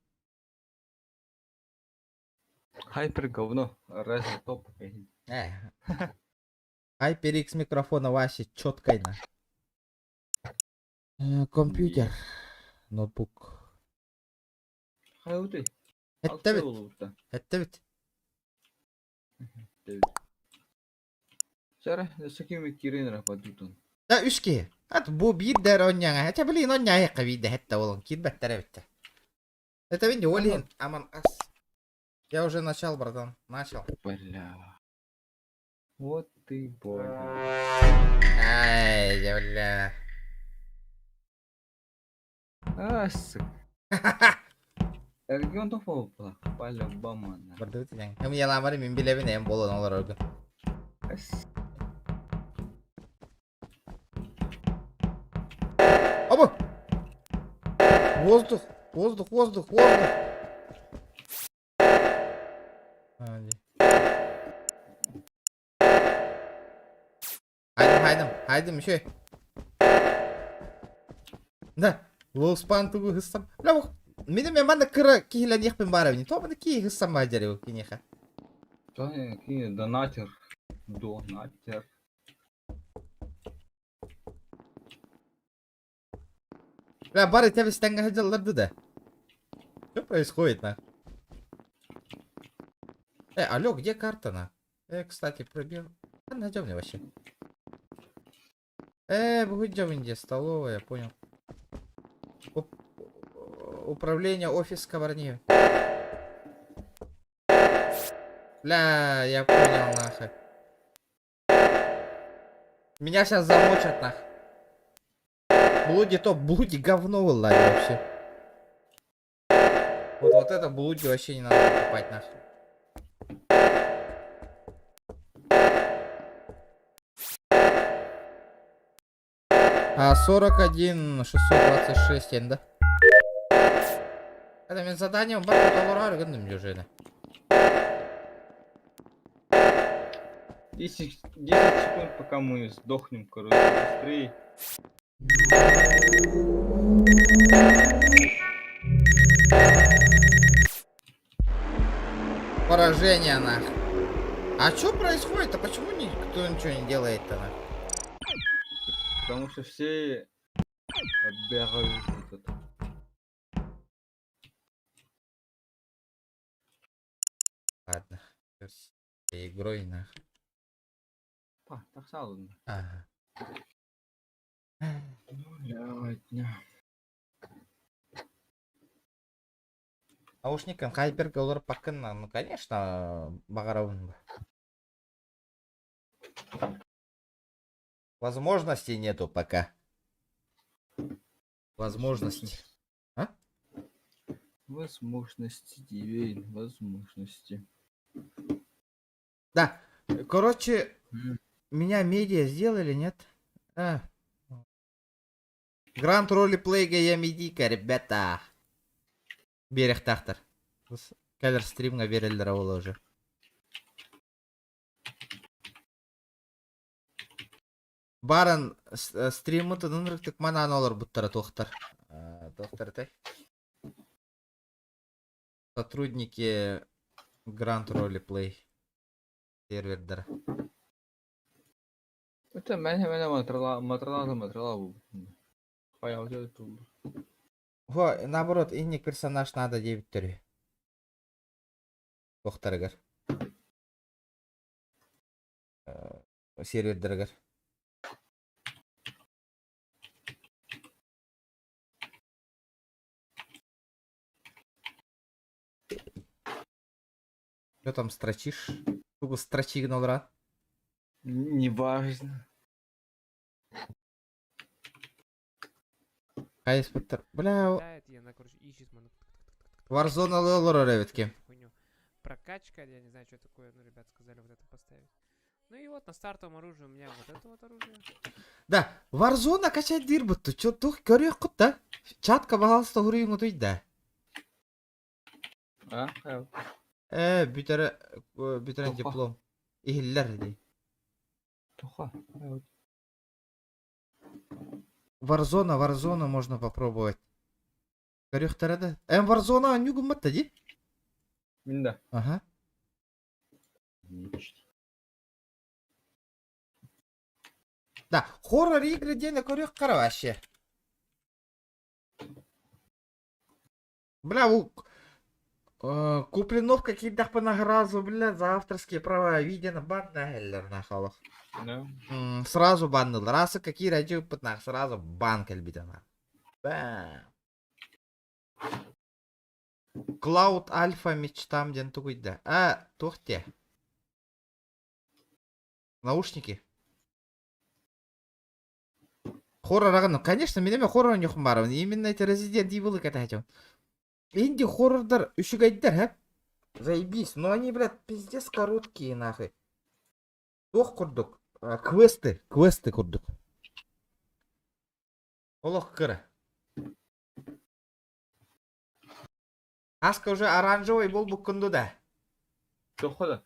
Hyper говно, разве топ? HyperX микрофона вообще чёткайна. Компьютер, ноутбук. Хай ты. Хетте бит. Алты Хетте бит. Сара, сакими кирин рападутун. Да үске. Ат бу бидер онняга. Хете блин онняга кабиде хетте олон кит беттере битте. Это винди олин аман ас. Я уже начал, братан. Начал. Бля. Вот ты бля. Ай, бля. Ас. Регион то фопла. Паля бамана. Бардут yang. Kami yalan var min bile bine en bolon olur orgun. Оба! Воздух! Воздух, воздух, воздух! Haydim, haydim şey. Да, лоуспан тугу хыссам. Бля, менде мен манда кыра кихилен яхпен барабини. То манда ки хыссам баджаре кинеха. То ки донатер. Донатер. Бля, бары тебе стенга хаджалларды да. Что происходит, на? Алло, где карта, на? Кстати, пробел. Найдем мне вообще. Выйдем Индия, столовая, я понял. Управление, офис Кабарни. Бля, я понял, нахуй. Меня сейчас замочат, нахуй. Блуди топ, блуди говно вылазит вообще. Вот это блуди вообще не надо покупать, нахуй. А 41 626 ен, да? Это мен заданием бар доллар аргандым уже. 10 секунд, пока мы сдохнем, короче, быстрее. Поражение, нахуй. А что происходит? А почему никто ничего не делает-то, нахуй? Потому что все оббегают вот это. Ладно. Игрой, нахуй. Так салон. Ага. Наушникам хайпер голор пакынна. Ну, конечно, багаровын. Возможностей нету пока. Возможности. А? Возможности, Дивейн, возможности. Да. Короче, меня медиа сделали, нет? Гранд ролеплейга я медика, ребята. Берег тахтар. Кәлір стримға берелдер ол уже. Барын стримы тыдын рыктык манан олар бұттары тоқтар. Тоқтар тай. Сотрудники Гранд ролеплей сервердер. Это меня матрала. Появился тут. Наоборот, инник персонаж надо 9 түрі. Тоқтарыгар. Сервердергар. Что там строчишь? Сколько строчигнул, рад? Не важно. Хайспектр. Бля. Warzone лолор, ребятки. Прокачка, я не знаю, что такое, ну, ребят сказали вот это поставить. Ну и вот на стартовом оружии у меня вот это вот оружие. Да, Warzone качать дирбутты. Чё, тух, көрек құт, да? Чатка бағалысты ғырыйын ұтыйды, да. Бүтерен диплом. Ихиллер, дей. Warzone можно попробовать. Көректері, да? Warzone анюгім мытты, дей? Да. Ага. Да, хоррор игры дені көрек қара вообще. Бля, Куплиновка кидах по награзу, блядь, за авторские права видено банна хеллер нахалах. Сразу баннул. Расы какие радио пытнах, сразу бан кальбитана. Бам. Клауд Альфа мечтам ден тугуйда. Тухте. Наушники. Хоррор, ну конечно, менеме хоррор нюхм бар. Именно эти Resident Evil ката хотел. Инди хоррордар үшігайдар, ха? Заебись. Но они, блядь, пиздец короткие, нахуй. Тух курдук. Квесты курдук. Олох кыра. Аска уже оранжевый был букунду да. Тохода.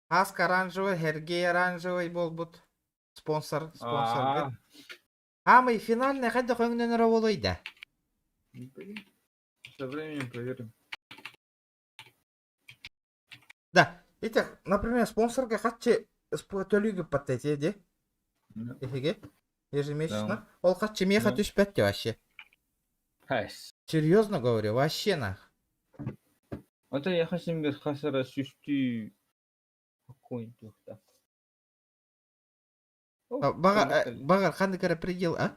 Аска оранжевый, Хергей оранжевый был бут. Спонсор. Мы финальная хотя хуйня на раволойда. Со временем проверим. Да. Итак, например, спонсорга хатче спортолюги подтете, де? Эфиге? Ежемесячно. Ол хатче меха 35 вообще. Серьезно говорю, вообще нах. Это я хочу без хасара сюсти какой-нибудь. Багар ханды кара предел, а?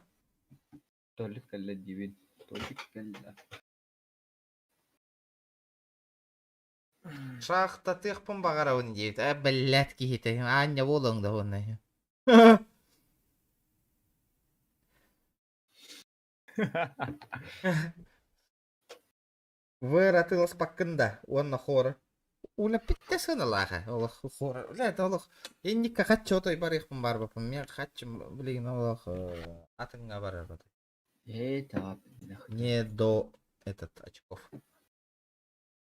Только для дивин. Только для. Шахта тыхпын багара он дейт. Блядь кихите. Аня болың да оны. Выратылас паккында. Онна хоры. Ула питтесін алаға. Олық хоры. Ләд олық. Еннікка қатчы отой бар еқпын бар бапын. Мен қатчым білейін олық атыңға барар баты. Не до этот очков.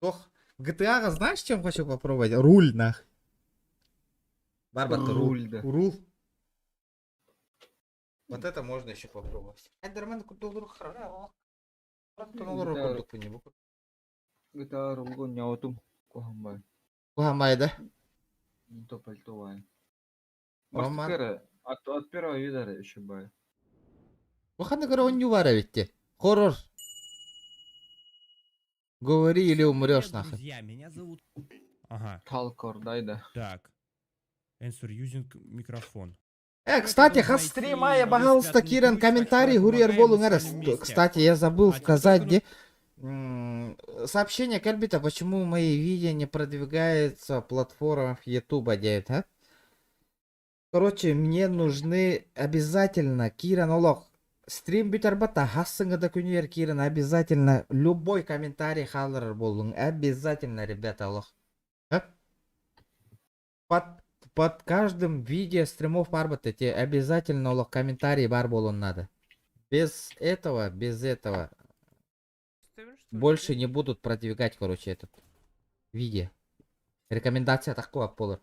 Ох. GTA, знаешь, чем хочу попробовать? Руль, нах. Барбата, руль, да. Руль. Вот это можно еще попробовать. Эдермен кутулдур хара. GTA руль няутум. Кухамбай, да? Топальтовая. Может, от первого вида еще бай. Выхода говорю, он не вара ведь. Хоррор. Говори или умрешь нахуй. Друзья, меня зовут... Ага. Талкор, дай да. Так. Answer using микрофон. Кстати, хастрима я пожалуйста, Киран, комментарий, гурьер болунгерс. Кстати, я забыл сказать, где... Сообщение Кальбита, почему мои видео не продвигаются в платформах YouTube, делает, а? Короче, мне нужны обязательно, Киран Олох, стрим битербата, хассыңда күнер, Киран, обязательно, любой комментарий халар болун, обязательно, ребята, Олох. А? Под каждым видео стримов парбатете, обязательно, Олох, комментарий бар болун надо. Без этого, больше не будут продвигать, короче, этот видео. Рекомендация такого пола.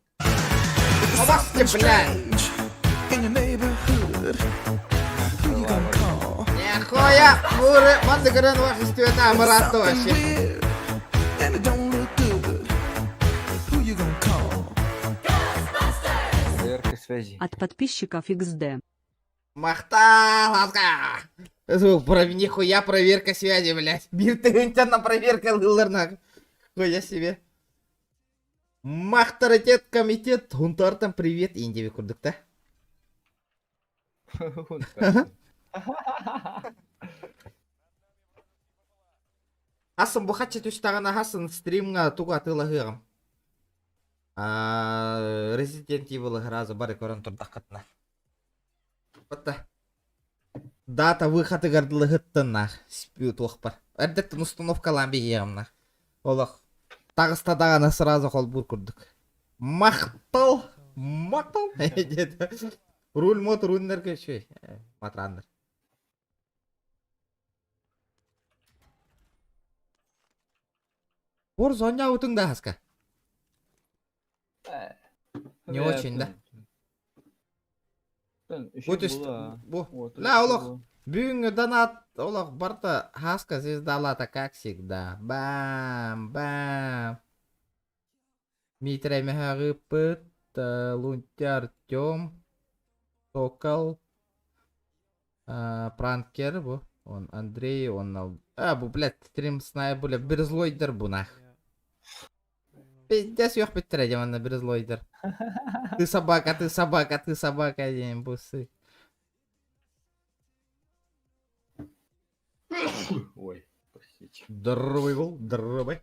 Нихуя! Муры! Мандыгрен ваши стюэта амарату вообще. Проверка связи. От подписчиков XD. Махта, ласка! Нихуя проверка связи, блядь. Биртыгынтян на проверка лыларнак. Хуя себе. Махтаритет комитет. Хунтартам привет. Индиви курдыкта. Асын бұқатшы түштағана асын стримға туға тылығығым. Resident Evil разы бары көрін тұрдақ қатына. Бітті. Дата выхода гордлығыттын нах. Спют оқпар. Әрдеттін установкалан бейгем нах. Олық. Тағыстадағана сразу қолбур күрдік. Мақтал. Руль мот рульнерге шөй. Матрандар. Бор зоня утыңда хаска. Не очень, да? Ля, олох, бүгінгі донат, олох, барта, хаска звездалата, как всегда. Бам. Митрай Мехарыпыт, Лунти Артем, Сокол, Пранкер, бу. Он Андрей, он... бу, блядь, стрим снайп, блядь, Берзлойдер бу, нах. Пиздец, ёх биттередем, он на Берзлойдер. Ты собака, ты собака, ты собака, день, бусы. Ой, простите. Здоровый гол, здоровый.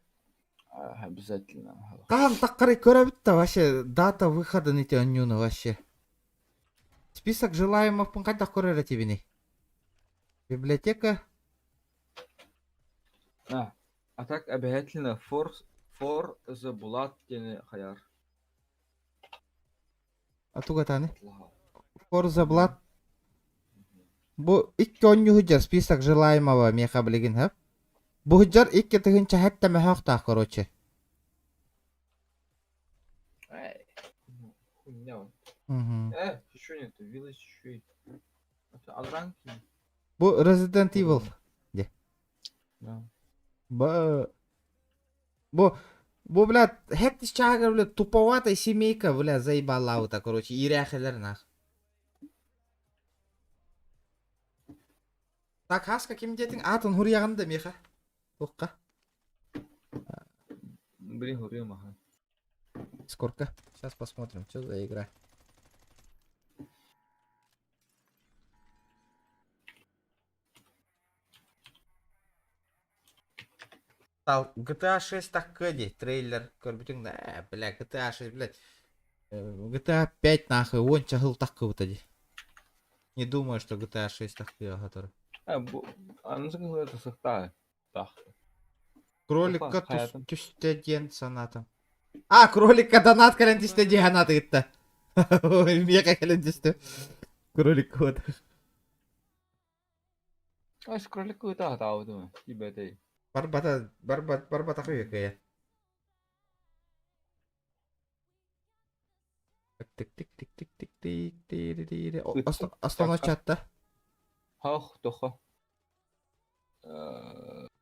Обязательно. Там так корректно вообще дата выхода не тянуна вообще. Список желаемых пунктов так коррективный. Библиотека. А так обязательно for the blood тени хаяр. А туга таны? For the blood. Бу икки онню худжар список желаемого меха блигин хап. Бу худжар икки тыгынча хатта мехахта короче. Хуйня. Мгм. Еще нет, Village еще и... Это Адранки. Бу Resident Evil. Где? Да. Бу, блядь, хэттиш чагар, блядь, туповатая семейка, блядь, заебала вот так, короче, и ряхелер нах. Так, хас каким детин атын хурьяганда меха. Тухка. Блин, говорю, маха. Сколько? Сейчас посмотрим, что за игра. Стал GTA 6 так кэди, трейлер, корбитинг, бля, GTA 6, блядь. GTA 5 нахуй, он чахыл так кэвтади. Не думаю, что GTA 6 так который. Ну закрыл это сахта. Кролика тустеден санатом. А, кролика донат кален тустеди ганаты итта. Ой, мега кален тусте. Кролик вот. Ай, кролик это атау думаю, тебе это. Барбата хуя. Тик. Основной чатта. Хах, тоха.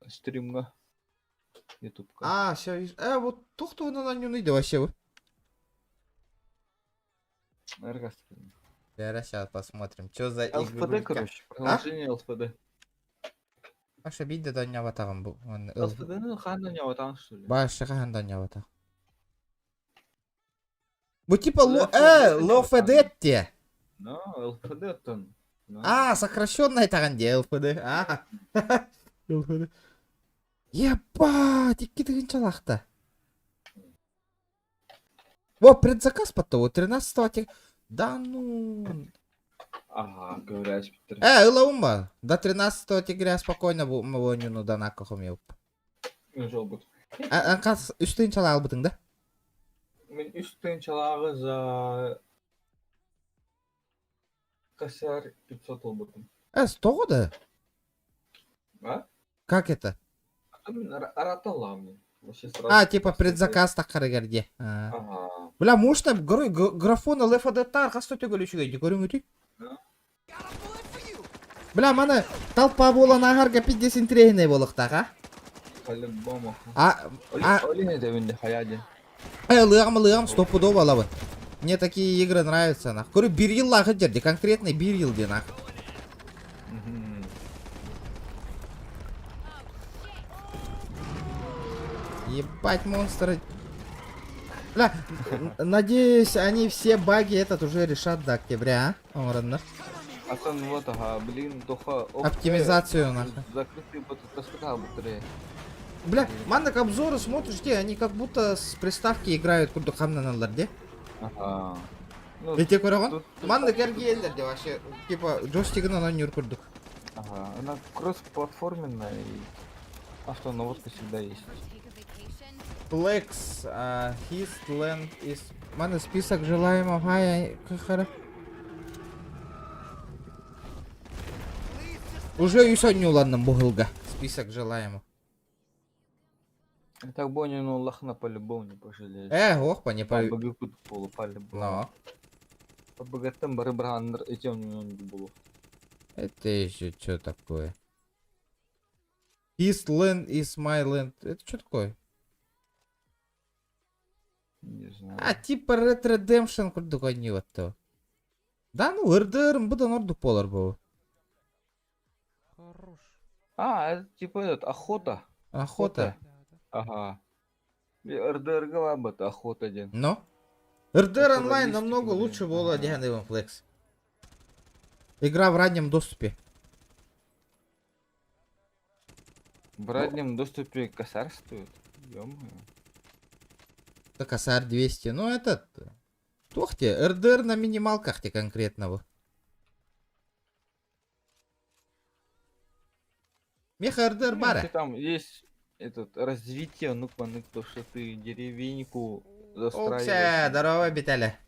Стримга. YouTube. А, сейчас. Вот тухто на нюниде вообще вы. Сейчас посмотрим, что за игрулька. ЛФД, короче. Приложение ЛФД. А что бидде до няватаган бу. ЛФД, ну ханда няватаган что ли? Баша ханда няватаг. Бу типа ЛФД. Ну, ЛФД тон. А, сокращенная таганде ЛФД. А. ЛФД. Ебать, икки тыгынчалахта. Во, предзаказ потом, 13 Да ну. Ага, говорят. Илаумба, до 13 октября спокойно мовонюну данаках умел. Каз үстін чала албытың да? Мен үстін чалағы за... Косяр 500 албытым. 100 да? А? Как это? Араталам. Типа предзаказ так харыгарде. Ага. Бля, можно графона ЛФД-та арқасты төгөлүшүгө көрүңүтү? Бля, мана толпа болан ағарға пиздесін трейне болықтақ, а? По-любому. Олине дебінде хаяде. Лыгам, стопудово алабы. Мне такие игры нравятся, нах. Көрі бір ел лағы жерде, конкретный бір елде, нах. Ебать, монстры. Бля, надеюсь, они все баги этот уже решат до октября, а? Ораннар. Вот, ага, блин, тоха... Оптимизацию, нахуй. Закрытый батарея. Бля, мандак обзоры смотришь, где они как будто с приставки играют куда хамнаналарде. Ага. Эти көрөгөн? Мандак элдерде вообще, типа, джойстигин анан юркурдук. Ага, она кросс-платформенная и автонаводка всегда есть. Flex, his land is... Мана список желаемого, кахара. Уже и сегодня уланным бугылга. Список желаемого. Так Бонни, ну лохна по-любому не пожалеешь. Ох, не по... Богакут полу по-любому. Но. По-богатым барабрандер и тем не было. Это еще что такое? His land is my land. Это что такое? Не знаю. Типа Red Redemption курдук не вот то. Да ну, РДР, будан ордук болар бұл. Хорош. А, это типа этот, охота. Охота. Ага. РДР галабат, охота ден. Но? РДР онлайн Натуралистик, намного блин. лучше было, Ага. Диан Иван Флекс. Игра в раннем доступе. В раннем доступе косарь стоит. Ё-моё. Это косарь 200. Ну этот... Тохте, РДР на минималках-те конкретного. Меха РДР Ну, бара. если там есть этот развитие, ну-ка, то, что ты деревеньку застраиваешь. Окся, здорово, Биталя.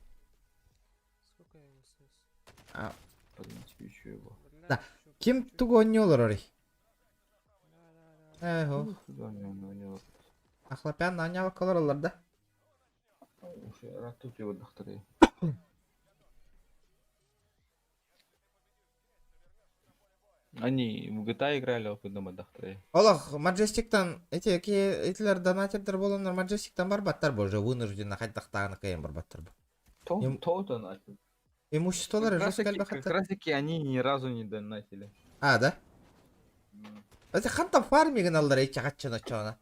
А, В принципе, еще его. да. Ким туго не олорори? Эхо. Ахлапян на нява колоролар, да? Уже ратут его дохтары. Они в GTA играли, а когда дохтары. Олах, Маджестиктан, этилер донатердер болонар Маджестиктан барбаттар боже, вынужденно хайтахтагына кайын барбаттар бу. То донатил. Имуществолары Как раз жесткаль таки- Как бахаттар. раз таки они ни разу не донатили. А, да? Это хантам фармиген алдар эйча хатчана чана.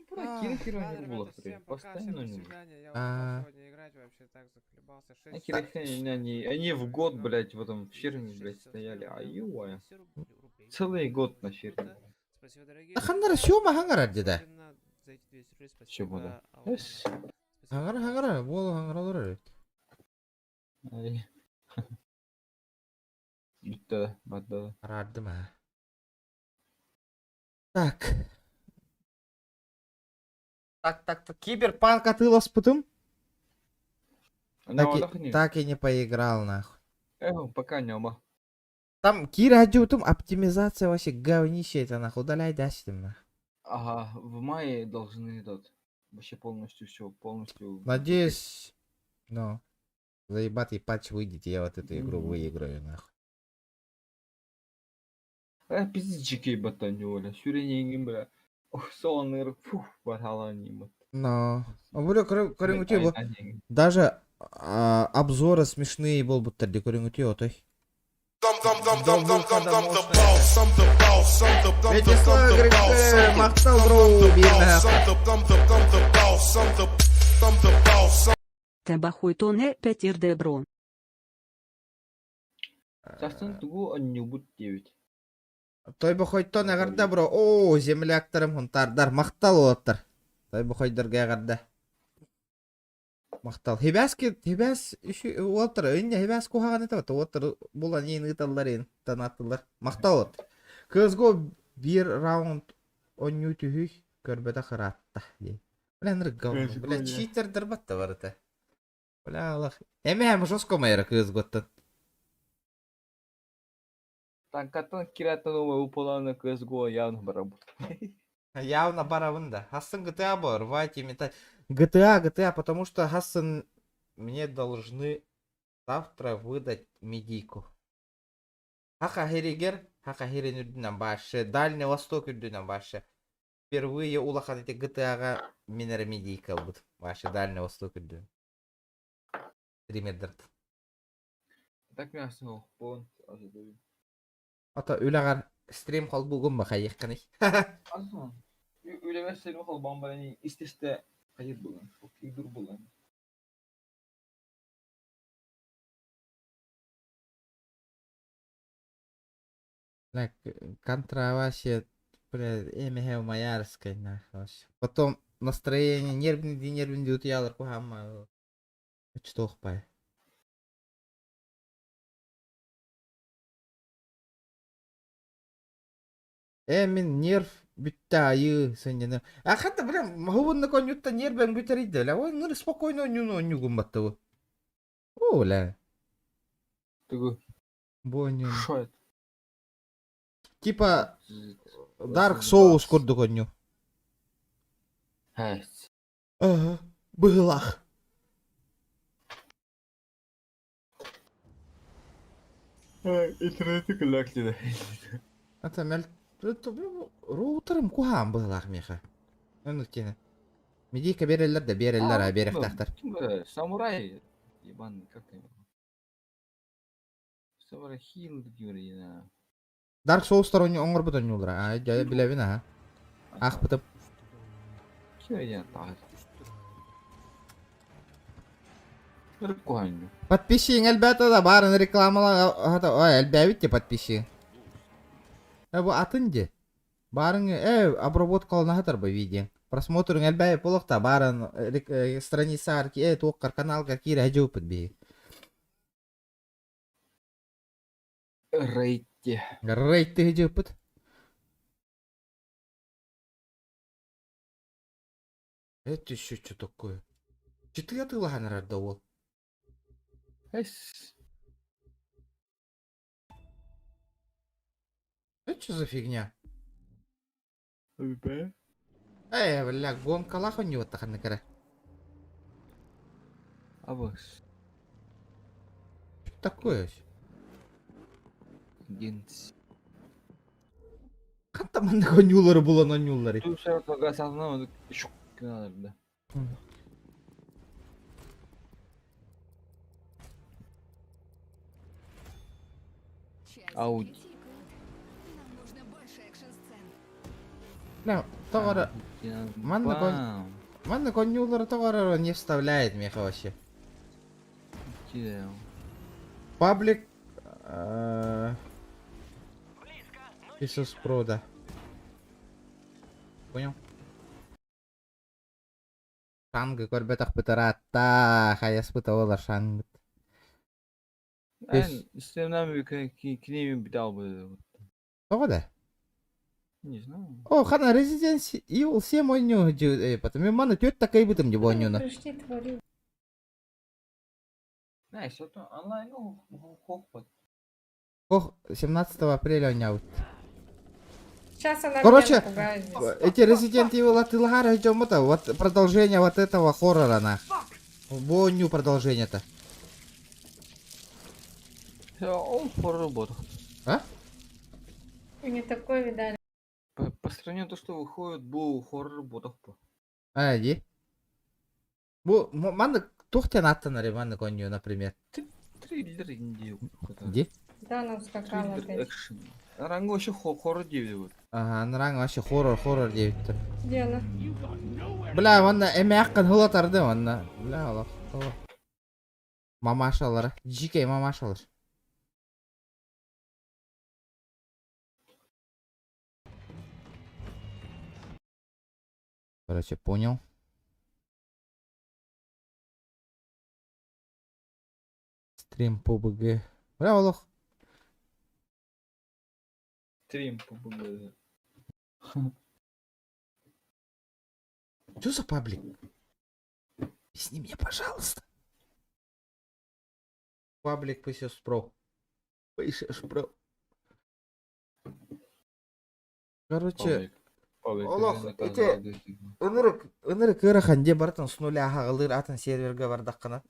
Кирихира не было, постоянно не было. А, Они в год, блять, в этом фирме, блять, стояли. Аюая. Целый год на фирме. хандар сёма хангара деда. Чё было? Хангара, болу хангара олар. Ай. Биттэ, бадда. Радым а. Так. Так. Киберпанк отылас путым? Так и не поиграл, нахуй. Пока нема. Там Кира Адютум, оптимизация вообще говнище это, нахуй. Удаляй дастим, нахуй. Ага, в мае должны этот вообще полностью все, полностью. Надеюсь, ну, заебатый патч выйдет, я вот эту игру выиграю, нахуй. Пиздички батанёля, сюренегим, бля. Соныр, фух, бараланим. Но, бля, корень даже обзоры смешные был будто для корень той. Вячеслав Григорьевич, махтал, бро, бедная. Тебе хуйтоне 5 РД, Састан тугу аннюбут 9. Той бы хоть то нагарда, бро. О, землякторым хунтардар, мақтал оттар. Той бы хоть дыргай гарда. Мақтал. Хибас еще оттар, инне хибас кухаган это вот, оттар була нейн ыталларын, танаттылар. Мақтал от. Кызго bir раунд онню түхүй, көрбеда қыратта. Бля, ныргау. Бля, читер дырбатта бар это. Бля, Аллах. Эме жестко майра кызготтан. Танкаттан киратанова уполана CSGO явно барабут. Явно барабында. Хасан GTA был, рвайте метать. GTA, потому что Хасан мне должны завтра выдать медийку. Хака Херигер, Хака Херинюдинам башы, Дальний Восток юдинам башы. Впервые улахан эти GTA-га минер медийка будет. Башы Дальний Восток юдин. Стримердерд. Так мясо ол, пон, ожидаю. Ата үләгәр стрим кал бугын ба хәйек кыны. Азман. Үлемес сені қол бамбарани истесте қайыр болған. Игдур болған. Так, контравасия, бля, эмихе маярская, нахуй. Потом настроение нервный утялар кухамма. Что хпай. Эмин нерв бүттайы сенен. А хатта блин, хубунна конютта нервен бүтериде. Ла ой, ныр спокойно нюгум баттыбы. О, ла. Тыгы. Боню. Шо это? Типа Dark Souls курду коню. Хэс. Ага, былах. Интернеті кілләкті. Это мәл... Роутерым кухам былах меха. Ну кені. Медийка берелер де берелер, а берек тақтар. Самурай. Ебаный, как ты? Самурай хил говорит. Dark Souls'tar oңор butun yollara. Ha, jaya bilebin ha. Aq bıtıp. Kime так. Прикольно. Подписчиğin elbette da barın reklamalar hata o elbette подписчиğin. Bu atınca. Barın обработкалына хатар bu видео. Просмотрың elbette болықта barın страница арки тоққар каналға кире ажып бит. Рейте. Рейте ажып бит. Это еще что такое? Че ты отыла нарадовал? Эс. Это что за фигня? ВП. Бля, гонка лаха не вот так на кара. А вот. Что такое? Генс. Как там на конюлары было на нюларе? Тут все равно основное шук надо, да. Ауди. Да, товара. Манна конюлары товара не вставляет меха вообще. Паблик. Иисус Прода. Понял? Шанга корбетах петарата, хаяс пытала шанг. Стенами к ним бедал бы. Что да? Не знаю. О, хана Resident Evil 7 он ню, потому мана тёт такая бы там не было нюна. Знаешь, это онлайн, хохпот. Ох, 17 апреля он аут. Сейчас она Короче, меня напугает здесь. эти Resident Evil от Илгара идем это, вот продолжение вот этого хоррора на. Боню продолжение-то. Он хоррор бот. А? Не такой видали. По стране то, что выходит, был хоррор ботов. Иди. Мана тухтен аттанари мана конью, например. Триллер индию. Иди. Да, она скакала опять. Экшен. Ранго еще хоррор 9. Ага, наранг вообще хоррор 9. Где она? Бля, ванна эмяққан хулатарды ванна. Бля, Аллах. Мамашалар. Жикей мамашалар. Короче, понял. Стрим по БГ. Бля, Аллах. Стрим по БГ. Что за паблик? Объясни мне, пожалуйста. Паблик писешь про. Пишешь про. Короче. Олох, эти ынырык ырахан де бартын с нуля хагылыр атын серверге бардаккана.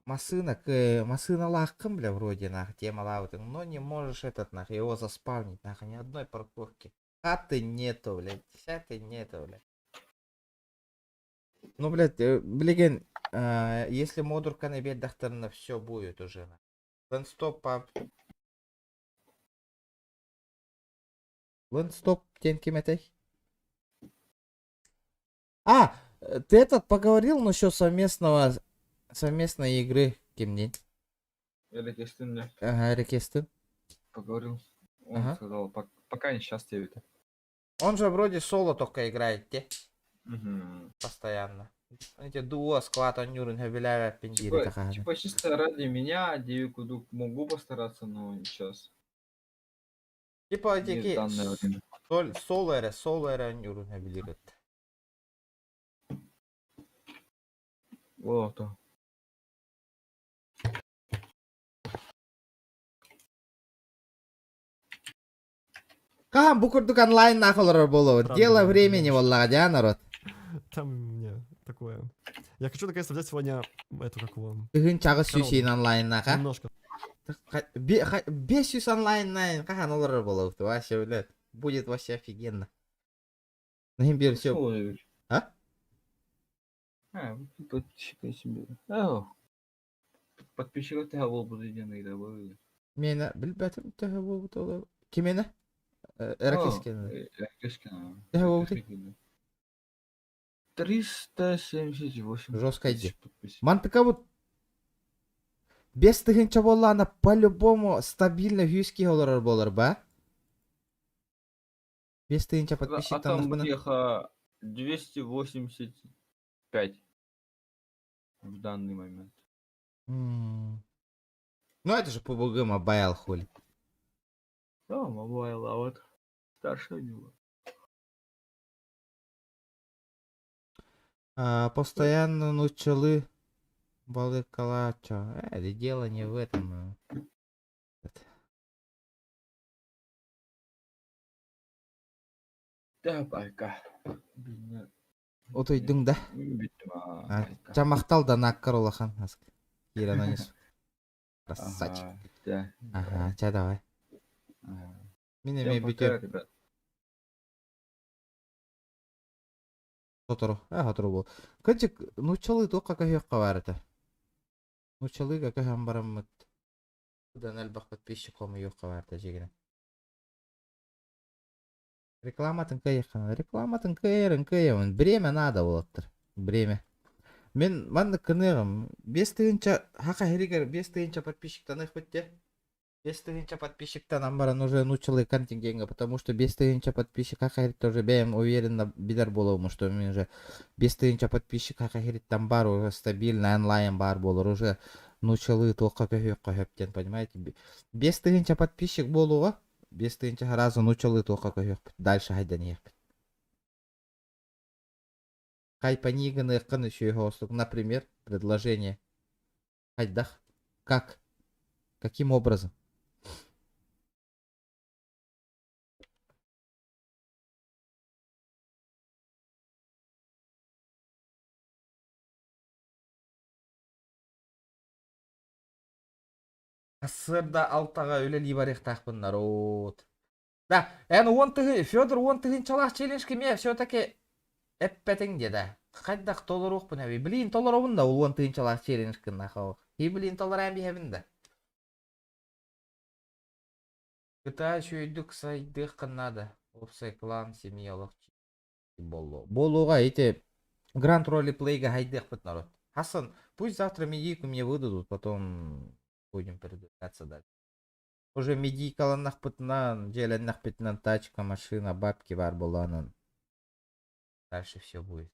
Масына лахкым, бля, вроде нах, тема лаутын, но не можешь этот нах, его заспавнить, нах, ни одной парковки. Хаты нету, блядь, хаты нету, блядь. Ну, блядь, блин, если модурка на бед дахтарна, все будет уже. Лэнстоп, пап. Лэнстоп, тенки метай. А, ты этот поговорил насчет совместной игры кем-нибудь? Рекестин, да. Ага, Рекестин. Поговорил. Он сказал, пока не сейчас тебе это. Он же вроде соло только играет, те? Постоянно. Эти дуо, склад, он нюрин, хабиляя, пиндири. Типа чисто ради меня, девику могу постараться, но не сейчас. Типа эти соло нюрин, хабилирует. Вот. Кахам букурдук онлайн нахолор было. Дело времени, валлах, да, народ? Там, не, такое. Я хочу наконец-то взять сегодня эту, как его... Ты чага сюсин онлайн наха? Немножко. 500 онлайн на кахан олор было. Вообще, блядь, будет вообще офигенно. Наимбир все. А? Подписчика себе. Подписчика ты был бы иногда. Meni bilbetim tehe boluptu olar. Kimeni? Эракескені. Эракескені. Tehe boluptu. 378. Жестко иди. Мантыка вот без тыгынча боллана по-любому стабильно 100 доллар болар, ба? Без тыгынча подписчиктан А там нахмана. мне 285 в данный момент. Ну это же PUBG Mobile хули. Да, мобайл, а вот старше него. Постоянно нучалы балы калача. Дело не в этом. Да, байка. Отойдың да. Чамақтал да наккар олахан. Иранонис. Красавчик. Ага, ча давай. Мен бүйте. Хотору. Хотору бол. Качык нучалы тоққа көйөкқа барыты. Нучалы көйөкқа бараммыт. Будан әлбақ подписчик қомы өкқа барыты жегіне. Рекламатын көйөкқана. Рекламатын көйөрін. Бреме надо болаттыр. Бреме. Мен манды кынығым. 5-тыгынча хақа херигер 5-тыгынча подписчиктан их бітте. 5-тыгынча подписчиктан амбаран уже нучалы контингенга, потому что 5-тыгынча подписчик хақа херитте уже бәйім уверенно бидер болуым, что мен уже 5-тыгынча подписчик хақа хериттан бар, уже стабильно онлайн бар болыр, уже нучалы тоққа көйөкқа хөптен, понимаете? 5-тыгынча подписчик болуға, 5-тыгынча разы нучалы тоққа көйөкпіт, дальше хайдан ехпіт. Хайпаниганы қын еще хостук, например, предложение. Хайдах. Как? Каким образом? Сырда алтаға өлі барех тақпын народ. Да, әні Федор 10-тыгынчалақ челленджке ме все-таки эппетің деді. Қайдақ толыр оқпын әбей. Білейін толыр оғында ол 10-тыгынчалақ челленджкін нақауық. Білейін толыр әмбі әбінді. GTA шөйдік сайдық қынады. Опсай клан семьялық болу. Болуға эти гранд ролеплейга хайдық бұт народ. Хасан, пусть завтра медийку мне выдадут, потом будем передвигаться дальше. Уже медийкаланнақ бұтынан, желеннақ бұтынан тачка, машина, бабки бар боланын. Дальше все будет.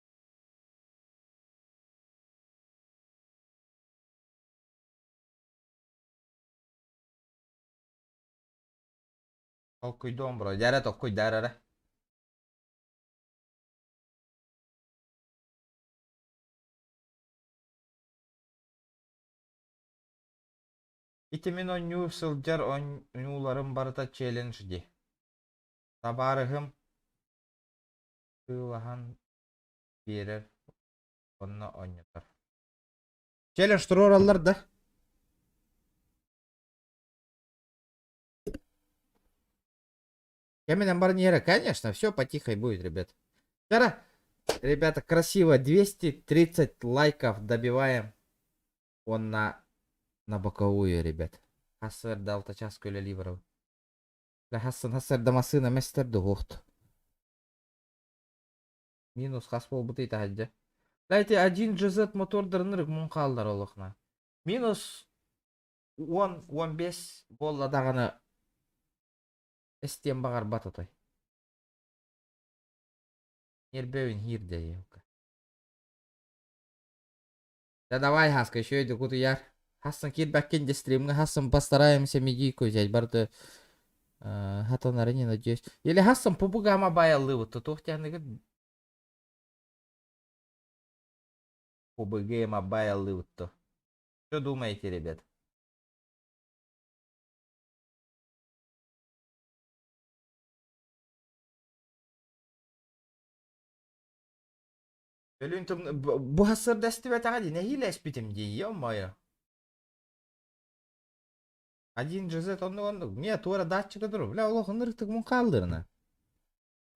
Okuyduğum bro. Deret okuy derere. İtimin oyunu sılcar oyunlarım barıta challenge di. Sabarıhım kılahan verir. Onu oynatar. Challenge tur oralar da. Каменем барьера, конечно, все потихо будет, ребят. Вчера, ребята, красиво 230 лайков добиваем. Он на боковую, ребят. Хассер дал час көйле ливеров. Да Хассан Хассер дамасына мастер дугохт. Минус хаспол бутый тахаджа. Дайте 1 GZ мотордырынырык мун қалдар олықна. Минус 10-15 болла дағаны Эстем багар бататой. Нербевин хирде елка. Да давай, Хаска, еще иди куда яр. Хасан кирбаккен де стримга, Хасан постараемся медийку взять, барды. Хатанары не надеюсь. Или Хасан PUBG Mobile вот то тяны. PUBG Mobile вот то. Что думаете, ребят? Bu hasır destivet hadi ne hile espitim diye ё-моё. 1 GZ onu не тура датчика durur. Бля Allah'ın ırtık mun kaldırına.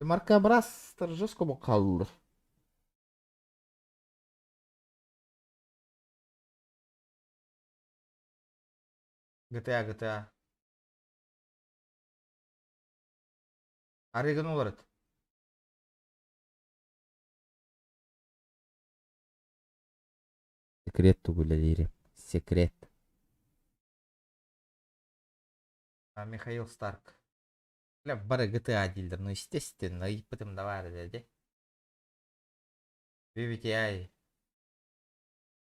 Marka bras tırjısko mu kaldır. GTA. Арыгын оларыт. Секрет тугулелери. Секрет. Михаил Старк. Бля, бары GTA дилдер, ну естественно, и потом давай, дядя. VVTI.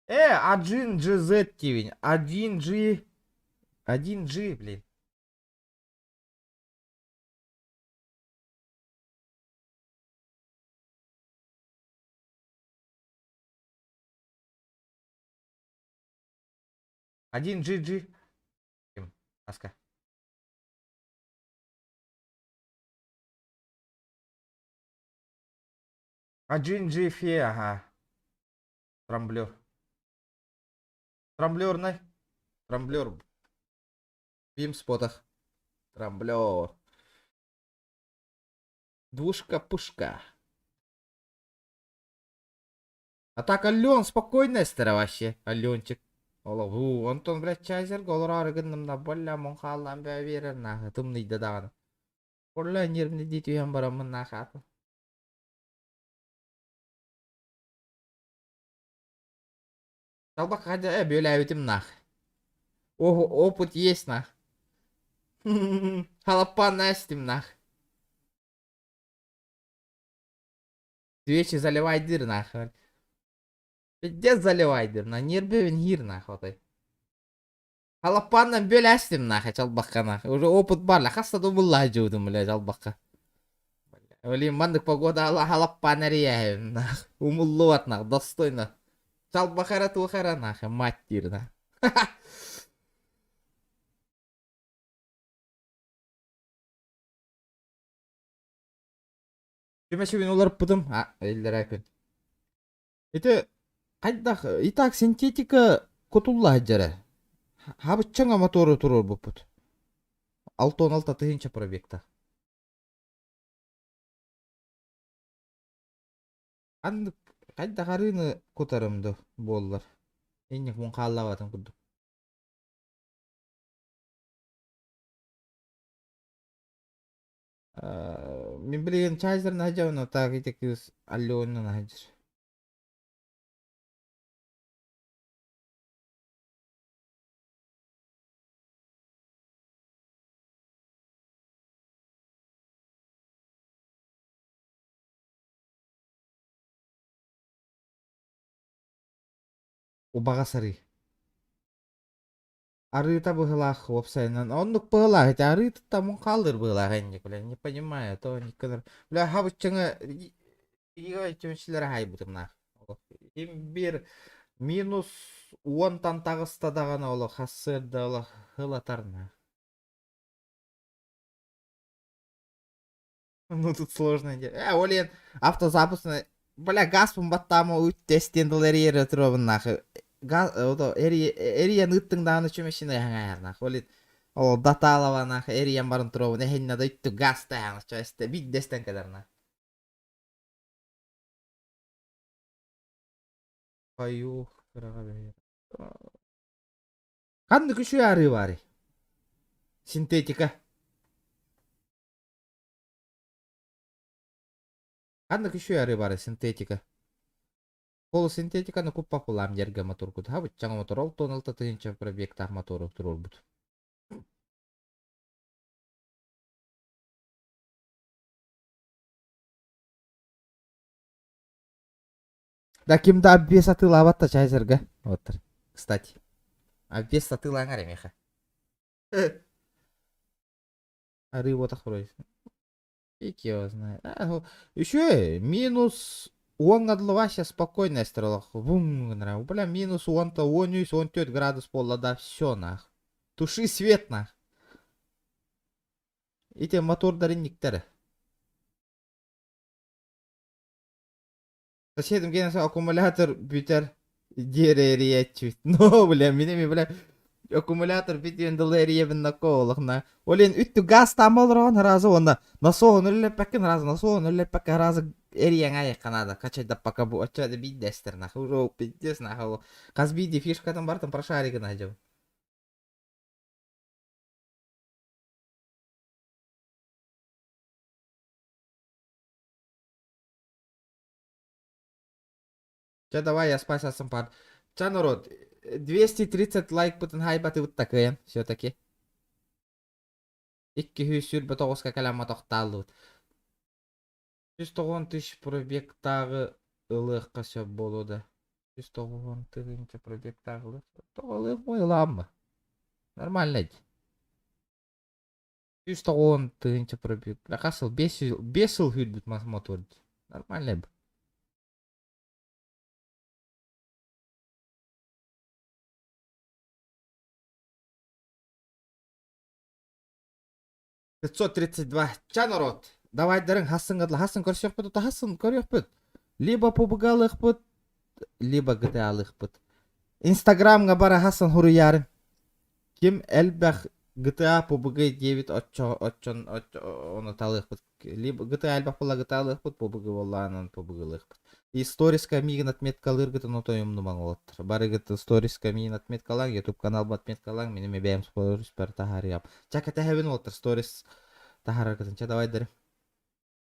1GZ тивень. 1G. 1G, блин. Один GG. Аска. Один G фе, ага. Трамблер. Трамблер, на. Трамблер. Бим спотах. Трамблер. Двушка-пушка. А так, Ален, спокойно, стара вообще. Аленчик. Олу, Антон, блядь, чайзер, голор арыгынымда, бля, монхаллан бә берер, нахы, тымныйды дағаны. Орла нервні дейт үйен барамын, нахы аты. Жалбақ қады, бөлі әуітім, нахы. Опыт есть, нахы. Халапан әстім, нахы. Свечи заливайдыр, нахы. Пиздец заливайдыр, на нербевен гир, нахы, отай. Халапаннан бөл әстім, нахы, жалбаққа, нахы. Уже опыт бар, лақаста думылла жудым, бля, жалбаққа. Олим, мандық погода ала халапан әрияйым, нахы. Умуллу от, нахы, достойно. Жалбақара тухара, нахы, маттир, нахы. Чүмәші мен олар бұдым. Елдер әкін. Это, қайдақ, итак, синтетика котулла әджәрі. Хабы чаңа моторы тұрыр бұл бұд. 6-16 тыгынча пробекта. Қайдақ арыны көтарымды болылар. Енек мұн қаллаватын күдді. Мен білеген чайзарын әжауын отақ етекіз аллионын әжір. Убаға сары. Арыта бұғылақ опсайнан. Оннық бұғылақ, это арыта тамын қалдыр бұғылақ әнек, бля, не понимаю, то не кадыр. Бля, хабыт чыңы, иға өтемшілер хай бұтымнақ. Бір минус 10 тан тағыстадағана олы қасырды олы хылатарына. Ну, тут сложно. Олен, автозапусны, бля, гаспын баттамы үттестенділер ері тұрабын нақы. Эриен ыттыңдағаны чөмешіне яңайарнақ. Ол даталаванақ, эриен барын тұрабын, әхеннада үтті газ таяңыз чөсті, биддестен кадарнақ. Қайуқ, қыраға бәйер. Қанды күші ары бары? Синтетика. Қанды күші ары бары синтетика? Полусинтетиканы көп популам жерге мотор күді. Хабыт жаңа мотор 6-16 тыгынча пробектақ моторы тұрыр бұд. Да кимда обвес атыла абатта чайзерге. Оттыр. Кстати. Обвес атыла аңар емеха. Ары ботақ бұрайсын. Фиг его знает. Еще минус 10 адлы вообще спокойно стрелок. Бум, нравится. Бля, минус 10-то 14 градус пола, да все нах. Туши свет нах. Эти мотордары никтері. Соседім кенесі аккумулятор бүтер дерерия чүт. Но, бля, менеме, бля, аккумулятор бүтен дылерия бін наколықна. Олен үтті газ тамалырған разы онда. Насоғын үліліп пәкін разы, насоғын үліліп пәкін разы эрияң аяққанады. Качайда пака бұл өтчады биддестер нах. Уже биддес нах. Қаз бидді фишкатын бартын прошаригін ажау. Ча, давай, я спать пар. Ча, народ, 230 лайк бутын хайбаты вот такая, все-таки. 209 кәләмә тоқталды. 190 тысяч пробегтағы ылық сөп болуды. 190 тысяч пробегтағы ылық. Тоғылық ойламы. Нормально. 110 тысяч пробег. Қасыл 5 жыл хүлбіт моторды. Нормально. 532. Ча, народ. Давай дырың хасын ғадла. Хасын көрсек бұд, ұта хасын көрек бұд. Либо PUBG-лық бұд, либо GTA-лық бұд. Инстаграмға бара хасын хұру ярын. Ким әлбәқ GTA PUBG 9 оны талық бұд. Либо GTA әлбәқ бұла GTA-лық бұд, PUBG болланын PUBG-лық бұд. И сториска мигін отметкалыр гітін отойымны маңылаттыр. Бары гіті сториска мигін отметкалаң, YouTube канал отметкалаң, меніме бәйім спойлер спер тахар ям. Чака тәхәбін олттыр, сторис тахар гітін. Ча, давай дәрім.